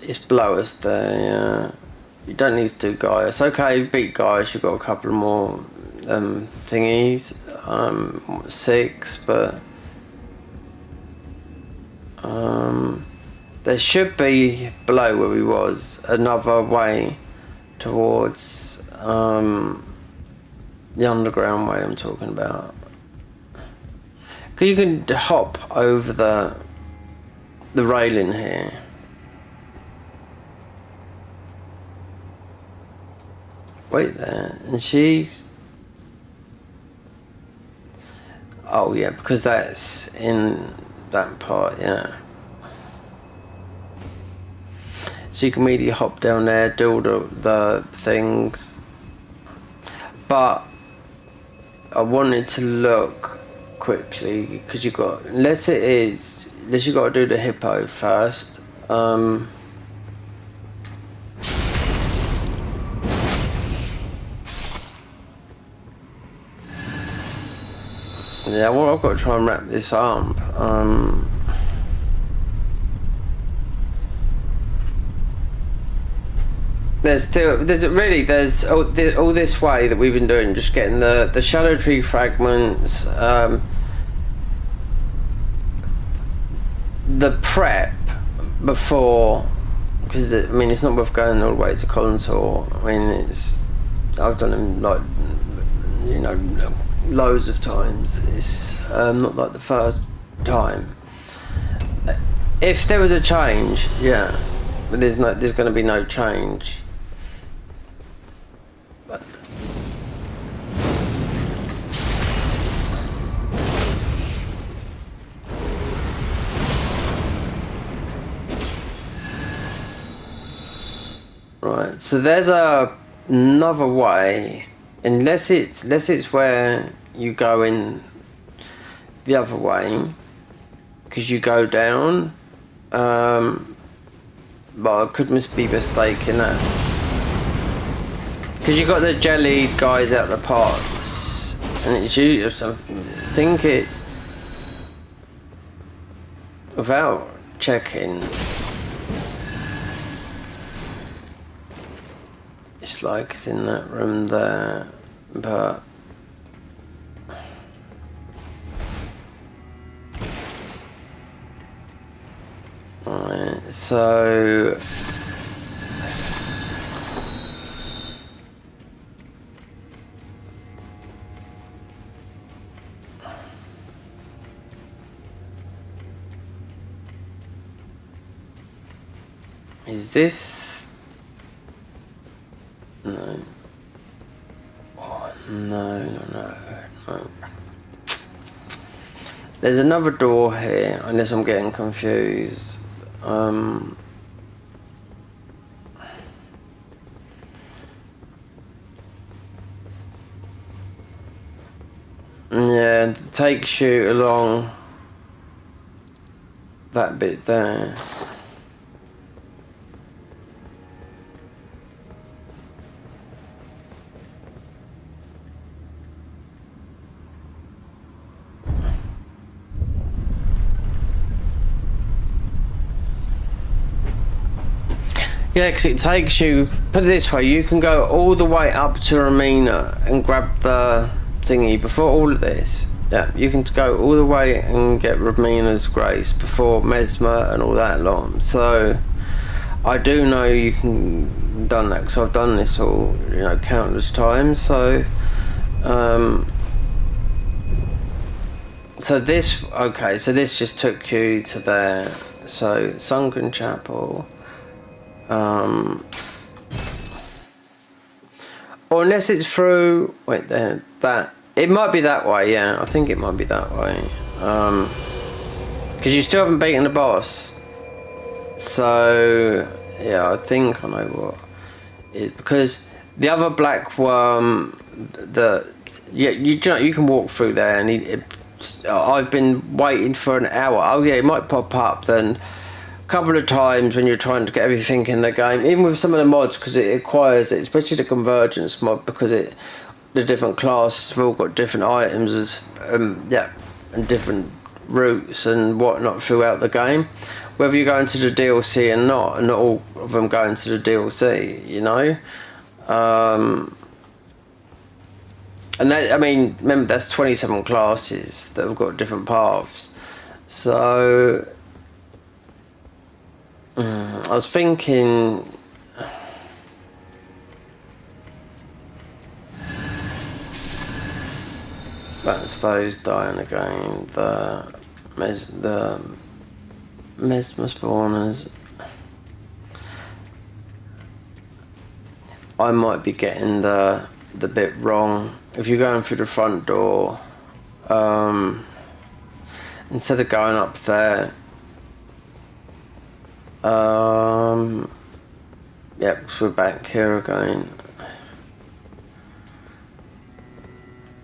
It's below us there, yeah. You don't need to do Gaius. Okay, beat Gaius, you've got a couple more thingies. 6, but there should be below where we was another way towards the underground way I'm talking about. Cause you can hop over the railing here. Wait there, and she's... Oh yeah, because that's in that part, yeah. So you can immediately hop down there, do all the things. But I wanted to look quickly, because you got... Unless you got to do the hippo first. Yeah, well, I've got to try and wrap this up. There's all this way that we've been doing, just getting the shadow tree fragments, the prep before, because I mean it's not worth going all the way to Contour. I mean I've done them like, you know, loads of times. It's not like the first time. If there was a change, yeah, but there's going to be no change. But right, so there's another way. Unless it's where you go in the other way, because you go down. But I could be mistaken that, because you got the jellied guys out the pots, and it's usually, I think it's without checking. It's like it's in that room there, but alright, so is this? No. Oh, no. There's another door here, unless I'm getting confused. Yeah, it takes you along that bit there. Yeah, because it takes you, put it this way, you can go all the way up to Romina and grab the thingy before all of this. Yeah, you can go all the way and get Romina's Grace before Mesmer and all that lot. So I do know you can done that, because I've done this all, you know, countless times. So so this, okay, so this just took you to there. So Sunken Chapel. Or unless it's through, wait there, that, it might be that way, yeah, I think it might be that way. Because you still haven't beaten the boss. So, yeah, I think I know what is, because the other black worm, yeah, you can walk through there, and I've been waiting for an hour. Oh yeah, it might pop up then, couple of times when you're trying to get everything in the game, even with some of the mods, because it requires it, especially the convergence mod, because the different classes have all got different items as and different routes and whatnot throughout the game. Whether you go into the DLC or not, and not all of them go into the DLC, you know. And that, I mean, remember that's 27 classes that have got different paths. So I was thinking. That's those dying again. The mesmer spawners. I might be getting the bit wrong. If you're going through the front door, instead of going up there, yep, so we're back here again.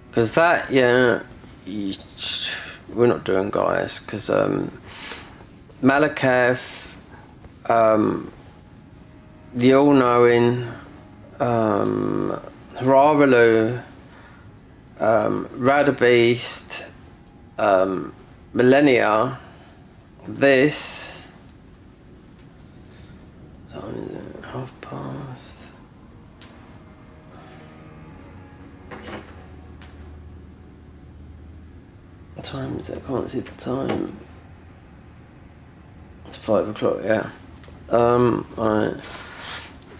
Because that, yeah, we're not doing guys, because Malakath, the all-knowing, Hararalu, Radabeast, Millennia, this, time is it? past. What time is it? I can't see the time. It's 5 o'clock, yeah.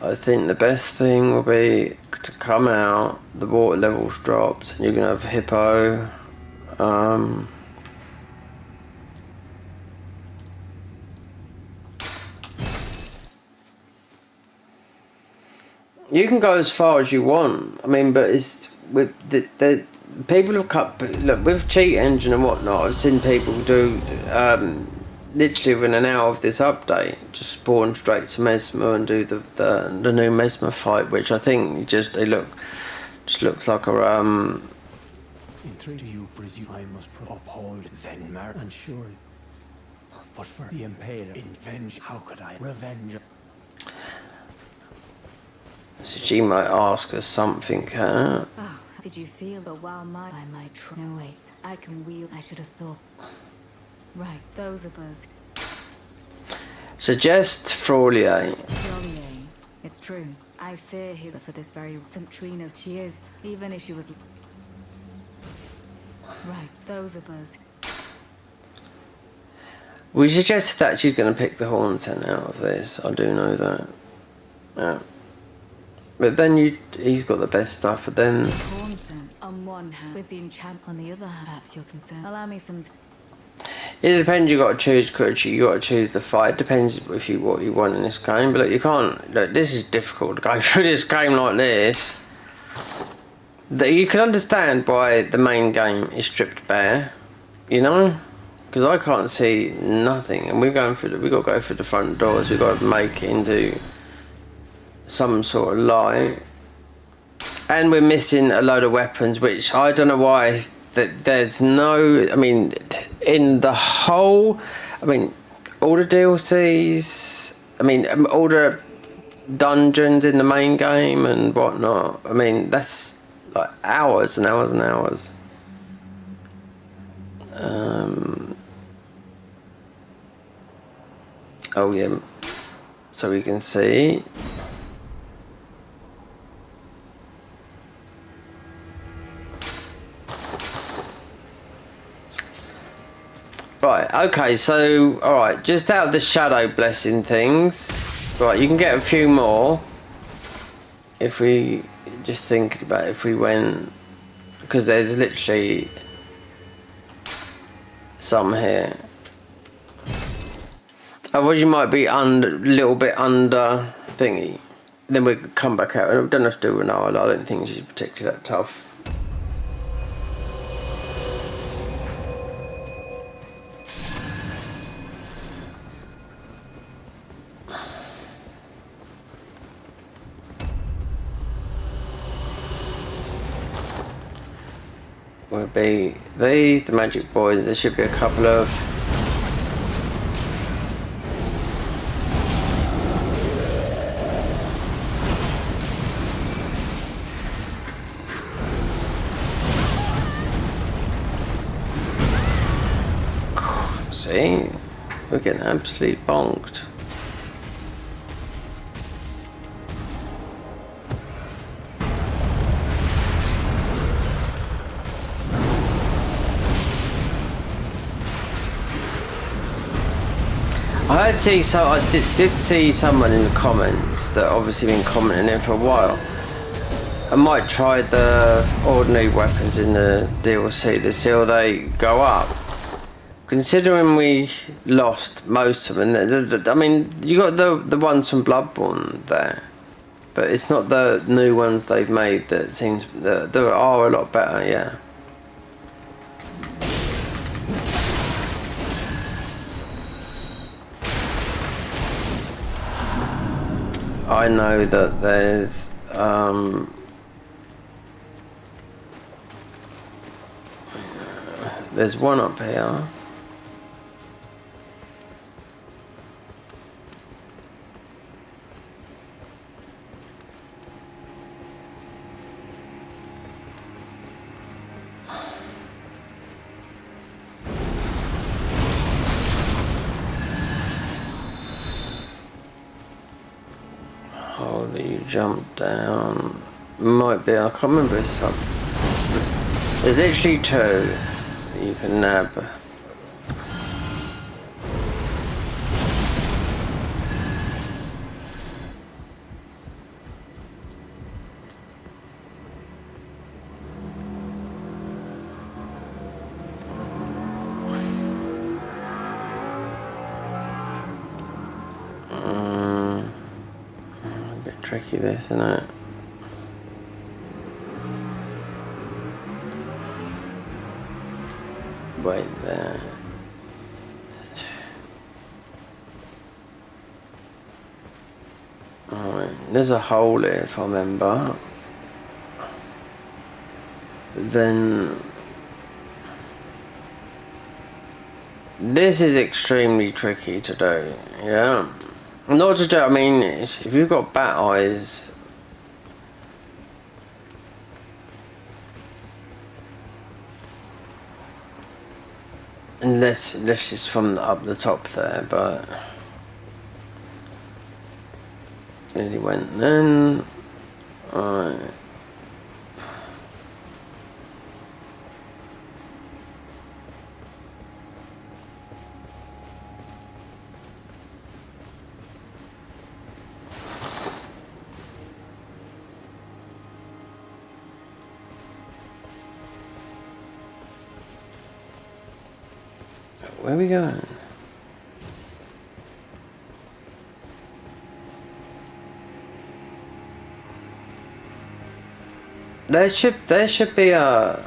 I think the best thing will be to come out, the water level's dropped, and you're going to have hippo. You can go as far as you want. I mean, but it's with the people have cut. Look, with cheat engine and whatnot, I've seen people do literally within an hour of this update, just spawn straight to Mesmer and do the new Mesmer fight, which I think just looks like a Entreaty you presume I must uphold then merit and surely. But for the impaler in venge, how could I revenge? So she might ask us something. Oh, did you feel? But while I might try. No, wait. I can wield. I should have thought. Right, those of us. Suggest Frolier. Frolier. It's true. I fear his for this very St. Trina's. She is, even if she was. Right, those of us. We suggested that she's going to pick the Haunting out of this. I do know that. Yeah. But then he's got the best stuff. But then. Haunting on one hand, with the enchant on the other hand. Perhaps you're concerned. Allow me some. It depends. You got to choose creature. You got to choose the fight. It depends what you want in this game. But look, you can't. Look, this is difficult to go through this game like this. That you can understand why the main game is stripped bare. You know, because I can't see nothing, and we're going through. We got to go through the front doors. We got to make it into some sort of light, and we're missing a load of weapons, which I don't know why. That there's no. I mean, in the whole. I mean, all the DLCs. I mean, all the dungeons in the main game and whatnot. I mean, that's like hours and hours and hours. Oh yeah. So we can see. Right, okay, so, alright, just out of the shadow blessing things, right, you can get a few more, if we, just think about if we went, because there's literally some here. Otherwise you might be a little bit under thingy, then we could come back out, we don't have to do an hour, I don't think she's particularly that tough. Will be these, the magic boys. There should be a couple of See? We're getting absolutely bonked. I did see someone in the comments that obviously been commenting it for a while. I might try the ordinary weapons in the DLC to see how they go up. Considering we lost most of them, I mean, you got the ones from Bloodborne there, but it's not the new ones they've made that seems that there are a lot better. Yeah. I know that there's one up here. You jump down. Might be, I can't remember. It's some. There's literally two you can nab. Tricky this, isn't it? Wait there. Alright, there's a hole here if I remember. Then this is extremely tricky to do, yeah. Not to do, I mean, if you've got bat eyes, unless it's from up the top there, but nearly went then. Alright. Where are we going? There should be a.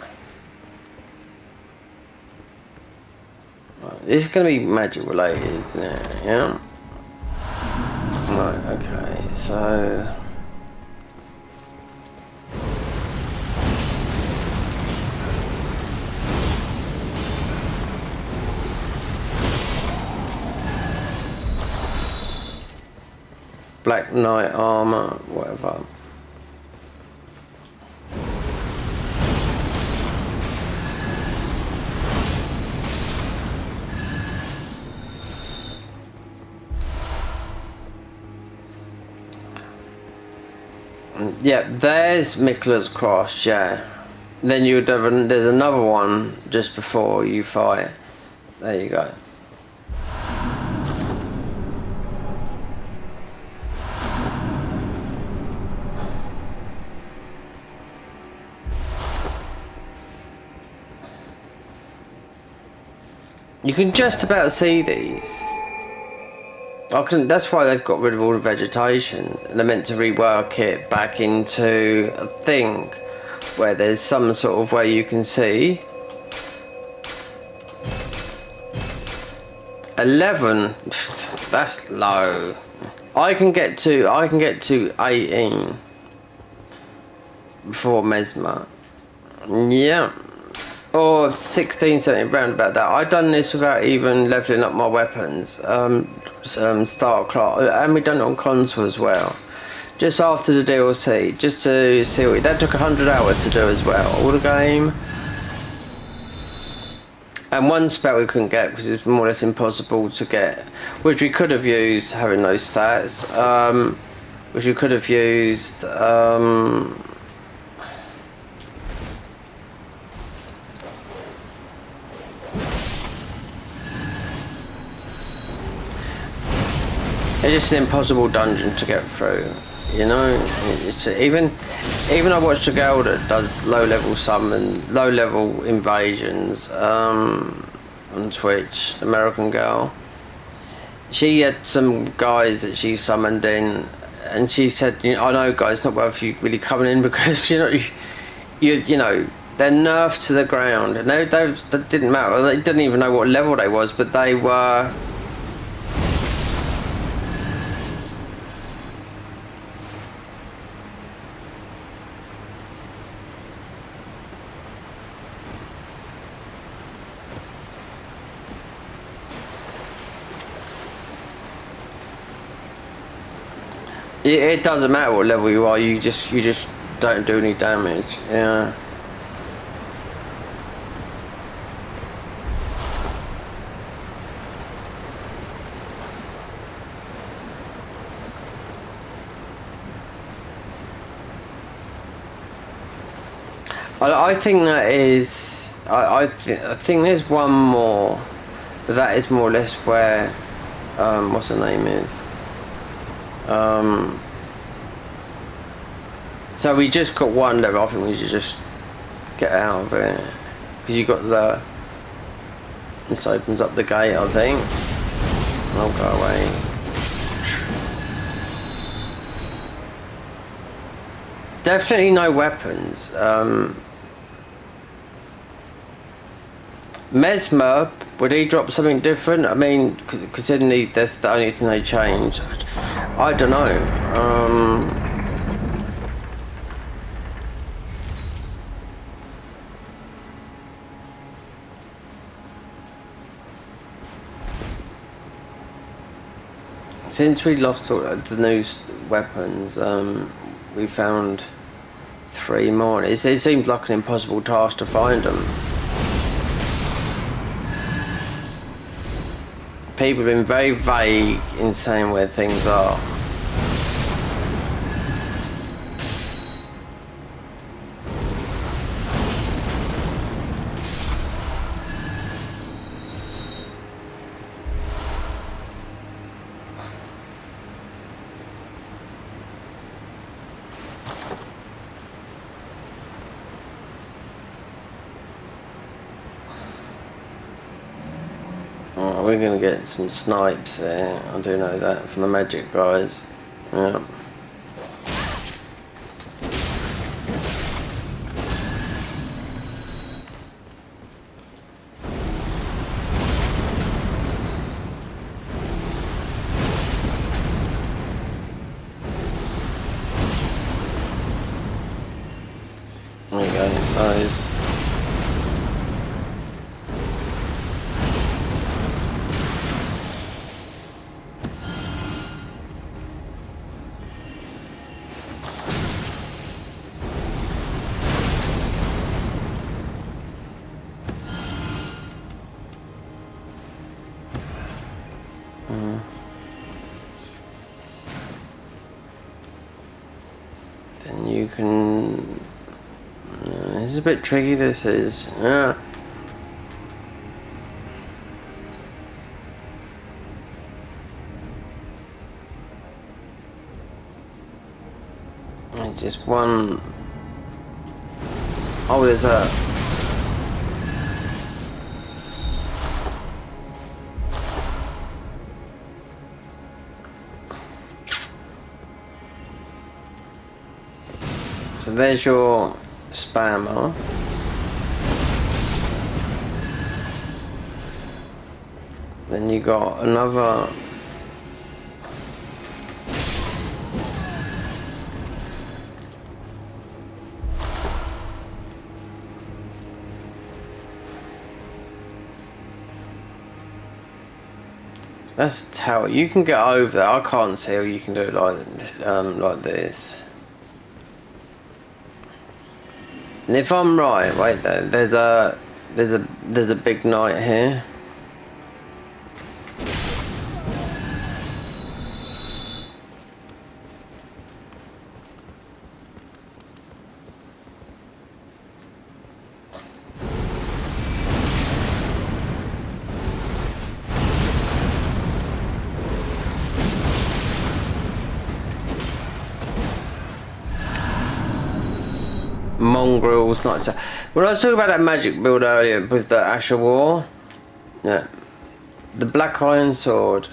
This is going to be magic related, isn't it? Yeah. Right. Okay. So. Black Knight armor, whatever. Yeah, there's Mikla's Cross, yeah. Then you'd have there's another one just before you fight. There you go. You can just about see these. That's why they've got rid of all the vegetation. They're meant to rework it back into a thing where there's some sort of way you can see. 11, that's low. I can get to 18 before Mesmer. Yeah. Or 16, 17, round about that. I've done this without even leveling up my weapons. Start clock, and we done it on console as well. Just after the DLC, just to see what that took 100 hours to do as well. All the game. And one spell we couldn't get because it was more or less impossible to get, which we could have used having those stats, which we could have used. It's just an impossible dungeon to get through, you know. It's even I watched a girl that does low level invasions on Twitch, American girl. She had some guys that she summoned in, and she said, you know, I know guys, it's not worth you really coming in because you know they're nerfed to the ground, and they didn't matter. They didn't even know what level they was, but they were. It doesn't matter what level you are. You just don't do any damage. Yeah. I think that is. I think there's one more. But that is more or less where. What's the name is. So we just got one level. I think we should just get out of it because you got the. This opens up the gate, I think. I'll go away. Definitely no weapons. Mesmer, would he drop something different? I mean, considering that's the only thing they changed. I don't know. Since we lost all the new weapons, we found 3 more. It seemed like an impossible task to find them. People have been very vague in saying where things are. We're going to get some snipes there, I do know that, from the magic guys. Yeah. There we go, those. Then you can. This is a bit tricky. This is. Yeah. Just one. Oh, there's a. So there's your spammer. Then you got another. That's a tower. You can get over there. I can't see how you can do it like this. And if I'm right, wait there, there's a there's a big knight here. Mongrels, not so. When I was talking about that magic build earlier with the Asher War, yeah, the black iron sword,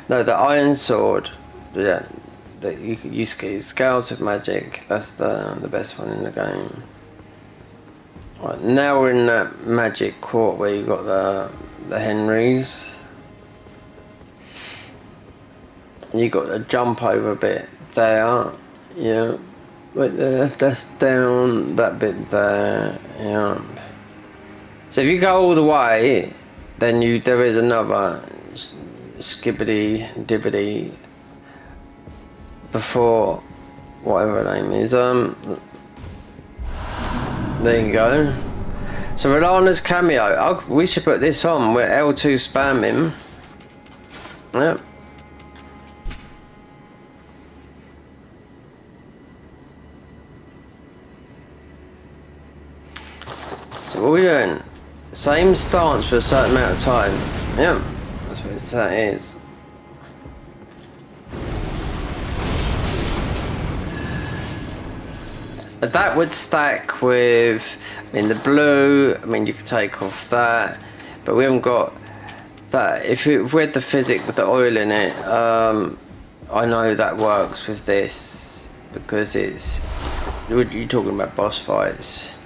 no, the iron sword, yeah, that you scales with magic. That's the best one in the game. Right, now we're in that magic court where you got the Henrys. You got the jump over bit there, yeah. Right there, that's down, that bit there, yeah. So if you go all the way, then there is another skibbity dibbity before whatever her name is. There you go. So Rolana's cameo. We should put this on. We're L2 spamming. Yep. So what are we doing? Same stance for a certain amount of time. Yeah, that's what that is. But that would stack with, I mean, the blue. I mean, you could take off that, but we haven't got that. If we had the physic with the oil in it, I know that works with this because you're talking about boss fights.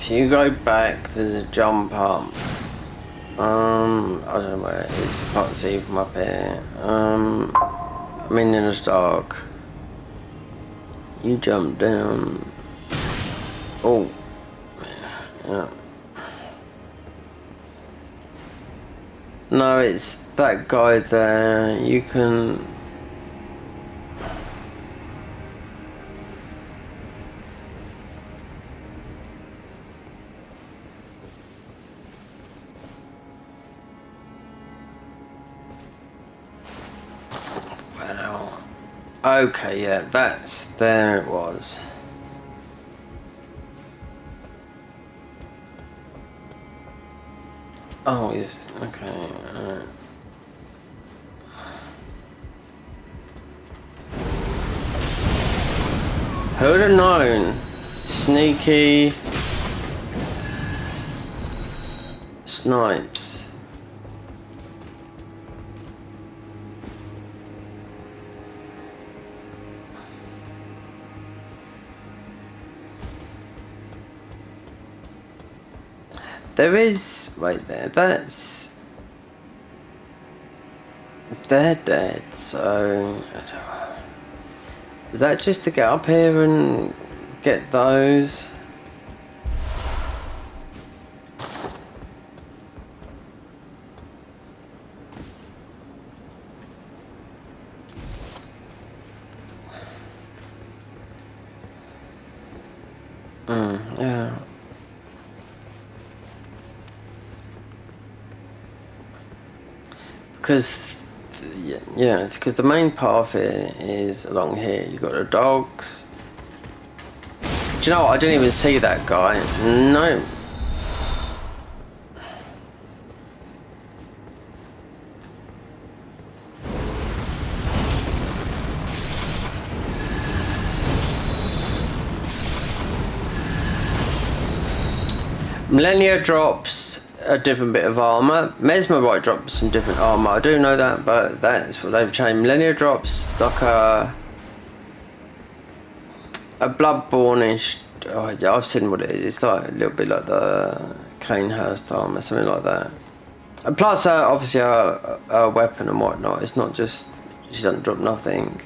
If you go back, there's a jump up. I don't know where it is. I can't see from up here. I mean, in the dark. You jump down. Oh, yeah. No, it's that guy there. You can. Okay, yeah, there it was. Oh, yes, okay. Who'd have known? Sneaky snipes. There is right there. They're dead. So is that just to get up here and get those? Yeah. Because, yeah, because the main path here is along here. You got the dogs. Do you know what? I didn't even see that guy. No. Millennia drops a different bit of armor. Mesmerite drops some different armor. I do know that, but that's what they've changed. Millennia drops like a Bloodborne-ish Oh, yeah, I've seen what it is. It's like a little bit like the Kanehurst armor, something like that. And plus, obviously, her weapon and whatnot. It's not just she doesn't drop nothing.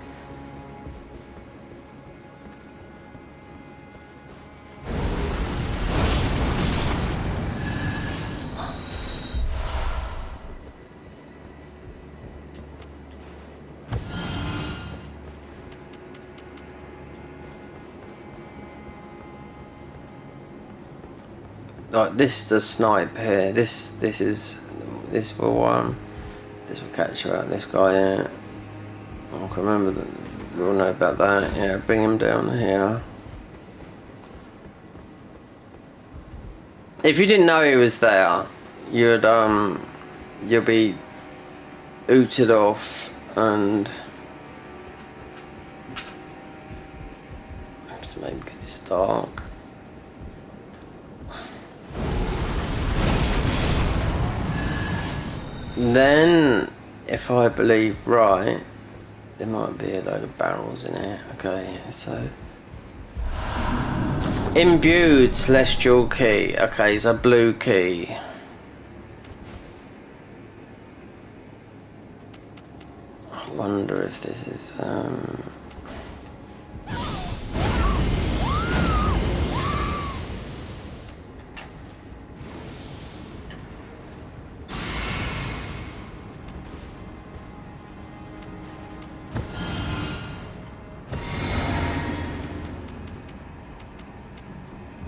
Like this is the snipe here. This will catch you out. This guy here. I can remember that. We all know about that. Yeah, bring him down here. If you didn't know he was there, you'll be ooted off and maybe because it's dark. Then, if I believe right, there might be a load of barrels in here. Okay, so imbued celestial key. Okay, it's a blue key. I wonder if this is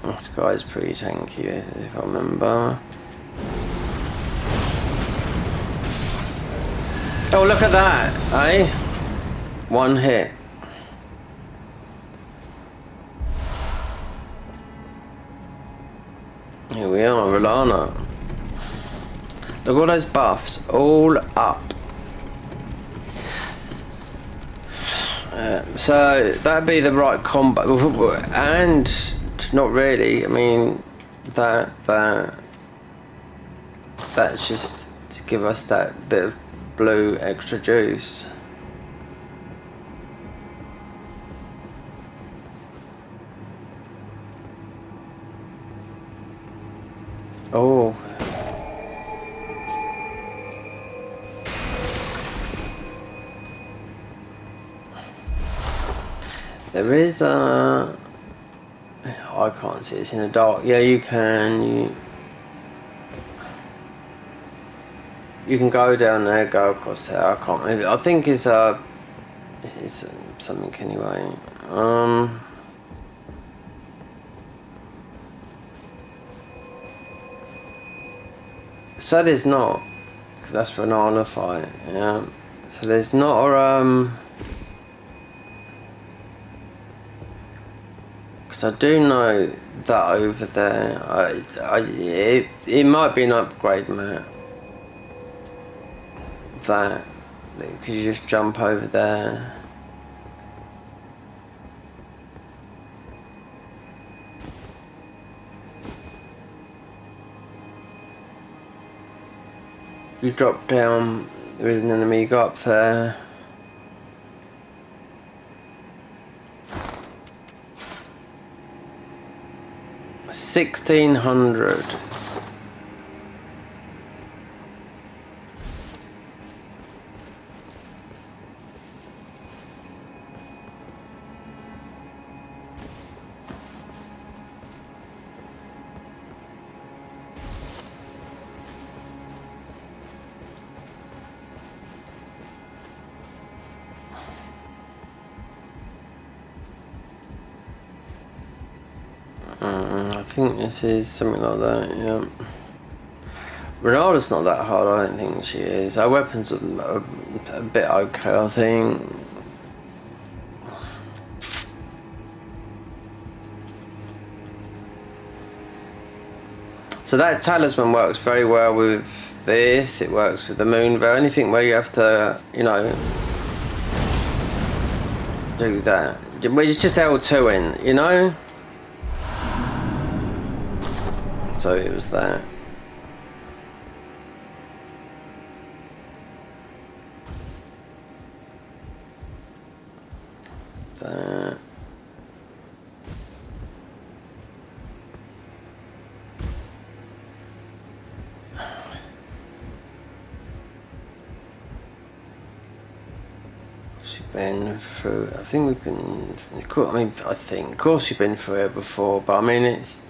this guy's pretty tanky, this is, if I remember. Oh, look at that, eh? One hit. Here we are, Rolana. Look at all those buffs, all up. So that'd be the right combat, and not really. I mean, that's just to give us that bit of blue extra juice. Oh. There is I can't see, it's in the dark. Yeah, you can. You can go down there, go across there. I can't remember. I think it's something anyway. So there's not, because that's for an honor fight. Yeah. So there's not a because I do know that over there, it might be an upgrade map. That, because you just jump over there. You drop down, there is an enemy, you go up there. $1,600. I think this is something like that, yeah. Ronaldo's not that hard, I don't think she is. Her weapons are a bit okay, I think. So that talisman works very well with this, it works with the moon veil, anything where you have to, you know, do that. Which is just L2 in, you know? So it was that. That. been through. I think we've been. I mean, I think, of course, we've been through it before, but I mean, it's.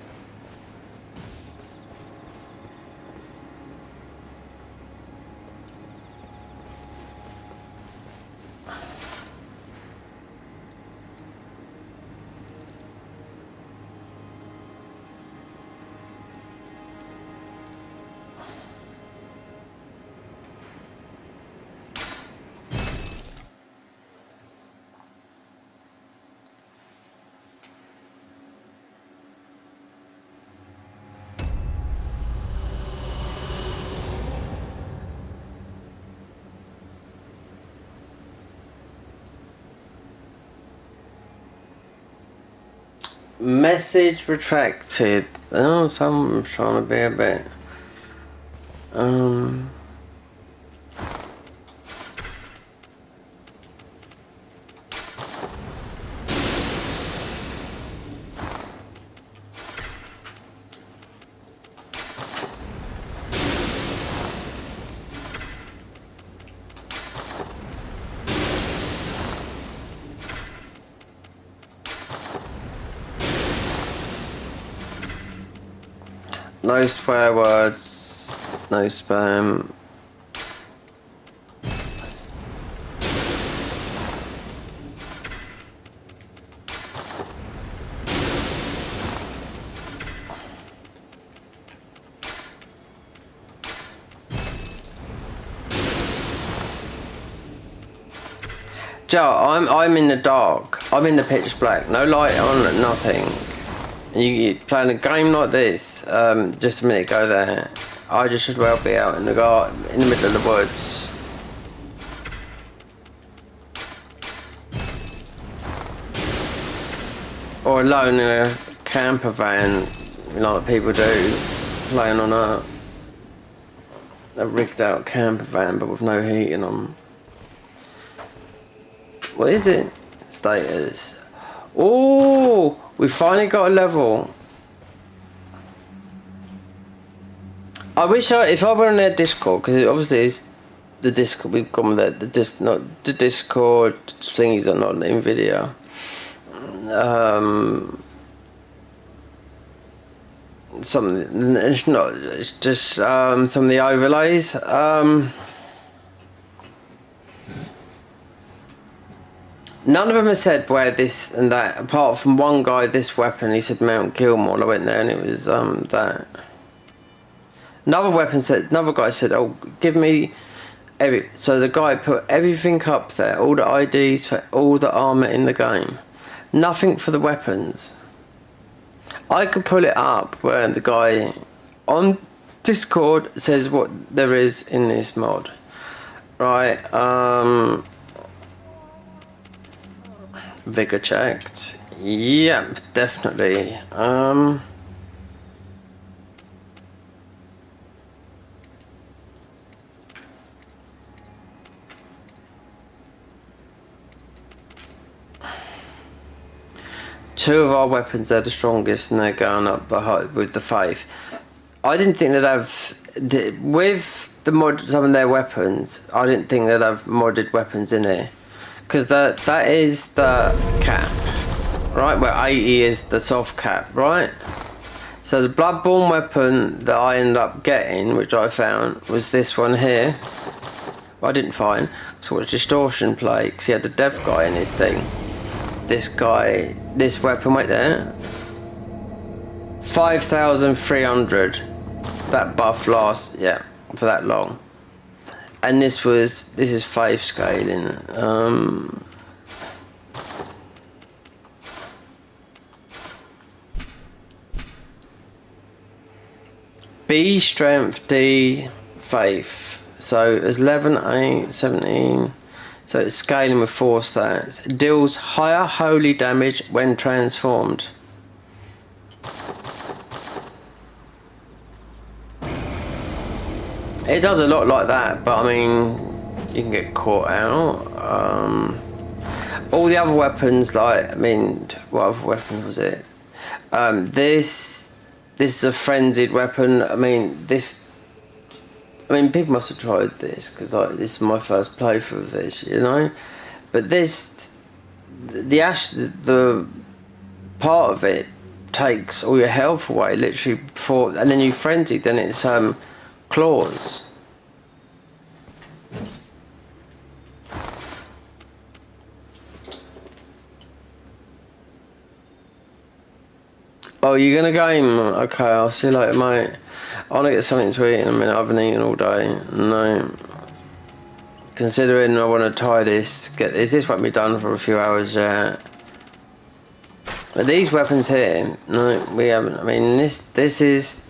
Message retracted. Oh, someone's trying to be a bit. No swear words, no spam. Joe, I'm in the dark. I'm in the pitch black. No light on, nothing. You playing a game like this, just a minute ago there, I just should well be out in the garden, in the middle of the woods. Or alone in a camper van, like people do, playing on a rigged out camper van but with no heating on. What is it? Status. Oh! We finally got a level. I wish if I were on their Discord, because it obviously is the Discord, we've gone with not the Discord thingies are not in video. Something, it's not, it's just some of the overlays. None of them have said where this and that, apart from one guy, this weapon, he said Mount Gilmore, and I went there and it was that. Another guy said, oh, give me so the guy put everything up there, all the IDs for all the armour in the game. Nothing for the weapons. I could pull it up where the guy on Discord says what there is in this mod. Right, Vigor checked. Yep, definitely. Two of our weapons are the strongest and they're going up the height with the faith. I didn't think they'd have, with the mod, some of their weapons, I didn't think they'd have modded weapons in there. Because that is the cap, right? Where 80 is the soft cap, right? So the Bloodborne weapon that I ended up getting, which I found, was this one here. I didn't find, so it was distortion plate, because he had the dev guy in his thing. This guy, this weapon right there, 5,300. That buff lasts, yeah, for that long. And this is faith scaling. B strength, D faith. So it's 11, 8, 17. So it's scaling with 4 stats. It deals higher holy damage when transformed. It does a lot like that, but I mean, you can get caught out. All the other weapons, like, I mean, what other weapon was it? This is a frenzied weapon. I mean, people must have tried this, because like, this is my first playthrough of this, you know? But But this, the part of it takes all your health away, literally, and then you frenzy, then it's claws. Oh, you're gonna game? Okay, I'll see you later, mate. I want to get something to eat in a minute. I haven't eaten all day. No. Considering I want to tie this, this won't be done for a few hours yet. But these weapons here, no, we haven't. I mean, this is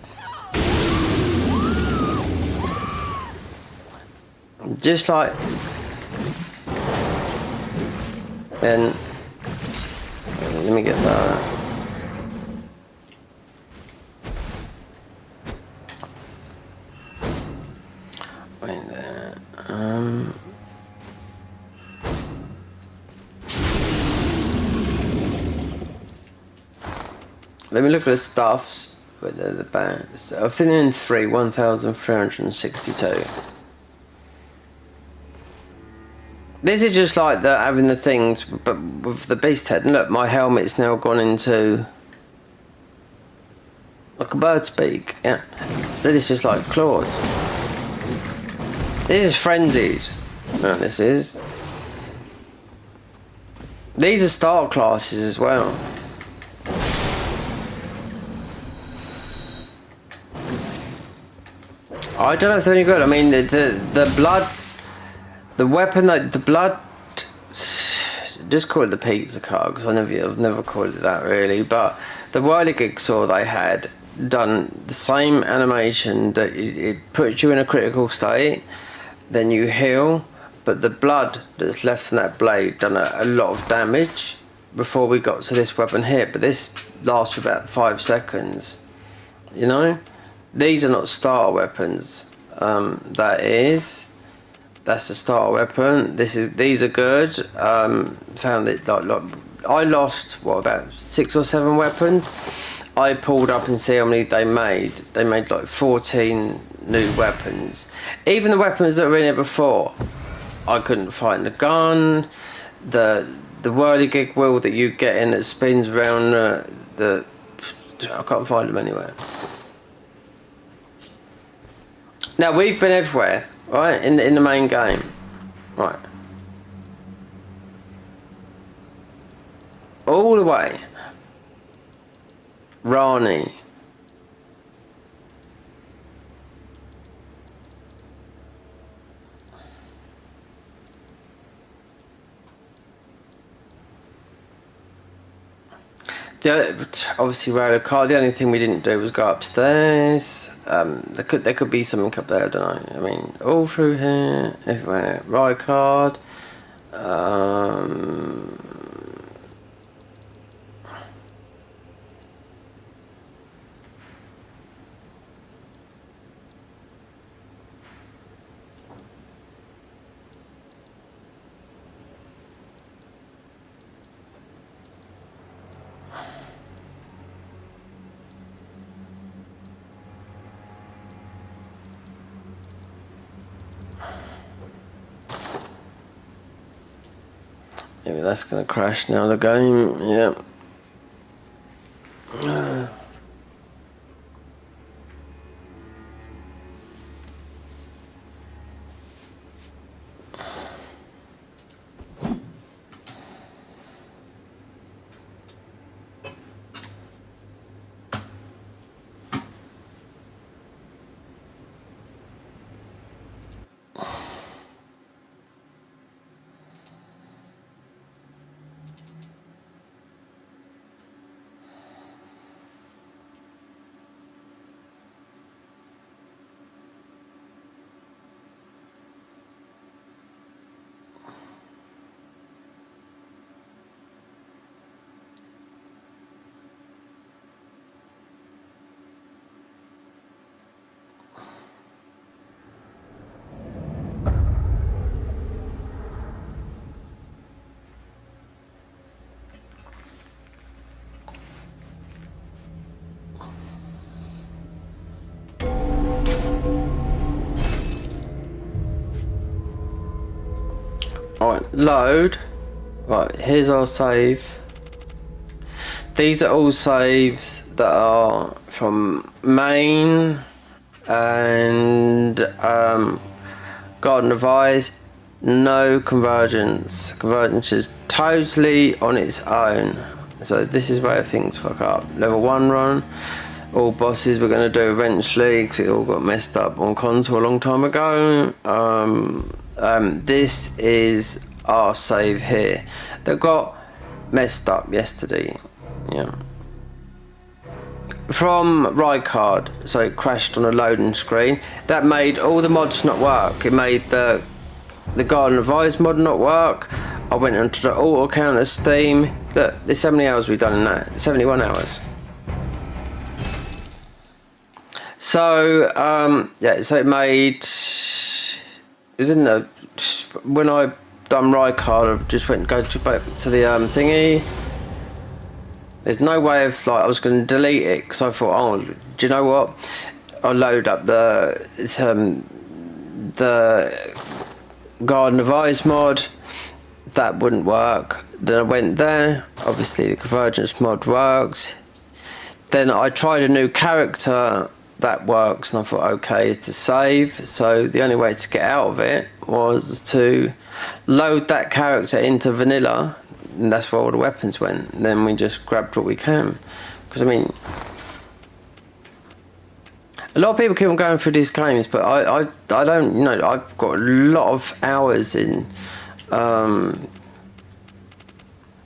just like, then let me get that. Wait there. Let me look at the stuffs. Wait, the bands. I think in 1,362. This is just like having the things, but with the beast head. And look, my helmet's now gone into like a bird's beak. Yeah, this is just like claws. This is frenzied. No, this is. These are starter classes as well. I don't know if they're any good. I mean, the blood, the weapon, the blood. Just call it the pizza card because I've never called it that really. But the whirligig saw they had done the same animation that it puts you in a critical state. Then you heal, but the blood that's left in that blade done a lot of damage before we got to this weapon here. But this lasts for about 5 seconds, you know? These are not starter weapons. That's the starter weapon. These are good. Found it like I lost about 6 or 7 weapons. I pulled up and see how many they made. They made like 14 new weapons. Even the weapons that were in it before, I couldn't find the gun, the whirligig wheel that you get in that spins around I can't find them anywhere. Now we've been everywhere, right? In the main game, right? All the way. Rani. Obviously rode a car. The only thing we didn't do was go upstairs. There could be something up there. I don't know. I mean, all through here, everywhere. Ride card. Maybe that's gonna crash now, the game, yeah. Alright, load. Right, here's our save. These are all saves that are from main and Garden of Eyes. No convergence. Convergence is totally on its own. So this is where things fuck up. Level 1 run. All bosses we're going to do eventually because it all got messed up on console a long time ago. This is our save here that got messed up yesterday. Yeah. From Rykard, so it crashed on a loading screen. That made all the mods not work. It made the Garden of Eyes mod not work. I went onto the auto counter Steam. Look, there's how many hours we've done in that? 71 hours. So yeah, so it made. It was in the when I done Rykard, I just went back to the thingy. There's no way of like I was going to delete it because I thought, oh, do you know what? I'll load up the Garden of Eyes mod. That wouldn't work. Then I went there. Obviously, the Convergence mod works. Then I tried a new character that works, and I thought, okay, is to save. So the only way to get out of it was to load that character into vanilla. And that's where all the weapons went. And then we just grabbed what we can. Because, I mean, a lot of people keep on going through these games, but I don't, you know, I've got a lot of hours in.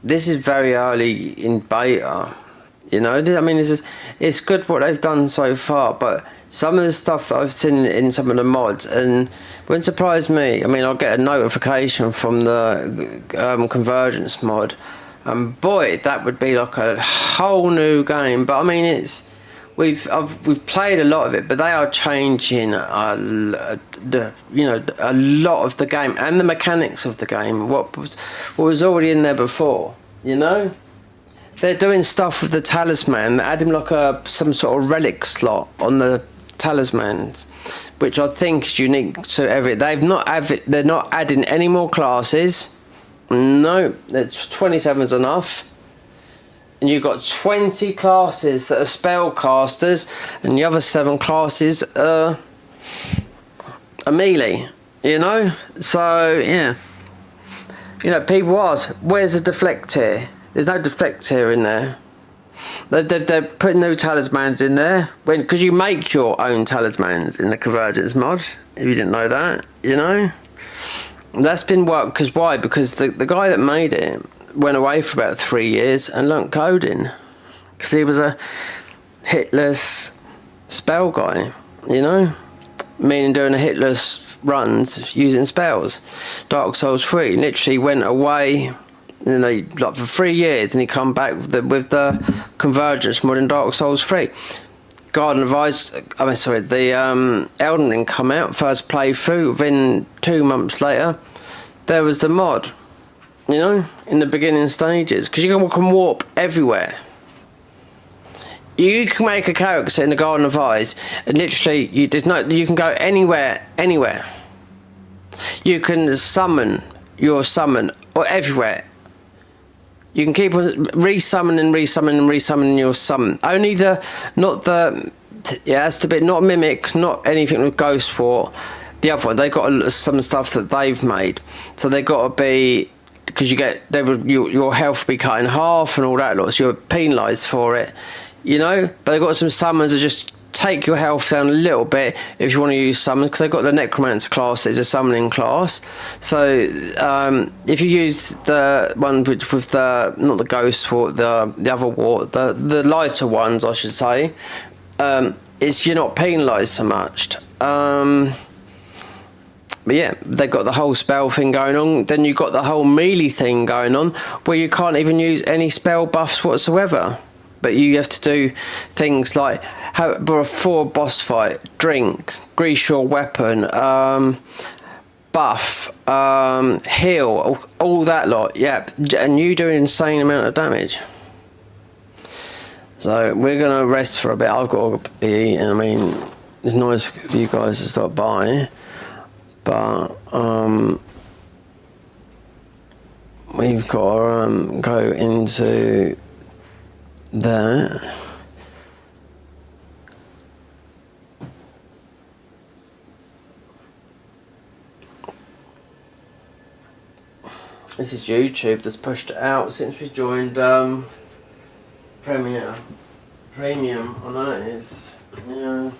This is very early in beta, you know. I mean, it's good what they've done so far, but some of the stuff that I've seen in some of the mods, and wouldn't surprise me. I mean, I'll get a notification from the Convergence mod, and boy, that would be like a whole new game. But I mean, we've played a lot of it, but they are changing a lot of the game and the mechanics of the game. What was already in there before, you know. They're doing stuff with the talisman, adding like some sort of relic slot on the talismans, which I think is unique to every. They're not adding any more classes. No, 27's enough. And you've got 20 classes that are spellcasters, and the other 7 classes are melee. You know, so yeah. You know, people ask, where's the deflect here? There's no deflect here in there. They're putting new talismans in there because you make your own talismans in the Convergence mod. If you didn't know that, you know, that's been worked. Because why? Because the guy that made it went away for about 3 years and learnt coding because he was a hitless spell guy. You know, meaning doing a hitless runs using spells. Dark Souls 3 literally went away. You know, like for 3 years, and he come back with the Convergence mod in Dark Souls 3. Garden of Eyes, the Elden Ring come out, first playthrough, within 2 months later, there was the mod, you know, in the beginning stages, because you can warp everywhere. You can make a character in the Garden of Eyes, and literally, you can go anywhere. You can summon your summon, or everywhere. You can keep on resummoning your summon. Only it has to be not mimic, not anything with Ghost War. The other one, they got some stuff that they've made, so they got to be because your health will be cut in half and all that lot, so you're penalised for it, you know. But they got some summons that just take your health down a little bit if you want to use summons, because they've got the Necromancer class as a summoning class. So if you use the one with the not the Ghost Wart, the other wart, the lighter ones, I should say, you're not penalised so much. But yeah, they've got the whole spell thing going on. Then you've got the whole melee thing going on, where you can't even use any spell buffs whatsoever. But you have to do things like for a boss fight, drink, grease your weapon, buff, heal, all that lot. Yeah, and you do an insane amount of damage. So we're gonna rest for a bit. I've got to eat, and I mean, it's nice for you guys to stop by, but we're we've got to go into there. This is YouTube that's pushed it out since we joined Premium. I know it is. Yeah.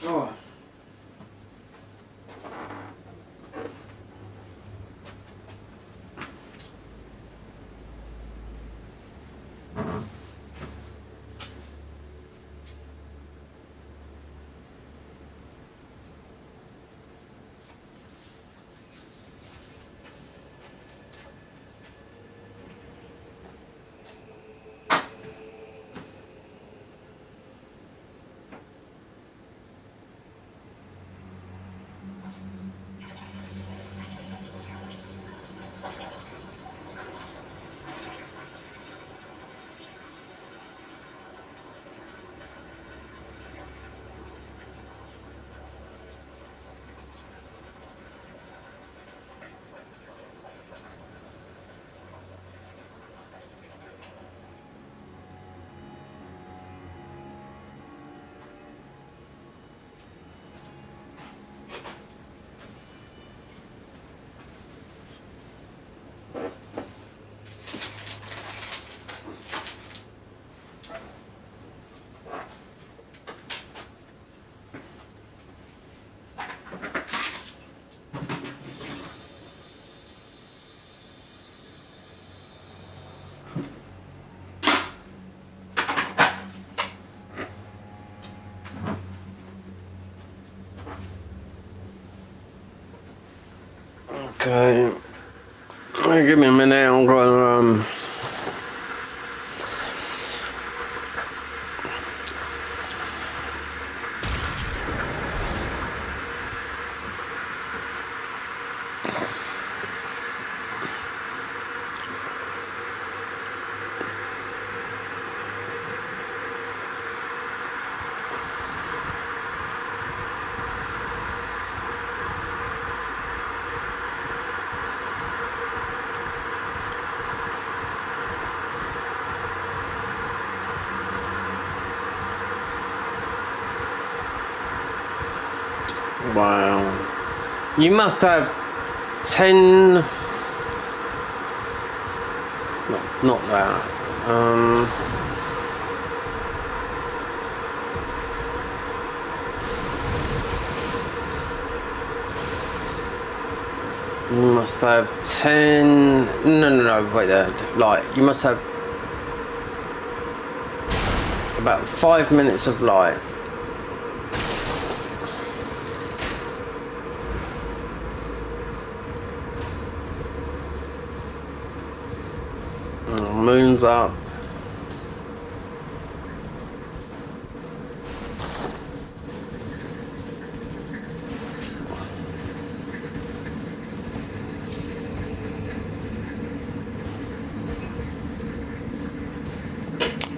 Oh. Okay. Give me a minute, I'm going to Wow. You must have 10... No, not that. You must have 10... No, wait there. Light. You must have about 5 minutes of light. Moon's up.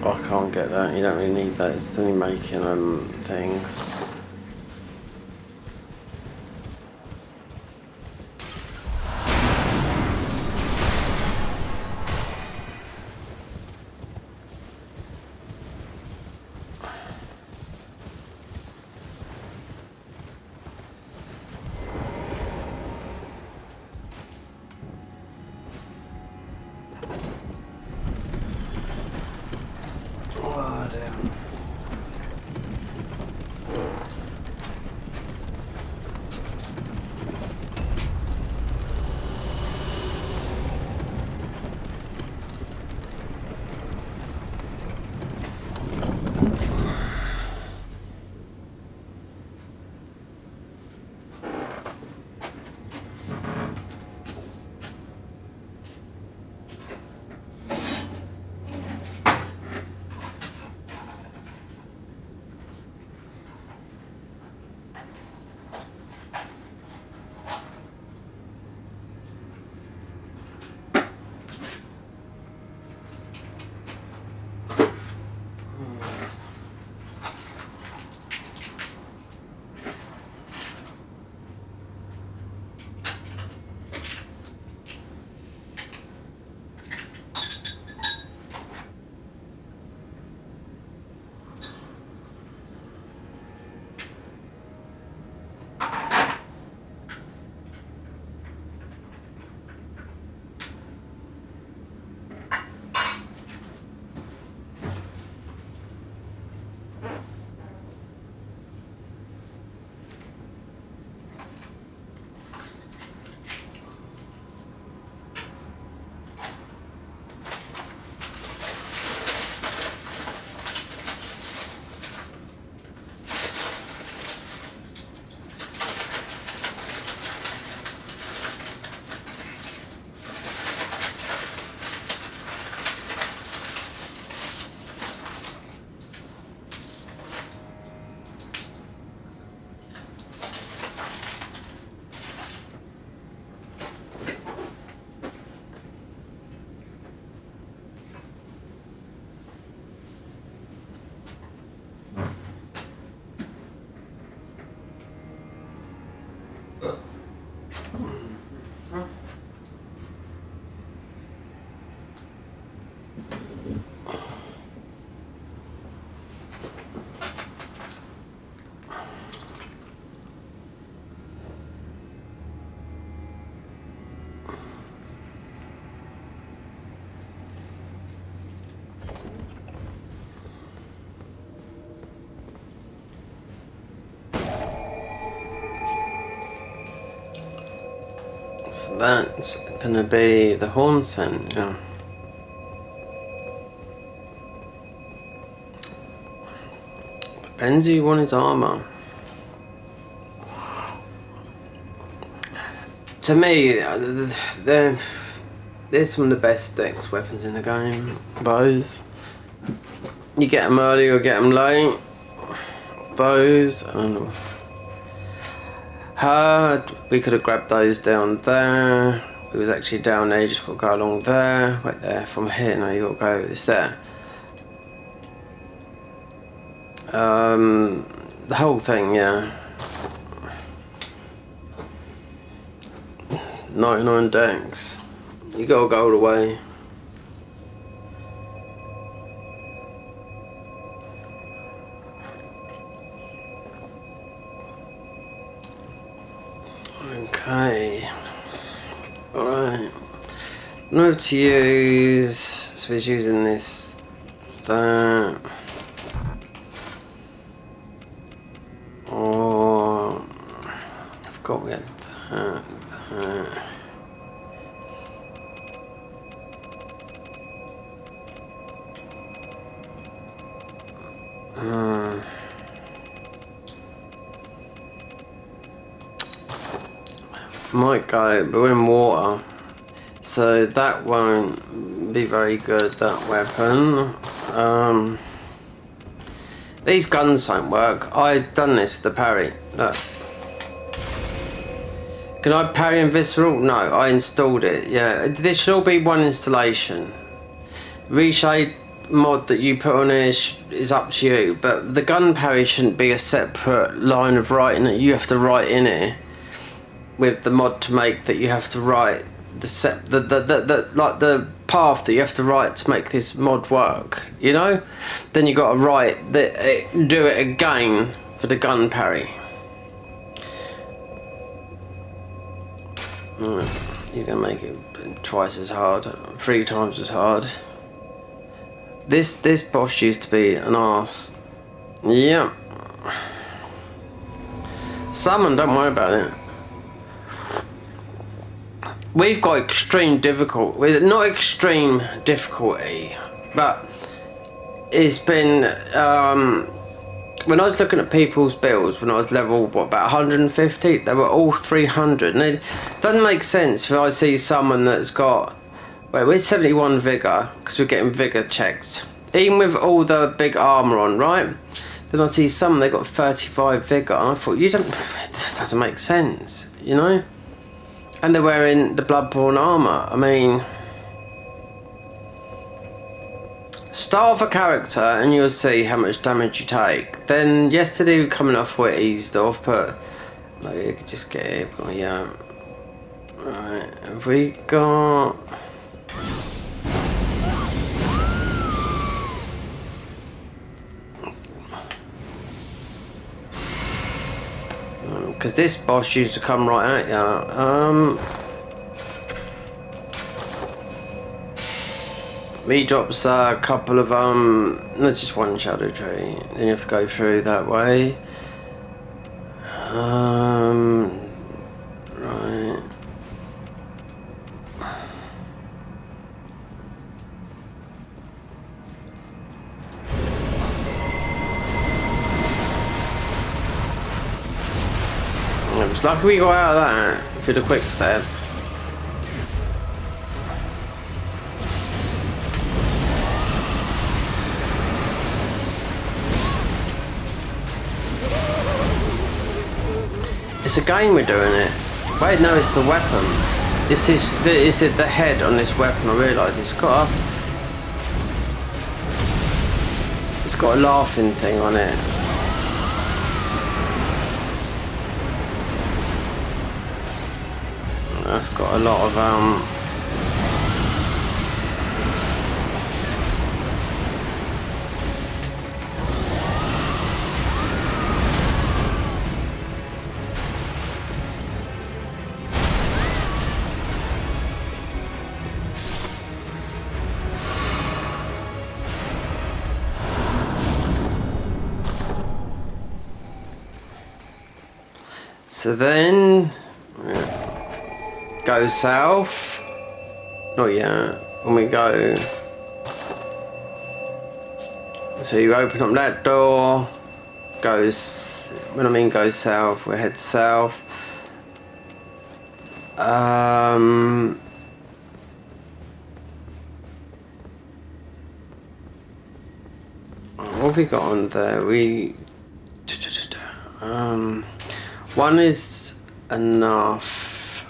I can't get that. You don't really need that. It's only making things. So that's gonna be the horn scent, yeah. Depends who you want his armour. To me, they're some of the best dex weapons in the game. Those. You get them early or get them late. Those, I don't know. We could have grabbed those down there. It was actually down there, you just got to go along there. Wait there, from here, no, you got to go, it's there. The whole thing, yeah. 99 dex. You got to go all the way. Okay. Alright. Know to use. So he's using this. That. Or. I've got to get that. Might go, but we're in water, so that won't be very good, that weapon. These guns don't work. I've done this with the parry. Look. Can I parry in Visceral? No, I installed it. Yeah, this should all be one installation. Reshade mod that you put on here is up to you, but the gun parry shouldn't be a separate line of writing that you have to write in here with the mod to make that you have to write the path that you have to write to make this mod work, you know? Then you got to write do it again for the gun parry. He's gonna make it twice as hard, 3 times as hard. This boss used to be an arse. Yeah. Summon, don't worry about it. We've got extreme difficulty, not extreme difficulty, but it's been, when I was looking at people's builds, when I was level, what, about 150, they were all 300, and it doesn't make sense if I see someone that's got, well, we're 71 vigour, because we're getting vigour checks, even with all the big armour on, right? Then I see someone, they got 35 vigour, and I thought, it doesn't make sense, you know? And they're wearing the Bloodborne armour. I mean, start off a character and you'll see how much damage you take. Then yesterday we were coming off where it eased off, but no, you could just get it. But yeah, right. Have we got? Because this boss used to come right at you. He drops a couple of not just one shadow tree. Then you have to go through that way. Right. It was lucky we got out of that through the quick step. It's a game we're doing it. Wait, no, it's the weapon. It's this. It's the head on this weapon. I realise it's got a laughing thing on it. That's got a lot of so then go south. Oh yeah, when we go, so you open up that door, goes, when I mean go south, we head south. What have we got on there? One is enough.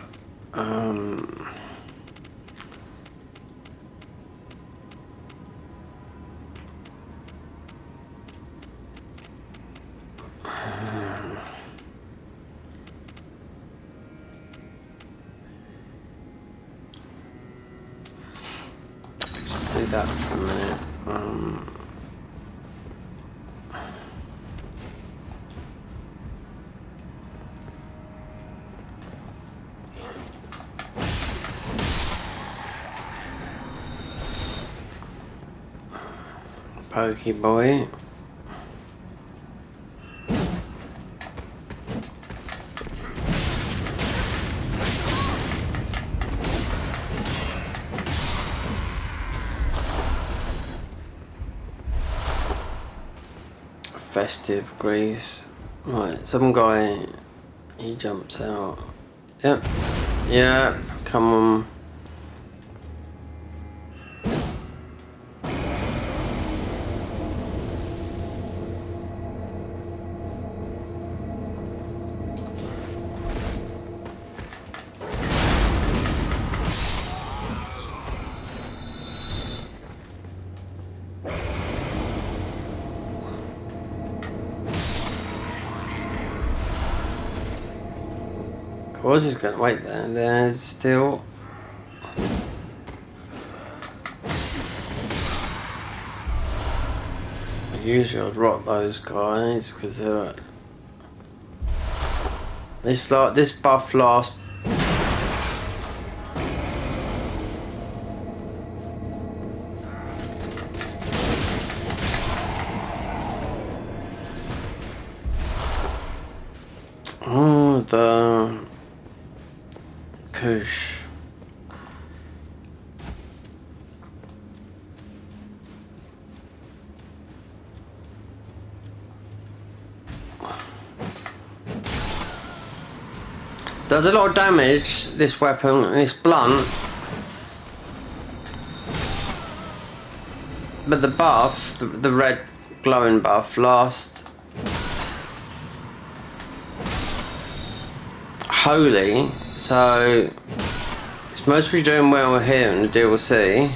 Just do that for a minute. Pokey boy. festive Greece. Right, some guy, he jumps out. Yep. Yeah, come on. I was just gonna wait there. There's still. Usually I'd rock those guys because they're. This buff lasts. Oh, the Kush. Does a lot of damage, this weapon, and it's blunt. But the buff, the red glowing buff, lasts holy, so it's mostly doing well here in the DLC,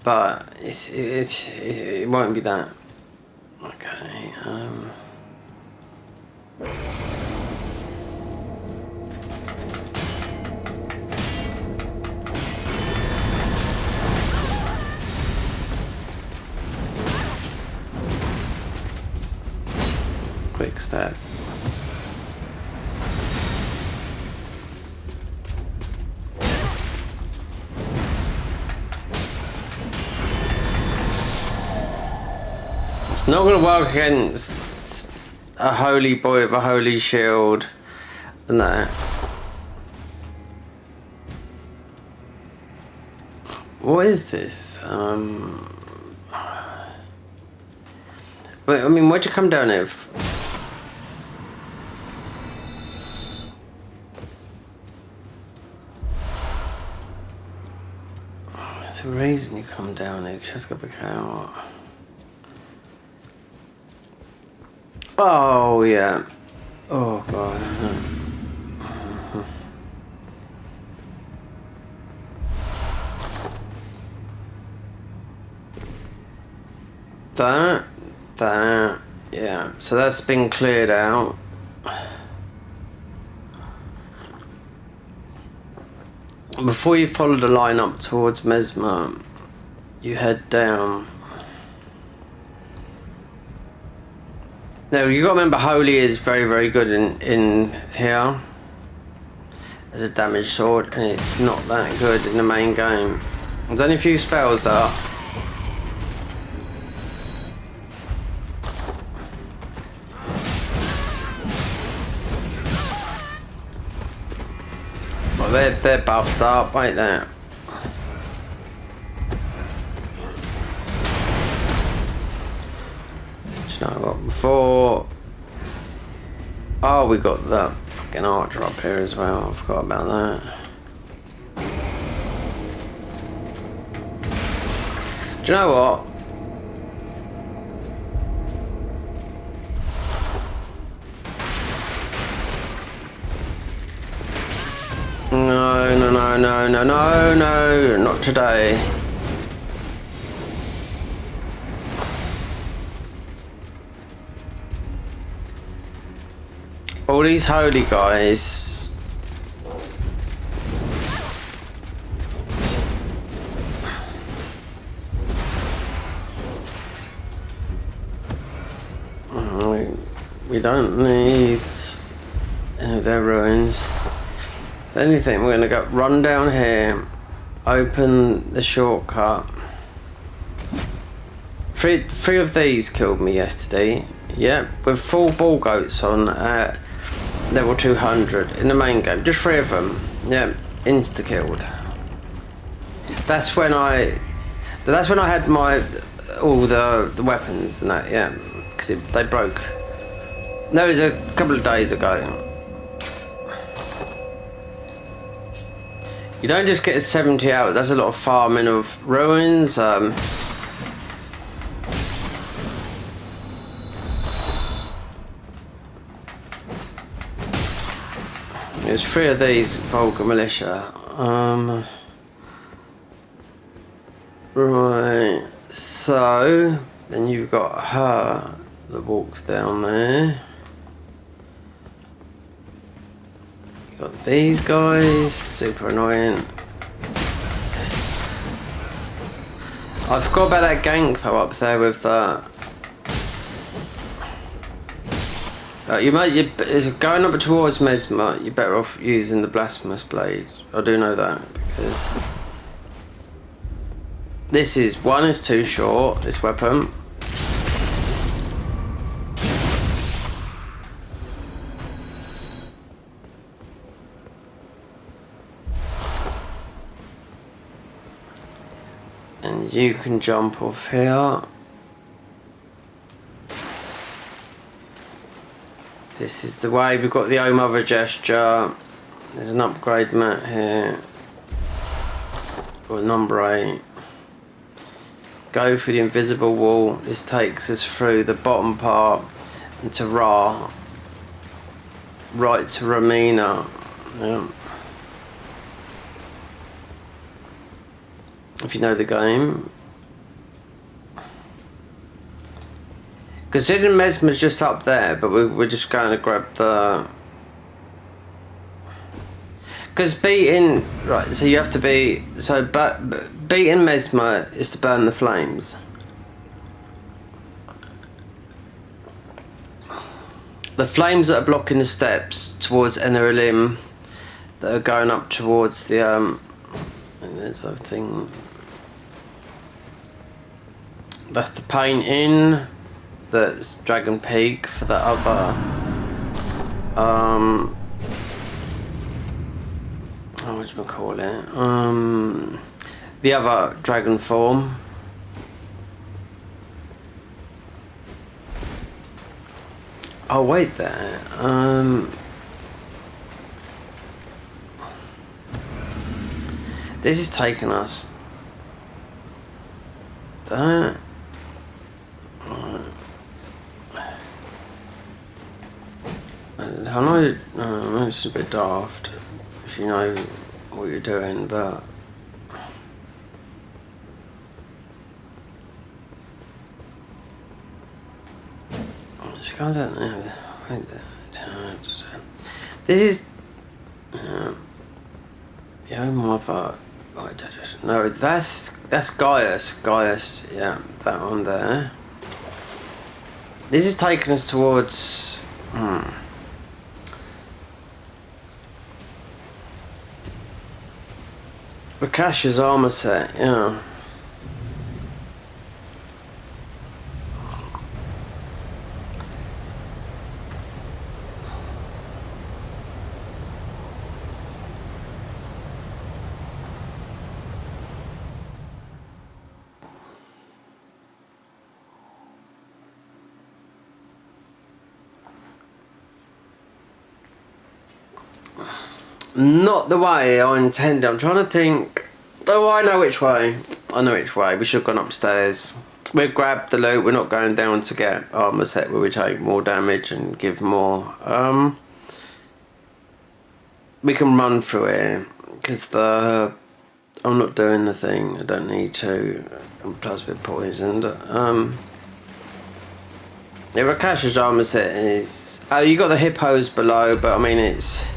but it won't be that. Okay, quick step. It's not going to work against a holy boy with a holy shield and that. What is this? Wait, I mean, why'd you come down here? There's a reason you come down here, because you have to go back out. Oh, yeah. Oh, God. That, yeah. So that's been cleared out. Before you follow the line up towards Mesmer, you head down. Now you got to remember, Holy is very, very good in here as a damage sword, and it's not that good in the main game. There's only a few spells that are. Well, they're buffed up, ain't they? You know what, before... Oh, we got that fucking archer up here as well. I forgot about that. Do you know what? No, not today. All these holy guys. We don't need any of their ruins. If anything, we're gonna go run down here, open the shortcut. Three of these killed me yesterday. Yep, with full ball goats on at level 200 in the main game. Just 3 of them. Yep, insta killed. That's when I had my all the weapons and that. Yeah, because because they broke. No, it was a couple of days ago. You don't just get 70 hours. That's a lot of farming of ruins. There's 3 of these Vulgar Militia. Right. So then you've got her that walks down there. You got these guys, super annoying. I forgot about that gank though up there with the. Is going up towards Mesmer, you're better off using the Blasphemous Blade. I do know that because this is too short. This weapon. And you can jump off here. This is the way. We've got the Oh Mother gesture. There's an upgrade mat here. Or number 8. Go through the invisible wall. This takes us through the bottom part into Ra. Right to Ramina. Yeah. If you know the game. Considering Mesmer's just up there, but we're just going to grab the. Because beating. Right, so you have to be. So, beating Mesmer is to burn the flames. The flames that are blocking the steps towards Enerlim that are going up towards the. And there's a thing. That's the painting. That's Dragon Peak for the other. What do we call it? The other dragon form. Oh wait there. This is taking us. That. I know it's a bit daft if you know what you're doing, but I don't know. This is yeah, mother. No, that's Gaius. Gaius, yeah, that one there. This is taking us towards. Rakasha's armor set, yeah. Not the way I intended. I'm trying to think. Oh, I know which way. I know which way. We should have gone upstairs. We've grabbed the loot. We're not going down to get armor set where we take more damage and give more. We can run through here because I'm not doing the thing. I don't need to. And plus we're poisoned. Yeah, Rakasha's armor set is. Oh, you got the hippos below, but I mean it's.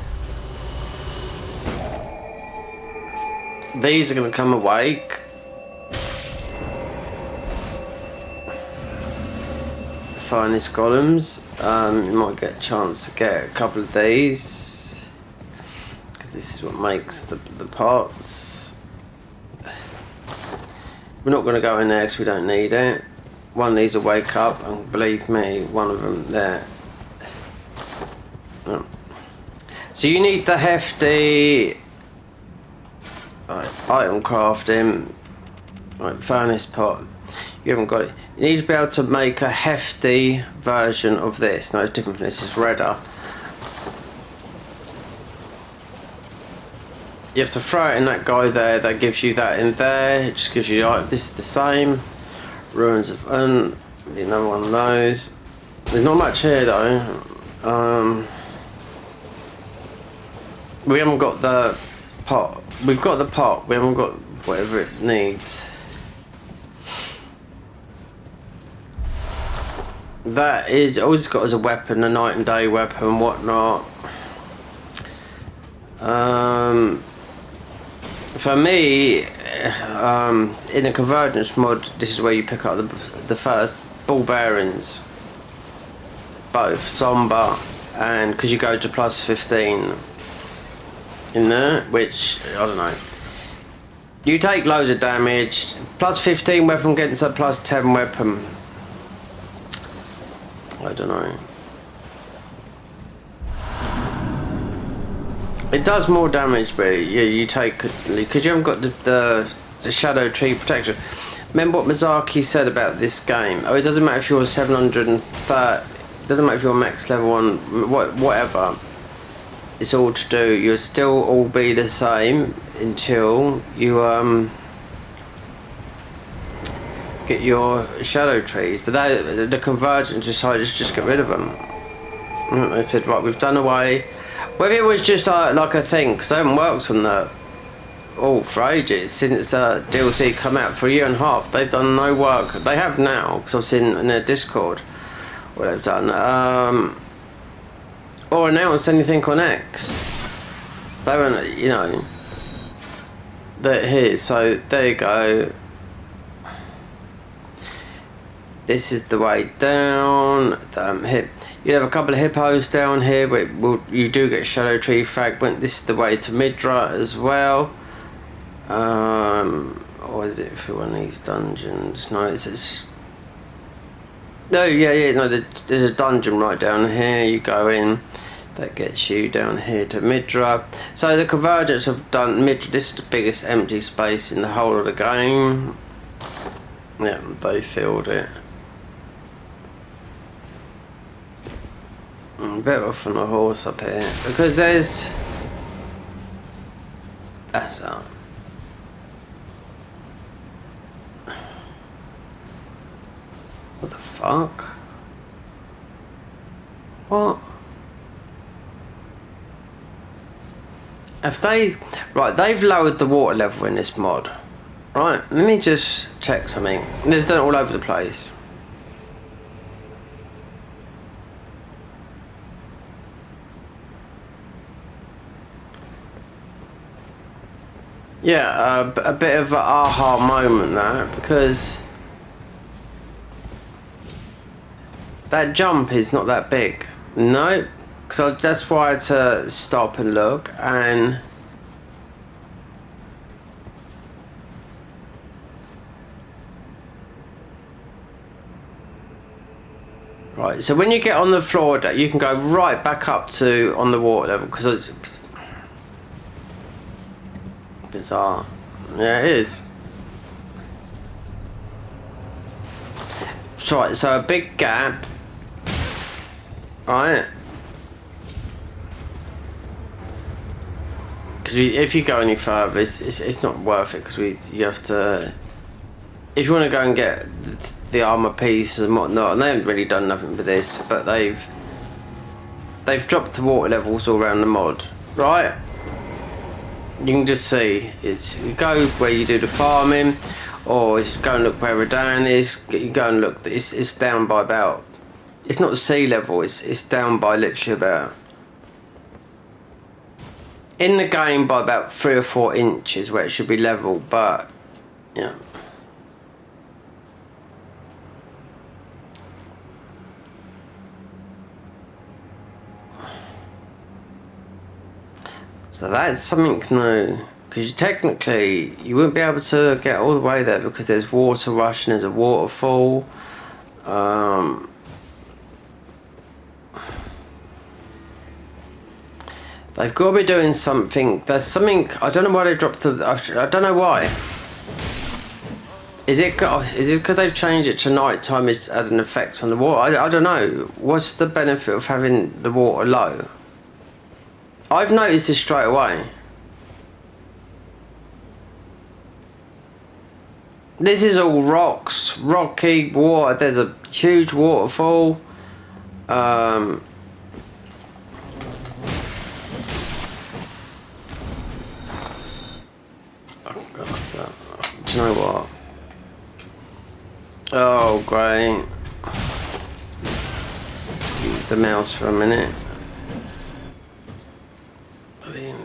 These are going to come awake. The finest golems. You might get a chance to get a couple of these. Because this is what makes the parts. We're not going to go in there because we don't need it. One of these will wake up, and believe me, one of them there. Oh. So you need the hefty. Right, item crafting. Right, furnace pot. You haven't got it. You need to be able to make a hefty version of this. No, it's different from this. It's redder. You have to throw it in that guy there. That gives you that in there. It just gives you like this is the same. Ruins of another one of those. There's not much here though. We haven't got the pot. We've got the pot. We haven't got whatever it needs. That is all it's got as a weapon, a night and day weapon and whatnot. For me, in a convergence mod, this is where you pick up the first ball bearings, both somber and because you go to plus 15 in there, which I don't know. You take loads of damage. Plus 15 weapon against a plus 10 weapon. I don't know. It does more damage, but yeah, you take because you haven't got the shadow tree protection. Remember what Miyazaki said about this game? Oh, it doesn't matter if you're 730. It doesn't matter if you're max level on whatever. It's all to do. You'll still all be the same until you get your shadow trees. But the convergence decided to just get rid of them. And they said, right, we've done away. Whether it was just like a thing, because they haven't worked on that for ages since DLC come out for a year and a half. They've done no work. They have now, because I've seen in their Discord what they've done. Or announced anything on X. They haven't, you know. They're here, so there you go. This is the way down. You have a couple of hippos down here, but you do get shadow tree fragment. This is the way to Midra as well. Or is it for one of these dungeons? No, it's no, yeah, no. There's a dungeon right down here. You go in. That gets you down here to Midra. So the convergence have done Midra. This is the biggest empty space in the whole of the game. Yeah, they filled it. Better off on a horse up here because there's. That's up. What the fuck? What? Have they... Right, they've lowered the water level in this mod. Right, let me just check something. They've done it all over the place. Yeah, a bit of an aha moment there, because that jump is not that big. No, because that's why I had to stop and look and right. So when you get on the floor, you can go right back up to on the water level because. Bizarre. Yeah, it is. Right, so a big gap. Right. Because if you go any further, it's not worth it because you have to. If you want to go and get the armor piece and whatnot, and they haven't really done nothing with this, but they've dropped the water levels all around the mod, right? You can just see you go where you do the farming, or you go and look where Redan is. You go and look. It's down by about. It's not sea level. It's down by literally about. In the game by about 3 or 4 inches where it should be level, but yeah. So that's something new, because technically you wouldn't be able to get all the way there because there's water rush and there's a waterfall. They've got to be doing something. There's something. I don't know why they dropped the. I don't know why. Is it because they've changed it to night time? It's had an effect on the water. I don't know. What's the benefit of having the water low? I've noticed this straight away. This is all rocks, rocky water. There's a huge waterfall. Oh God, what's that? Do you know what? Oh, great. Use the mouse for a minute.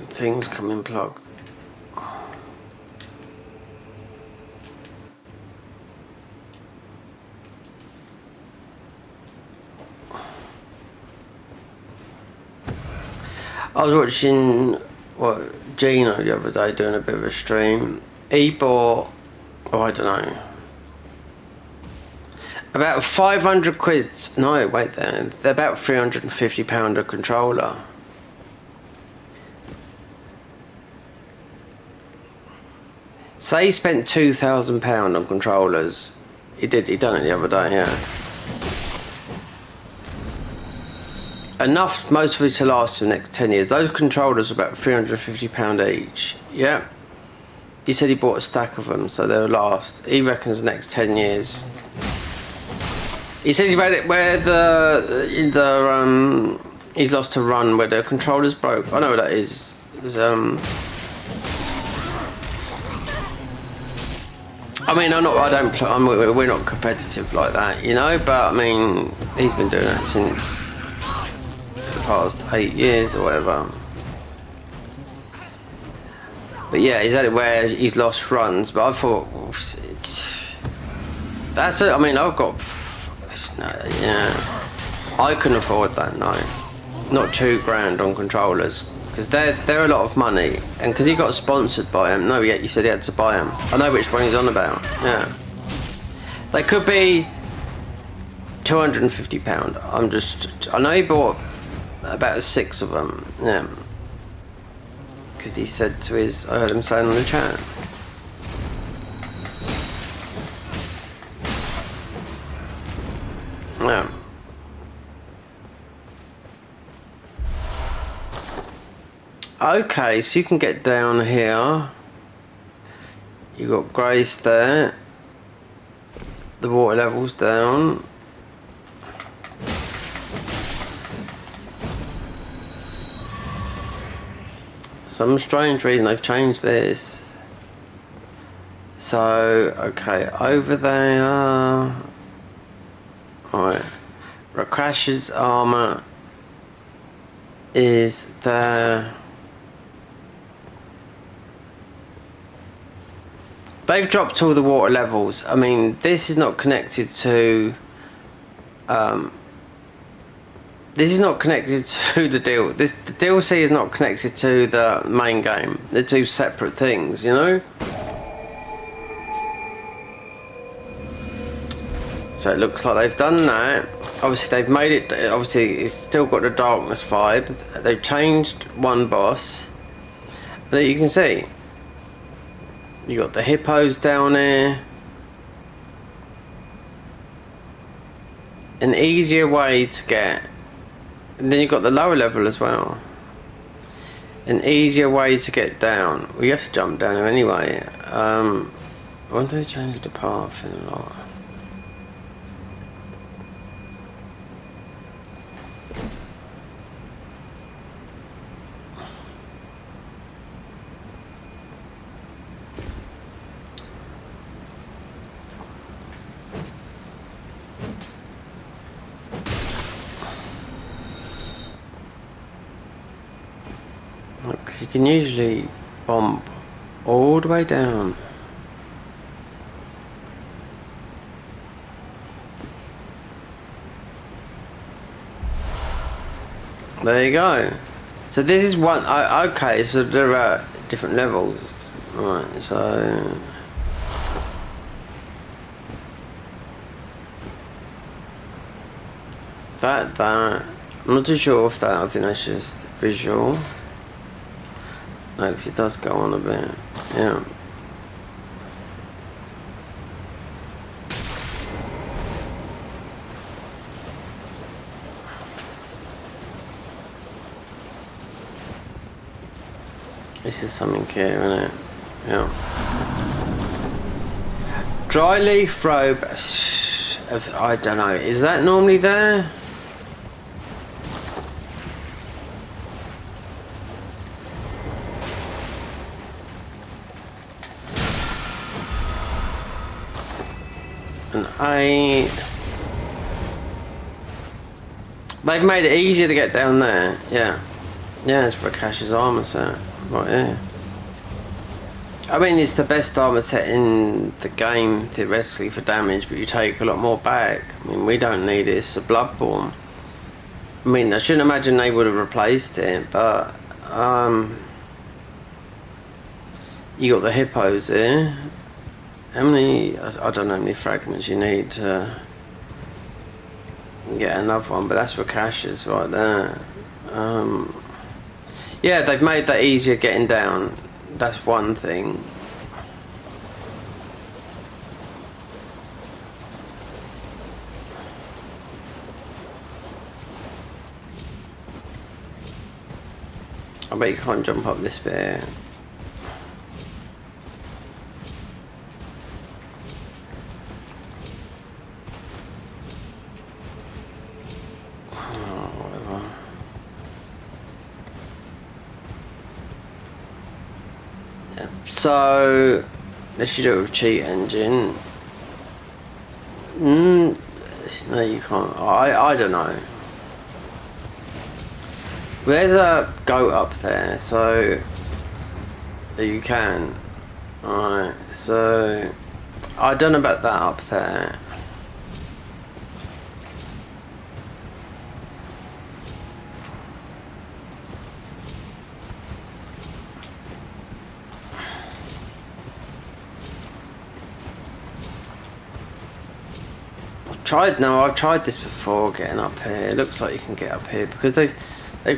Things coming plugged. I was watching Gino the other day doing a bit of a stream. He bought, I don't know, about 500 quid. No, wait there. They're about £350 a controller. Say he spent £2,000 on controllers. He done it the other day, yeah. Enough mostly to last for the next 10 years. Those controllers are about £350 each. Yeah. He said he bought a stack of them, so they'll last. He reckons the next 10 years. He says he read it where he's lost a run where the controller's broke. I know what that is. It was, I mean, we're not competitive like that, you know, but I mean, he's been doing that since the past 8 years or whatever. But yeah, he's had it where he's lost runs, but I thought, that's it. I mean, I've got, yeah, I couldn't afford that, no. Not £2,000 on controllers. Because they're a lot of money, and because he got sponsored by him. No, yet you said he had to buy them. I know which one he's on about. Yeah, they could be £250. I know he bought about 6 of them. Yeah, because he said to his, I heard him saying on the chat. Yeah. Okay, so you can get down here. You got Grace there. The water level's down. Some strange reason they've changed this. So, okay, over there. Alright. Rakash's armor is there. They've dropped all the water levels. I mean, this is not connected to. This is not connected to the deal. The DLC is not connected to the main game. They're two separate things, you know. So it looks like they've done that. Obviously, they've made it. Obviously, it's still got the darkness vibe. They've changed one boss. That you can see. You got the hippos down there. An easier way to get. And then you've got the lower level as well. An easier way to get down. Well, you have to jump down there anyway. I wonder if they changed the path in a lot. You can usually bump all the way down. There you go. So this is one. Okay, so there are different levels. Right, so. That. I'm not too sure if that. I think that's just visual. No, because it does go on a bit, yeah. This is something here, isn't it? Yeah. Dry leaf robe. I don't know. Is that normally there? And they've made it easier to get down there. Yeah. Yeah, it's Rakash's armor set. Right here. I mean, it's the best armor set in the game, theoretically, for damage, but you take a lot more back. I mean, we don't need it. It's a Bloodborne. I mean, I shouldn't imagine they would have replaced it, but you got the hippos here. How many? I don't know how many fragments you need to get another one, but that's Rakash's right there. Yeah, they've made that easier getting down. That's one thing. I bet you can't jump up this bit. So, let's do it with cheat engine. No, you can't. I don't know. There's a goat up there, so you can. Alright, so I don't know about that up there. I've tried this before, getting up here. It looks like you can get up here because they've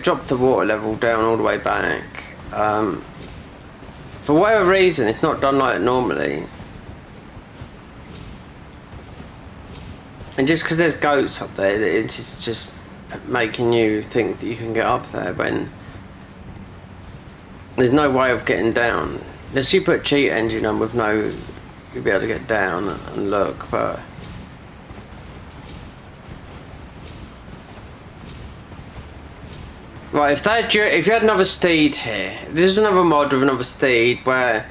dropped the water level down all the way back. For whatever reason, it's not done like it normally. And just because there's goats up there, it's just making you think that you can get up there when there's no way of getting down. Unless you put cheat engine on with no, you'll be able to get down and look, but. Right, if you had another steed here, this is another mod with another steed where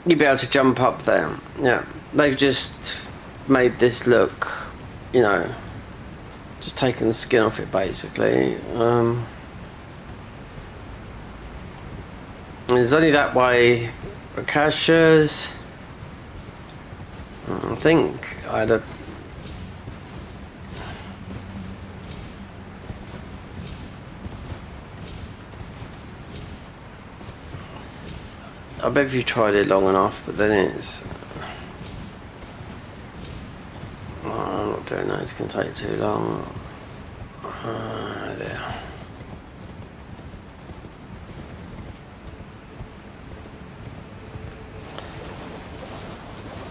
you'd be able to jump up there. Yeah, they've just made this look, you know, just taken the skin off it basically. There's only that way. Rakashas. I think I'd have. I bet if you tried it long enough, but then it's. Oh, I'm not doing that, it's going to take too long. Dear.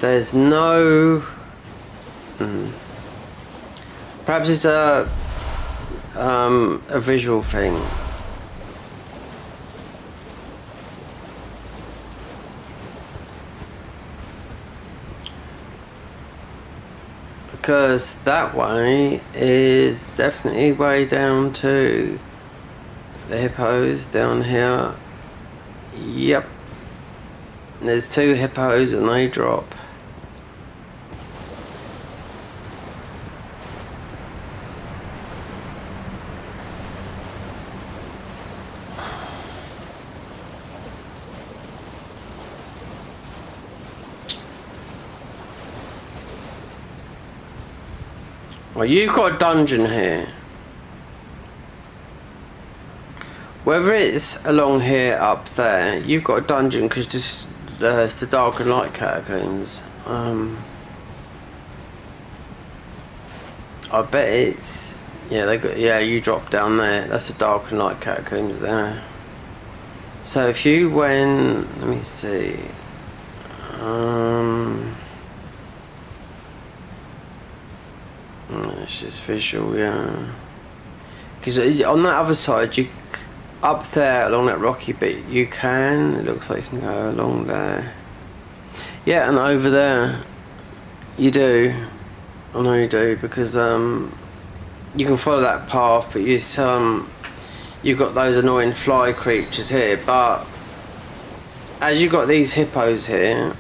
There's no. Perhaps it's a visual thing. Because that way is definitely way down to the hippos down here. Yep. There's 2 hippos and they drop. Well, you've got a dungeon here. Whether it's along here, up there, you've got a dungeon because it's the Dark and Light Catacombs. I bet it's you drop down there. That's the Dark and Light Catacombs there. So if you went, let me see. It's just visual, yeah. Because on that other side, up there along that rocky bit you can. It looks like you can go along there. Yeah, and over there you do. I know you do, because you can follow that path, but you've got those annoying fly creatures here. But as you've got these hippos here,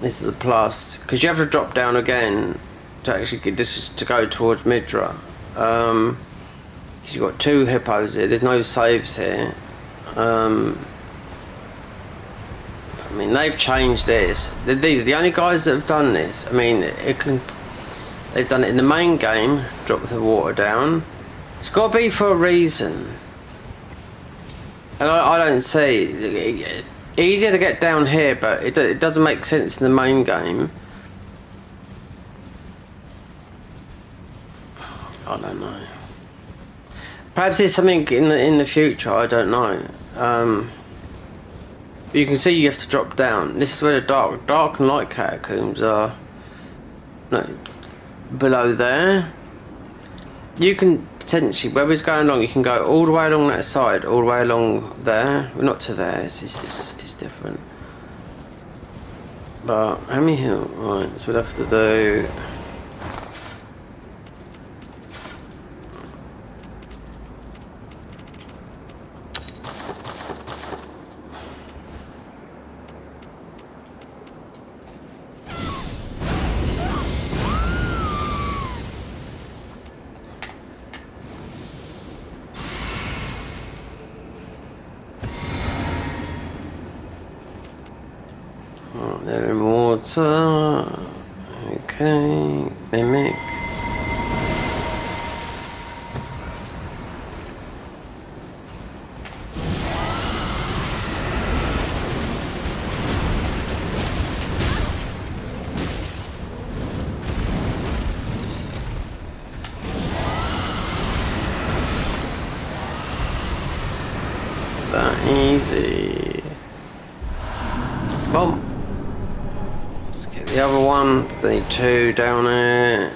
this is a plus, because you have to drop down again to actually get this is to go towards Midra. You've got 2 hippos here. There's no saves here. I mean, they've changed this. These are the only guys that have done this. I mean, they've done it in the main game. Drop the water down. It's got to be for a reason. And I don't see. Easier to get down here, but it doesn't make sense in the main game. I don't know. Perhaps there's something in the future. I don't know. You can see you have to drop down. This is where the dark and light catacombs are. No, below there. You can potentially, where we're going along, you can go all the way along that side, all the way along there. Well, not to there. It's different. But how many here? Right, so we'd have to do. They're in water. Okay, mimic. That easy. Boom. Let's get the other one. The 2 down there.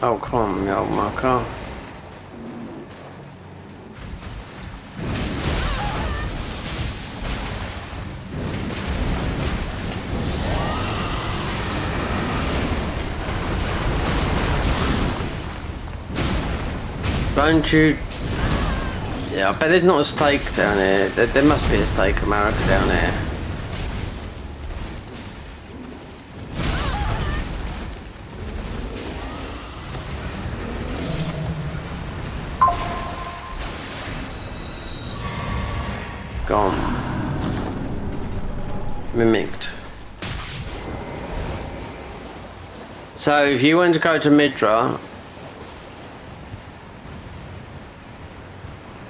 Oh, come on, you old mucker. Don't you? Yeah, I bet there's not a stake down here. There must be a stake America down here. Gone. Mimicked. So if you want to go to Midra,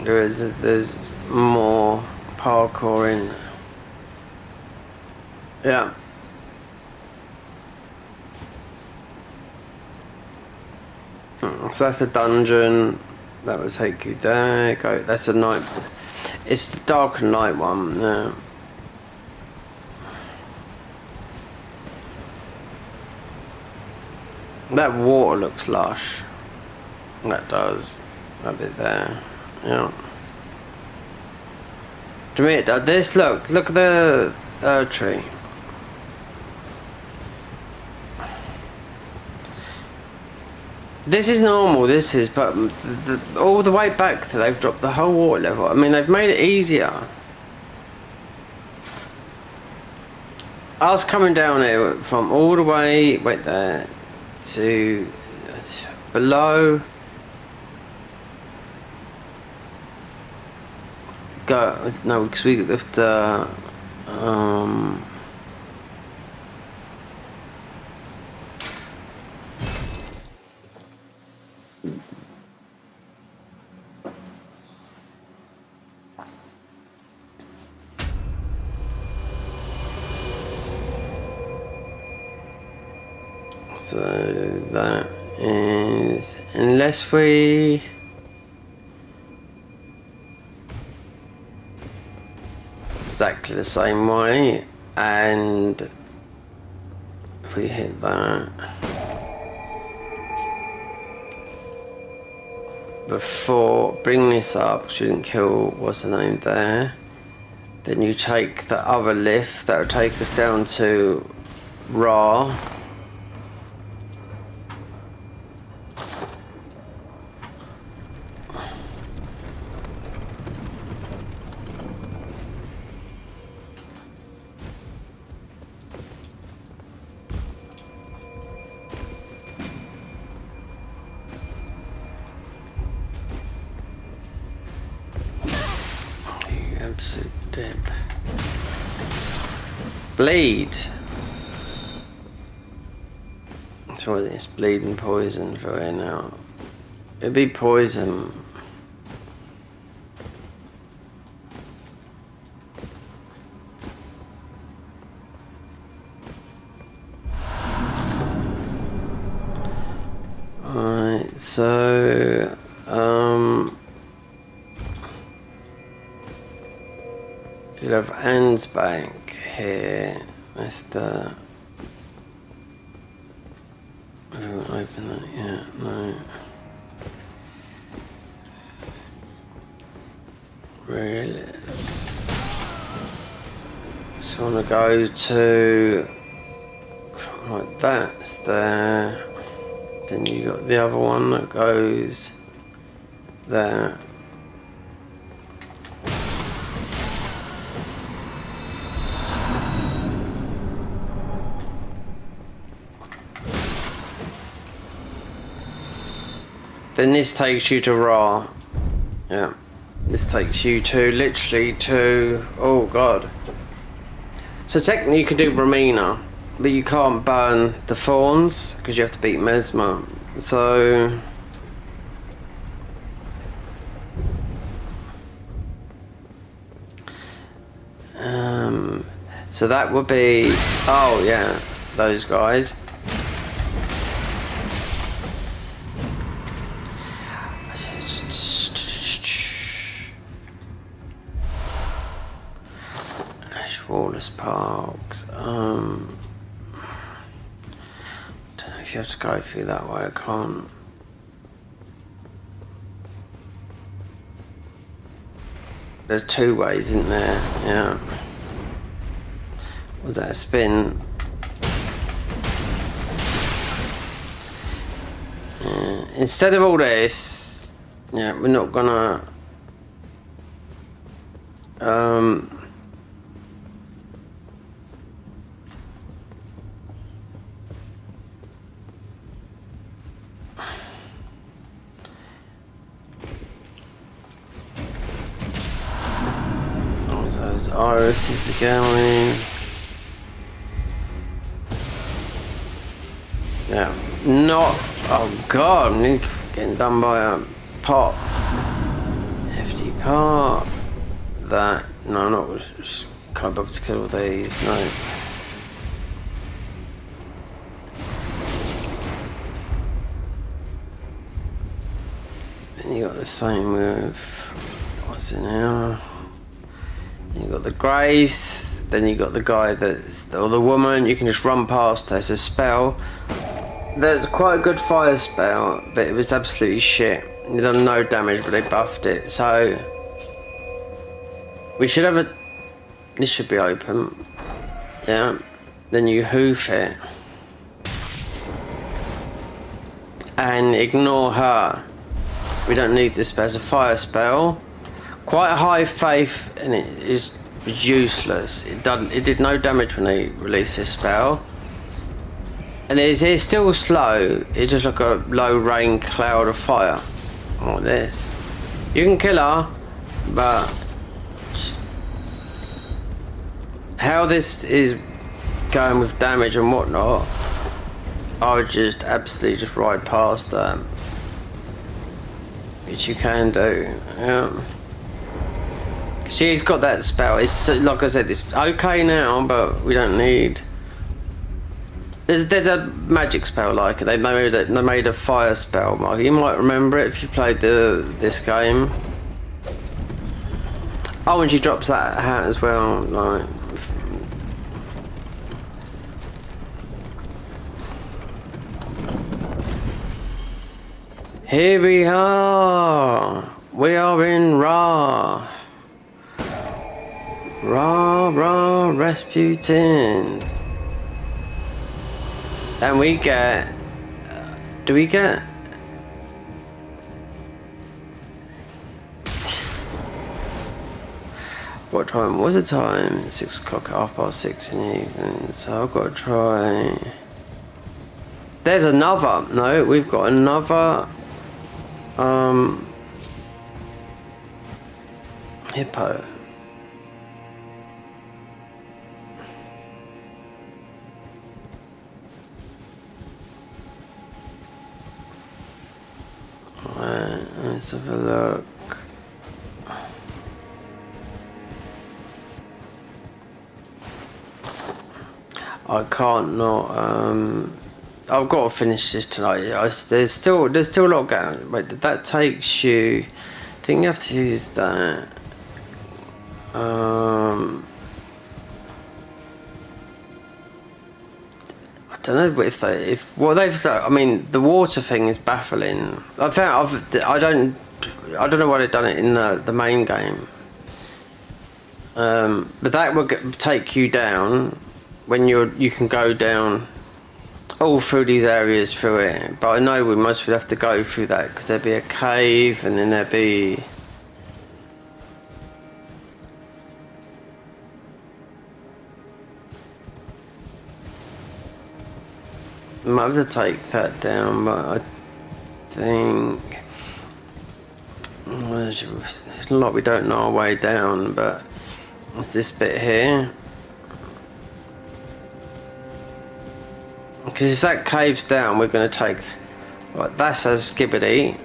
there's more parkour in. Yeah. So that's a dungeon. That will take you there. Go. That's a night. It's the dark and light one. Yeah. That water looks lush. That does. That bit there. Yeah. To me it does. This look at the tree. This is normal, this is, but all the way back there they've dropped the whole water level. I mean, they've made it easier. Us coming down here from all the way, wait there, to below. Go, no, because we have to, so that is, unless we, exactly the same way, and if we hit that before, bring this up because we didn't kill what's the name there, then you take the other lift that will take us down to Ra. Absolute dip. Bleed. So it's bleeding poison for here now. It'd be poison. Alright, so you'll have Anne's bank here. That's the. I haven't opened that yet, no. Really? So I want to go to. Right, that's there. Then you got the other one that goes there. Then this takes you to Ra. Yeah. This takes you to literally to, oh god. So technically you can do Romina, but you can't burn the thorns because you have to beat Mesmer. So so that would be, oh yeah, those guys. Wallace Parks. Don't know if you have to go through that way. I can't. There are two ways, isn't there? Yeah. Was that a spin? Yeah. Instead of all this, yeah, we're not gonna. Those irises are going. Yeah, not. Oh god, I'm getting done by a pot. Hefty pot. That. No, not. Just can't bother to kill all these. No. Then you got the same with. What's it now? You got the Grace, then you got the guy that's, or the woman, you can just run past her. It's a spell. There's quite a good fire spell, but it was absolutely shit. It done no damage, but they buffed it. So, we should have a, this should be open. Yeah. Then you hoof it. And ignore her. We don't need this as a fire spell. Quite a high faith, and it is useless. It did no damage when they released this spell, and it's still slow. It's just like a low rain cloud of fire, like this. You can kill her, but how this is going with damage and whatnot, I would just absolutely just ride past that, which you can do. Yeah. She's got that spell. It's like I said, it's okay now, but we don't need. There's a magic spell like it. They made a fire spell. Mark, you might remember it if you played this game. Oh, and she drops that hat as well. Like, here we are. We are in Ra. Rasputin. And we get... do we get... what time? What's the time? 6 o'clock, 6:30 in the evening. So I've got to try... there's another... no, we've got another... hippo. Right, let's have a look. I can't not. I've got to finish this tonight. There's still a lot going. Wait, that takes you. I think you have to use that. I don't know if what they've done. I mean, the water thing is baffling. I don't know why they've done it in the main game. But that will take you down when you can go down all through these areas through it. But I know we would have to go through that because there'd be a cave and then there'd be. Might have to take that down, but I think it's not like we don't know our way down, but it's this bit here. Because if that caves down, we're going to take... right, that's a skibbity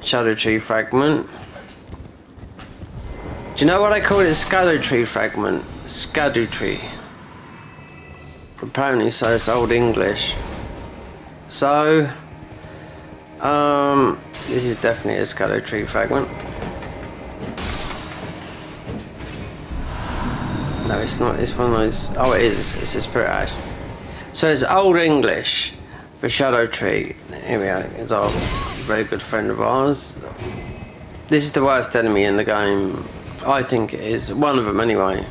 shadow tree fragment. Do you know what I call it? Shadow tree fragment. Shadow tree. Apparently so, it's Old English. So, this is definitely a shadow tree fragment. No, it's not. It's one of those. Oh, it is. It's a spirit ash. So it's Old English for shadow tree. Here we are. It's our very good friend of ours. This is the worst enemy in the game. I think it is. One of them, anyway.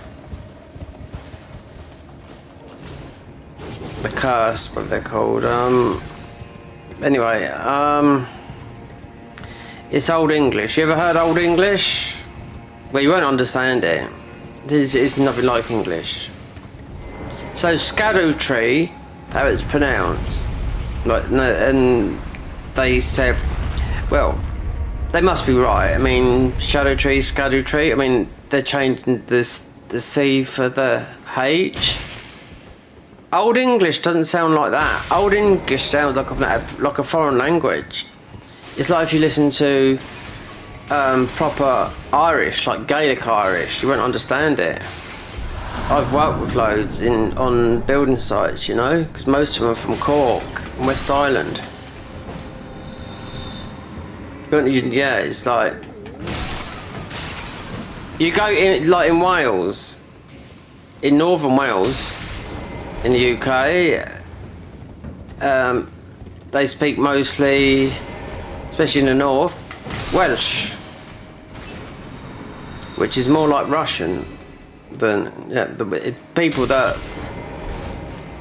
The curse, what they're called. Anyway, it's Old English. You ever heard Old English? Well, you won't understand it. This is nothing like English. So shadow tree, how it's pronounced, like, no, and they said, well, they must be right. I mean, shadow tree, shadow tree. I mean, they're changing the C for the H. Old English doesn't sound like that. Old English sounds like a foreign language. It's like if you listen to proper Irish, like Gaelic Irish, you won't understand it. I've worked with loads on building sites, you know, because most of them are from Cork, West Island. Yeah, it's like you go in, like in Wales, in northern Wales, in the UK, they speak mostly, especially in the north, Welsh, which is more like Russian than, yeah, the people that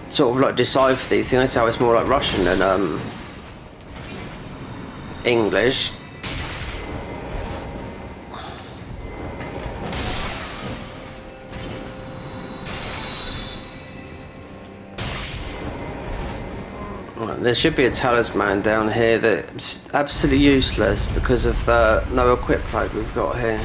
sort of like decipher these things, they say it's more like Russian than English. There should be a talisman down here that's absolutely useless because of the no equipload we've got here.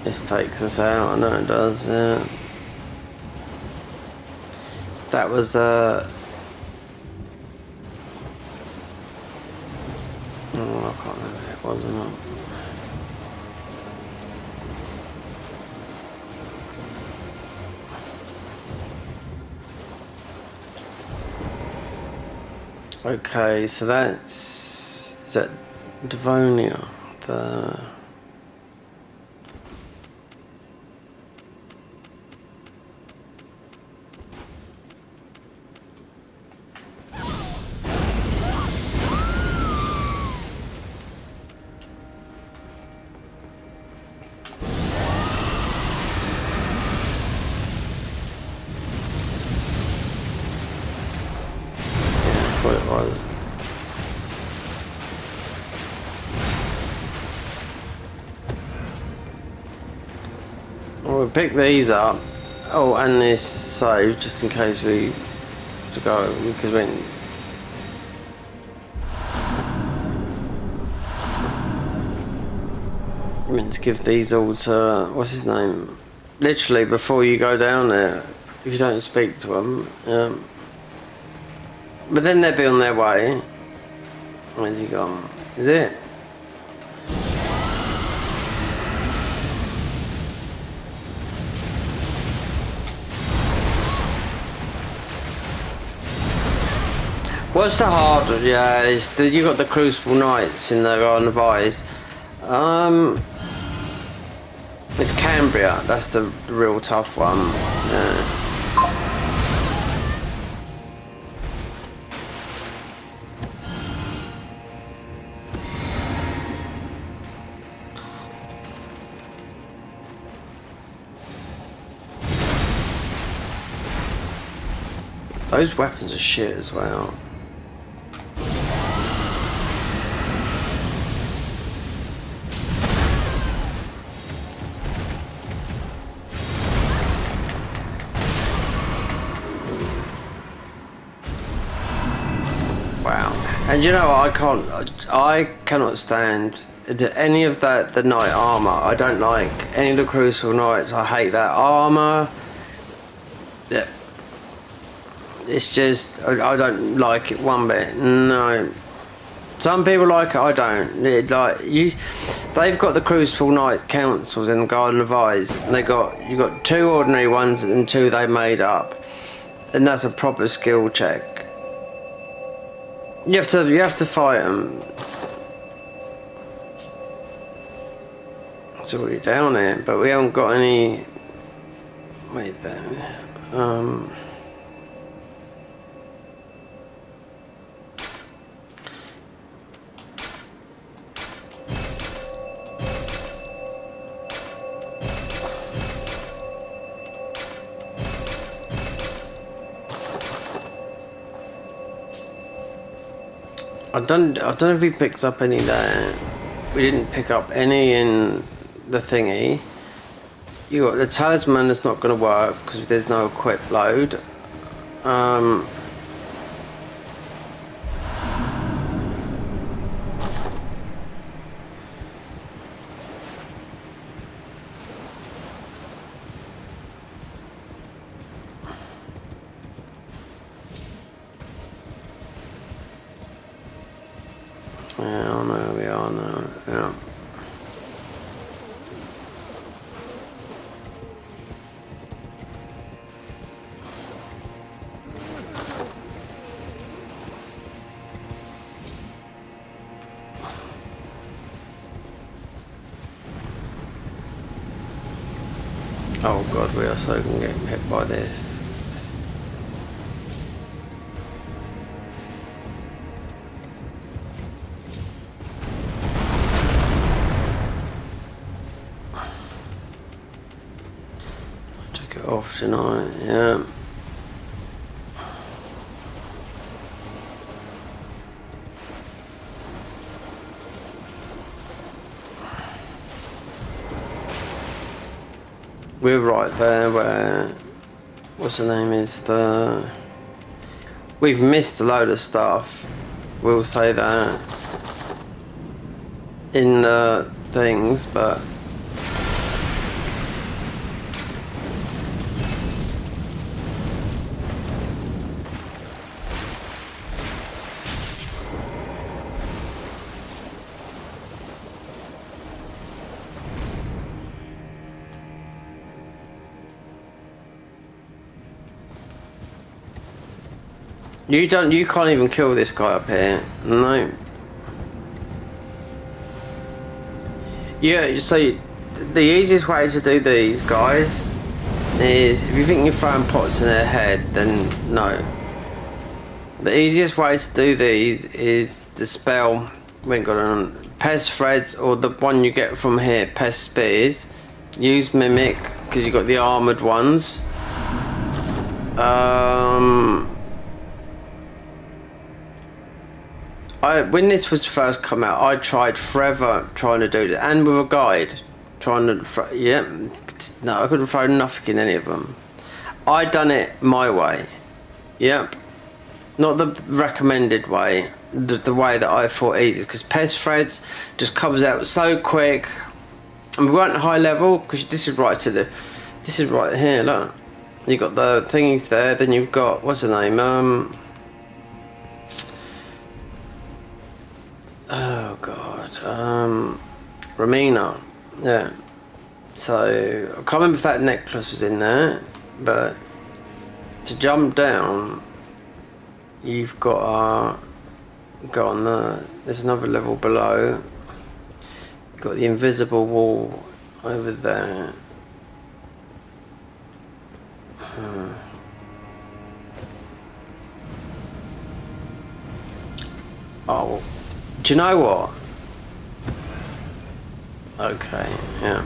This takes us out, I know it does, yeah. That was, oh, I can't remember if it was or not. Okay, so that's... Is that Devonia? The... We'll pick these up. Oh, and this save just in case we have to go because we meant to give these all to what's his name? Literally before you go down there, if you don't speak to them. But then they'll be on their way. Where's he gone? Is it? What's the hard? Yeah, you got the Crucible Knights in the Garden of Eyes. It's Cambria. That's the real tough one. Yeah. Those weapons are shit as well. Wow. And you know what, I cannot stand any of the knight armor. I don't like any of the Crucible Knights. I hate that armor. Yeah. It's just, I don't like it one bit. No. Some people like it, I don't. They've got the Crucible Knight councils in the Garden of Eyes. And you've got 2 ordinary ones and 2 they made up. And that's a proper skill check. You have to fight them. So we're down here, but we haven't got any. Wait there. I don't know if we picked up any there. We didn't pick up any in the thingy. You got the talisman that's not going to work because there's no equipload. Yeah, I know we are now. Yeah. Oh god, we are so going to get hit by this. Took it off tonight, yeah. We're right there where, what's the name is, we've missed a load of stuff, we'll say that, in the things, but You can't even kill this guy up here. No. Yeah, so the easiest way to do these guys is, if you think you're throwing pots in their head, then no. The easiest way to do these is the spell, we ain't got it on, Pest Threads, or the one you get from here, Pest Spears. Use Mimic, because you've got the armoured ones. When this was first come out, I tried forever trying to do it, and with a guide, trying to, no, I couldn't throw nothing in any of them. I done it my way, yep, not the recommended way, the way that I thought easiest, because Pest Threads just comes out so quick, and we weren't high level, because this is right here, look, you got the thingies there, then you've got, what's the name, oh god, Ramina, yeah. So I can't remember if that necklace was in there, but to jump down, you've got go on there's another level below. You've got the invisible wall over there. Oh. Do you know what? Okay, yeah.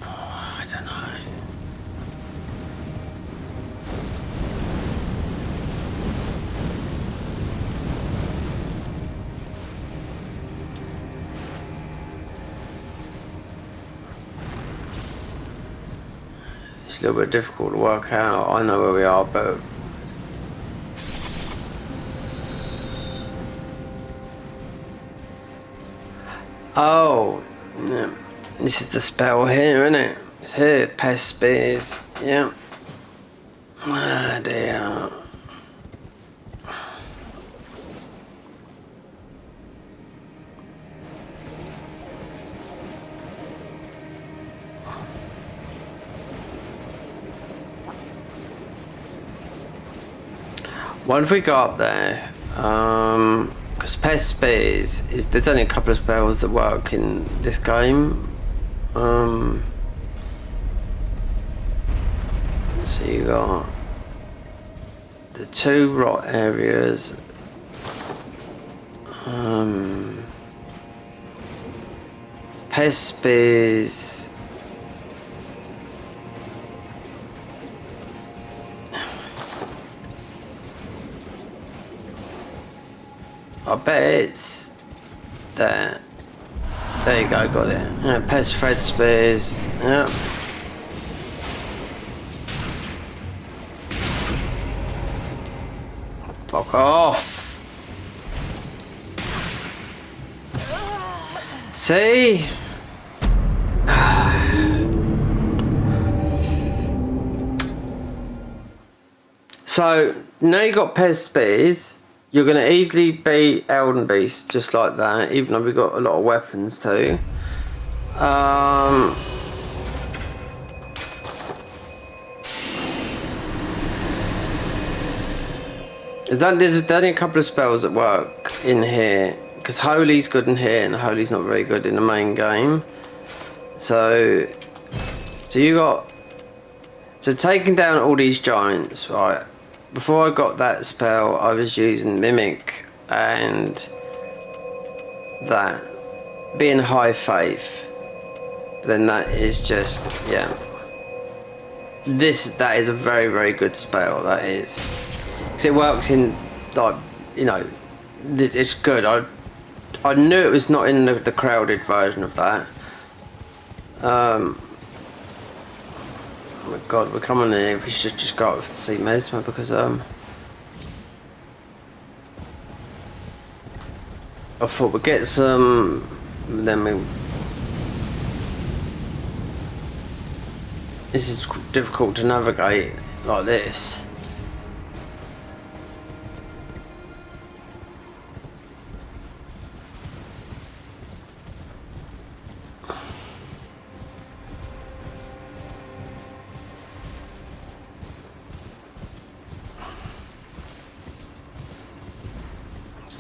I don't know. It's a little bit difficult to work out. I know where we are, but oh, yeah. This is the spell here, isn't it? It's here, Pest Spears. Yeah. Ah dear. Once we go up there, because Pest Spears there's only a couple of spells that work in this game. So you got the 2 rot areas. Pest Spears. I bet it's there. There you go, got it. Yeah, Pest Thread Spears. Yeah. Fuck off. See? So now you got Pest Spears. You're going to easily beat Elden Beast just like that, even though we've got a lot of weapons too. There's only a couple of spells that work in here, because Holy's good in here and Holy's not very good in the main game. So you got... So taking down all these giants, right? Before I got that spell, I was using Mimic and that. Being high faith. Then that is just, yeah. That is a very, very good spell, that is. Because it works in, like, you know, it's good. I knew it was not in the crowded version of that. Oh my god, we're coming here. We should just go up to see Mesmer because I thought we'd get some, then we... This is difficult to navigate like this.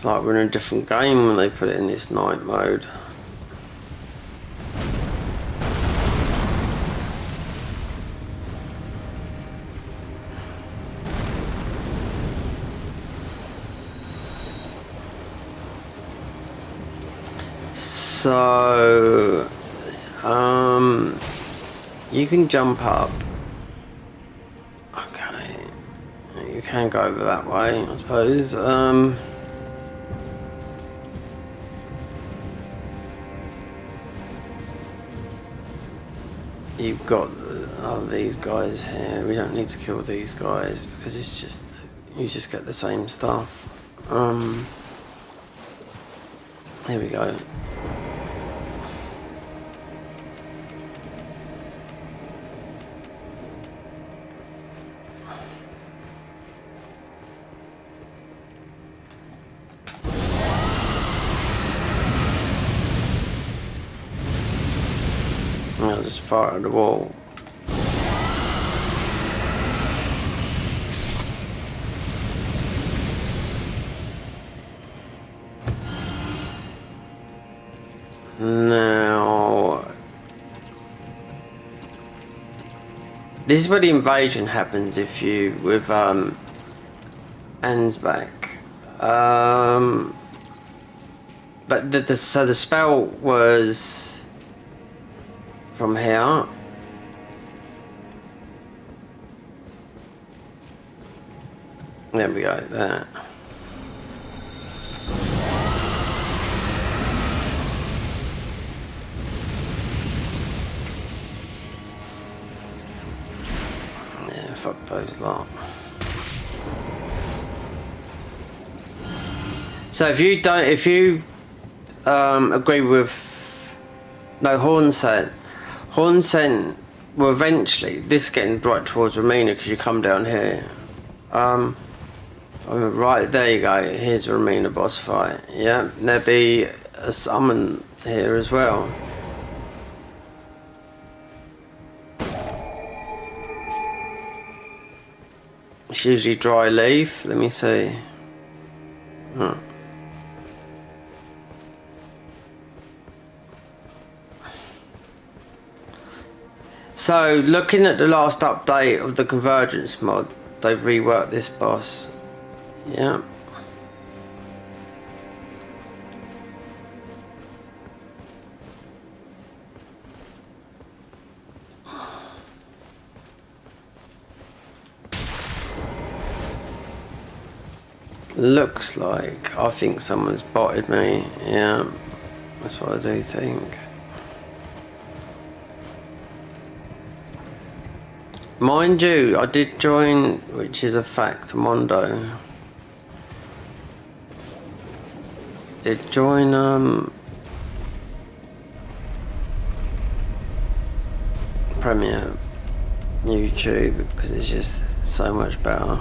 It's like we're in a different game when they put it in this night mode. So, you can jump up. Okay, you can go over that way, I suppose. You've got these guys here. We don't need to kill these guys because it's just you just get the same stuff. Here we go. I'll just fire at the wall. Now, this is where the invasion happens if you with Anne's back. But so the spell was from here. There we go, there. Yeah, fuck those lot. So if you agree with Horn Scent will eventually, this is getting right towards Romina because you come down here. Right, there you go, here's a Romina boss fight. Yeah, there'll be a summon here as well. It's usually dry leaf, let me see. So, looking at the last update of the Convergence mod, they've reworked this boss. Yeah. Looks like I think someone's botted me. Yeah, that's what I do think. Mind you, I did join, which is a fact, Mondo. Did join Premiere YouTube because it's just so much better.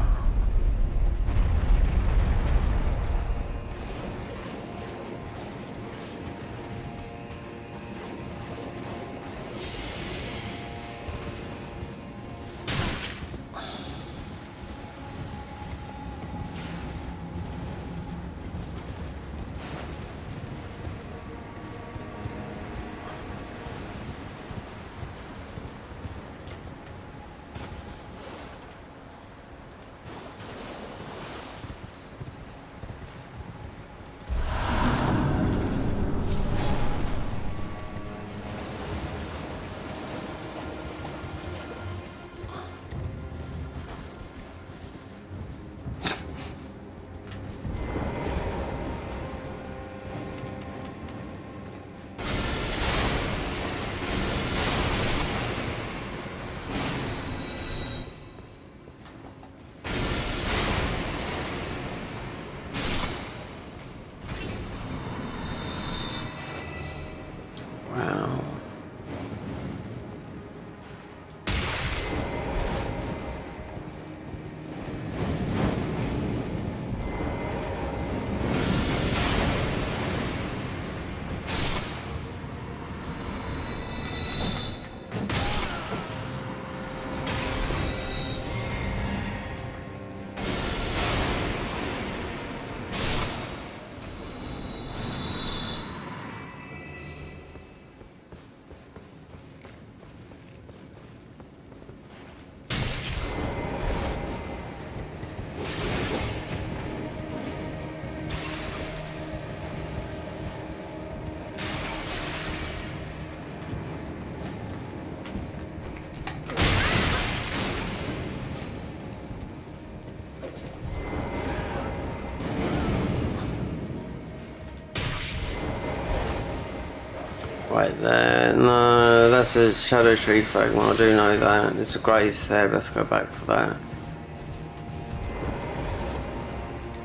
Right there. No, that's a shadow tree fragment. I do know that. There's a grace there. Let's go back for that.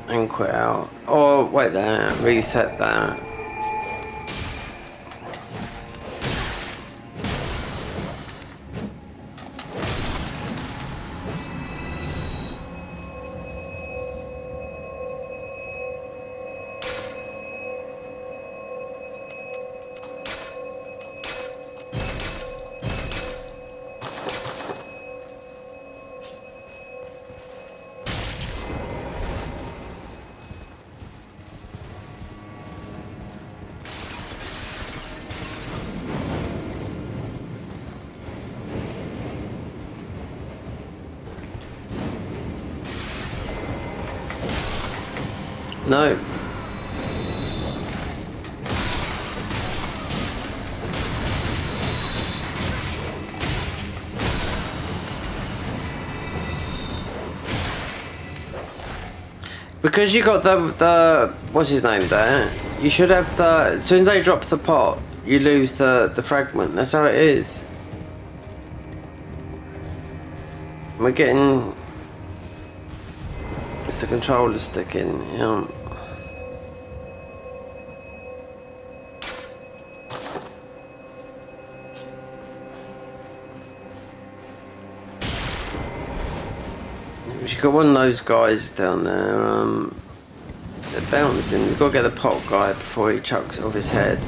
And quit out. Oh, wait there. Reset that. No. Because you got the what's his name there, you should have the, as soon as they drop the pot, you lose the fragment. That's how it is. We're getting, it's the controller sticking, yeah. You've got one of those guys down there, they're bouncing. You've got to get the pot guy before he chucks it off his head.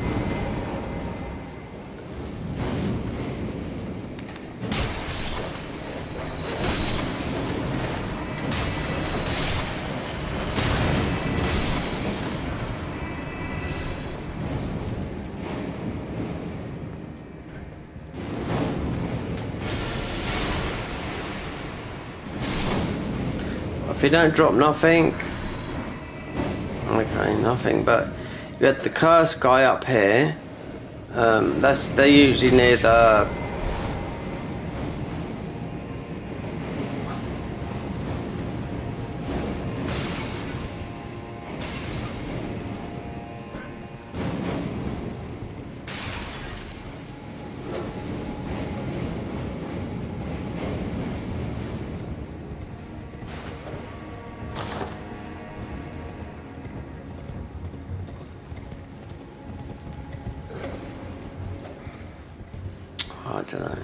If you don't drop nothing, okay, nothing, but you had the cursed guy up here, they're usually near the, I don't know.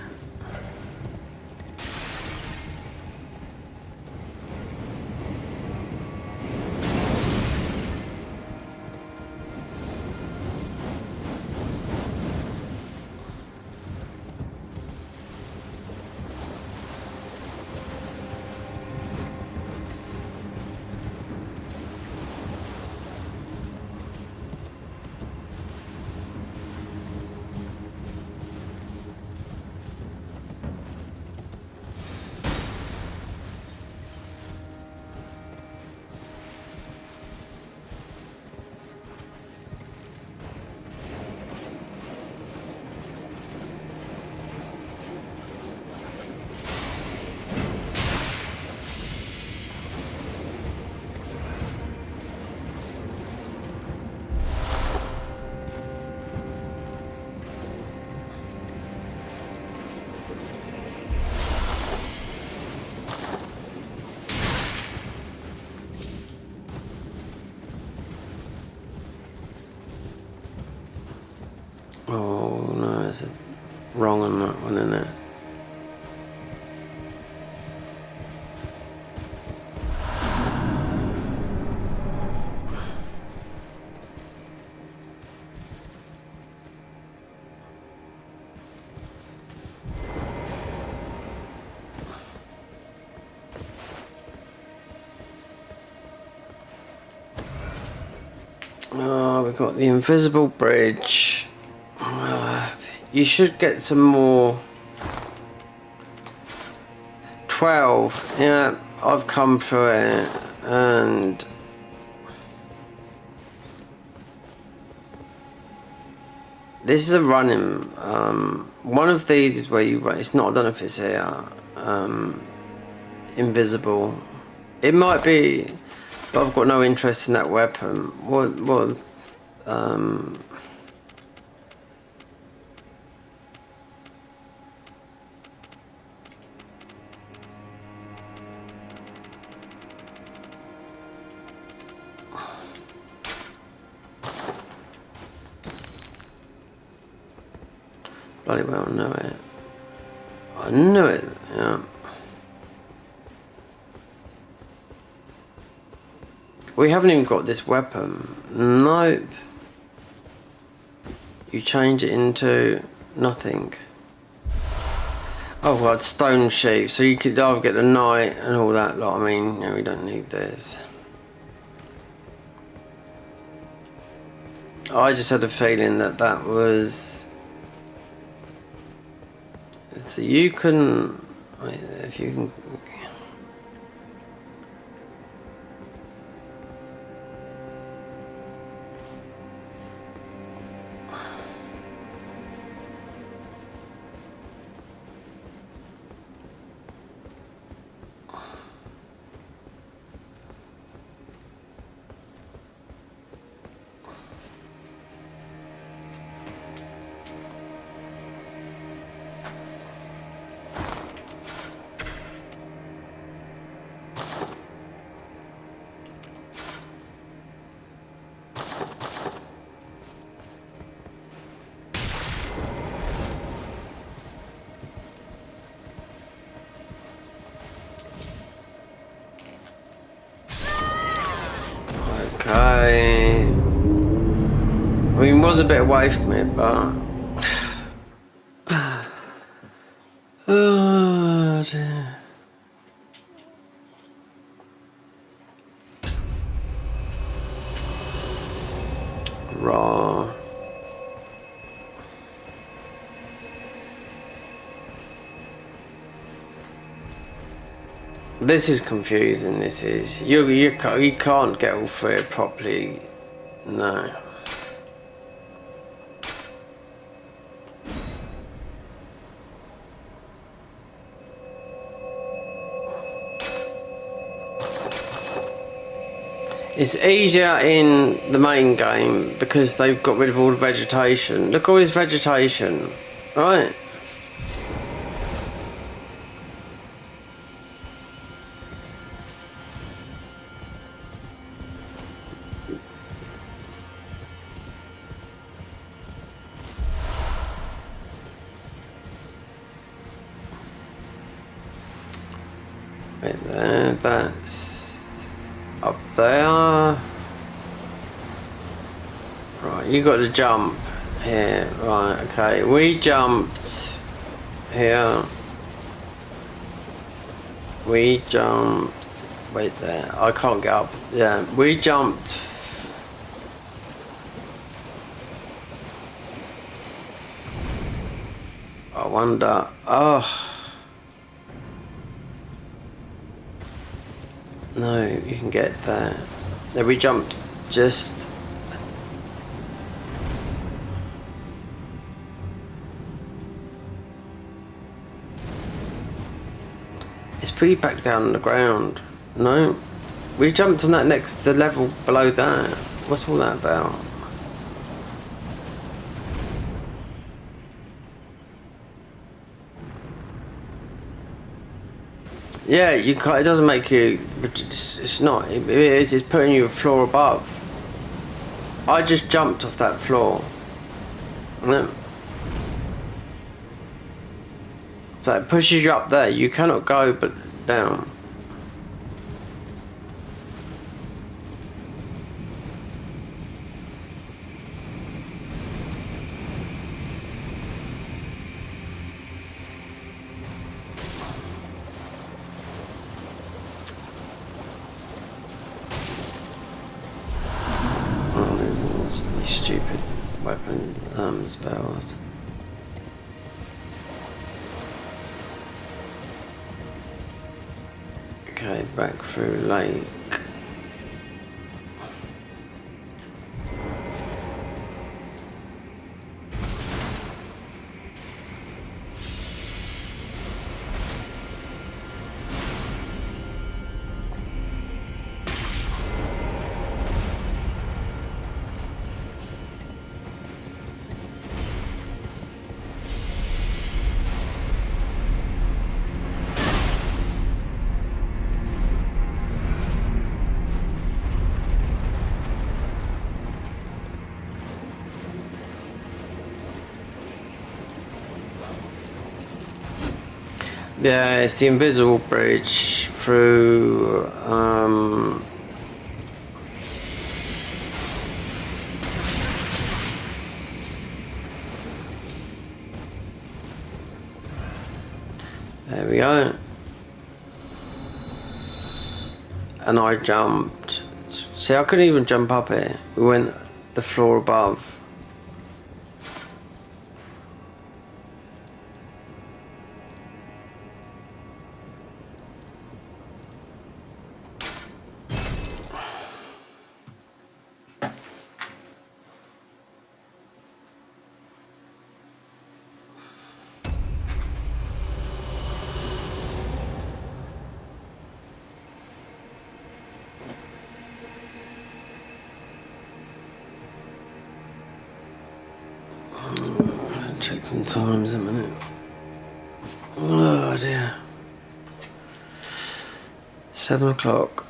Oh no, there's a wrong on that one, isn't it? Oh, we've got the invisible bridge. You should get some more. 12. Yeah, I've come through it, and this is a running. One of these is where you run. It's not. I don't know if it's here. Invisible. It might be, but I've got no interest in that weapon. What? Bloody well knew it. I knew it, yeah. We haven't even got this weapon. Nope. You change it into nothing. Oh well, it's stone sheep, so you could either get the knight and all that lot. I mean, we don't need this. I just had a feeling that that was... So you can... If you can... Okay. I mean, it was a bit away from it, but... Oh dear. Raw. This is confusing, this is. You can't get all through it properly. No. It's easier in the main game because they've got rid of all the vegetation. Look, all this vegetation, right? Right there, that's up there. Right, you got to jump here. Right, okay. We jumped here. We jumped. Wait there. I can't get up. Yeah, we jumped. I wonder. Oh. No, you can get there. Then we jumped just... It's pretty back down on the ground. No? We jumped on that the level below that. What's all that about? Yeah, you can't, it doesn't make you, it's not, it's putting you a floor above. I just jumped off that floor. Yeah. So it pushes you up there, you cannot go but down. These stupid weapon spells. Okay, back through lake. Yeah, it's the invisible bridge through. There we go. And I jumped. See, I couldn't even jump up here. We went the floor above. Check some times a minute. Oh dear. 7 o'clock.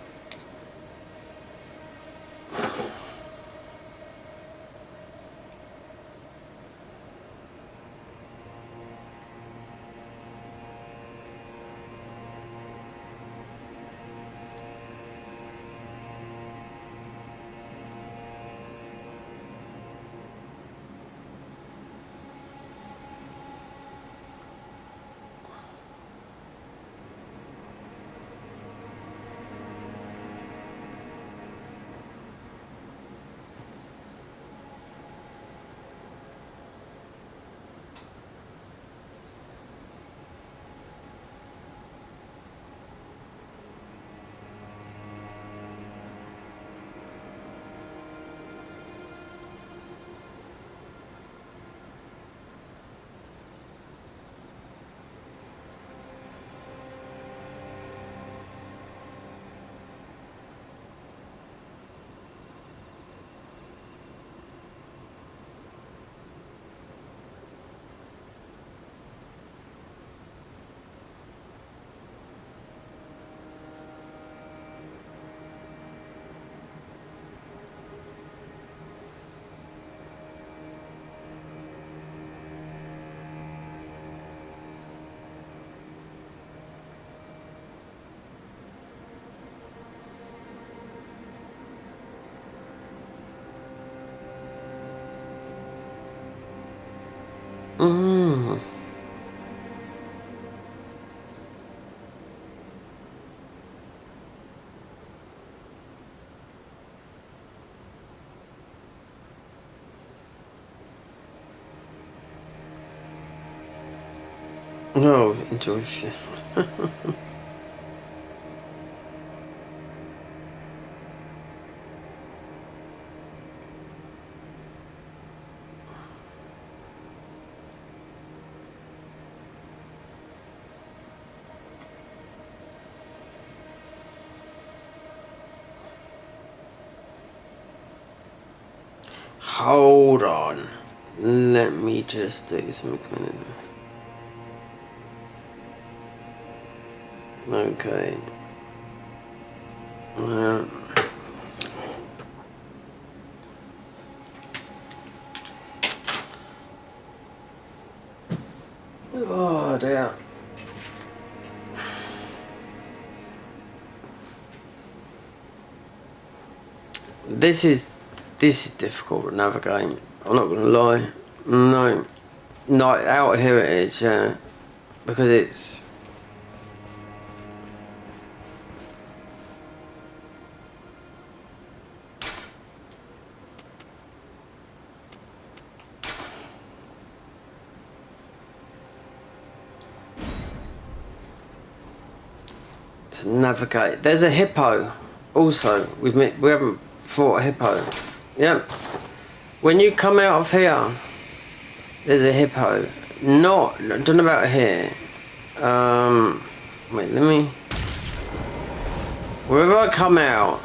Oh, enjoy it. Hold on. Let me just do something. Okay. Oh dear. This is difficult to navigate. I'm not gonna lie. No, out here it is, yeah, because it's. To navigate. There's a hippo. Also, we haven't fought a hippo. Yep. When you come out of here, there's a hippo. I don't know about here. Wait, let me. Wherever I come out,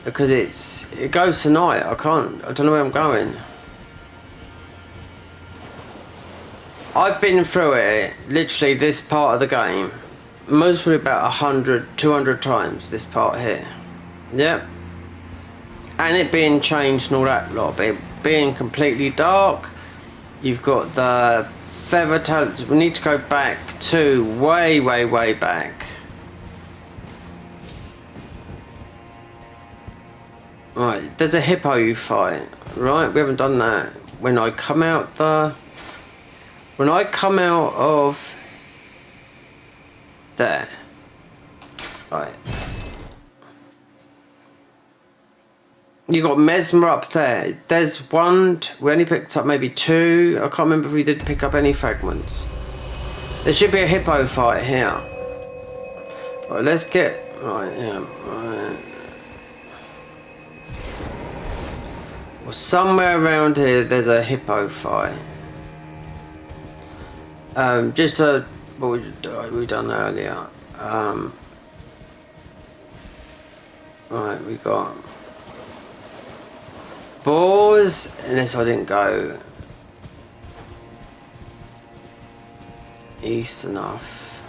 because it goes tonight. I don't know where I'm going. I've been through it, literally this part of the game, mostly about 100, 200 times, this part here. Yep. And it being changed and all that lot, but it being completely dark, you've got the feather talisman. We need to go back to way back. Right, there's a hippo you fight. Right, we haven't done that. When I come out of there. Right. You got Mesmer up there. There's one. We only picked up maybe two. I can't remember if we did pick up any fragments. There should be a hippo fight here. Right, let's get. Right, yeah. Right. Well, somewhere around here, there's a hippo fight. Just a. What we done earlier. Right, we got. Boars, unless I didn't go east enough.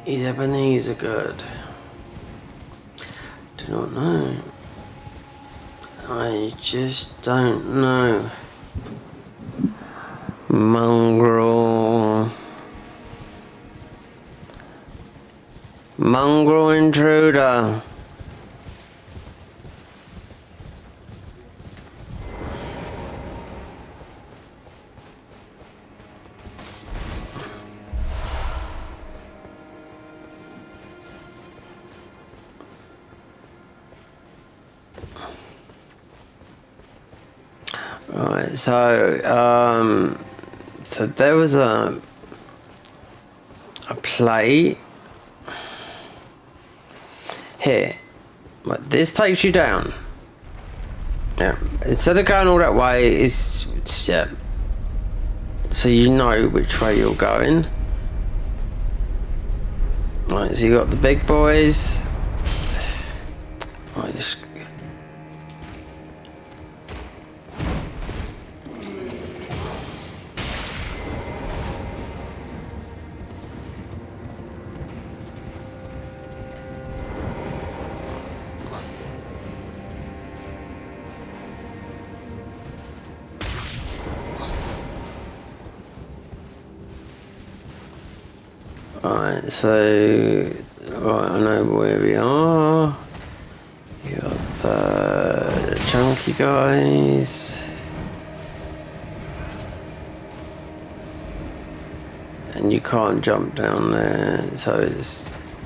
Is Ebenezer good? Do not know. I just don't know. Mongrel. Mongrel intruder. Right, so there was a plate here. But this takes you down. Yeah. Instead of going all that way, it's yeah. So you know which way you're going. Right, so you got the big boys. Right, just. Alright, so right, I know where we are. You got the chunky guys. And you can't jump down there, so it's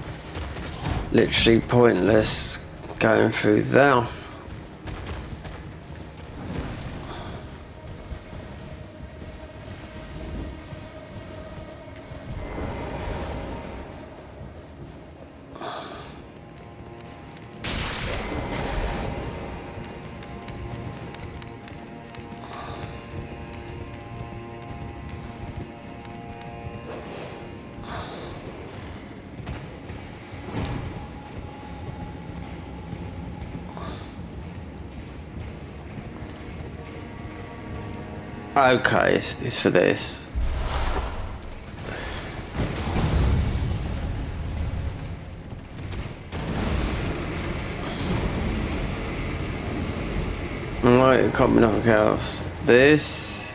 literally pointless going through there. Okay, it's for this. Right, it can't be nothing else. This.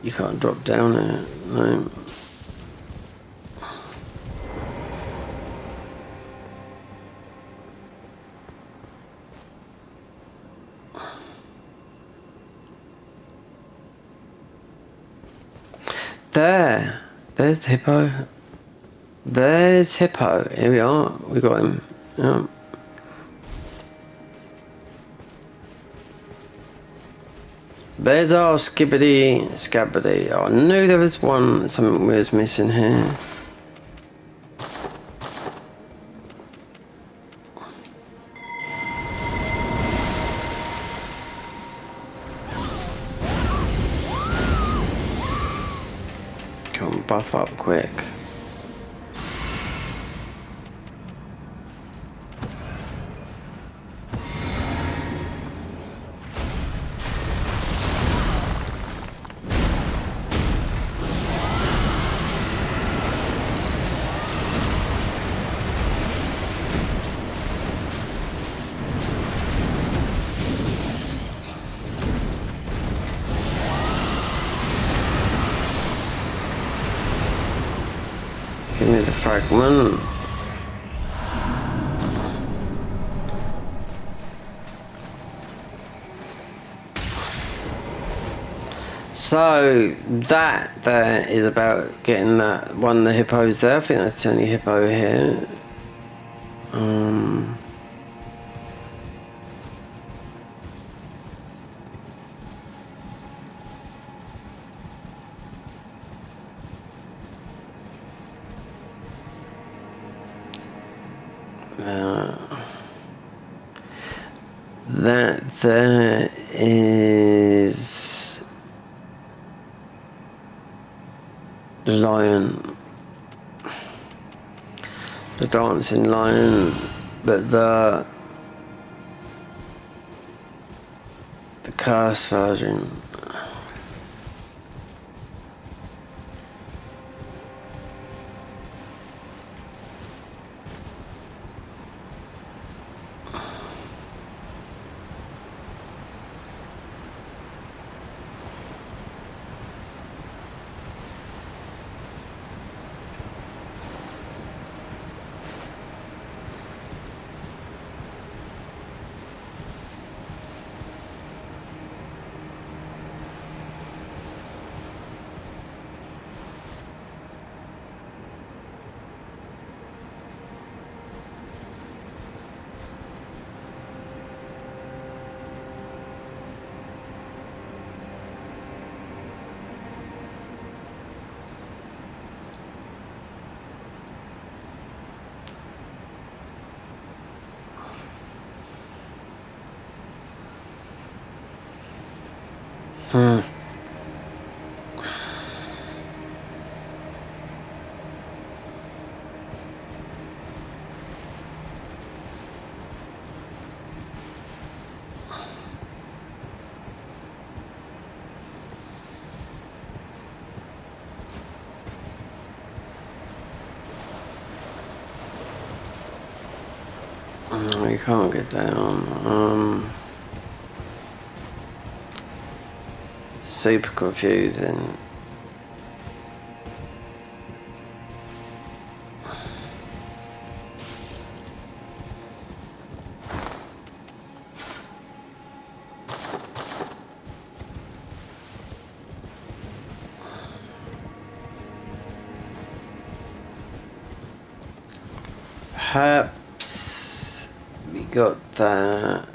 You can't drop down there, no. There's the hippo. There's Hippo. Here we are. We got him. Yeah. There's our scabbity. Oh, I knew there was something was missing here. Come on, buff up quick. Give me the fragment. So that there is about getting that one of the hippos there. I think that's the only hippo here. That there is the lion, the dancing lion, but the cursed version. You can't get down. Super confusing. Perhaps we got that,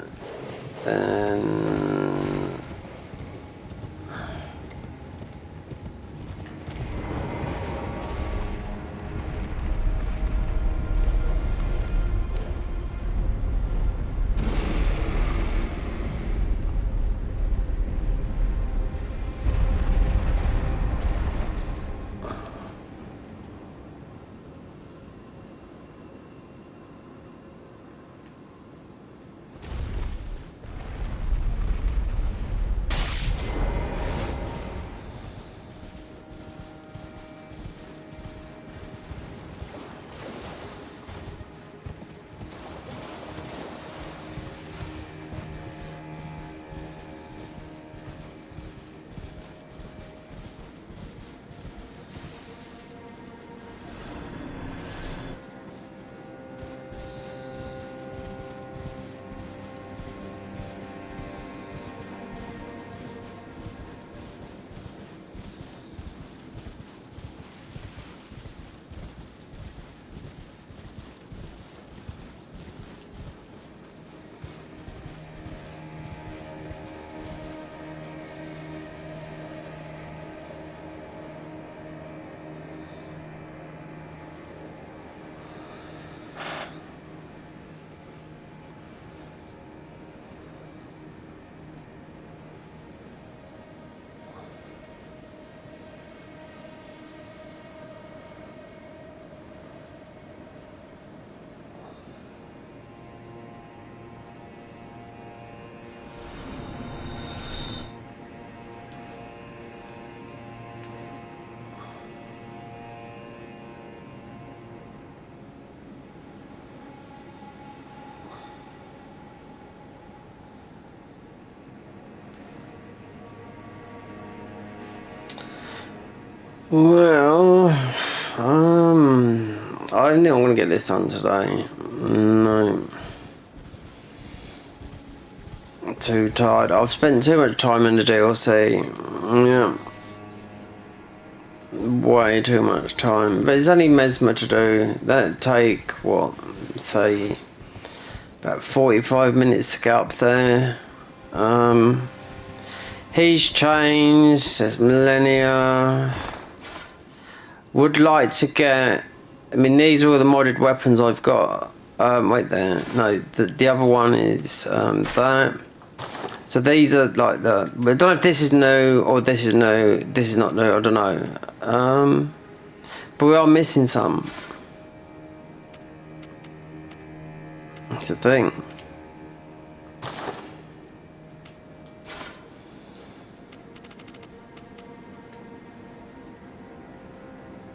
and well, don't think I'm going to get this done today. No. I'm too tired. I've spent too much time in the DLC. Yeah. Way too much time. But there's only Mesmer to do. That'd take, what, say, about 45 minutes to get up there. He's changed. There's millennia. Would like to get... I mean, these are all the modded weapons I've got. Wait there. No, the other one is that. So these are like the... I don't know if this is new or this is new. This is not new. I don't know. But we are missing some. That's the thing.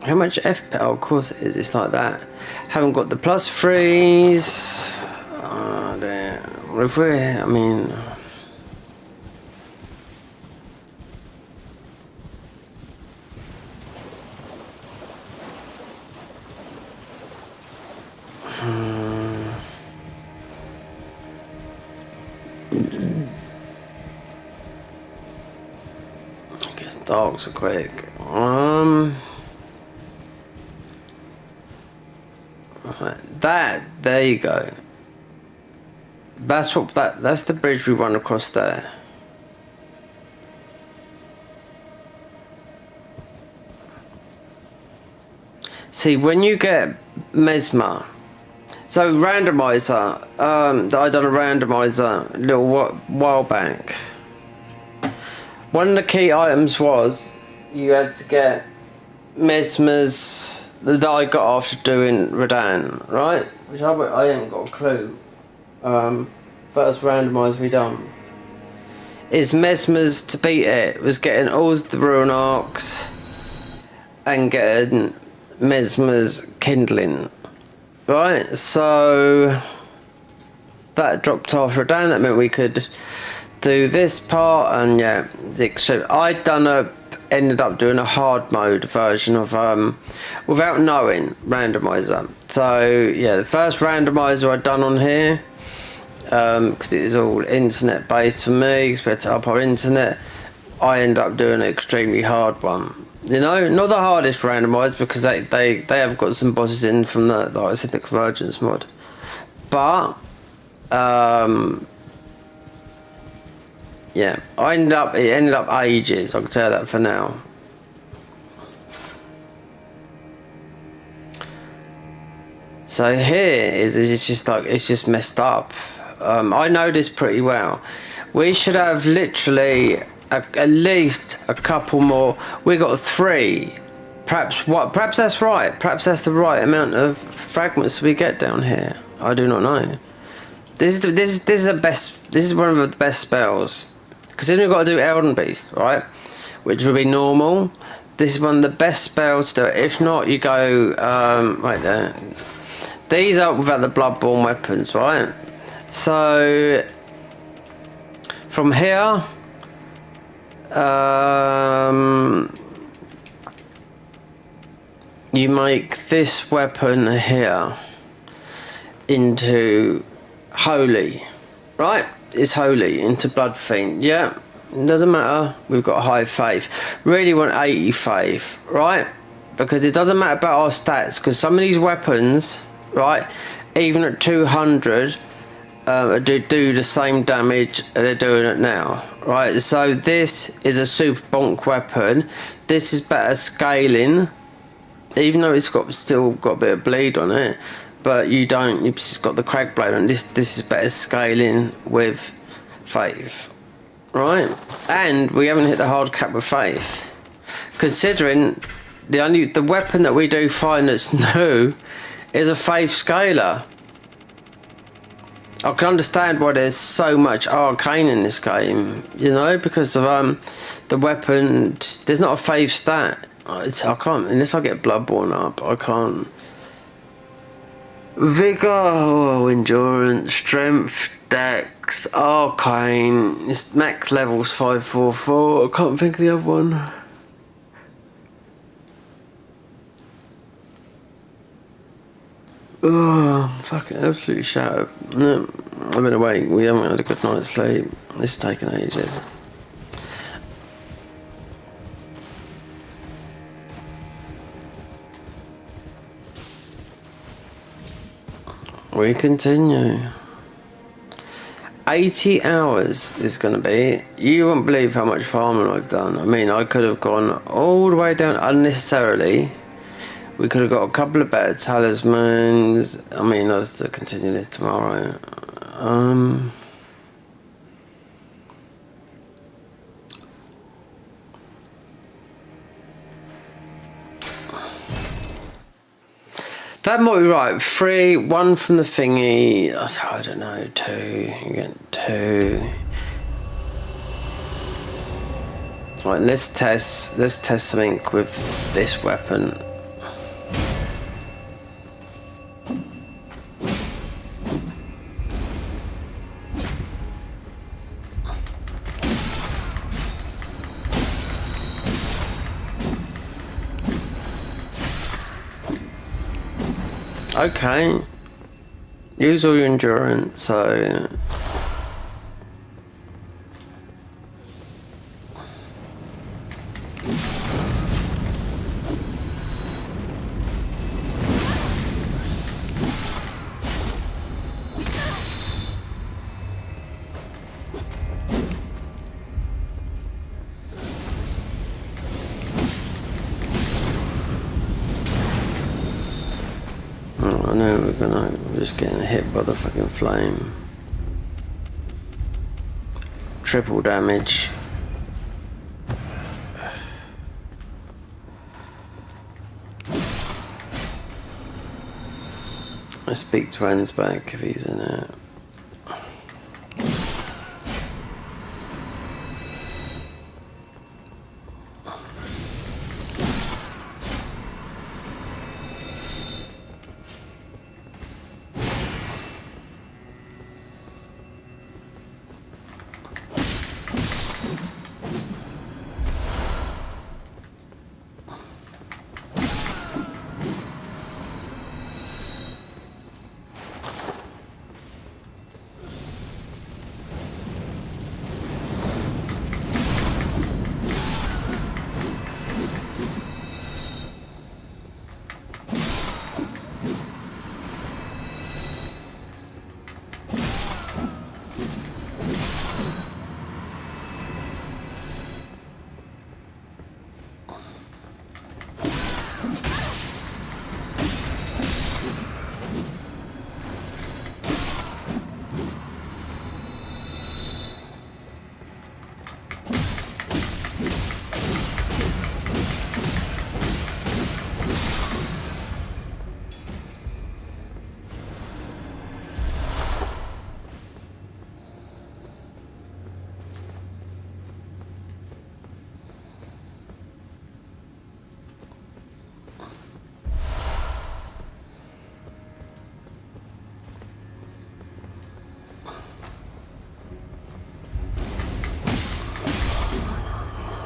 How much FP? Oh, of course it is. It's like that. Haven't got the +3s. Oh, dear. What if we... I mean... I guess dogs are quick. That, there you go. That's what that's the bridge we run across there. See, when you get Mesmer, so randomizer, I done a randomizer a little while back. One of the key items was you had to get Mesmer's that I got after doing Redan, right? Which I ain't got a clue. First randomizer we done. Is Mesmer's to beat it was getting all the rune arcs and getting Mesmer's kindling. Right? So that dropped after Redan, that meant we could do this part and yeah, the extreme. Ended up doing a hard mode version of without knowing randomizer. So yeah, the first randomizer I'd done on here because it was all internet based for me, expect to up our internet. I ended up doing an extremely hard one. You know, not the hardest randomizer because they have got some bosses in from the like I said, the Convergence mod, but yeah, it ended up ages, I can tell that for now. So here it's just messed up. I know this pretty well. We should have literally at least a couple more. We got 3. Perhaps that's right. Perhaps that's the right amount of fragments we get down here. I do not know. This is one of the best spells. Because then we've got to do Elden Beast, right? Which would be normal. This is one of the best spells to do it. If not, you go right there. These are without the Bloodborne weapons, right? So from here, you make this weapon here into holy, right? Is holy into Blood Fiend. Yeah, it doesn't matter. We've got high faith. Really want 80 faith, right? Because it doesn't matter about our stats. Because some of these weapons, right, even at 200, do the same damage they're doing it now, right? So this is a super bonk weapon. This is better scaling, even though it's still got a bit of bleed on it. But you've just got the crag blade on this is better scaling with faith, right? And we haven't hit the hard cap with faith, considering the weapon that we do find that's new is a faith scaler. I can understand why there's so much arcane in this game, you know, because of the weapon. There's not a faith stat. I can't, unless I get Bloodborne up, I can't. Vigor, endurance, strength, dex, arcane. It's max levels 544. I can't think of the other one. Oh, I'm fucking absolutely shattered. No, I've been awake. We haven't had a good night's sleep. This has taken ages. We continue. 80 hours is going to be. You won't believe how much farming I've done. I mean, I could have gone all the way down unnecessarily. We could have got a couple of better talismans. I mean, I'll have to continue this tomorrow. That might be right. 3, 1 from the thingy. I don't know. 2. You get 2. Right, let's test something with this weapon. Okay. Use all your endurance, so... I know we're just getting hit by the fucking flame. Triple damage. I speak to Anne's back if he's in it.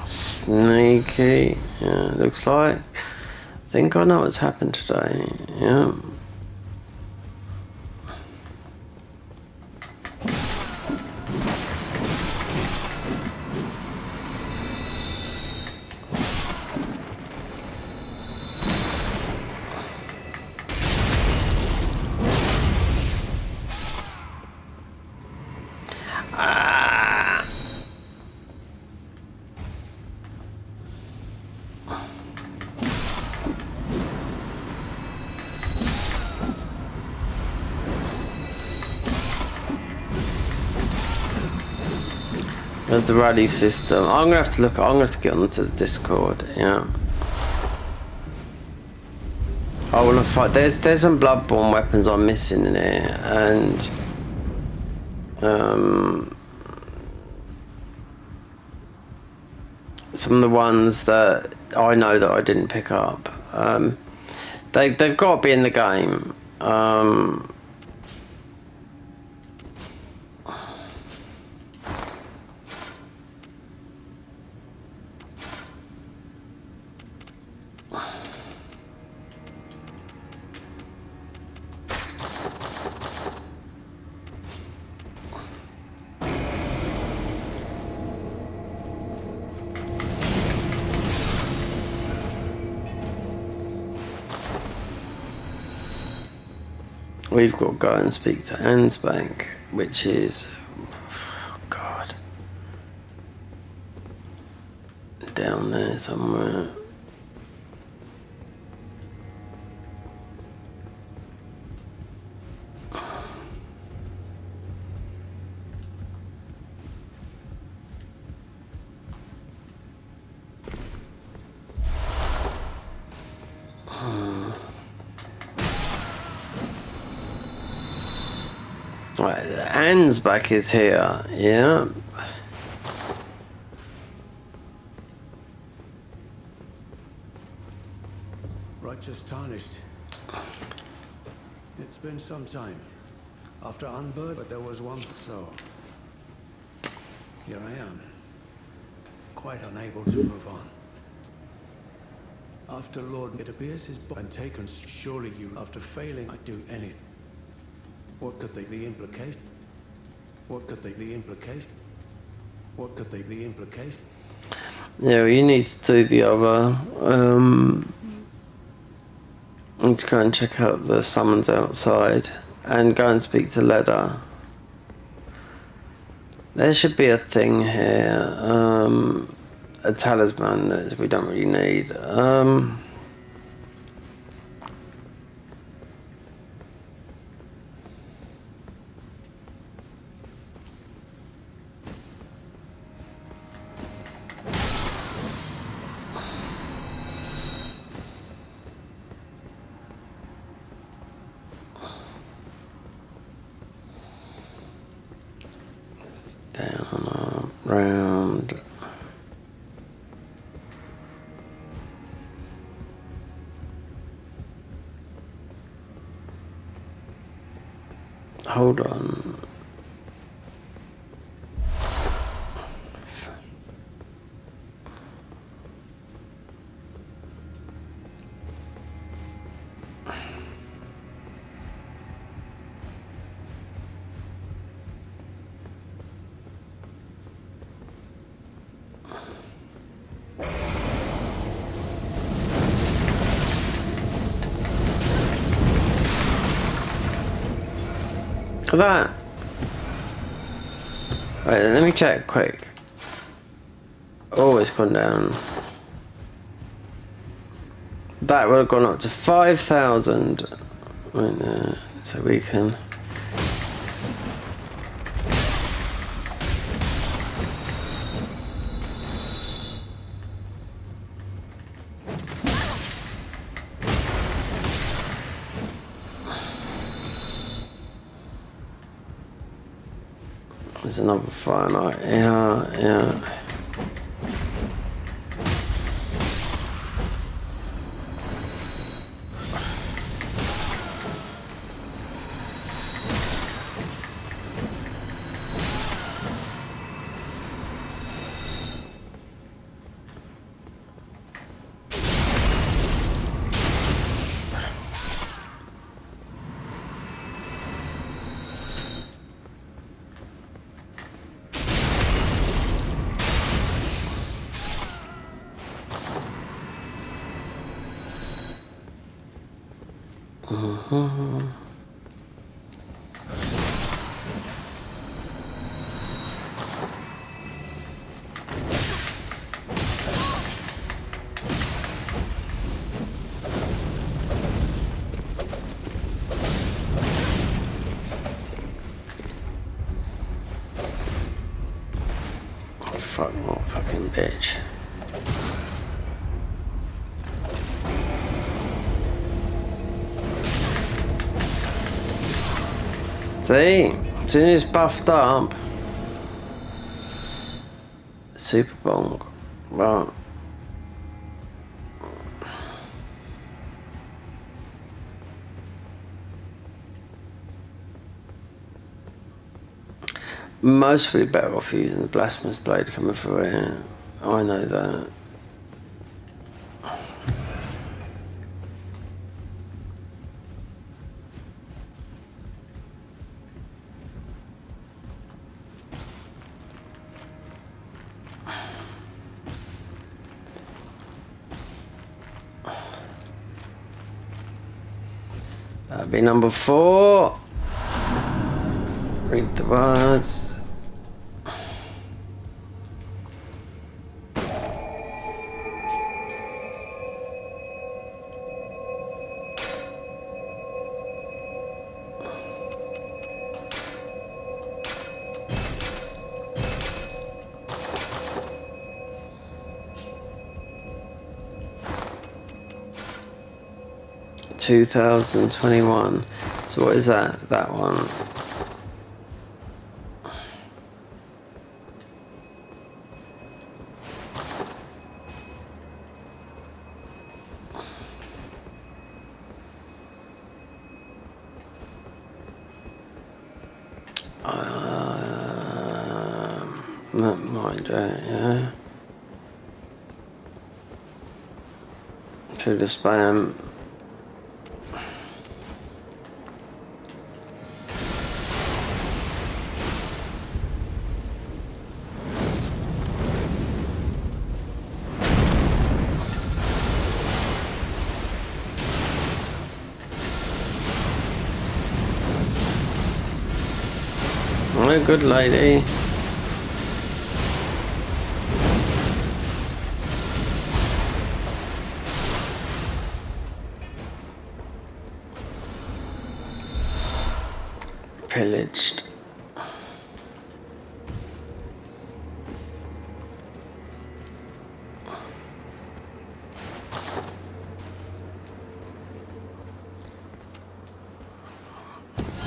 Sneaky. Yeah, looks like. I think I know what's happened today. Yeah. With the rally system, I'm gonna have to look. I'm gonna have to get onto the Discord. Yeah. I want to fight. There's some Bloodborne weapons I'm missing in here, and some of the ones that I know that I didn't pick up. They've got to be in the game. we've got to go and speak to Anne's bank, which is, oh God, down there somewhere. Right, Anne's back is here, yeah. Righteous tarnished. It's been some time. After Unbird, but there was one so. Here I am. Quite unable to move on. After Lord, it appears his been taken. Surely you, after failing, I'd do anything. What could they be implication? What could they be implication? What could they be implication? Yeah, you need to do the other. Need to go and check out the summons outside and go and speak to Leda. There should be a thing here. A talisman that we don't really need. Down, up, round. Hold on. For that. Right, let me check quick. Oh, it's gone down. That would have gone up to 5,000 right there, so we can. There's another fire light. Yeah. Fuck, what fucking bitch. See? As soon as it's buffed up. Super bong. Right. Mostly better off using the blasphemous blade coming through here. I know that. That'd be number 4. Read the words. $2021. So what is that? That one. That might do it, yeah. To the spam. Oh, good lady. Pillaged.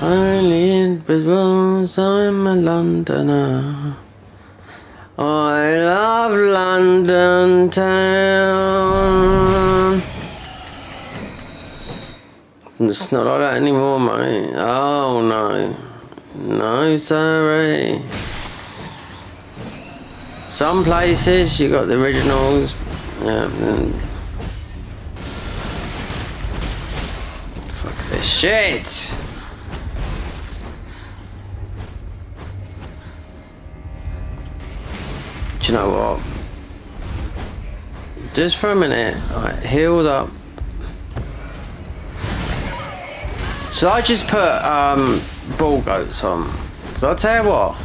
Only in Brisbane, I'm a Londoner. I love London town. It's not like that anymore, mate. Oh no. No, sorry. Some places you got the originals. Yeah. Fuck this shit. Do you know what? Just for a minute, right, healed up. So I just put ball goats on, because I'll tell you what.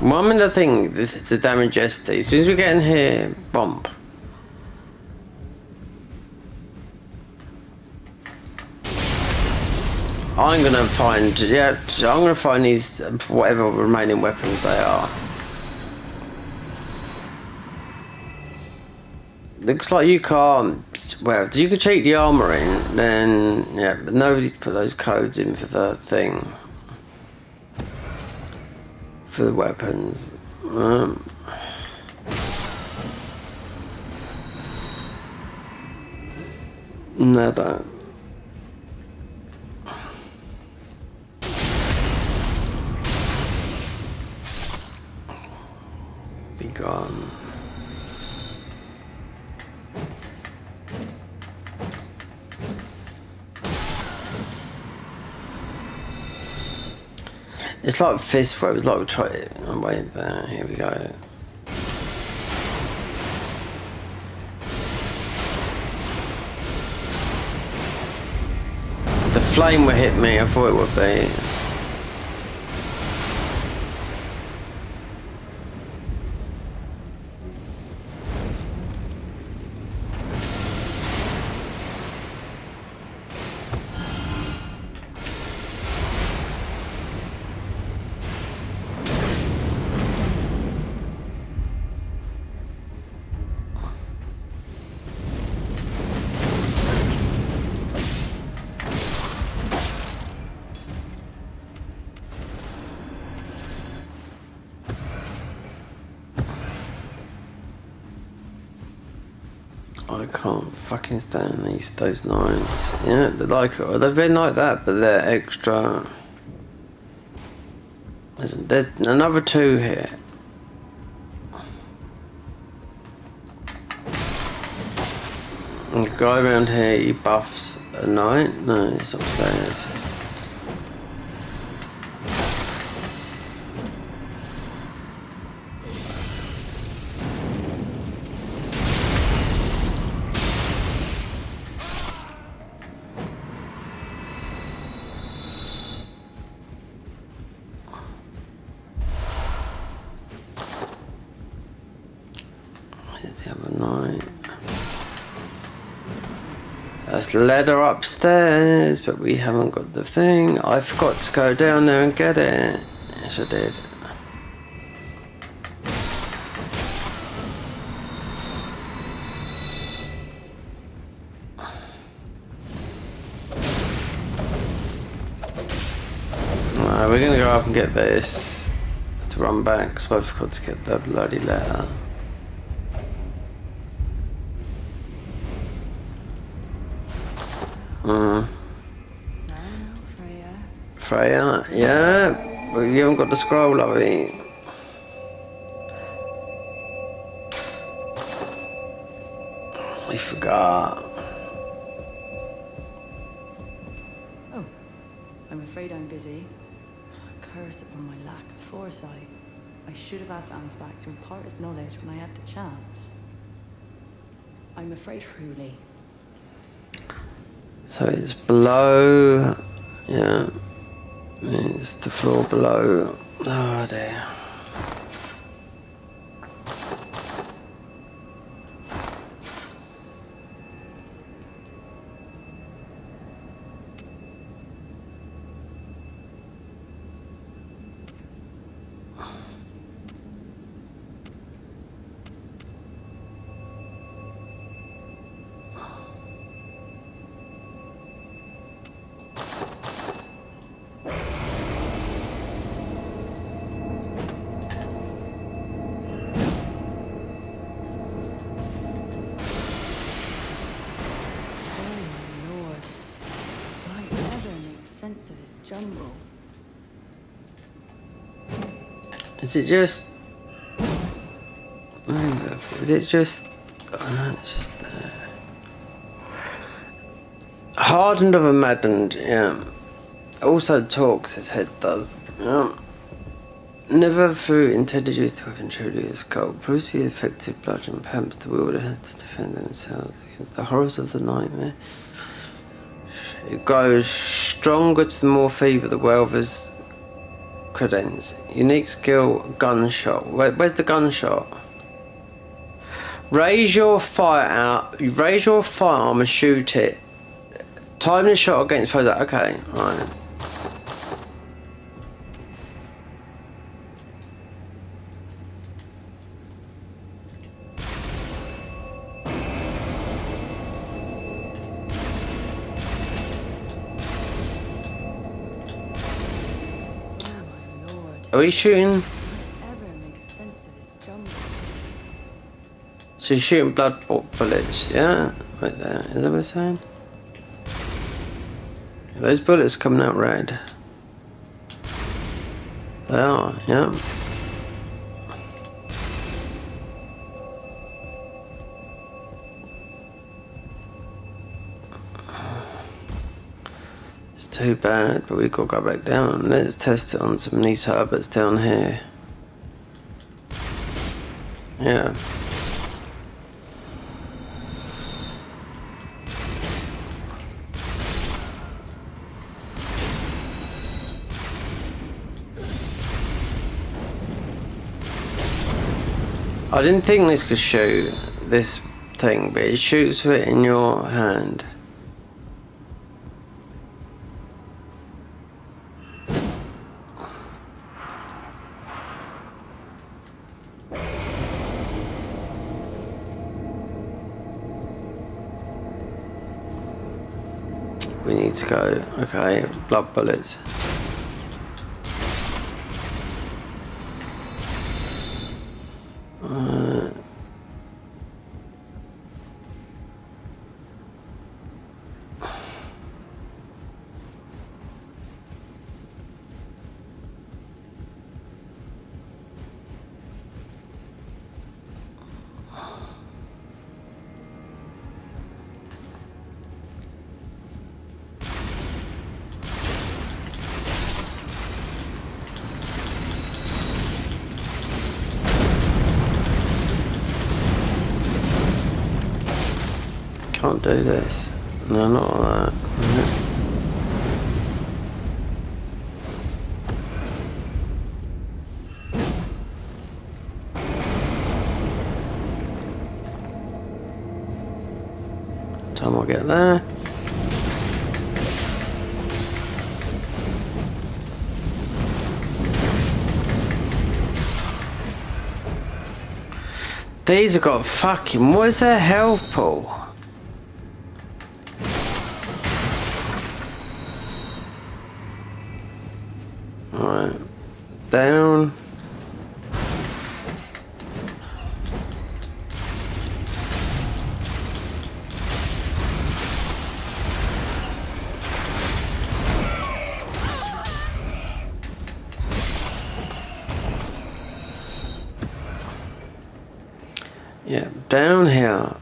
Well, I'm in the thing, the damage ST. As soon as we get in here, bump. I'm gonna find, yeah, I'm gonna find these, whatever remaining weapons they are. Looks like you can't, well, if you can cheat the armor in, then, yeah, but nobody's put those codes in for the thing. For the weapons. No, don't. Be gone. It's like fist where it's like try it. Oh, wait there. Here we go. The flame would hit me. I thought it would be. I can't fucking stand those nines. Yeah, they're like, they've been like that, but they're extra. There's another 2 here. And the guy around here, he buffs a knight. No, he's upstairs. Where's the other knight? That's ladder upstairs, but we haven't got the thing. I forgot to go down there and get it. Yes, I did. Alright, we're gonna go up and get this. To run back, so I forgot to get the bloody letter. Freya, yeah, but you haven't got the scroll, have you? We forgot. Oh, I'm afraid I'm busy. Curse upon my lack of foresight. I should have asked Ansbach to impart his knowledge when I had the chance. I'm afraid truly. So it's below, yeah, it's the floor below. Oh dear. Of his jumble. Is it just? Look, is it just? Oh no, it's just there. Hardened of a maddened, yeah. Also talks, his head does. Yeah. Never through intended use to weapon truly a skull. Proves to be effective bludgeon. Perhaps the wielder has to defend themselves against the horrors of the nightmare. It grows stronger to the more fever the welder's credence. Unique skill, gunshot. Where's the gunshot? Raise your firearm and shoot it. Time the shot against foes. Okay, right. Are we shooting? Ever make sense of his jumble? So you're shooting blood bullets, yeah? Right there. Is that what we're saying? Those bullets coming out red. They are, yeah. It's too bad, but we've got to go back down. Let's test it on some of these Herberts down here. Yeah. I didn't think this could shoot this thing, but it shoots it in your hand. We need to go. Okay, blood bullets. do this. No, not like that. Time I'll get there. These have got fucking... What is their health pool? Alright. Down. Yeah, down here.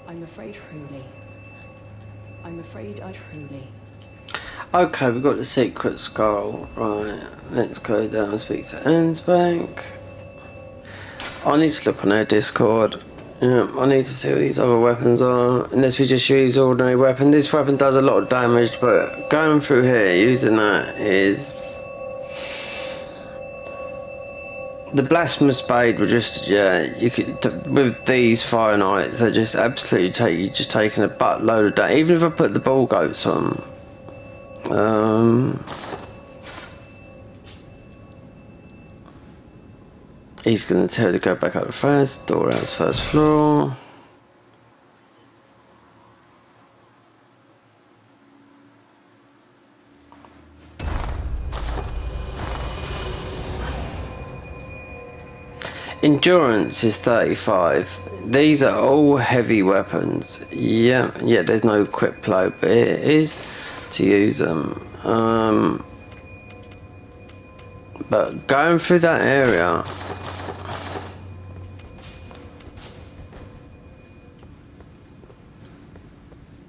I'm afraid truly. I'm afraid I truly. Okay, we've got the secret scroll. Right, let's go down and speak to Anne's bank. I need to look on our Discord. Yeah, I need to see what these other weapons are. Unless we just use ordinary weapon. This weapon does a lot of damage, but going through here, using that is... The blasphemous spade would just, yeah, you could, with these fire knights, they're just absolutely you're just taking a buttload of damage. Even if I put the ball goats on. He's going to tell you to go back up the first door, out first floor. Endurance is 35. These are all heavy weapons. Yeah, there's no equipload, but it is to use them. But going through that area,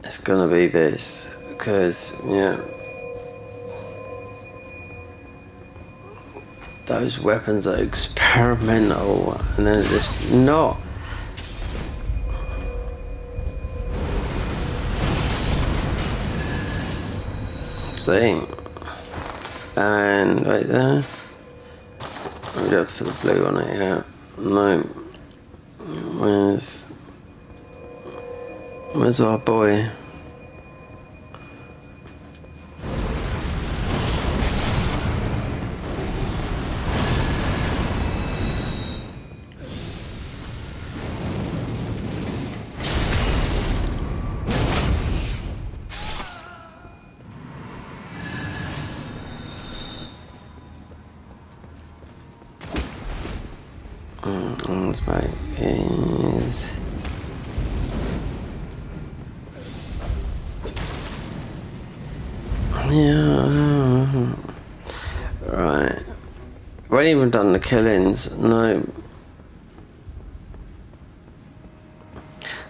it's gonna be this, because, yeah, those weapons are experimental and they're just not. See? And right there. I'm gonna have to put the blue on it, yeah. No. Where's our boy? Is Yeah. Right. We ain't even done the killings. No.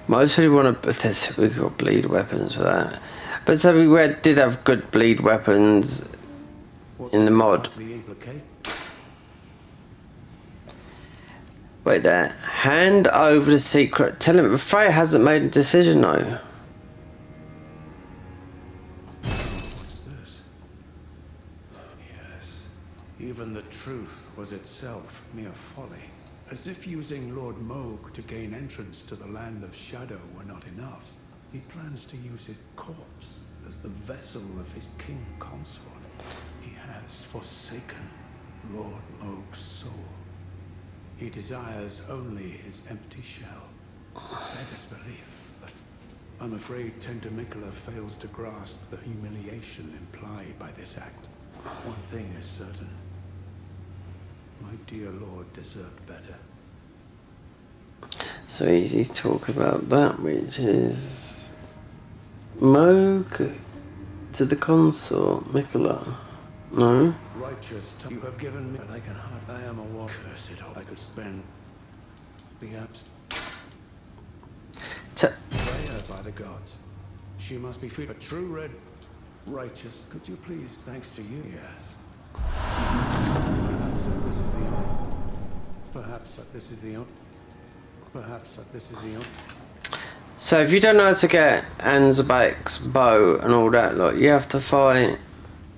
Mostly want to. We got bleed weapons for that. But so we did have good bleed weapons in the mod. Wait there. Hand over the secret. Tell him Freya hasn't made a decision though. What's this? Yes. Even the truth was itself mere folly. As if using Lord Moog to gain entrance to the land of shadow were not enough, he plans to use his corpse as the vessel of his king consort. He has forsaken Lord Moog's soul. He desires only his empty shell. Beggars belief, but I'm afraid Tender Mikula fails to grasp the humiliation implied by this act. One thing is certain. My dear lord deserved better. So he's talking about that, which is Moog to the consort, Mikula. No? Righteous, you have given me, but I can hardly. I am a war. Curse it all. I could spend the apps. Freya by the gods. She must be free. A true red righteous. Could you please, thanks to you, yes. Perhaps that this is the only. Perhaps that this is the only. Perhaps that this is the only. So if you don't know how to get Ansbach's bow and all that, like you have to fight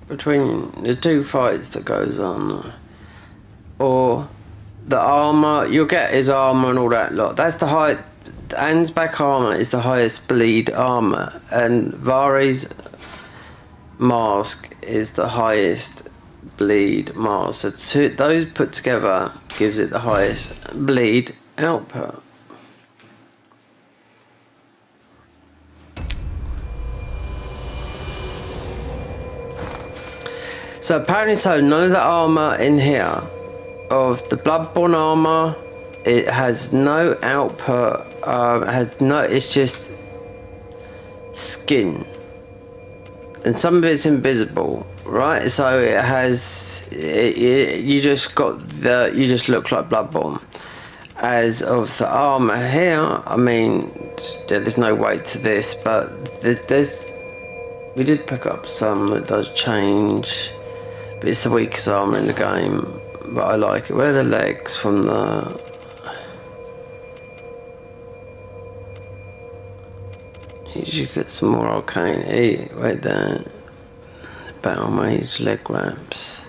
between the two fights that goes on, or the armor. You'll get his armor and all that lot. That's the high. Ansbach armor is the highest bleed armor, and Vari's mask is the highest bleed mask. So those put together gives it the highest bleed output. So apparently none of the armour in here, of the Bloodborne armour, it has no output, it's just skin. And some of it's invisible, right? So it has, you just look like Bloodborne. As of the armour here, I mean, there's no weight to this, but we did pick up some that does change. But it's the weakest armour in the game, but I like it. Where are the legs from the... You should get some more arcane. Hey, wait there. Battle mage leg wraps.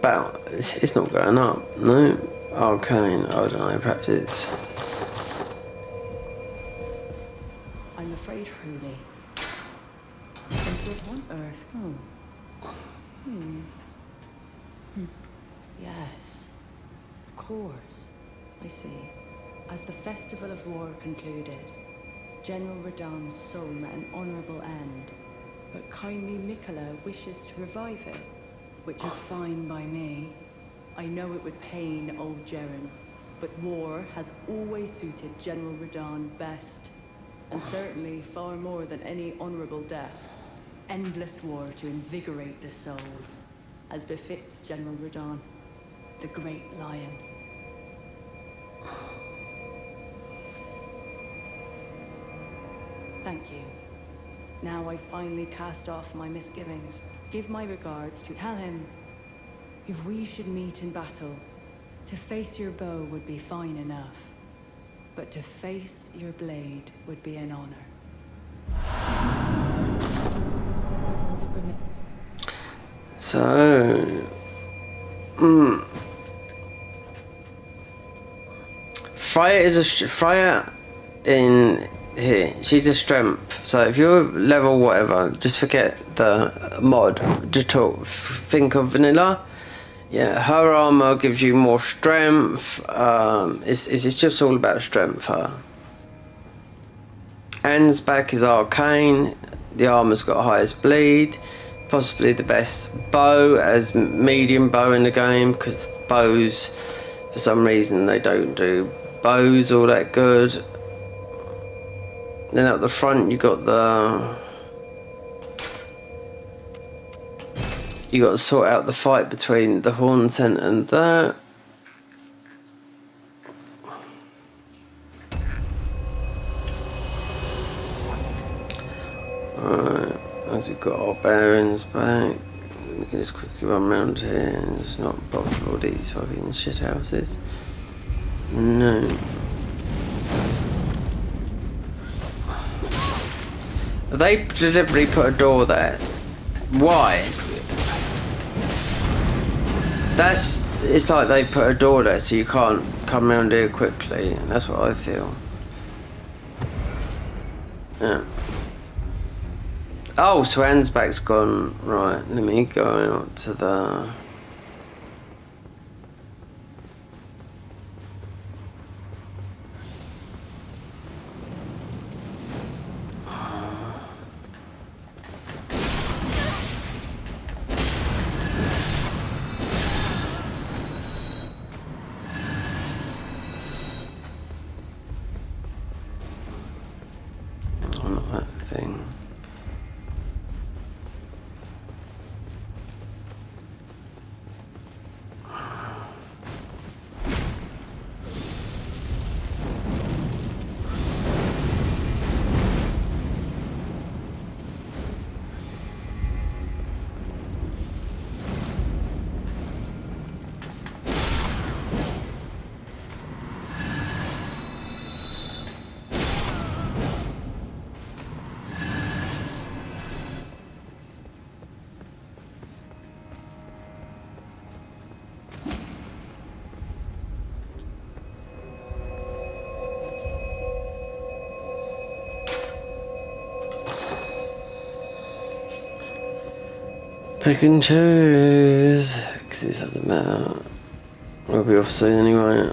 Battle, it's not going up, no? Arcane, I don't know, perhaps it's... I'm afraid, truly. Entered on Earth, Yes, of course, I see. As the Festival of War concluded, General Radahn's soul met an honourable end, but kindly Mikula wishes to revive it. Which is fine by me. I know it would pain old Jeren, but war has always suited General Radahn best, and certainly far more than any honorable death. Endless war to invigorate the soul, as befits General Radahn, the great lion. Thank you. Now I finally cast off my misgivings. Give my regards to... Tell him, if we should meet in battle, to face your bow would be fine enough, but to face your blade would be an honor. So... Freya in... Here, she's a strength. So if you're level whatever, just forget the mod. Just think of vanilla. Yeah, her armor gives you more strength. It's just all about strength. Her. Ansbach is arcane. The armor's got highest bleed. possibly the best bow as medium bow in the game, because bows, for some reason, they don't do bows all that good. Then up the front you got you got to sort out the fight between the horn scent and that. Alright, as we've got our bearings back, we can just quickly run around here and just not bother with all these fucking shit houses. No. They deliberately put a door there. Why? It's like they put a door there so you can't come around here quickly. That's what I feel. Yeah. Oh, so Ansbach's gone. Right, let me go out to the... Pick and choose, because this doesn't matter. We'll be off soon anyway.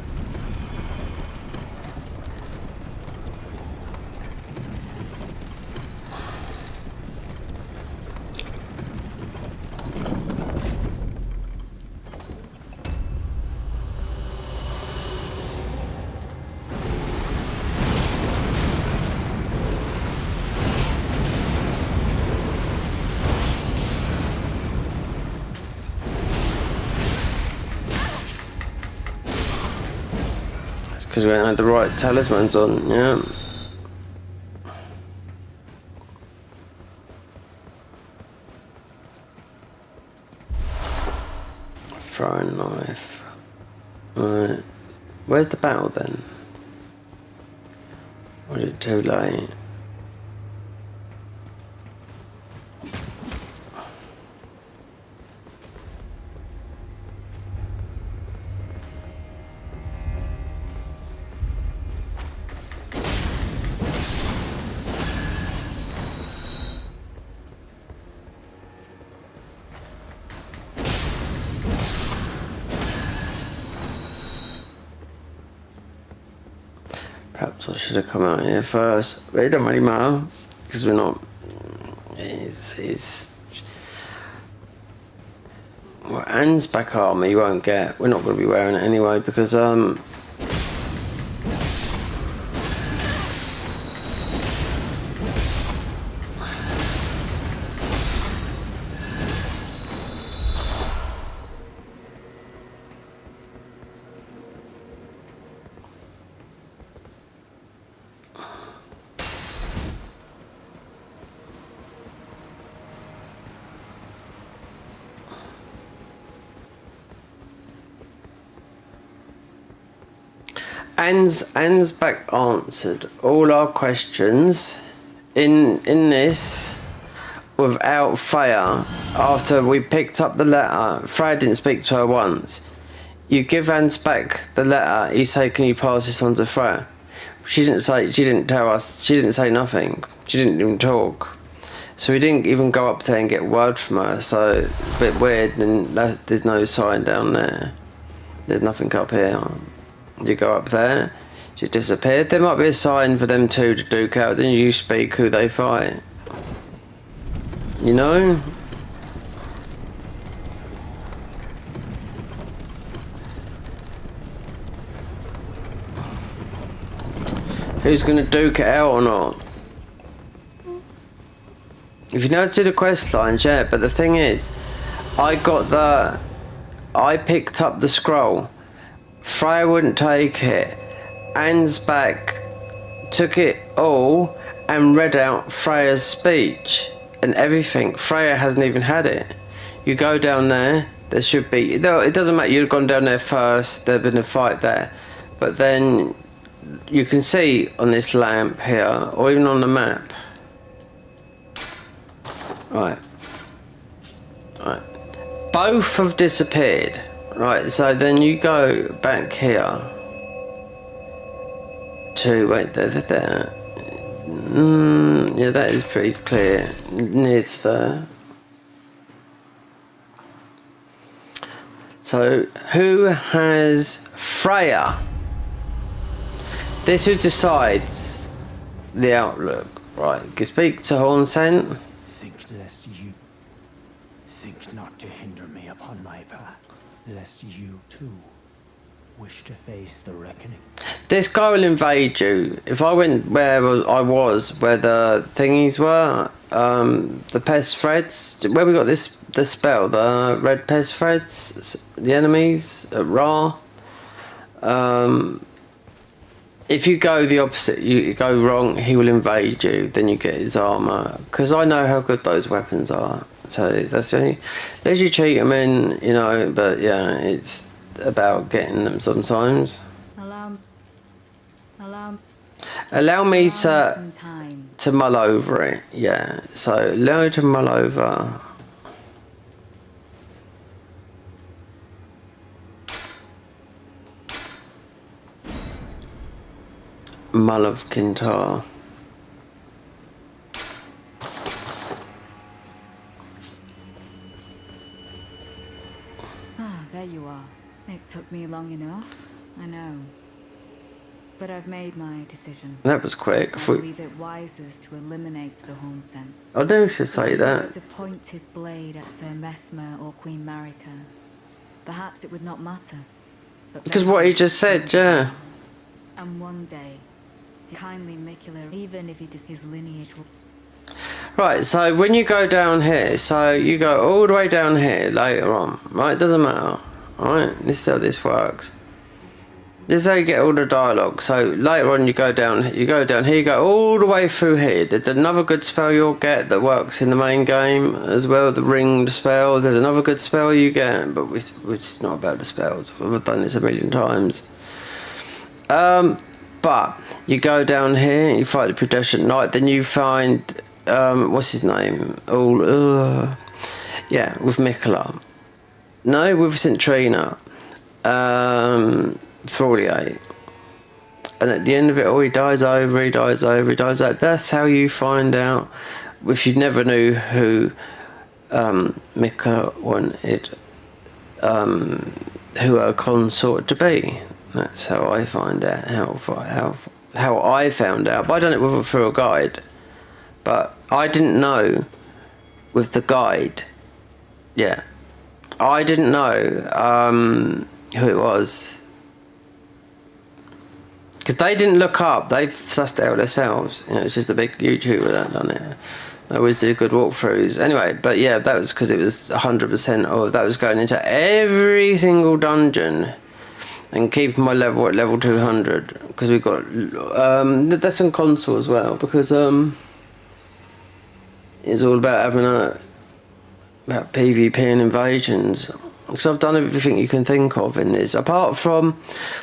Because we ain't had the right talismans on, yeah. Throwing knife. Right. Where's the battle then? Or is it too late? Perhaps I should have come out here first, but it don't really matter because we're not. Well, Ansbach armor you won't get. We're not going to be wearing it anyway because Ansbach answered all our questions in this without Freya. After we picked up the letter, Freya didn't speak to her once. You give Ansbach the letter, he say, can you pass this on to Freya? She didn't tell us, she didn't say nothing. She didn't even talk. So we didn't even go up there and get word from her, so it's a bit weird, and there's no sign down there. There's nothing up here. You go up there, she disappeared. There might be a sign for them two to duke out, then you speak who they fight. You know? who's going to duke it out or not. If you know how to do the quest lines, yeah, but the thing is, I picked up the scroll. Freya wouldn't take it. Ansbach took it all and read out Freya's speech and everything. Freya hasn't even had it. You go down there, there should be... No, it doesn't matter, you'd have gone down there first, there'd been a fight there. But then you can see on this lamp here, or even on the map. Right. Both have disappeared. Right, so then you go back here to... Wait, there. Yeah, that is pretty clear. Near to there. So, who has Freya? This who decides the outlook. Right, you speak to Hornsent. Think lest you... Think not to hinder me upon my path, lest you too wish to face the reckoning. This guy will invade you. If I went where I was, where the thingies were, the pest threads, where we got the spell, the red pest threads, the enemies at Ra. If you go the opposite, you go wrong, he will invade you. Then you get his armor, because I know how good those weapons are. So that's the only. As you cheat them in, you know. But yeah, it's about getting them sometimes. Allow me to mull over it. Yeah. So allow me to mull over. Mull of Kintar. Ah, there you are. It took me long enough, I know. But I've made my decision. That was quick. I believe it wisest to eliminate the Hornsent. I do should say that. To point his blade at Sir Mesmer or Queen Marika, perhaps it would not matter. Because what he just said, yeah. And one day, kindly Mikula, even if he does his lineage will... Right, so when you go down here, so you go all the way down here later on, right? It doesn't matter, right? This is how this works. This is how you get all the dialogue. So later on you go down here, you go all the way through here. There's another good spell you'll get that works in the main game as well, the ringed spells. There's another good spell you get, but it's not about the spells. We've done this a million times. But you go down here, you fight the Predestined Knight, then you find, what's his name? Yeah, with Mikula. No, with Centrina. Frauliate. And at the end of it all, he dies over. That's how you find out, if you never knew who Mikula wanted, who her consort to be. That's how I find out, how I found out. But I done it through a guide. But I didn't know with the guide. Yeah. I didn't know who it was. Because they didn't look up, they sussed it out themselves. You know, it's just a big YouTuber that done it. They always do good walkthroughs. Anyway, but yeah, that was because it was 100% of that was going into every single dungeon and keeping my level at level 200. Because we got that's on console as well. Because it's all about having about PvP and invasions. So I've done everything you can think of in this, apart from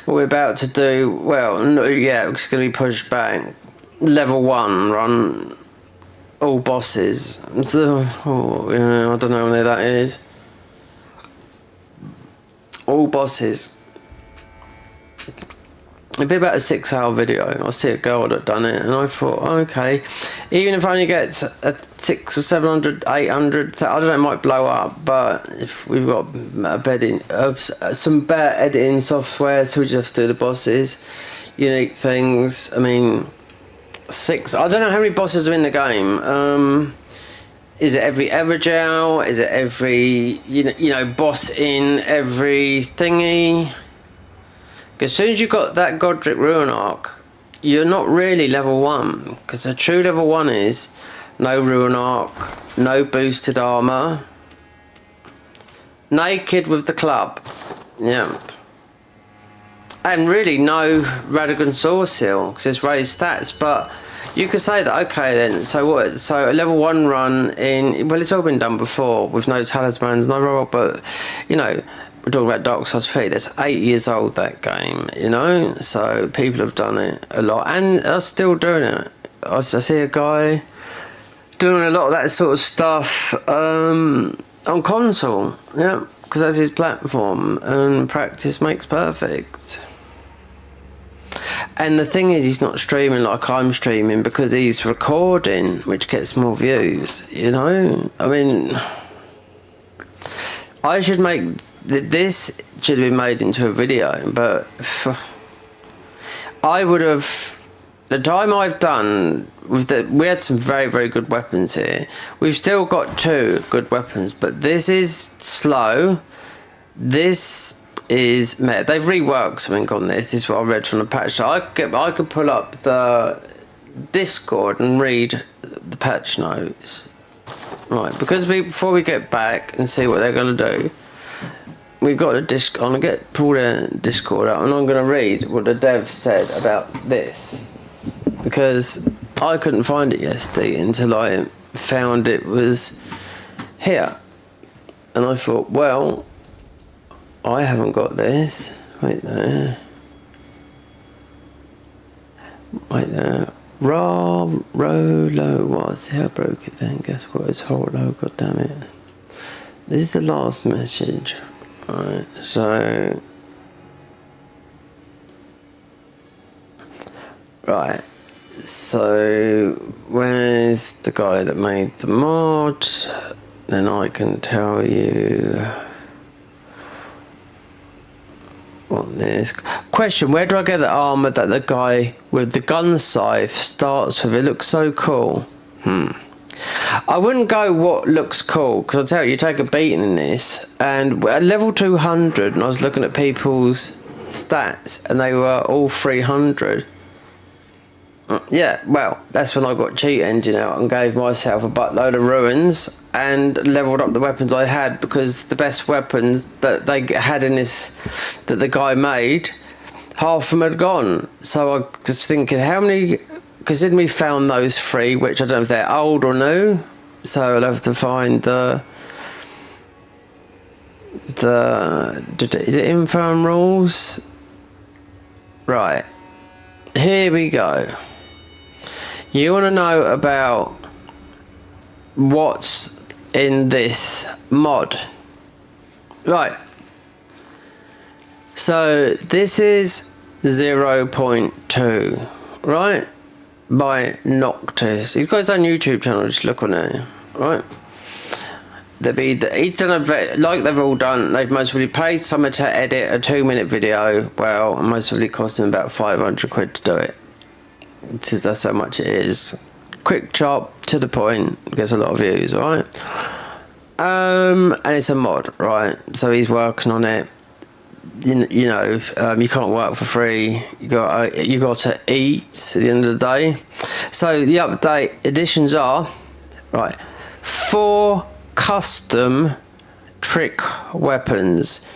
what we're about to do. Well, no, yeah, it's going to be pushed back. Level 1, run all bosses. So, yeah, I don't know where that is. All bosses. It'd be about a 6-hour video. I see a girl that done it, and I thought, okay, even if I only get a 600 or 700, 800, I don't know, it might blow up. But if we've got some better editing software, so we just do the bosses, unique things. I mean, 6. I don't know how many bosses are in the game. Is it every Evergel? Is it every you know boss in every thingy? As soon as you got that Godric Ruin Arc, you're not really level 1, because a true level 1 is no ruin arc, no boosted armor, naked with the club, yeah, and really no Radagon Sword Seal because it's raised stats. But you could say that, okay then, so what? So a level 1 run in, well, it's all been done before with no talismans, no roll, but you know, we're talking about Dark Souls 3. That's 8 years old, that game, you know, so people have done it a lot and are still doing it. I see a guy doing a lot of that sort of stuff on console, yeah, because that's his platform, and practice makes perfect. And the thing is, he's not streaming like I'm streaming because he's recording, which gets more views, you know. I mean, I should make this should have been made into a video, but I would have, the time I've done with we had some very, very good weapons here. We've still got 2 good weapons, but this is slow. This is they've reworked something on this. This is what I read from the patch. So I could pull up the Discord and read the patch notes, right? Because before we get back and see what they're going to do, we've got a I'm gonna pull the Discord out and I'm going to read what the dev said about this, because I couldn't find it yesterday until I found it was here, and I thought, well, I haven't got this. Wait there. Rolo was. I broke it then. Guess what? It's Holo. God damn it. This is the last message. Right. So. Right. So where's the guy that made the mod? Then I can tell you. On this question, where do I get the armor that the guy with the gun scythe starts with? It looks so cool. I wouldn't go what looks cool, because I'll tell you, you take a beating in this, and at level 200, and I was looking at people's stats, and they were all 300. Yeah, well, that's when I got cheat engine out and gave myself a buttload of ruins and leveled up the weapons I had, because the best weapons that they had in this, that the guy made, half of them had gone. So I was thinking, how many, considering we found those 3, which I don't know if they're old or new, so I'll have to find is it Infirm Rules? Right, here we go. You want to know about what's in this mod, right? So this is 0.2, right, by Noctis. He's got his own YouTube channel, just look on it, right? He's done like they've all done. They've mostly paid someone to edit a 2-minute video. Well, mostly cost him about 500 quid to do it. Because that's how much it is. Quick chop, to the point, gets a lot of views, right? And it's a mod, right? So he's working on it. You know, you can't work for free. You got to eat at the end of the day. So the update additions are, right, 4 custom trick weapons,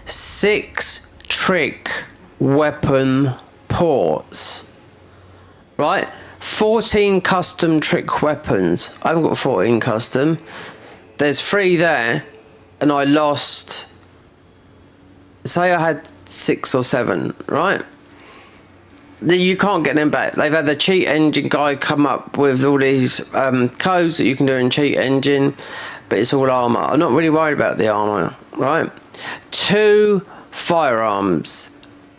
6 trick weapon ports. Right, 14 custom trick weapons. I haven't got 14 custom. There's 3 there, and I lost. Say I had 6 or 7, right? You can't get them back. They've had the cheat engine guy come up with all these codes that you can do in cheat engine, but it's all armor. I'm not really worried about the armor, right? 2 firearms.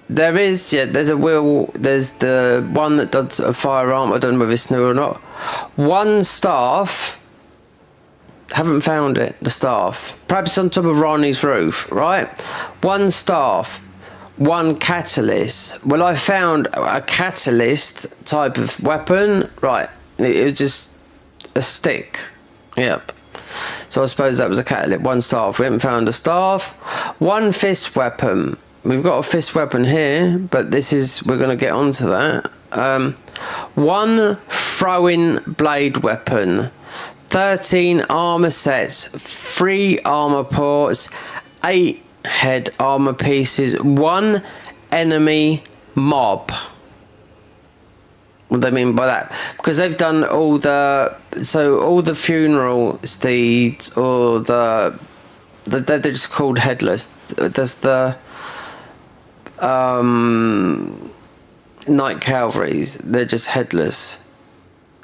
There is, yeah, there's the one that does a firearm. I don't know if it's new or not. 1 staff. Haven't found it, the staff. Perhaps on top of Ronnie's roof, right? 1 staff. 1 catalyst. Well, I found a catalyst type of weapon. Right. It was just a stick. Yep. So I suppose that was a catalyst. 1 staff. We haven't found a staff. 1 fist weapon. We've got a fist weapon here, but we're going to get onto that. 1 throwing blade weapon, 13 armor sets, 3 armor ports, 8 head armor pieces, 1 enemy mob. What do they mean by that? Because they've done all the funeral steeds, or they're just called headless. There's the Knight Cavalries, they're just headless,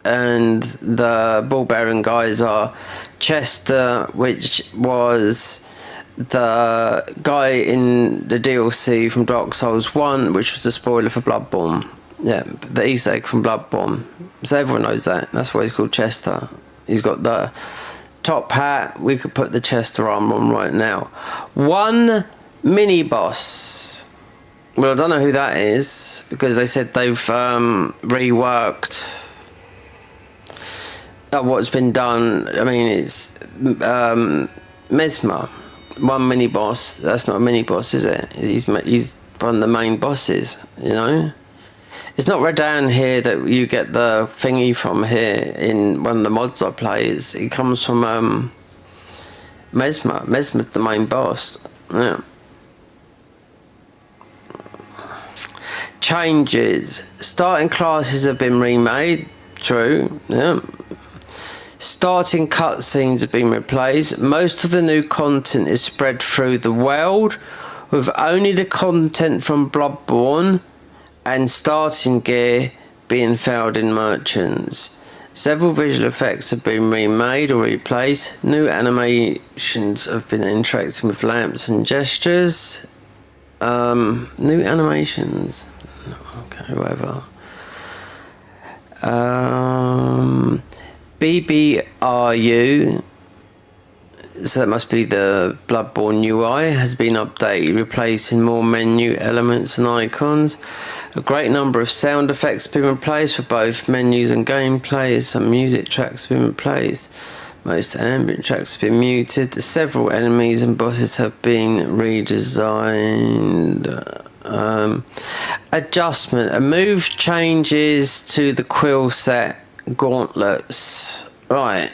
and the ball bearing guys are Chester, which was the guy in the DLC from Dark Souls 1, which was the spoiler for Bloodborne. Yeah, the Easter egg from Bloodborne. So everyone knows that. That's why he's called Chester. He's got the top hat. We could put the Chester armor on right now. 1 mini boss. Well, I don't know who that is, because they said they've reworked what's been done. I mean, it's Mesmer. 1 mini boss. That's not a mini boss, is it? He's one of the main bosses, you know? It's not read down here that you get the thingy from here in one of the mods I play. It comes from Mesmer. Mesmer's the main boss. Yeah. Changes. Starting classes have been remade. True. Yeah. Starting cutscenes have been replaced. Most of the new content is spread through the world, with only the content from Bloodborne and starting gear being found in merchants. Several visual effects have been remade or replaced. New animations have been interacting with lamps and gestures. New animations. Okay, whatever. BBRU, so that must be the Bloodborne UI, has been updated, replacing more menu elements and icons. A great number of sound effects have been replaced for both menus and gameplay. Some music tracks have been replaced. Most ambient tracks have been muted. Several enemies and bosses have been redesigned. Adjustment. A move changes to the quill set gauntlets. Right.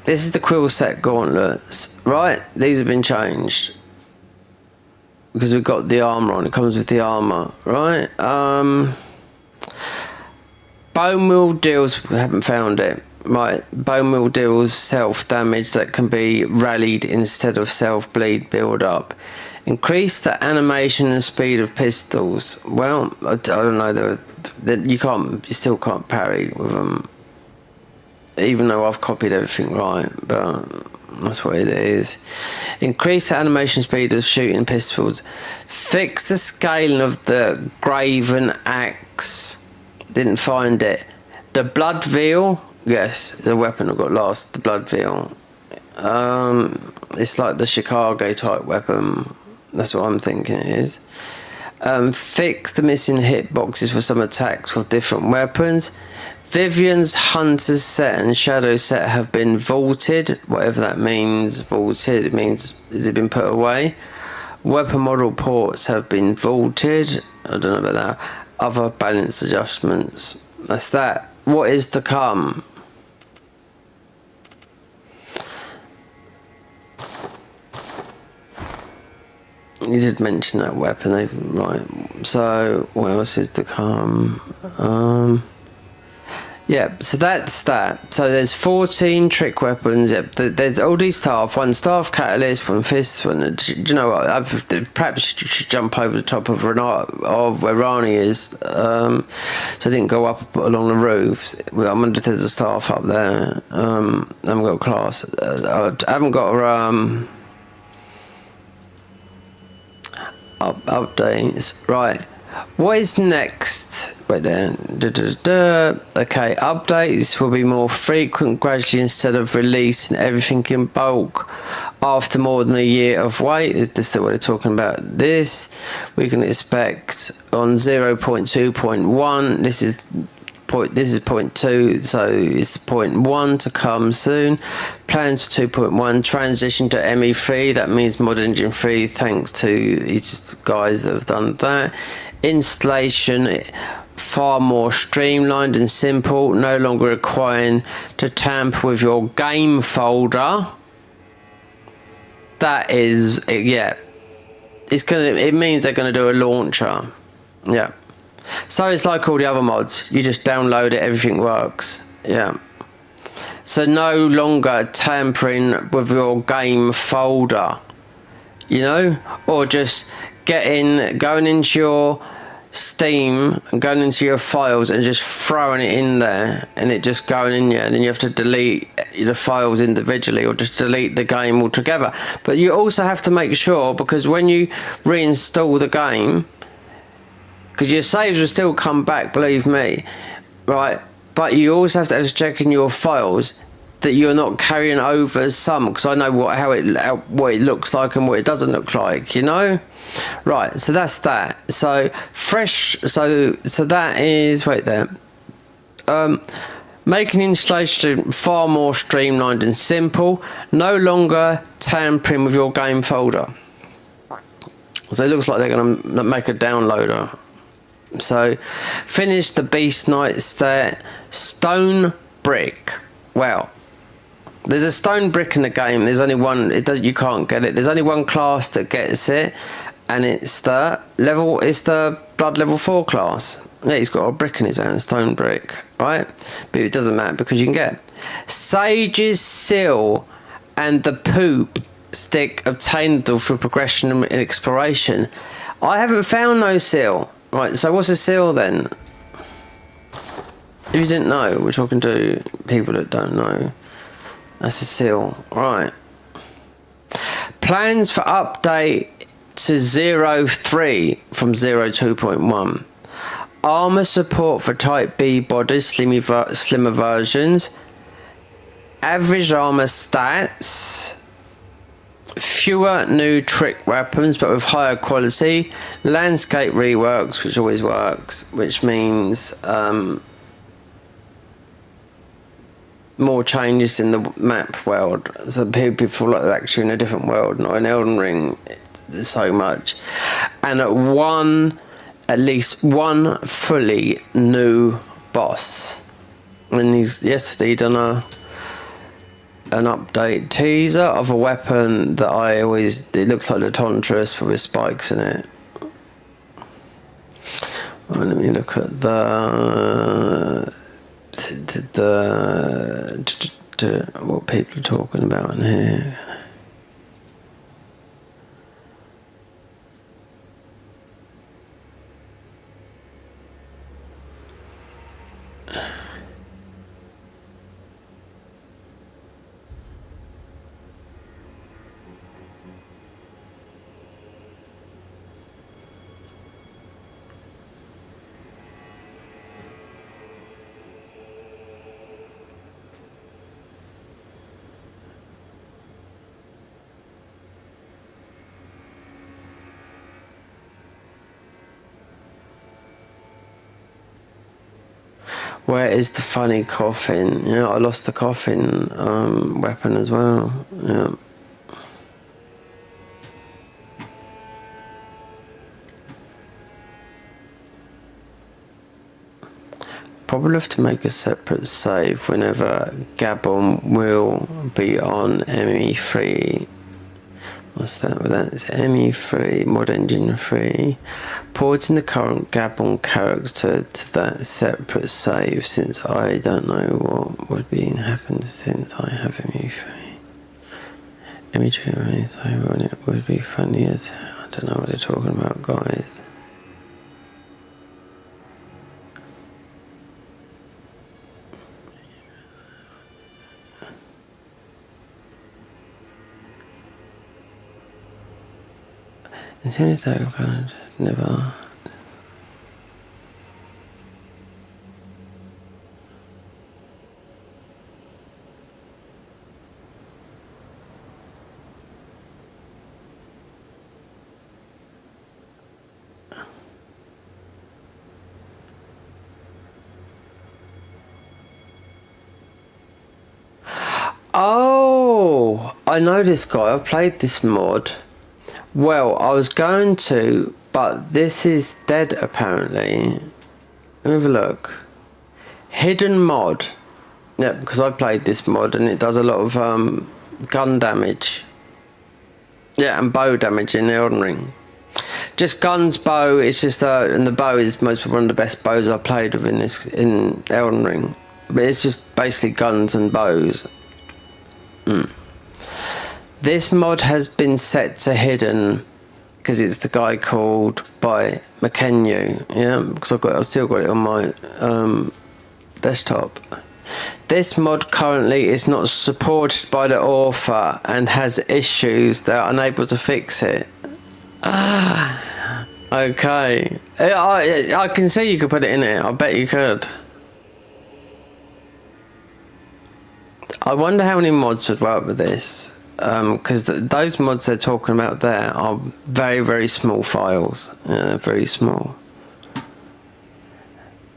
This is the quill set gauntlets, right? These have been changed because we've got the armor on. It comes with the armor, right? Bone wheel deals. We haven't found it. Right, bone wheel deals self-damage that can be rallied instead of self-bleed build-up. Increase the animation and speed of pistols. Well, I don't know. You still can't parry with them. Even though I've copied everything right, but that's what it is. Increase the animation speed of shooting pistols. Fix the scaling of the graven axe. Didn't find it. The blood veil. Yes, it's a weapon I got lost. The blood veil. It's like the Chicago type weapon. That's what I'm thinking it is. Fix the missing hitboxes for some attacks with different weapons. Vivian's Hunter's set and Shadow set have been vaulted. Whatever that means, vaulted. It means, has it been put away? Weapon model ports have been vaulted. I don't know about that. Other balance adjustments. That's that. What is to come? You did mention that weapon, right? So what else is to come? Yeah, so that's that. So there's 14 trick weapons. Yep, there's all these staff. 1 staff catalyst, 1 fist. Do you know what? Perhaps you should jump over the top of where Rani is. So I didn't go up along the roofs. I wonder if there's a staff up there. I haven't got a class. I haven't got a updates. Right. What is next? Wait there. Okay, updates will be more frequent gradually instead of releasing everything in bulk after more than a year of wait. This is what they're talking about. This we can expect on 0.2.1. This is This is point 2, so it's point 1 to come soon. Plans for 2.1, transition to ME3, that means Mod Engine 3, thanks to these guys that have done that. Installation, far more streamlined and simple, no longer requiring to tamper with your game folder. That is, yeah, it means they're gonna do a launcher. Yeah. So it's like all the other mods. You just download it, everything works. Yeah. So no longer tampering with your game folder. You know? Or just going into your Steam and going into your files and just throwing it in there and it just going in there, and then you have to delete the files individually or just delete the game altogether. But you also have to make sure, because when you reinstall the game, because your saves will still come back, believe me, right? But you also have to check in your files that you're not carrying over some, because I know what it looks like and what it doesn't look like, you know? Right, so that's that. So fresh, so that is, wait there. Making installation far more streamlined and simple, no longer tampering with your game folder. So it looks like they're going to make a downloader. So finish the Beast Knight stat. Stone brick. Well, there's a stone brick in the game. There's only one. You can't get it. There's only one class that gets it, and it's the blood level 4 class. Yeah, he's got a brick in his hand, stone brick, right? But it doesn't matter because you can get Sage's Seal and the Poop Stick obtainable through progression and exploration. I haven't found no seal. Right, so what's a seal then? If you didn't know, we're talking to people that don't know. That's a seal, right. Plans for update to 0.3 from 0.2.1. Armor support for Type B bodies, slimmer versions. Average armor stats. Fewer new trick weapons, but with higher quality. Landscape reworks, which always works, which means more changes in the map world. So people feel like they're actually in a different world, not in Elden Ring so much. And at least one fully new boss. And yesterday done an update teaser of a weapon that it looks like the Tantras but with spikes in it. Well, let me look at what people are talking about in here. Where is the funny coffin? Yeah, I lost the coffin weapon as well. Yeah. Probably have to make a separate save whenever Gabon will be on ME3. What's that? Well, that's ME3, Mod Engine 3. Porting the current Gabon character to that separate save, since I don't know what would be happen since I have ME3. ME3 is over and it would be funny as I don't know what they're talking about, guys. Until they talk about never. Oh, I know this guy. I've played this mod. Well, I was going to, but this is dead apparently. Let me have a look. Hidden mod. Yeah, because I played this mod and it does a lot of gun damage. Yeah, and bow damage in Elden Ring. Just guns, bow. It's just and the bow is most one of the best bows I've played with in Elden Ring. But it's just basically guns and bows. This mod has been set to hidden because it's the guy called by McKenyu. Yeah, because I've still got it on my desktop. This mod currently is not supported by the author and has issues. They're unable to fix it. Okay. I can see you could put it in it. I bet you could. I wonder how many mods would work with this. Because those mods they're talking about there are very, very small files. Very small.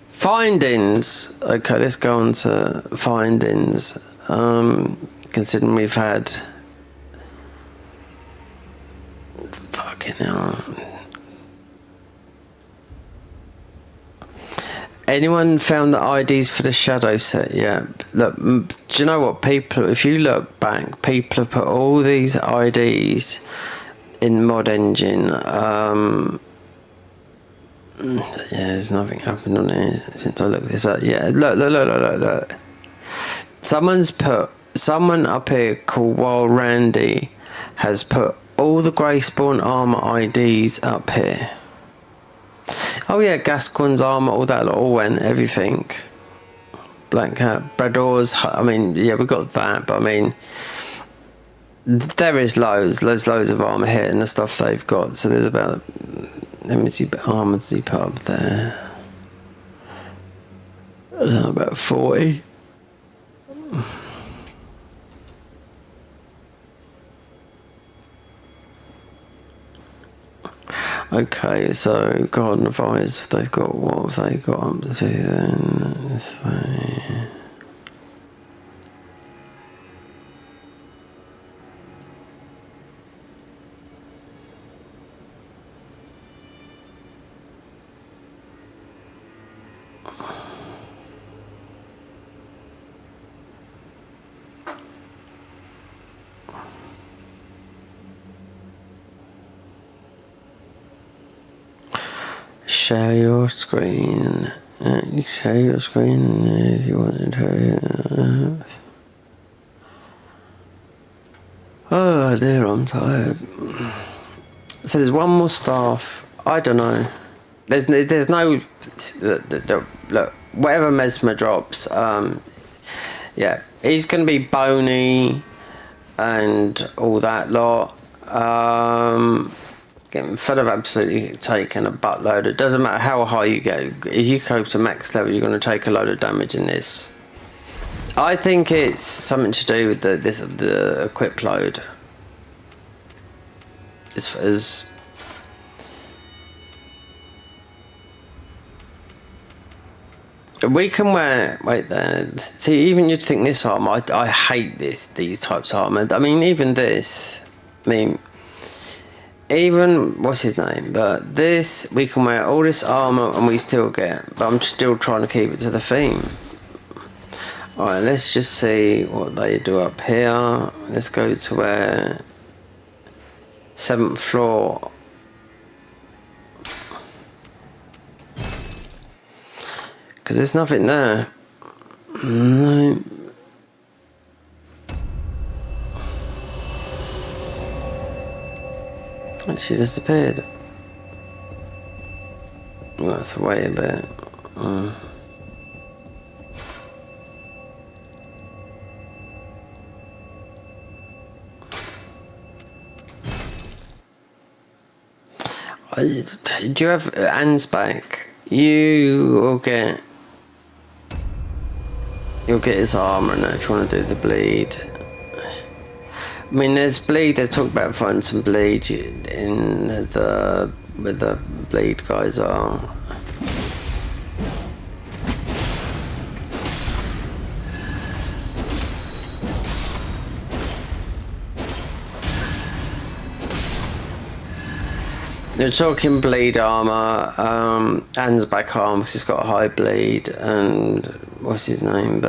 Findings. Okay, let's go on to findings. Considering we've had fucking hell. Anyone found the IDs for the shadow set yet? Look, do you know what, people, if you look back, people have put all these IDs in mod engine. Yeah, there's nothing happened on here since I looked this up. Yeah, look. Someone up here called Wild Randy has put all the Graceborne armor IDs up here. Oh yeah, Gascoigne's armor, all that, all went, everything. Black Cat, Brador's, I mean, yeah, we got that, but I mean, there is loads of armor here and the stuff they've got. So there's about, let me see, armored Z put up there. About 40. Okay, so Garden of Eyes, they've got, what have they got up to see then? Share your screen. Share your screen if you wanted to. Oh dear, I'm tired. So there's one more staff. I don't know. There's no. Look, whatever Mesmer drops. Yeah, he's gonna be bony and all that lot. Getting fed up absolutely taking a buttload. It doesn't matter how high you go. If you go to max level, you're going to take a load of damage in this. I think it's something to do with the equipload. As we can wear. Wait there. See, even you'd think this armor. I hate these types of armor. I mean, even this. I mean. Even, what's his name, but this, we can wear all this armour and we still get, but I'm still trying to keep it to the theme. Alright, let's just see what they do up here. Let's go to where, 7th floor. Because there's nothing there. No. She disappeared. Well, that's away a bit. Do you have Anne's back? You'll get his armor now if you want to do the bleed. I mean, there's bleed. They talk about finding some bleed in the where the bleed guys are. You're talking bleed armor, Anne's back arm because it's got a high bleed, and what's his name?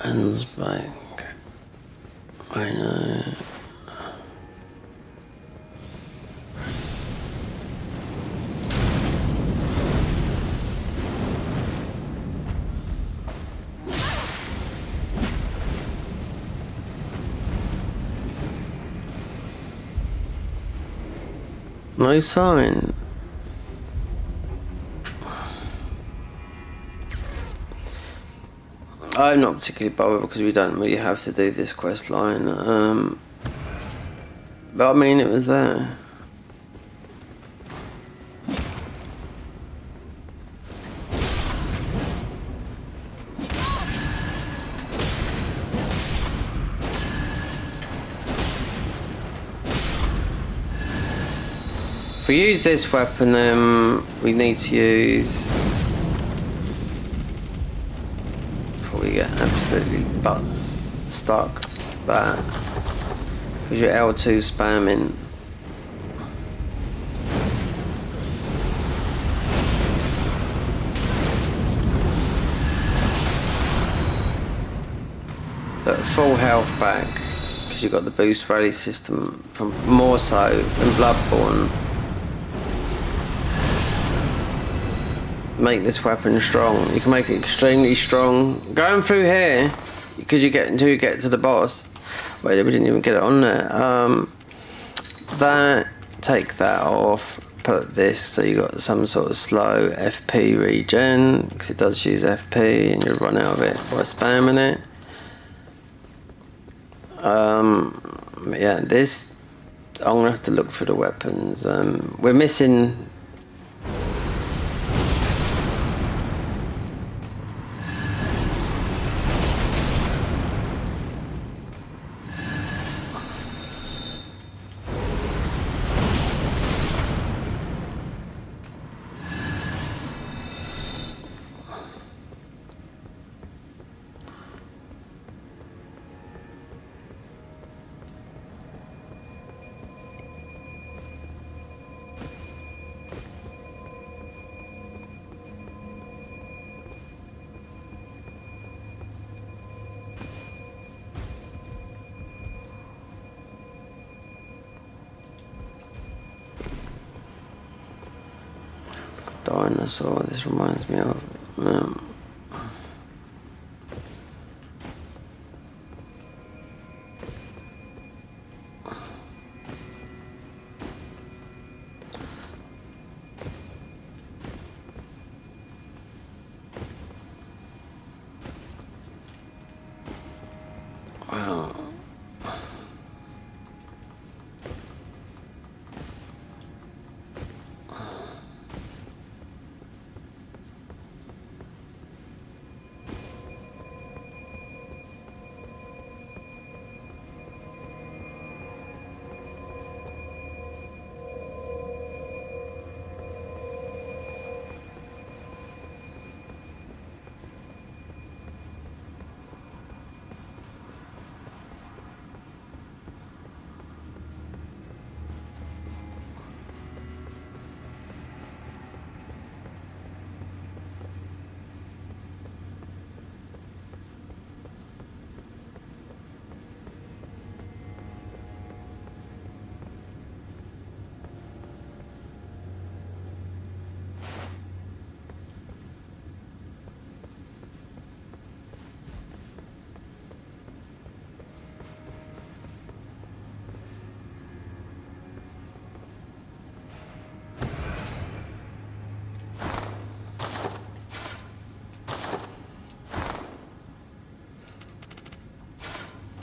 Anne's back. I know. No sign. I'm not particularly bothered because we don't really have to do this quest line. But I mean, it was there. If we use this weapon, then we need to use... before we get absolutely stuck that. Because you're L2 spamming. But full health back. Because you've got the boost rally system from more so than Bloodborne. Make this weapon strong. You can make it extremely strong. Going through here, because you get until you get to the boss. Wait, we didn't even get it on there. That, take that off. Put this so you got some sort of slow FP regen, because it does use FP, and you run out of it by spamming it. Yeah, this I'm gonna have to look for the weapons. We're missing. Dinosaur, this reminds me of. Wow.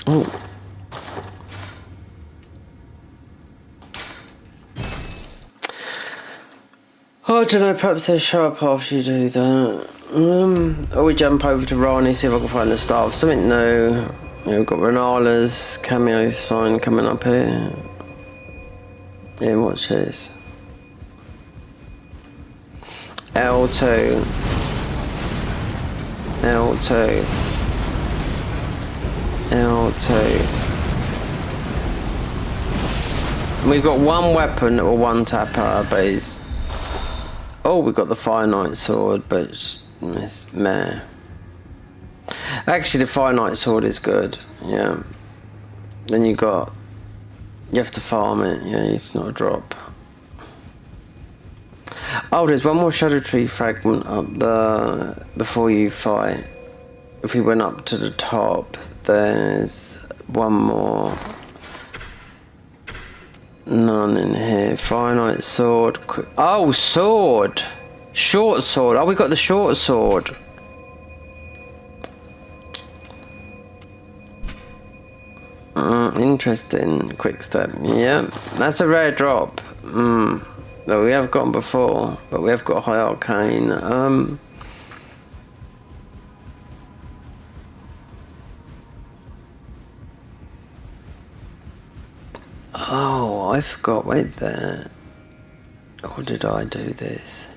Oh. I don't know, perhaps they show up after you do that. Or we jump over to Rani, see if I can find the staff. Something new. We've got Renala's cameo sign coming up here. Yeah, watch this. L2. L2. L2. We've got one weapon or one tapper, but it's... Oh, we've got the Fire Knight sword, but it's meh. Actually, the Fire Knight sword is good, yeah. Then you have to farm it, yeah, it's not a drop. Oh, there's one more Shadow Tree fragment up there before you fight. If we went up to the top, there's one more. None in here. Fire Knight sword. Oh, sword! Short sword. Oh, we got the short sword. Interesting. Quick step. Yeah, that's a rare drop. That we have gotten before, but we have got high arcane. Oh, I forgot. Wait there. Or did I do this?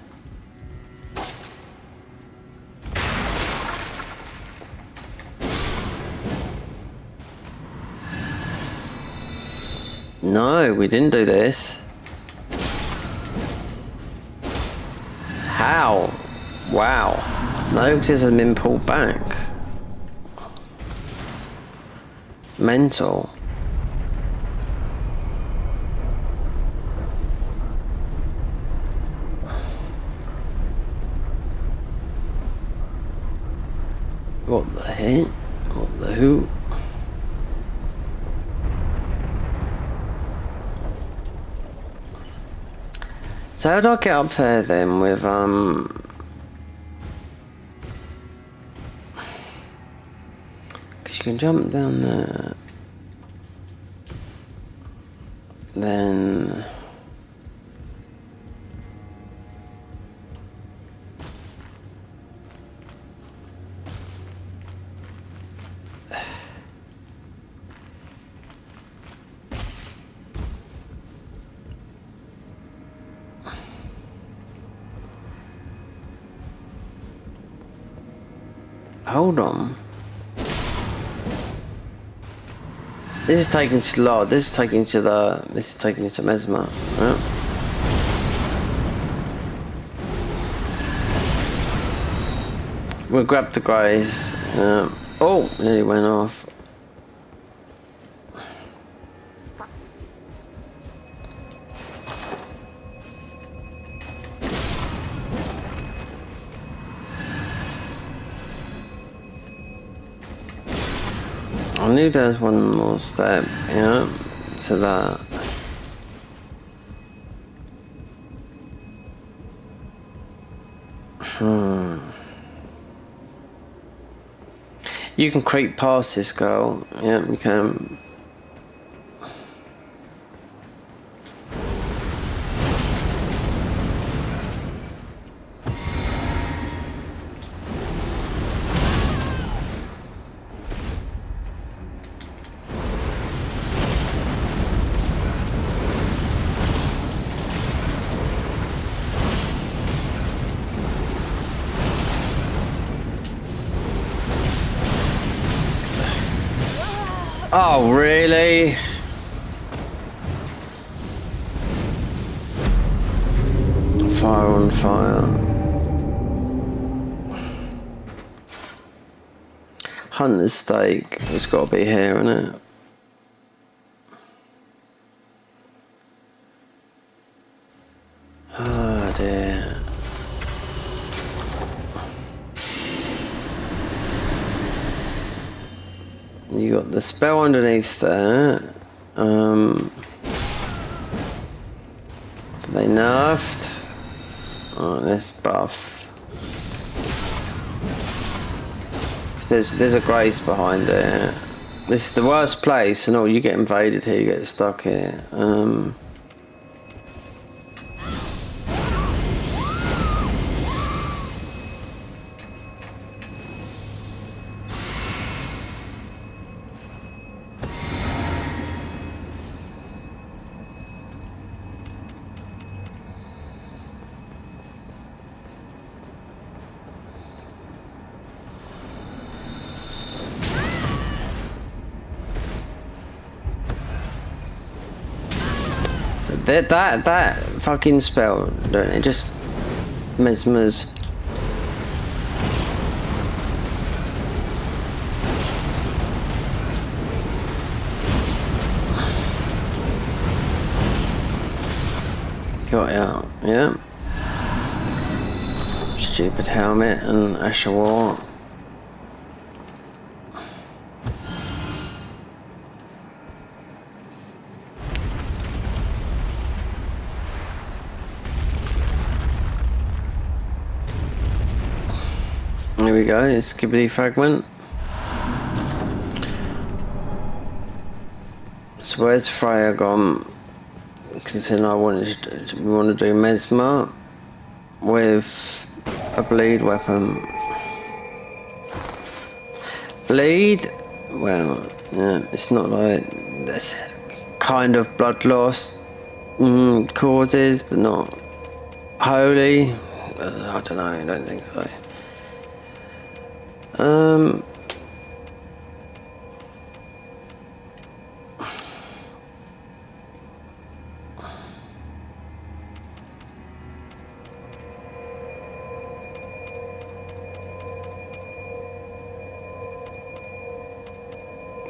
No, we didn't do this. How? Wow. No, because this has been pulled back. Mental. What the heck? What the who? So how do I get up there then with because you can jump down there. Then hold on. This is taking to Lord. This is taking to Mesmer. Yeah. We'll grab the Grace. Oh, nearly went off. I knew there was one more step, yeah, to that. You can creep past this girl, yeah, you can. Oh, really? Fire on fire. Hunter's stake. It's got to be here, isn't it? Oh dear. You got the spell underneath there. They nerfed. Oh, this buff. There's a Grace behind it. This is the worst place, and all you get invaded here, you get stuck here. That fucking spell, don't it? Just mesmers. Got out, yeah. Stupid helmet and Asher War. There we go, Skibbity fragment. So where's Freya gone? Considering we want to do Mesmer with a bleed weapon. Bleed? Well, yeah, it's not like this kind of blood loss causes, but not holy. I don't know, I don't think so.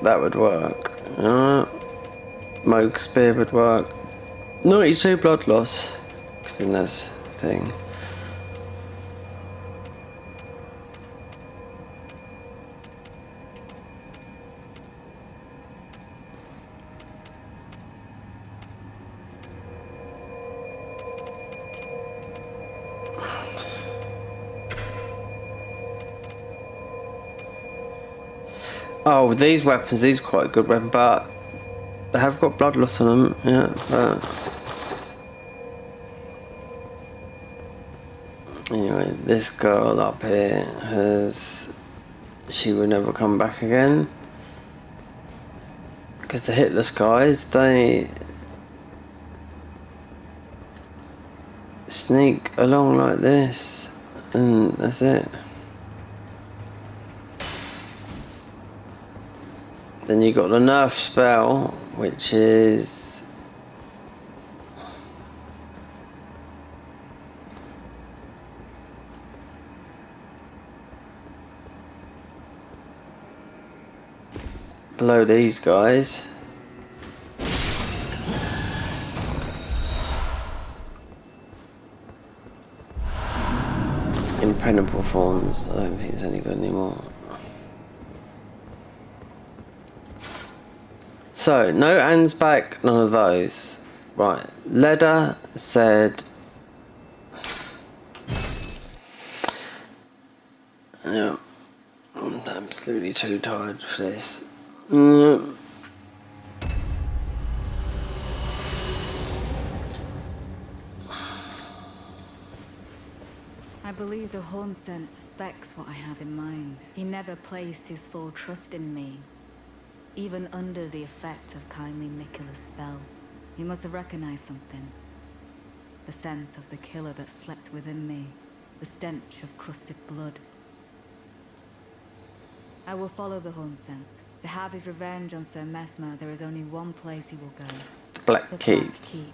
That would work. Moog Spear would work. 92 blood loss. Because then that's the thing. Oh, these weapons, these are quite a good weapon, but they have got blood loss on them, yeah, but... Anyway, this girl up here she will never come back again. Because the hitless guys, they sneak along like this, and that's it. Then you got the nerf spell, which is below these guys. Impenetrable Thorns, I don't think it's any good anymore. So, no hands back, none of those. Right, Leda said... Yeah, I'm absolutely too tired for this. I believe the Hornsent suspects what I have in mind. He never placed his full trust in me. Even under the effect of kindly Miquella's spell, he must have recognized something. The scent of the killer that slept within me, the stench of crusted blood. I will follow the Hornsent. To have his revenge on Sir Mesmer, there is only one place he will go. Black The Keep. Black Keep.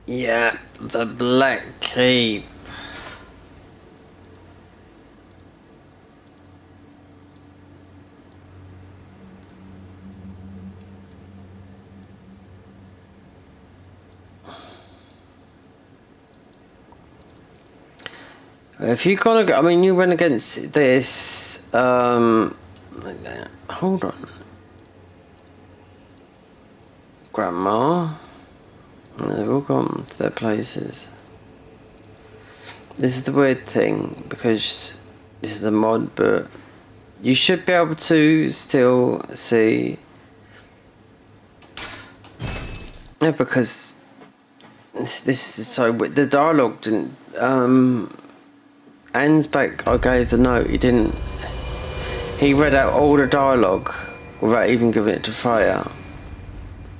Yeah, the Black Keep. If you're gonna go, I mean, you went against this, like that. Hold on. Grandma. They've all gone to their places. This is the weird thing, because this is a mod, but you should be able to still see. Yeah, because this is so weird. The dialogue didn't, Ansbeck, I gave the note, he read out all the dialogue without even giving it to Freya.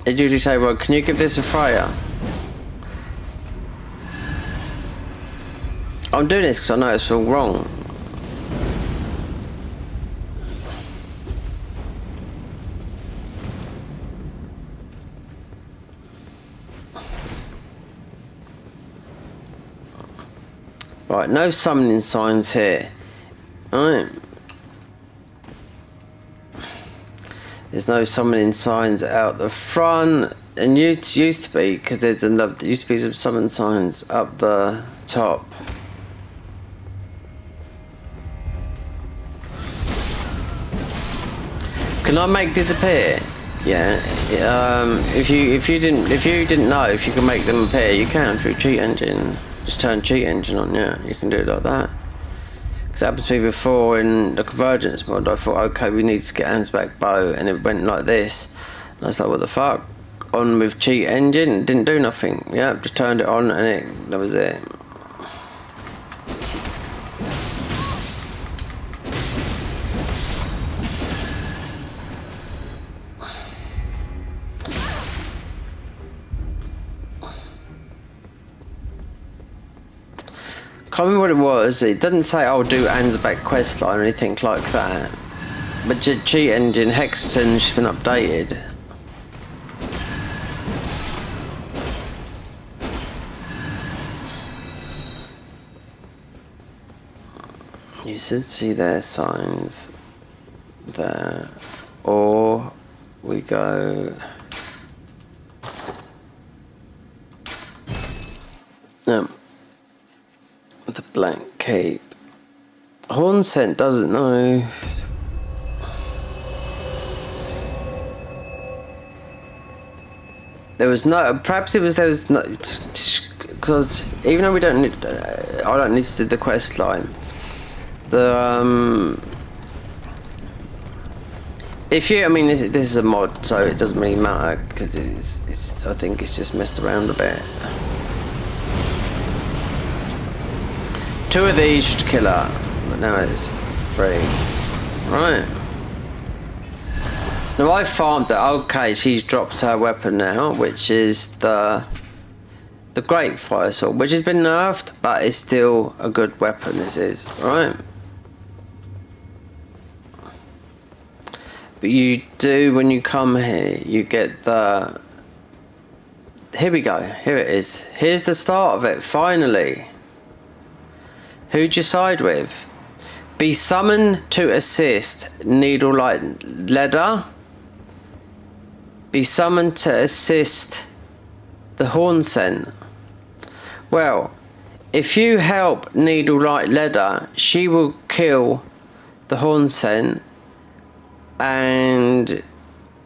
They'd usually say, well, can you give this to Freya? I'm doing this because I know it's all wrong. Right, no summoning signs here. Alright. There's no summoning signs out the front. And used to be, because there used to be some summon signs up the top. Can I make these appear? Yeah. If you didn't know if you can make them appear, you can through cheat engine. Just turn cheat engine on. Yeah, you can do it like that. Because it happened to me before in the convergence mod. I thought, okay, we need to get hands back bow, and it went like this. And I was like, what the fuck? On with cheat engine, it didn't do nothing. Yeah, just turned it on, and that was it. Can't remember what it was. It doesn't say I'll do Ansbach questline or anything like that. But cheat engine Hexaton's been updated. You should see their signs there. Or we go. No. The black cape. Horn scent doesn't know. There was no. Perhaps it was there was no. Because even though we don't need, I don't need to do the quest line. The if you, I mean, this is a mod, so it doesn't really matter because it's. I think it's just messed around a bit. 2 of these should kill her, but now it's 3. Right. Now I farmed it. Okay, she's dropped her weapon now, which is the Great Fire Sword, which has been nerfed, but it's still a good weapon. This is right. But you do, when you come here, you get the. Here we go. Here it is. Here's the start of it. Finally. Who'd you side with? Be summoned to assist Needle Light Leather. Be summoned to assist the Horn Scent. Well, if you help Needle Light Leather, she will kill the Horn Scent, and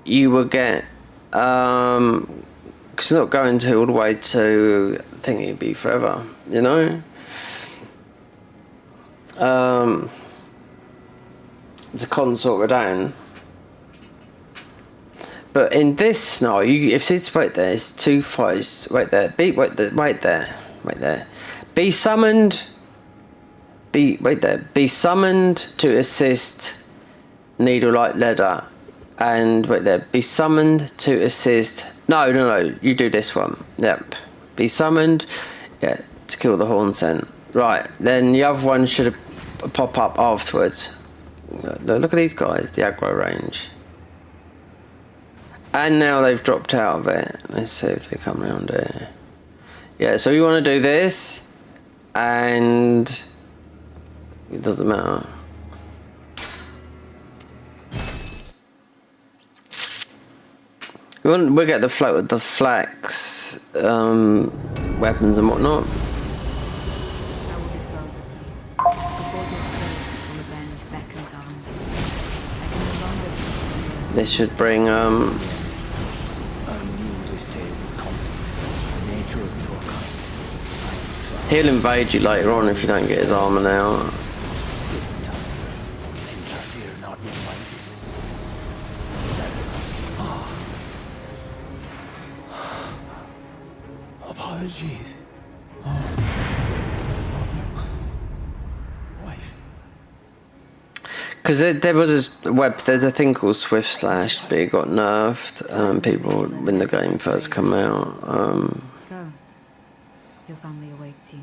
you will get because it's not going to all the way to, I think it'd be forever, you know. It's a consort down. But in this scenario, if it's wait there, it's 2 fights. Wait there. Wait there. Be summoned. Wait there. Be summoned to assist Needle Light Leather. And wait there. Be summoned to assist. No. You do this one. Yep. Be summoned. Yeah, to kill the Horn Scent. Right. Then the other one should pop up afterwards. Look at these guys. The aggro range. And now they've dropped out of it. Let's see if they come around here. Yeah, so you want to do this, and it doesn't matter. We'll get the float with the flax weapons and whatnot. This should bring he'll invade you later on if you don't get his armor now. Apologies. Because there was there's a thing called Swift Slash, but it got nerfed. People when the game first come out. Go. Your family awaits you.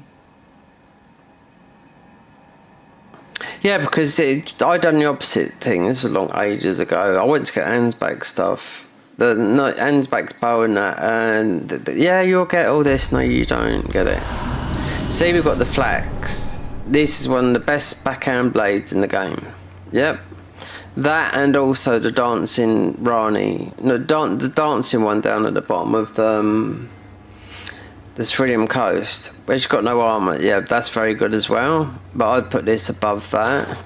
Yeah, because I done the opposite thing. This was long ages ago. I went to get Ansbach stuff. Ansbach's bow and that, and yeah, you'll get all this. No, you don't get it. See, we've got the flax. This is one of the best backhand blades in the game. Yep. That and also the dancing Rani. No, the dancing one down at the bottom of the Trillium Coast, where she's got no armour. Yeah, that's very good as well. But I'd put this above that.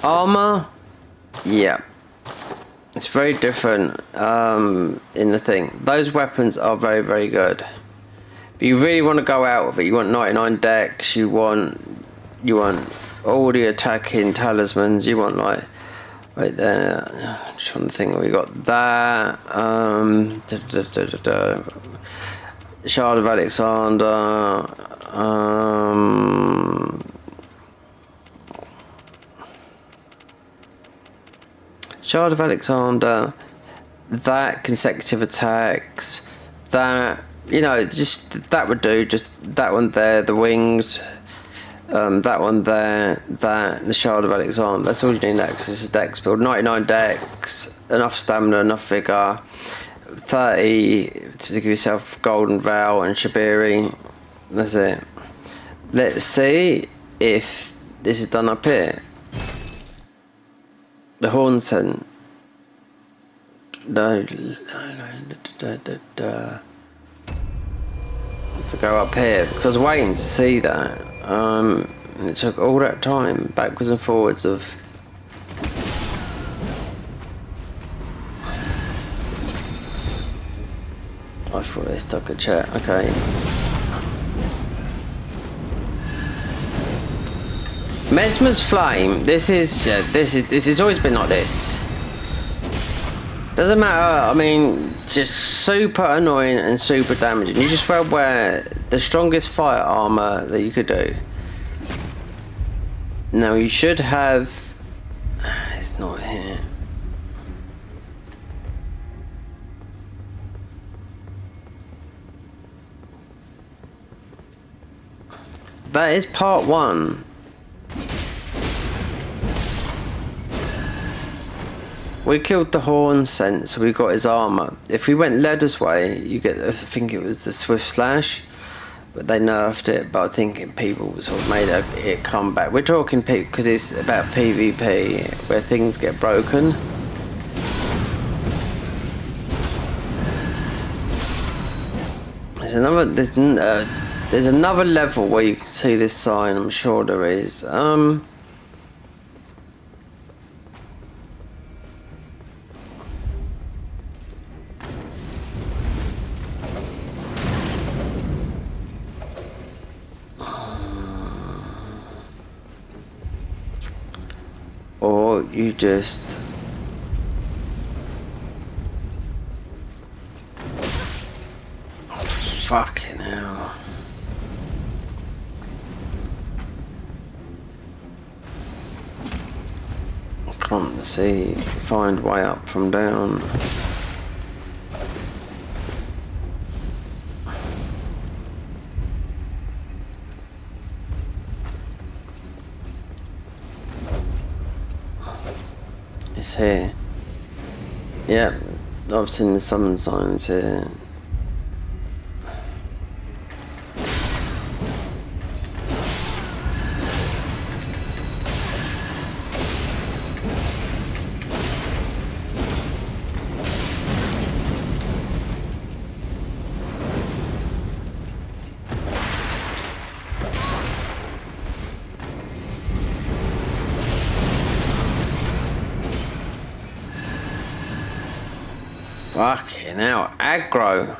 Armour, yeah. It's very different in the thing. Those weapons are very, very good. But you really want to go out with it. You want 99 decks. You want all the attacking talismans. You want like right there. I'm trying to think. We got that. Shard of Alexander. Shard of Alexander. That consecutive attacks. That. You know, just that would do. Just that one there, the winged, that one there, the Shard of Alexander. That's all you need next. It's a dex build. 99 dex, enough stamina, enough vigor, 30 to give yourself Golden Vow and Shabiri. That's it. Let's see if this is done up here. The horn scent. To go up here because I was waiting to see that, and it took all that time backwards and forwards of I thought they stuck a chat. Okay, Mesmer's Flame. This has always been like this. Doesn't matter, I mean, just super annoying and super damaging. You just wear the strongest fire armor that you could do. Now you should have... It's not here. That is part 1. We killed the horn scent, so we got his armour. If we went Leather's way, you get, I think it was the Swift Slash, but they nerfed it, but I think people sort of made it come back. We're talking because it's about PvP, where things get broken. There's another level where you can see this sign, I'm sure there is. Or you just fucking hell. I can't find way up from down. It's here. Yep, I've seen the summon signs here. Fucking hell, aggro.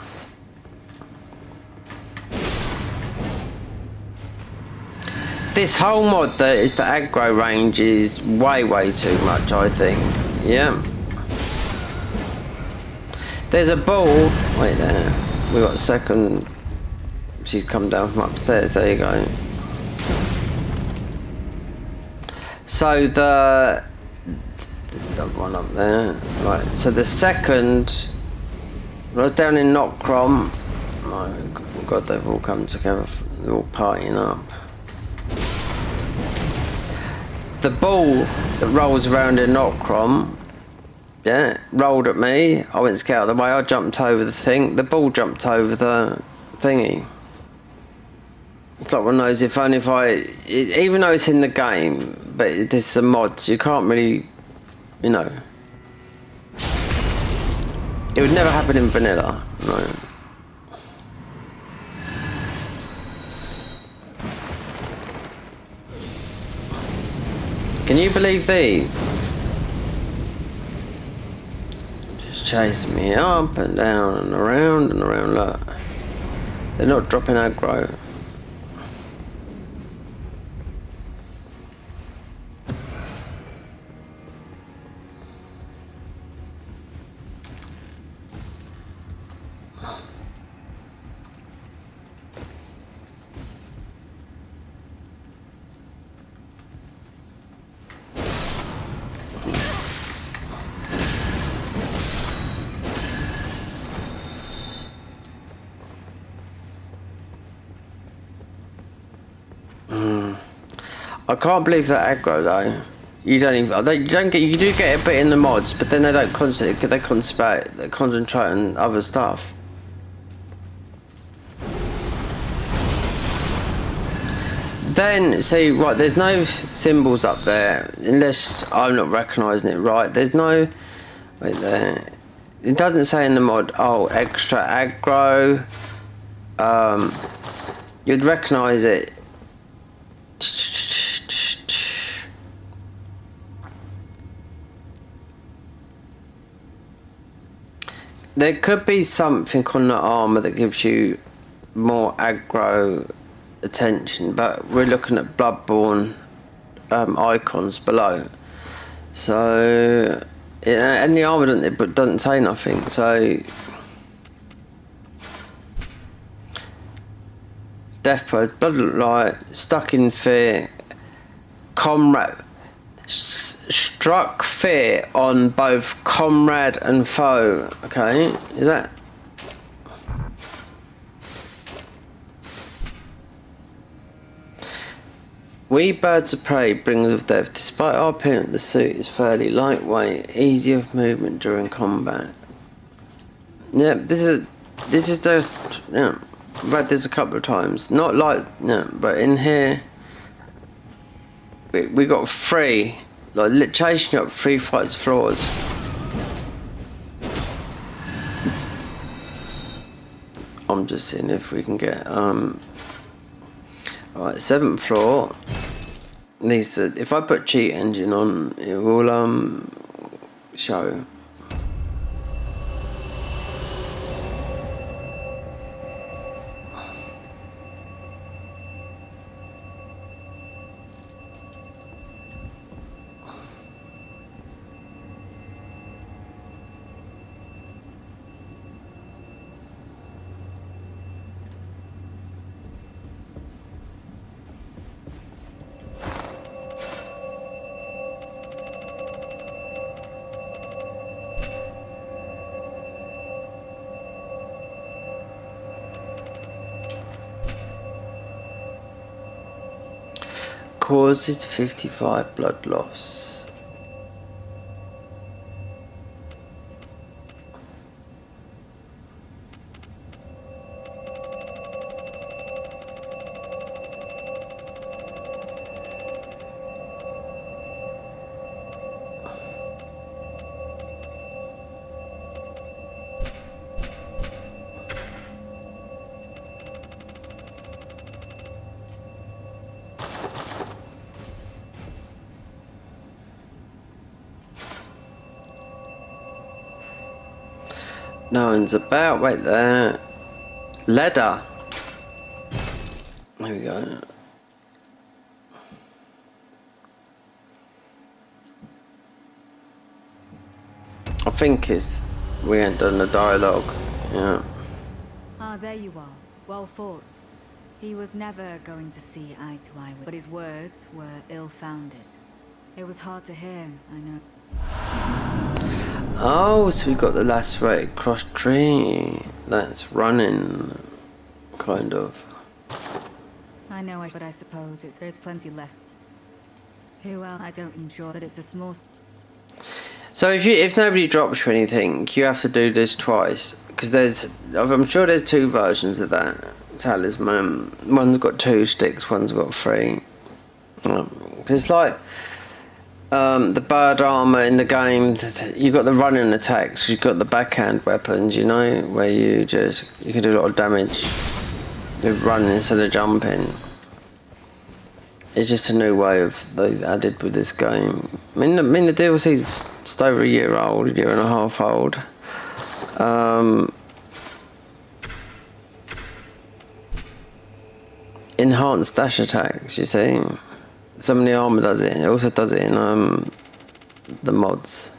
This whole mod that is the aggro range is way too much, I think. Yeah. There's a ball. Wait there. We got a second. She's come down from upstairs. There you go. So the one up there. Right, so the second, when I was down in Notcrom, oh god, they've all come together, they're all partying up. The ball that rolls around in Notcrom, yeah, rolled at me, I went to get out of the way, I jumped over the thing, the ball jumped over the thingy. It's like one of those, if only if even though it's in the game, but this is a mod, so you can't really, you know. It would never happen in vanilla, no. Can you believe these? Just chasing me up and down and around, look. They're not dropping aggro. I can't believe that aggro though. You don't even. You don't get. You do get a bit in the mods, but then they don't concentrate. They concentrate on other stuff. Then see, right? There's no symbols up there unless I'm not recognising it right. There's no. Wait there. It doesn't say in the mod. Oh, extra aggro. You'd recognise it. There could be something on the armour that gives you more aggro attention, but we're looking at Bloodborne icons below. So, yeah, and the armour doesn't say nothing, so... Death pose, bloodlight, stuck in fear, comrade... Struck fear on both comrade and foe. Okay, is that? We birds of prey, bringers of death. Despite our appearance, the suit is fairly lightweight, easy of movement during combat. Yeah, this is the I've read this a couple of times. Not like but in here we got 3. Like chasing up 3 flights of floors. I'm just seeing if we can get alright, 7th floor. Needs to, if I put cheat engine on, it will show. Causes 55 blood loss. No one's about. Wait there. Leather. There we go. I think we ain't done the dialogue. Yeah. Ah, there you are. Well fought. He was never going to see eye to eye with, but his words were ill-founded. It was hard to hear him, I know. Oh, so we got the lacerated cross tree. That's running, kind of. I know, but I suppose there's plenty left. Who else? I don't enjoy, but it's a small... So if nobody drops you anything, you have to do this twice, because I'm sure there's 2 versions of that. talisman. One's got 2 sticks, one's got 3. It's like the bird armor in the game. You got the running attacks. You've got the backhand weapons. You know, where you can do a lot of damage with running instead of jumping. It's just a new way of they added with this game. I mean the DLC's just over a year old, a year and a half old. Enhanced dash attacks, you see. Some of the armor does it. It also does it in the mods.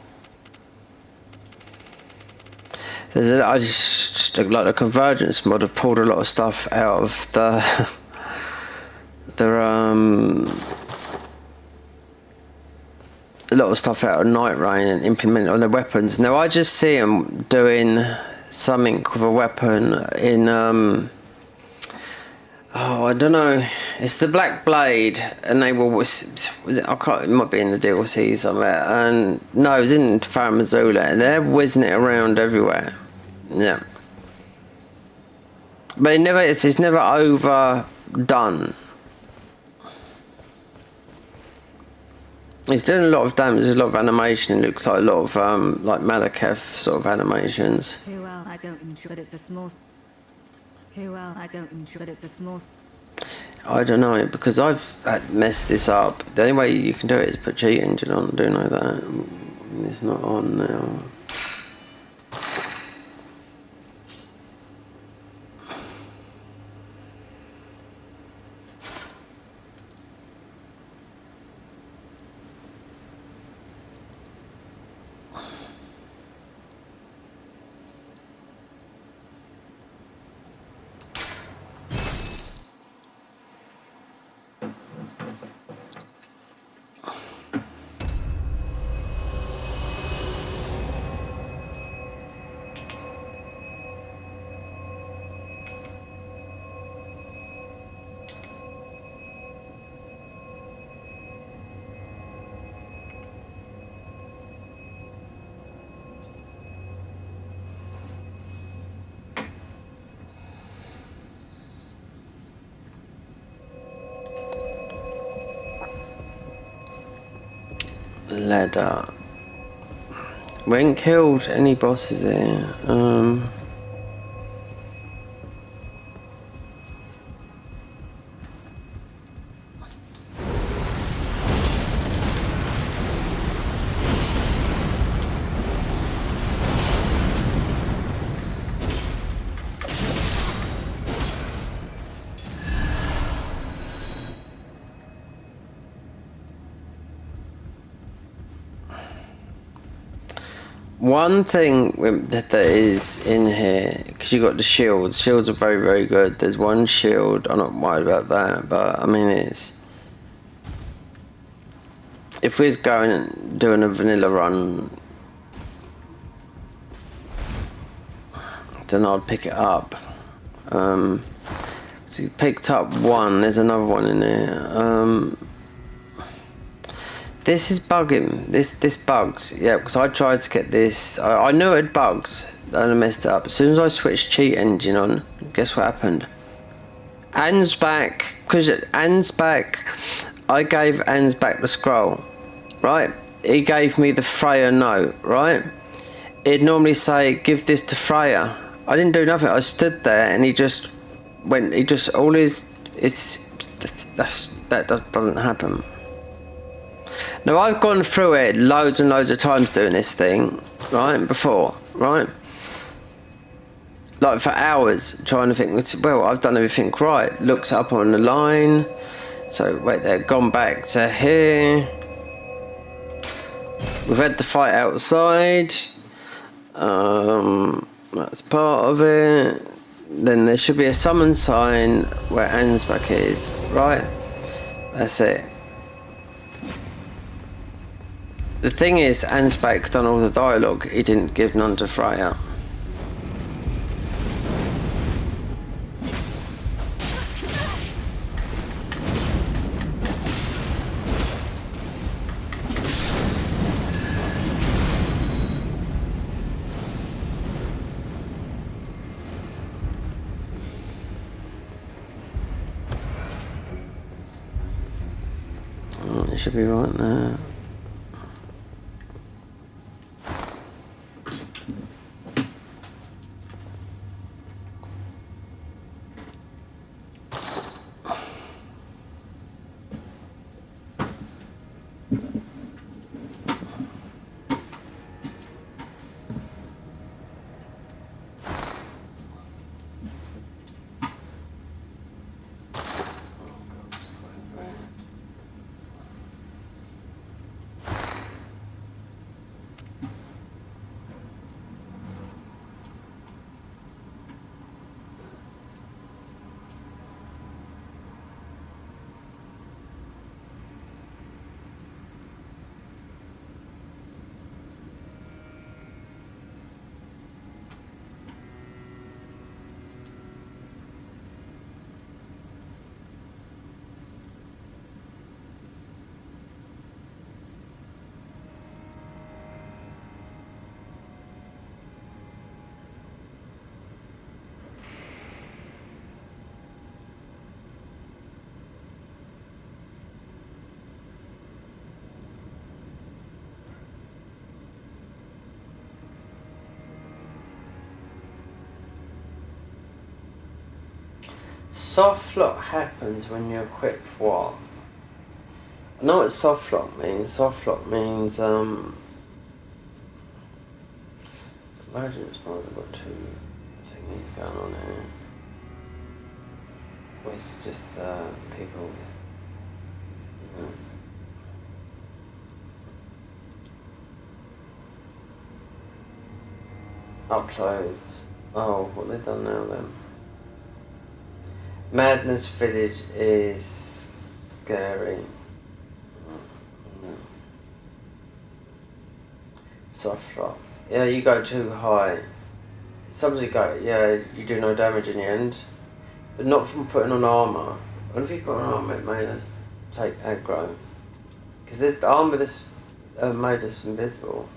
I just like the Convergence mod have pulled a lot of stuff out of the a lot of stuff out of Night Rain and implement it on their weapons. Now I just see them doing something with a weapon in I don't know. It's the Black Blade, and they were I can't. It might be in the DLC somewhere. And no, it was in Farum Azula, and they're whizzing it around everywhere. Yeah, but it's never overdone. It's doing a lot of damage. There's a lot of animation. It looks like a lot of like Malekith sort of animations. Well, I don't enjoy, but it's a small. Well, I don't enjoy, but it's a small. I don't know, because I've messed this up. The only way you can do it is put cheat engine on. I do know that. It's not on now. Leather. We ain't killed any bosses here. One thing that is in here, because you got the shields. Shields are very, very good. There's one shield. I'm not worried about that, but I mean it's. If we was going and doing a vanilla run, then I'd pick it up. So you picked up one. There's another one in there. This is bugging. This bugs. Yeah, because I tried to get this. I knew it had bugs, and I messed it up. As soon as I switched cheat engine on, guess what happened? Ansbach, because Ansbach, I gave Ansbach the scroll, right? He gave me the Freya note, right? It'd normally say, give this to Freya. I didn't do nothing. I stood there, and he just went. He just all his. That doesn't happen. Now I've gone through it loads and loads of times doing this thing, right, before, right? Like for hours trying to think, well, I've done everything right. Looks up on the line. So wait there, gone back to here. We've had the fight outside. That's part of it. Then there should be a summon sign where Ansbach is, right? That's it. The thing is, Ansbach done all the dialogue. He didn't give none to Freya. It should be right there. Soft lock happens when you equip what? I know what soft lock means. Soft lock means imagine it's probably got two thingies going on here. Or it's just people, you know. Uploads. Oh, what have they done now then? Madness Village is scary. Soft lock. Yeah, you go too high. Sometimes you go, yeah, you do no damage in the end. But not from putting on armour. What if you put on armour, it made us take aggro. Because the armour that's made us invisible.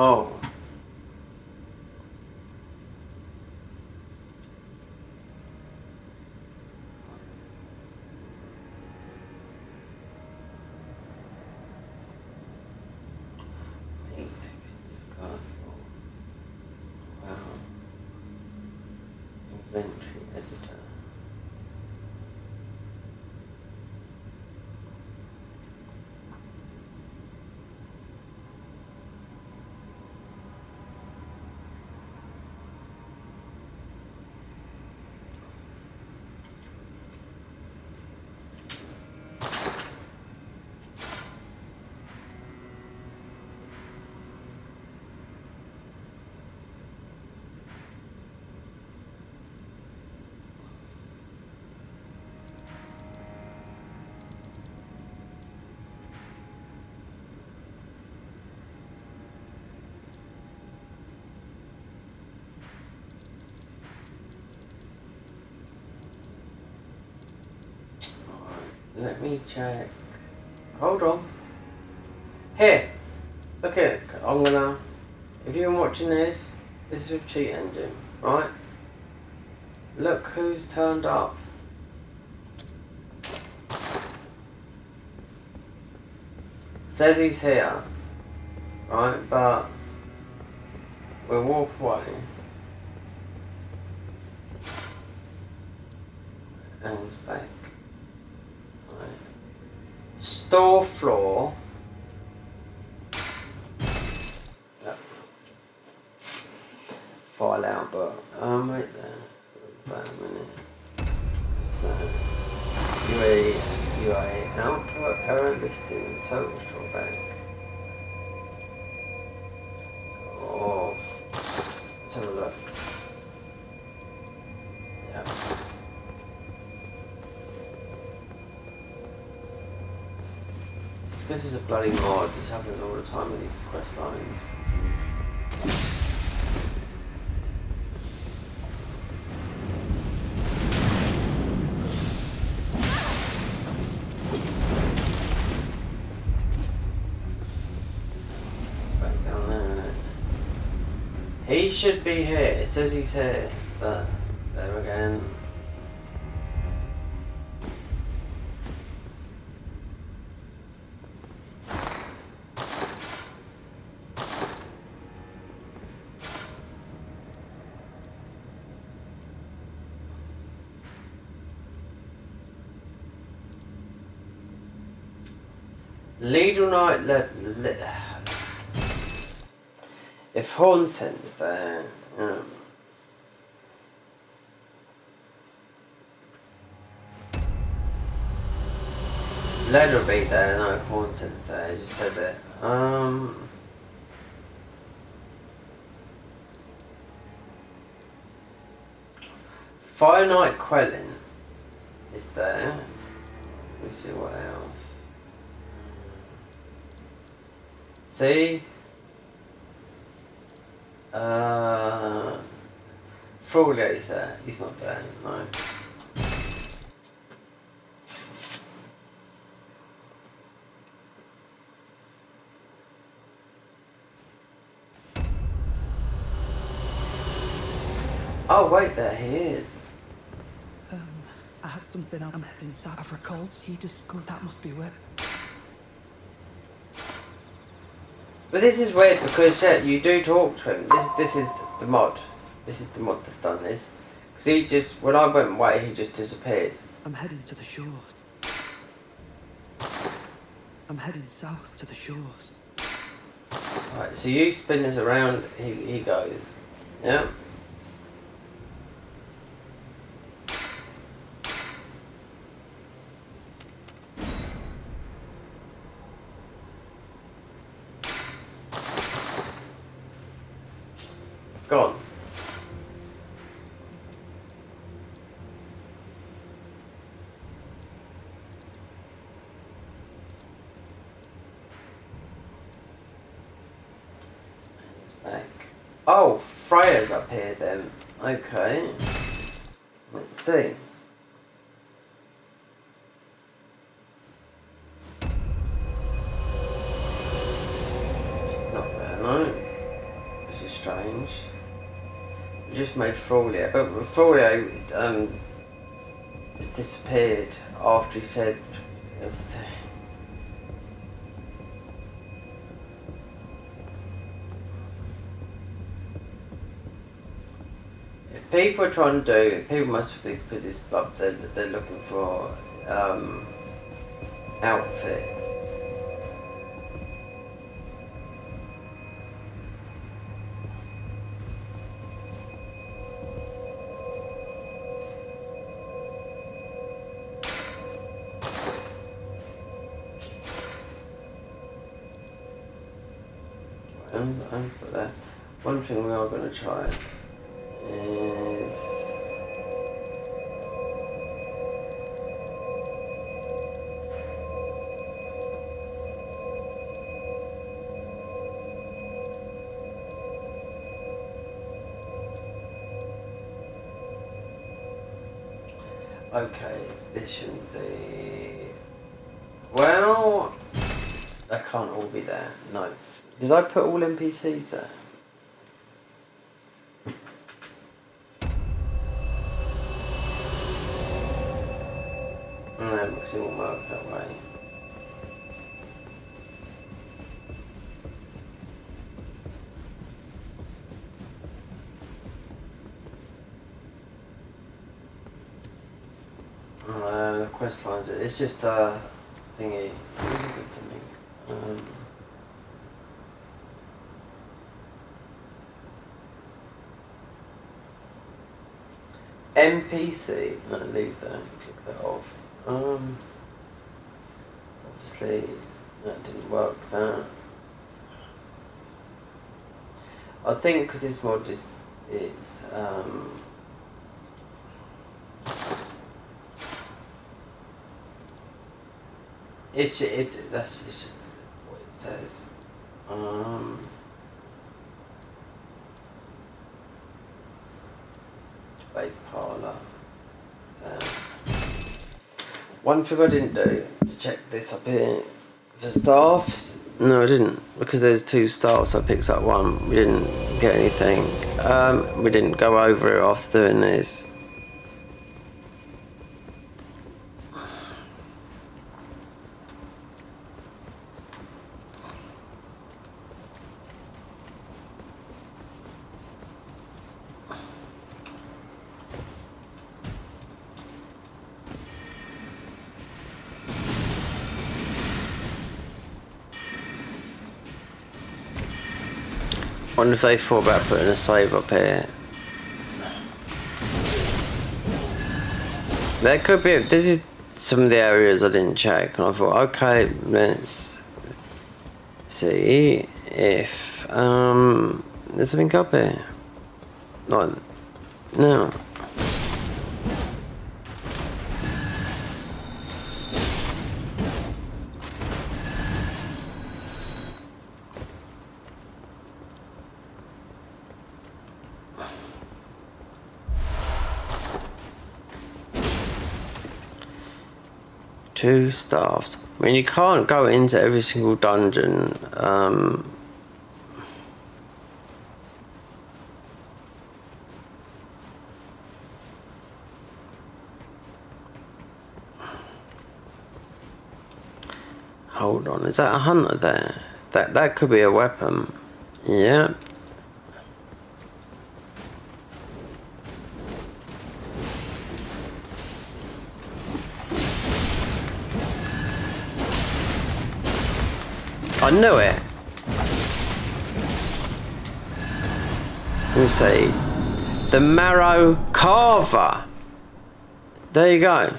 Oh. Wow. Inventory editor. Let me check. Hold on. Here. Look at it. I'm gonna. If you've been watching this, this is with Cheat Engine, right? Look who's turned up. Says he's here, right? But we'll walk away. And it's back. Right. Store floor. Yep. File out, but right there. Let's do about a minute. So UA output error listing total drawback. Off. Let's have a look. Yeah. It's because it's a bloody mod. It's happening all the time with these quest lines. He should be here. It says he's here, but there again. Legal night. If Hornsent's there, Lead will be there, no, if Hornsent's there, it just says it. Fire Night Quelling is there. Let me see what else. See? Frogger is there. He's not there, no. Oh wait, there he is. I had something I'm heading south for Colts. He just goes, that must be where. But this is weird because yeah, you do talk to him. This is the mod. This is the mod that's done this. Because he just, when I went away, he just disappeared. I'm heading to the shores. I'm heading south to the shores. Right, so you spin this around, he goes. Yeah. Gone. He's back. Oh, Freya's up here then. Okay. Let's see. She's not there, no. This is strange. We just made Frolio, but Frolio just disappeared after he said. If people are trying to do, people must be because it's they're looking for outfits. But that one thing we are going to try is okay. This shouldn't be Well, they can't all be there. No. Did I put all NPCs there? No, because it won't work that way. Quest lines. It's just thingy. Something. NPC. No, leave that. Click that off. Obviously, that didn't work. That. I think because this mod is it's that's just what it says. Debate parlour. One thing I didn't do is check this up here for staffs. No, I didn't, because there's 2 staffs. I picked up 1. We didn't get anything. We didn't go over it after doing this. I wonder if they thought about putting a save up here. There could be. This is some of the areas I didn't check, and I thought, okay, let's see if there's something up here. Like, no. Two staffs. I mean, you can't go into every single dungeon. Hold on, is that a hunter there? That could be a weapon. Yeah. I knew it. Let me see. The Marrow Carver. There you go.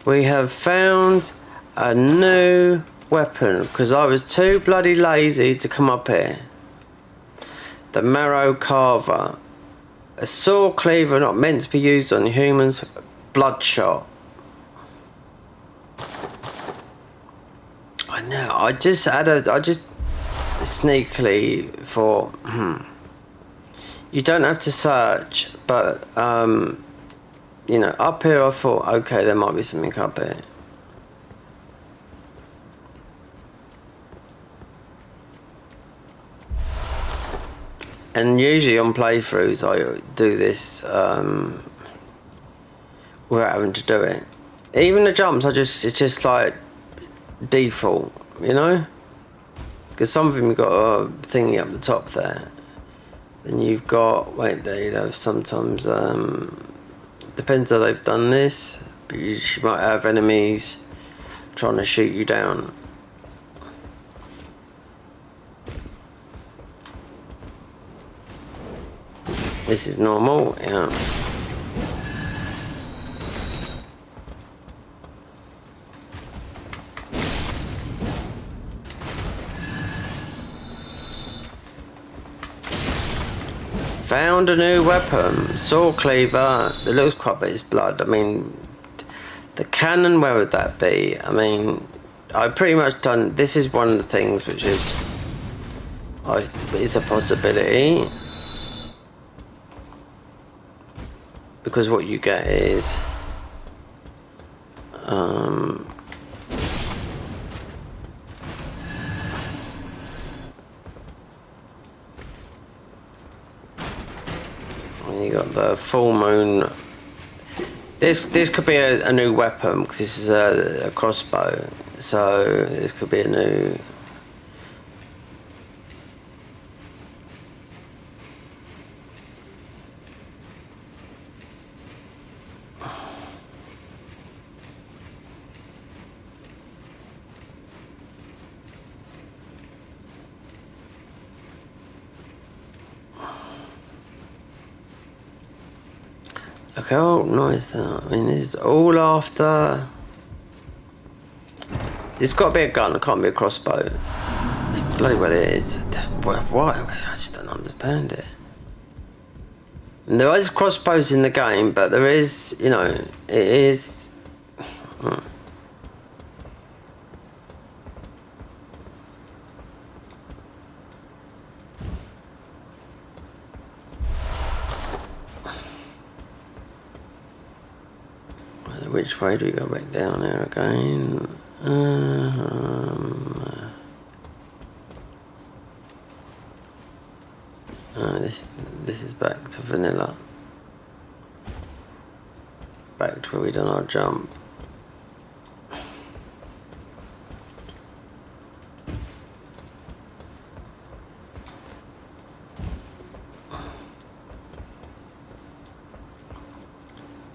We have found a new weapon because I was too bloody lazy to come up here. The Marrow Carver. A saw cleaver not meant to be used on humans. Bloodshot. I know. I just sneakily thought, you don't have to search, but you know, up here I thought, okay, there might be something up here. And usually on playthroughs I do this without having to do it. Even the jumps, it's just like default, you know, because some of them you've got a thingy up the top there, and you've got there, you know, sometimes depends how they've done this, but you might have enemies trying to shoot you down. This is normal, yeah. Found a new weapon, saw cleaver. It looks quite, but it's blood. I mean, the cannon, where would that be? I mean, I pretty much done. This is one of the things which is a possibility, because what you get is You got the full moon. This could be a new weapon because this is a crossbow. So this could be a new. Look how nice that. I mean, this is all after. It's got to be a gun. It can't be a crossbow. Bloody well it is. Why? I just don't understand it. And there is crossbows in the game, but there is, you know, it is. Which way do we go back down there again? This is back to vanilla. Back to where we done our jump.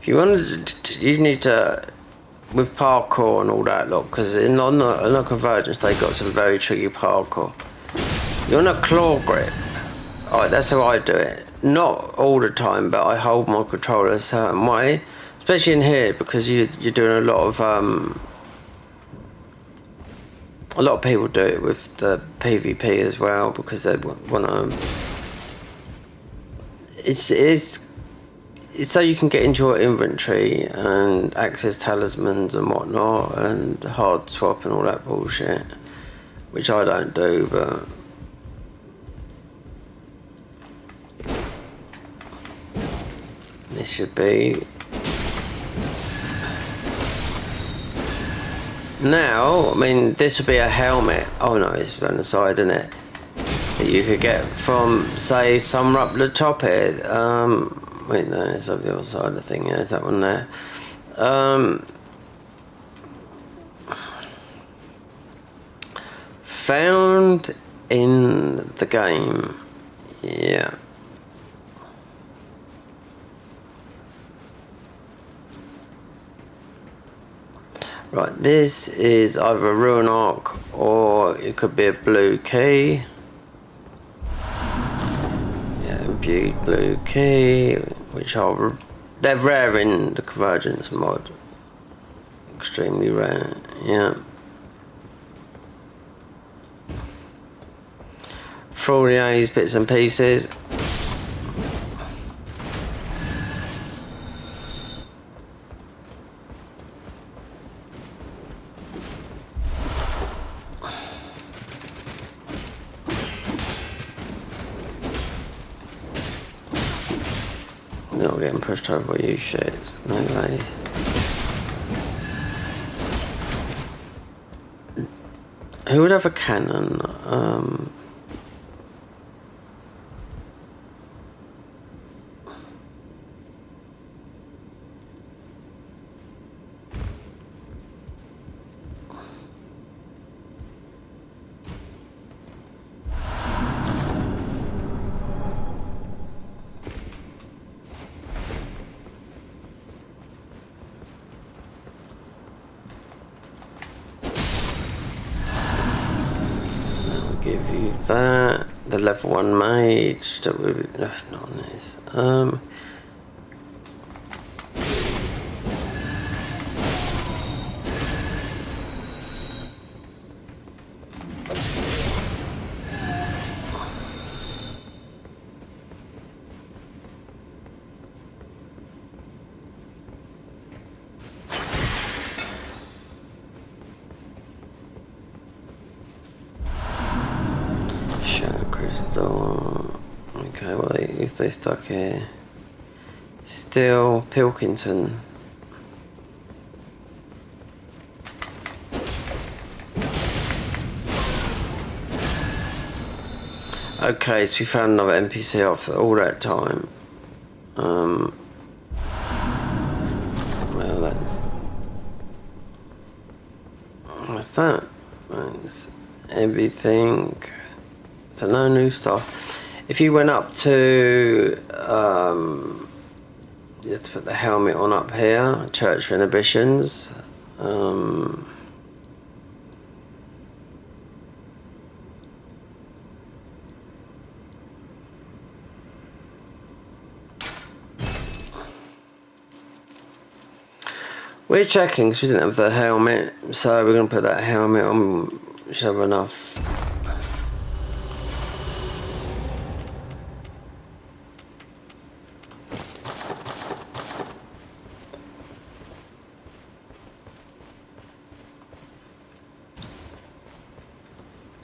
If you wanted to, you need to, with parkour and all that, look, because on the Convergence they got some very tricky parkour. You want a claw grip. Alright, that's how I do it. Not all the time, but I hold my controller a certain way, especially in here because you're doing a lot of people do it with the PvP as well because they want to. It's so you can get into your inventory and access talismans and whatnot and hard swap and all that bullshit, which I don't do, but this should be. Now, I mean, this would be a helmet. Oh no, it's on the side, isn't it? That you could get from, say, somewhere up the top here. Wait, no, it's up the other side of the thing. Yeah, is that one there? Found in the game. Yeah. Right, this is either a ruin arc or it could be a blue key. Yeah, imbued blue key, which are they're rare in the Convergence mod. Extremely rare, yeah. Fraudion's bits and pieces. Not getting pushed over by you shits. No way. Who would have a cannon? Give you that. The level 1 mage that we that's not on this. Crystal. Okay, well, if they stuck here. Still Pilkington. Okay, so we found another NPC after all that time. Well, that's that. That's everything. So no new stuff. If you went up to, you have to put the helmet on up here. Church for Inhibitions. We're checking because we didn't have the helmet, so we're going to put that helmet on. We should have enough.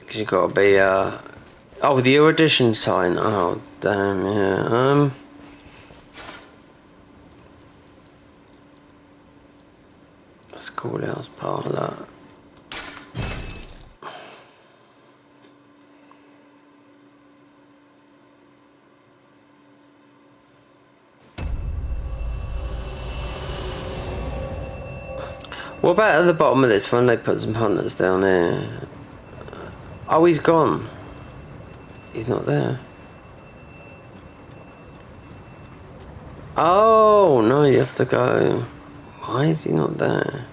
Because you've got to be, oh, the erudition sign. Oh, damn, yeah. Schoolhouse parlour. What about at the bottom of this one? They put some hunters down there. Oh, he's gone. He's not there. Oh, no, you have to go. Why is he not there?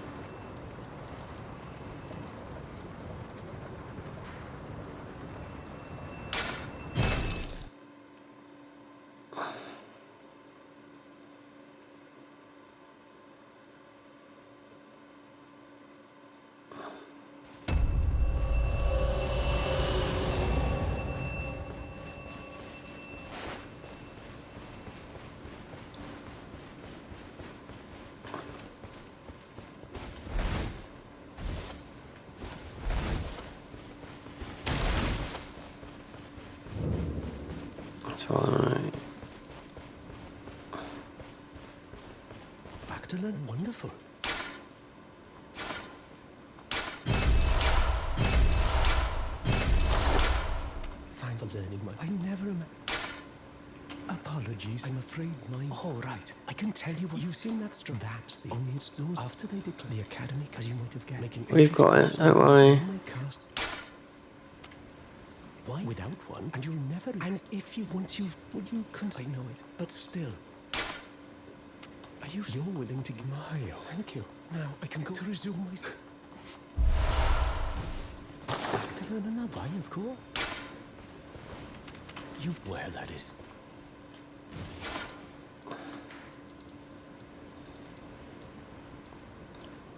That's right. Magdalene, wonderful. Thanks for learning my... I never... Apologies, I'm afraid mine... Oh, right. I can tell you what... You've seen that strum. That's the... Only it's those after they declare the academy, because you might have guessed... Making... We've got it, don't worry. Why without one? And you'll never... And if you once you've... Would you... I know it, but still... Are you... You're willing to give... Mario, thank you. Now, I can go to resume my... Back to learn another. Why, of course. You've... Where that is.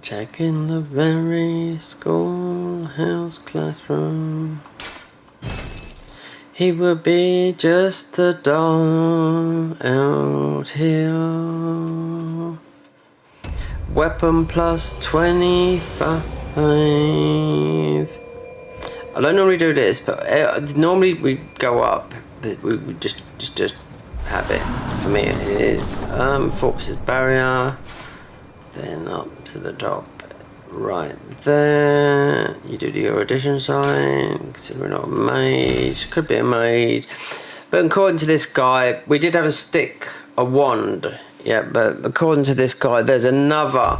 Check in the very schoolhouse classroom. He will be just a doll out here. Weapon plus 25. I don't normally do this, but normally we go up. We just habit. For me, it is Fortress's barrier. Then up to the top. Right there, you do the erudition sign, consider we're not a mage, could be a mage, but according to this guy, we did have a stick, a wand, yeah, but according to this guy, there's another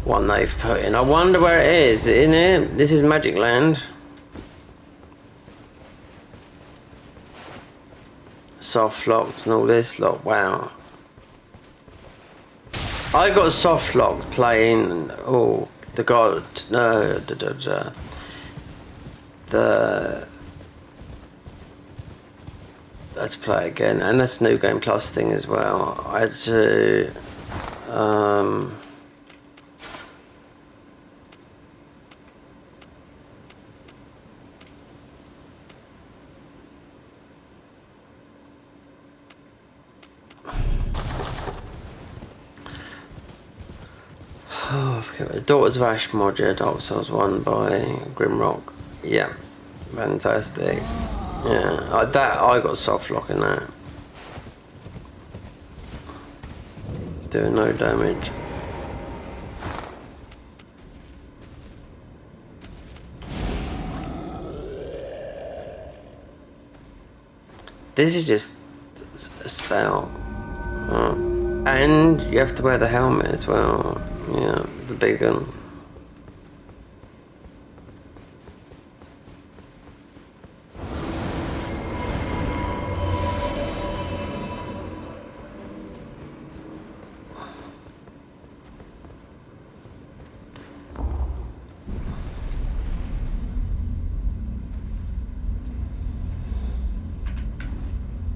one they've put in. I wonder where it is, in here, this is Magic Land. Soft locks and all this lot, wow. I got soft locked playing, oh, the god, no, let's play again, and that's New Game Plus thing as well. I had to, oh, I forget. The Daughters of Ash mod, yeah, Dark Souls 1 by Grimrock. Yeah, fantastic. Yeah, I got soft lock in that. Doing no damage. This is just a spell. And you have to wear the helmet as well. Yeah, the big one.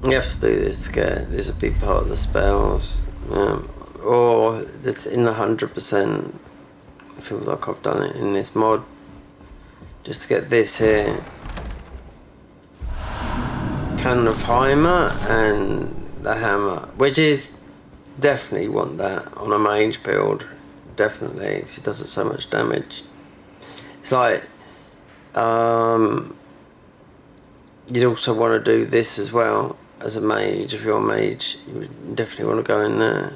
You have to do this to get this would be part of the spells, or it's in 100%. I feel like I've done it in this mod just to get this here, Cannon of Heimer and the hammer, which is definitely want that on a mage build, definitely, because it does so much damage. It's like you'd also want to do this as well. As a mage, if you're a mage, you would definitely want to go in there.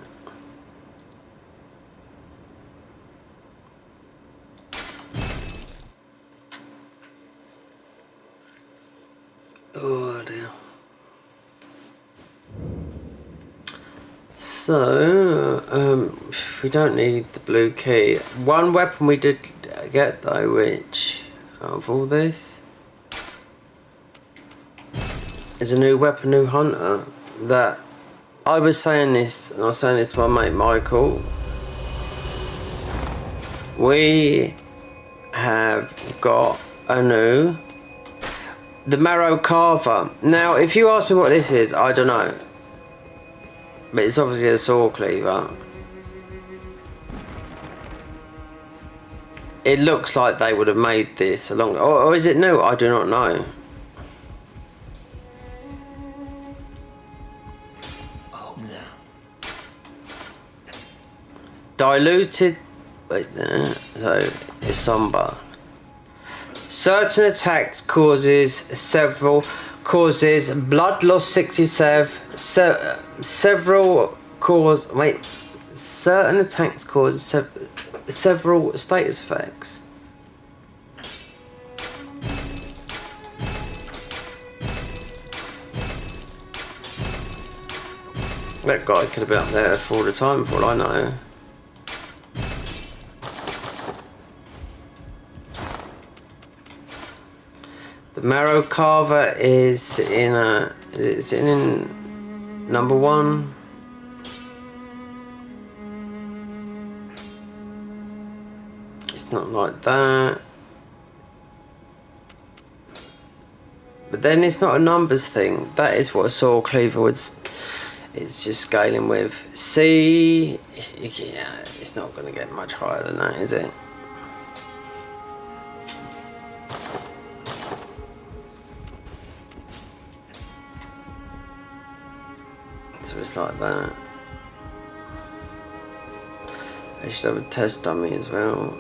Oh dear. So, we don't need the blue key. One weapon we did get though, which, of all this, is a new weapon, new hunter, that I was saying this, and I was saying this to my mate Michael. We have got a new, the Marrow Carver. Now, if you ask me what this is, I don't know. But it's obviously a saw cleaver. It looks like they would have made this a long, or is it new? I do not know. Diluted, wait there, so it's somber. Certain attacks causes blood loss 67, certain attacks cause several status effects. That guy could have been up there for all the time for all I know. The Marrow Carver is in number 1. It's not like that. But then it's not a numbers thing. That is what a saw cleaver would. It's just scaling with. C. Yeah, it's not going to get much higher than that, is it? So it's like that. I should have a test dummy as well.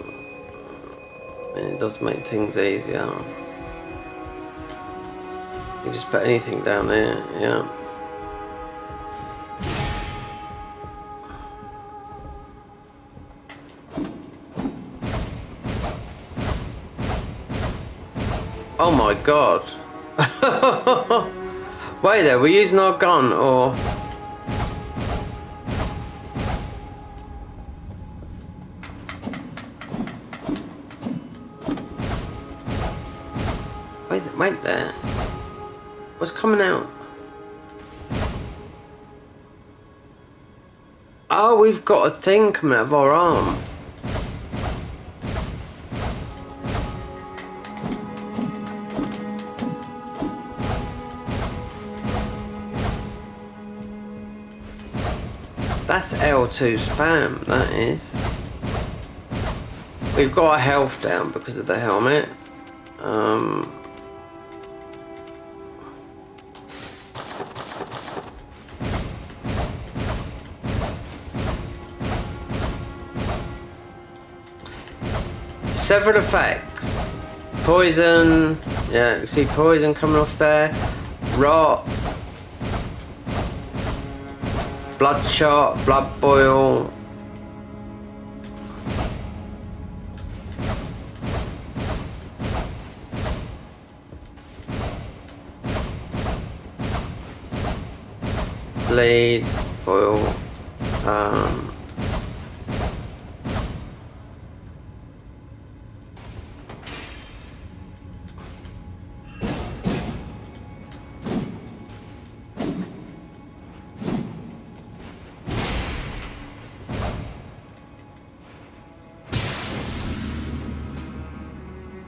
And it does make things easier. You just put anything down there, yeah. Oh my god. Wait there, we're using our gun or... Wait there. What's coming out? Oh, we've got a thing coming out of our arm. That's L2 spam, that is. We've got our health down because of the helmet. Several effects. Poison, yeah, you see poison coming off there. Rot. Bloodshot, blood boil. Bleed. boil.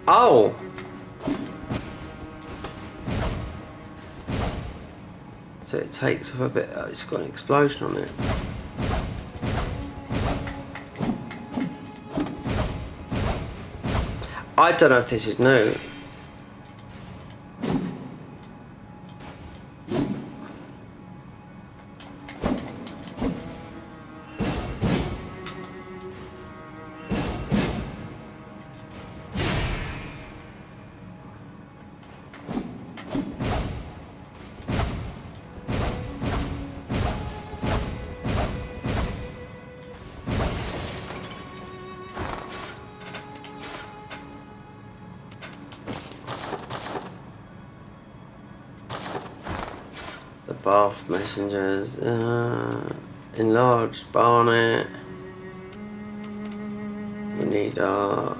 Oh! So it takes off a bit, it's got an explosion on it. I don't know if this is new. The bath messengers, enlarged barnet. We need our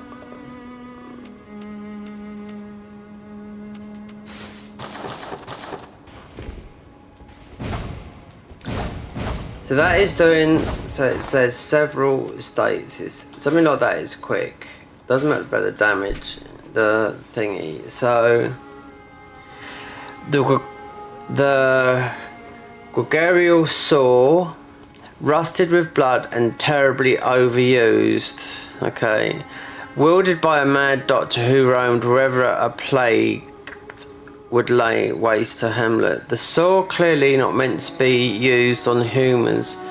so that is doing, so it says several states, it's something like that is quick, doesn't matter about the damage, the thingy. So the Gregorial saw, rusted with blood and terribly overused. Okay. Wielded by a mad doctor who roamed wherever a plague would lay waste to Hamlet. The saw clearly not meant to be used on humans.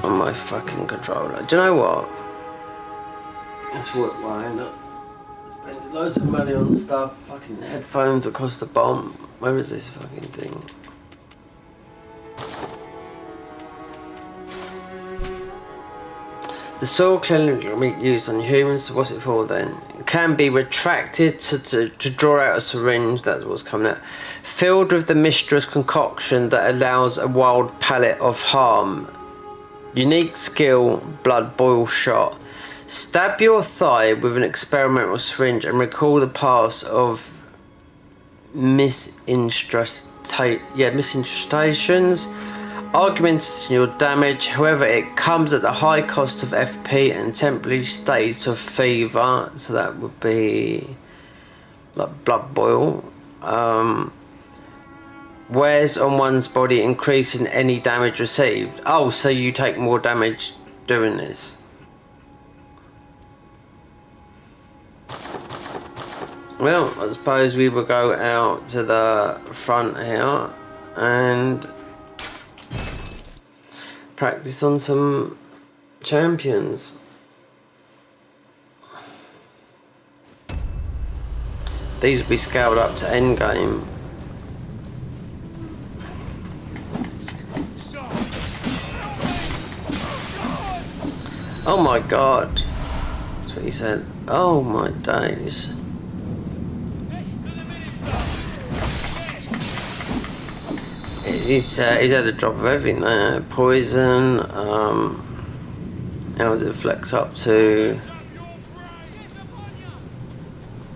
On my fucking controller. Do you know what? That's what I end up spending loads of money on stuff. Fucking headphones that cost a bomb. Where is this fucking thing? The saw clearly used on humans, so what's it for then? It can be retracted to draw out a syringe, that's what's coming out. Filled with the mistress concoction that allows a wild palette of harm. Unique skill, blood boil shot. Stab your thigh with an experimental syringe and recall the past of misinterpretations, arguments in your damage. However, it comes at the high cost of FP and temporary states of fever, so that would be like blood boil. Wears on one's body, increasing any damage received. Oh, so you take more damage doing this. Well, I suppose we will go out to the front here and practice on some champions. These will be scaled up to endgame. Oh my god. That's what he said. Oh my days. He's had a drop of everything there. Poison, how does it flex up to?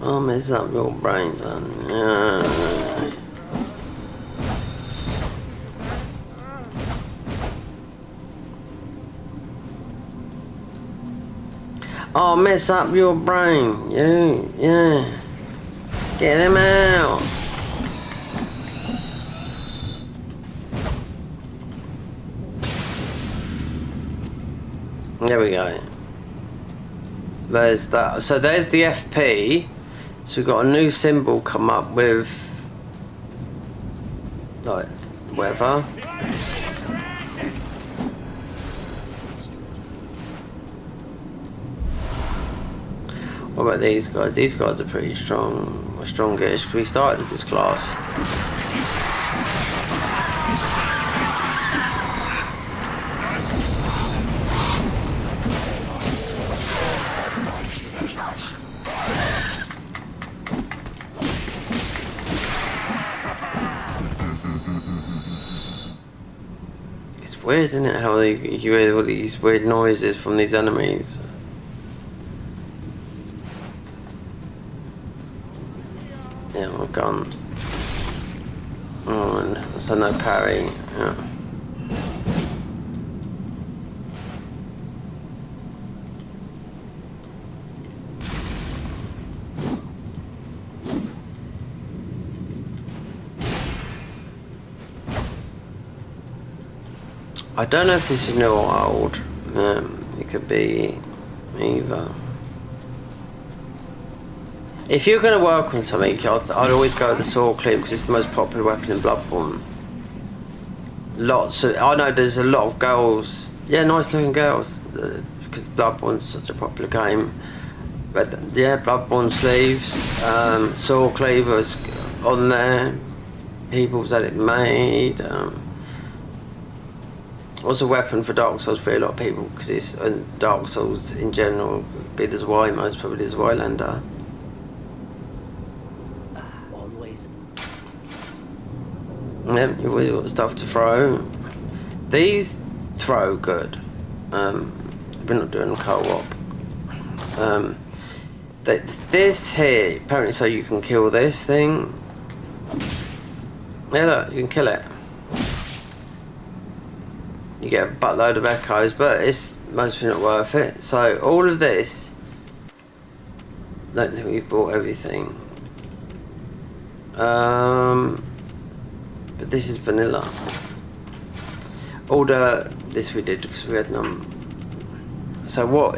Oh, mess up your brain, son. Oh, mess up your brain, you, yeah. Get him out. There we go. There's that. So there's the FP. So we've got a new symbol come up with like weather. What about these guys? These guys are pretty strong, strongish. We started as this class. weird, isn't it? How you hear all these weird noises from these enemies. Yeah, my gun. Oh, and so no parry. Yeah. I don't know if this is new or old. It could be either. If you're going to work on something, I'd always go with the sword cleave because it's the most popular weapon in Bloodborne. I know there's a lot of girls, yeah, nice looking girls, because Bloodborne's such a popular game. But yeah, Bloodborne sleeves, sword cleavers on there. People's had it made. What's a weapon for Dark Souls for a lot of people because it's Dark Souls in general. Bit as why most probably as Wylander. Always. Yeah, you've always got stuff to throw. These throw good. We're not doing co-op. This here apparently so you can kill this thing. Yeah, look, you can kill it. You get a buttload of echoes, but it's mostly not worth it. So all of this, don't think we've bought everything. But this is vanilla. This we did because we had none. So what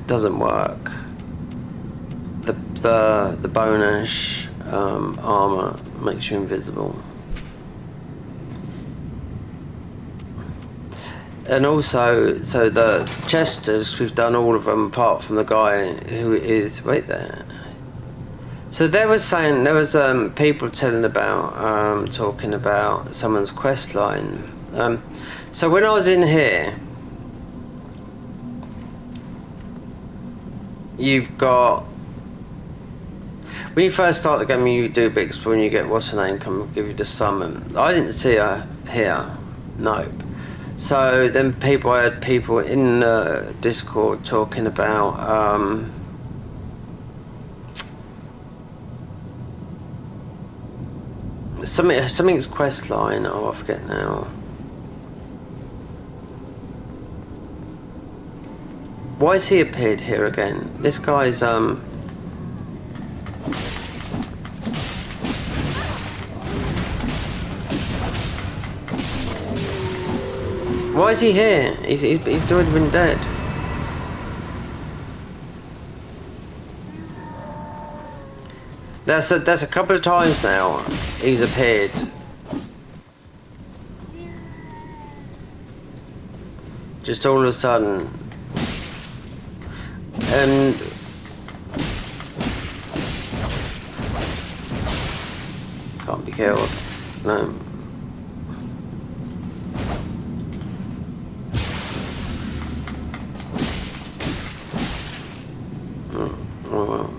doesn't work? The bonus armor makes you invisible. And also, so the chesters, we've done all of them apart from the guy who is right there. So there was people telling about, talking about someone's quest line. So when I was in here, you've got, when you first start the game, you do big explore and you get what's her name come give you the summon. I didn't see her here, nope. So then I had people in Discord talking about something's quest line. Oh, I forget now. Why has he appeared here again? This guy's why is he here? He's already been dead. That's a couple of times now he's appeared. Just all of a sudden. And can't be killed. No. Oh well.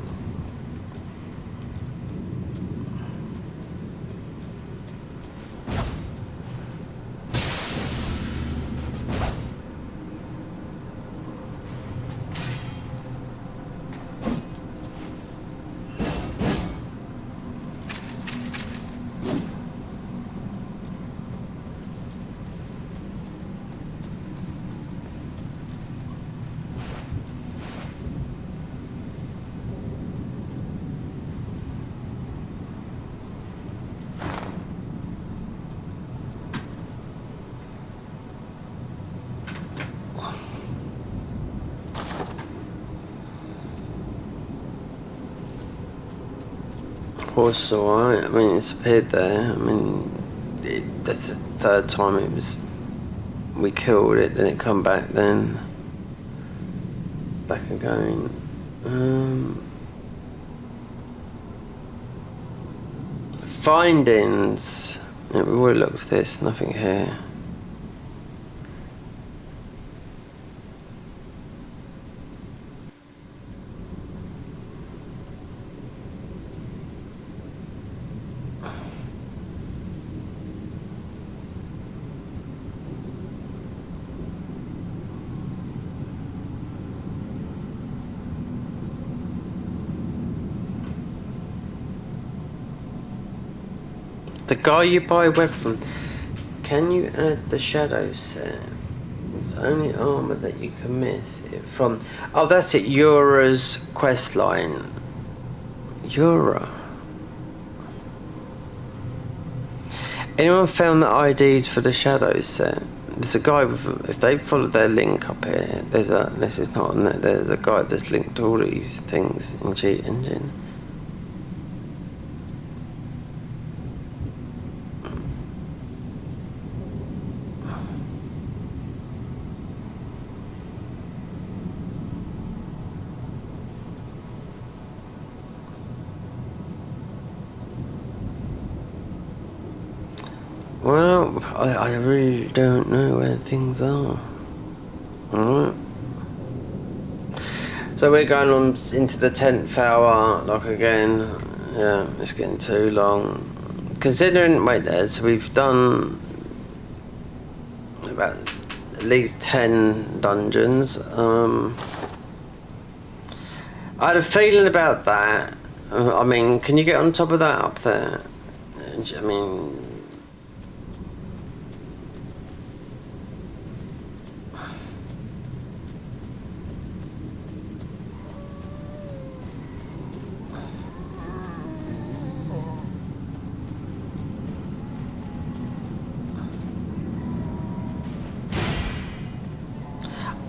Horse alright, I mean it's appeared there, I mean that's the third time we killed it, then it come back then. It's back again. Findings. Yeah, we've already looked at this, nothing here. The guy you buy web from. Can you add the shadow set? It's only armor that you can miss it from. Oh, that's it. Yura's quest line. Yura. Anyone found the IDs for the shadow set? There's a guy with. If they follow their link up here, there's a. This is not on there. There's a guy that's linked to all these things in Cheat Engine. Well, I really don't know where things are. Alright. So we're going on into the 10th hour, like again. Yeah, it's getting too long. Considering, wait there, so we've done about at least 10 dungeons. I had a feeling about that. I mean, can you get on top of that up there? I mean...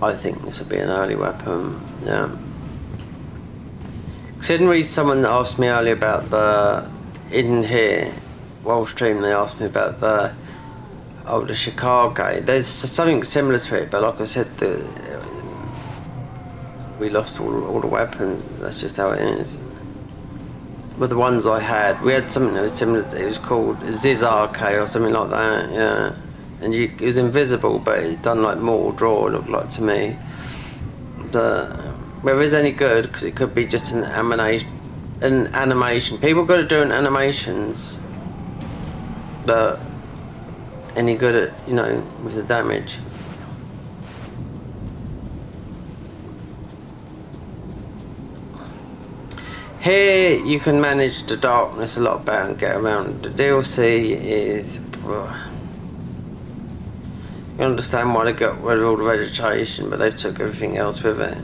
I think this will be an early weapon, yeah. Considering someone asked me earlier about the, in here, while stream they asked me about the Chicago. There's something similar to it, but like I said, we lost all the weapons, that's just how it is. With the ones I had, we had something that was similar to, it was called Zizarke or something like that, yeah. And it was invisible, but it done like mortal draw, it looked like to me. Whether it's any good, because it could be just an animation. People good at doing animations, but any good at, you know, with the damage. Here you can manage the darkness a lot better and get around. The DLC is... You understand why they got rid of all the vegetation, but they took everything else with it.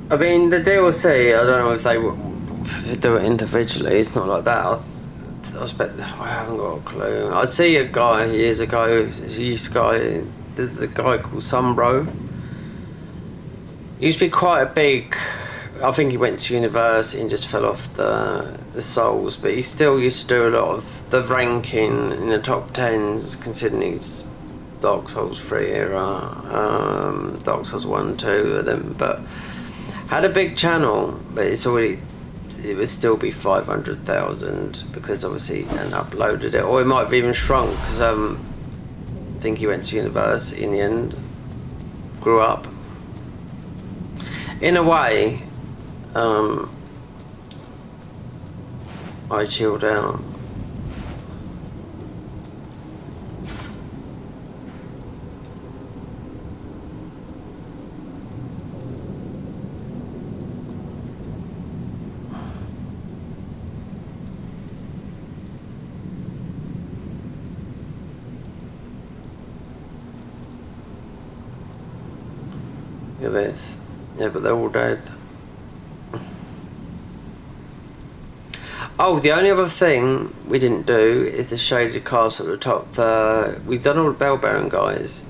I mean, the DLC, I don't know if they do it individually, it's not like that. I expect, I haven't got a clue. I see a guy years ago, it's a youth guy, there's a guy called Sunbro. He used to be quite a big, I think he went to university and just fell off the souls, but he still used to do a lot of the ranking in the top 10s, considering he's Dark Souls 3 era, Dark Souls 1, 2 of them, but had a big channel, but it would still be 500,000 because obviously and uploaded it, or it might have even shrunk because I think he went to university in the end, grew up. In a way, I chilled out. Look at this. Yeah, but they're all dead. Oh, the only other thing we didn't do is the shaded castle at the top. We've done all the bell bearing guys.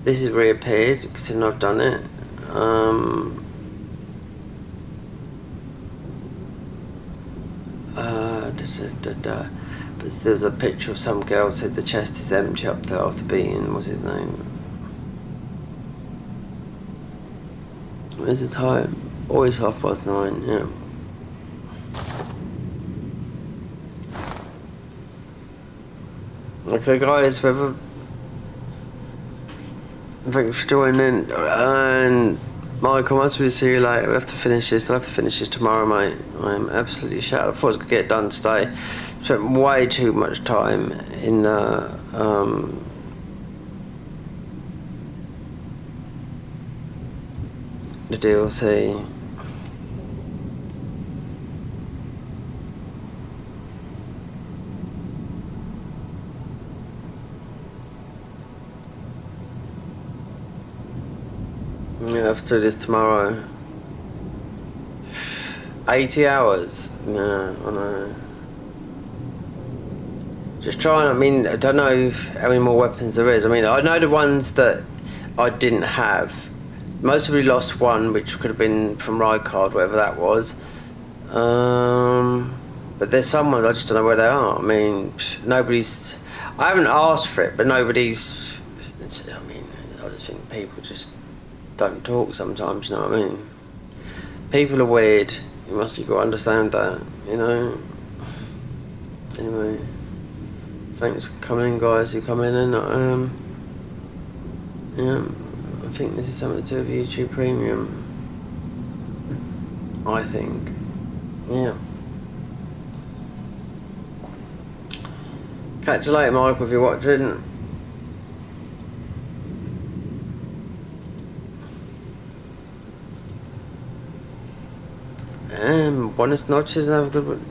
This has reappeared, considering I've done it. But there's a picture of some girl said the chest is empty up there after beating, what's his name? Where's the time? Always 9:30, yeah. Okay, guys, whether thanks for joining, and Michael, once we see you later, we'll have to finish this. I'll have to finish this tomorrow, mate. I'm absolutely shattered. I thought I was going to get it done today. Spent way too much time in the DLC. Yeah, I have to do this tomorrow. 80 hours? Yeah, I know. Just trying, I mean, I don't know how many more weapons there is. I mean, I know the ones that I didn't have. Most of we lost one, which could have been from Rykard, whatever that was. But there's some ones, I just don't know where they are. I mean, nobody's... I haven't asked for it, but nobody's... I mean, I just think people just don't talk sometimes, you know what I mean? People are weird. You got to understand that, you know? Anyway, thanks for coming in, guys, who come in, and yeah, I think this is something to do with YouTube Premium. I think, yeah. Catch you later, Michael, if you're watching. Buenas noches and have a good one.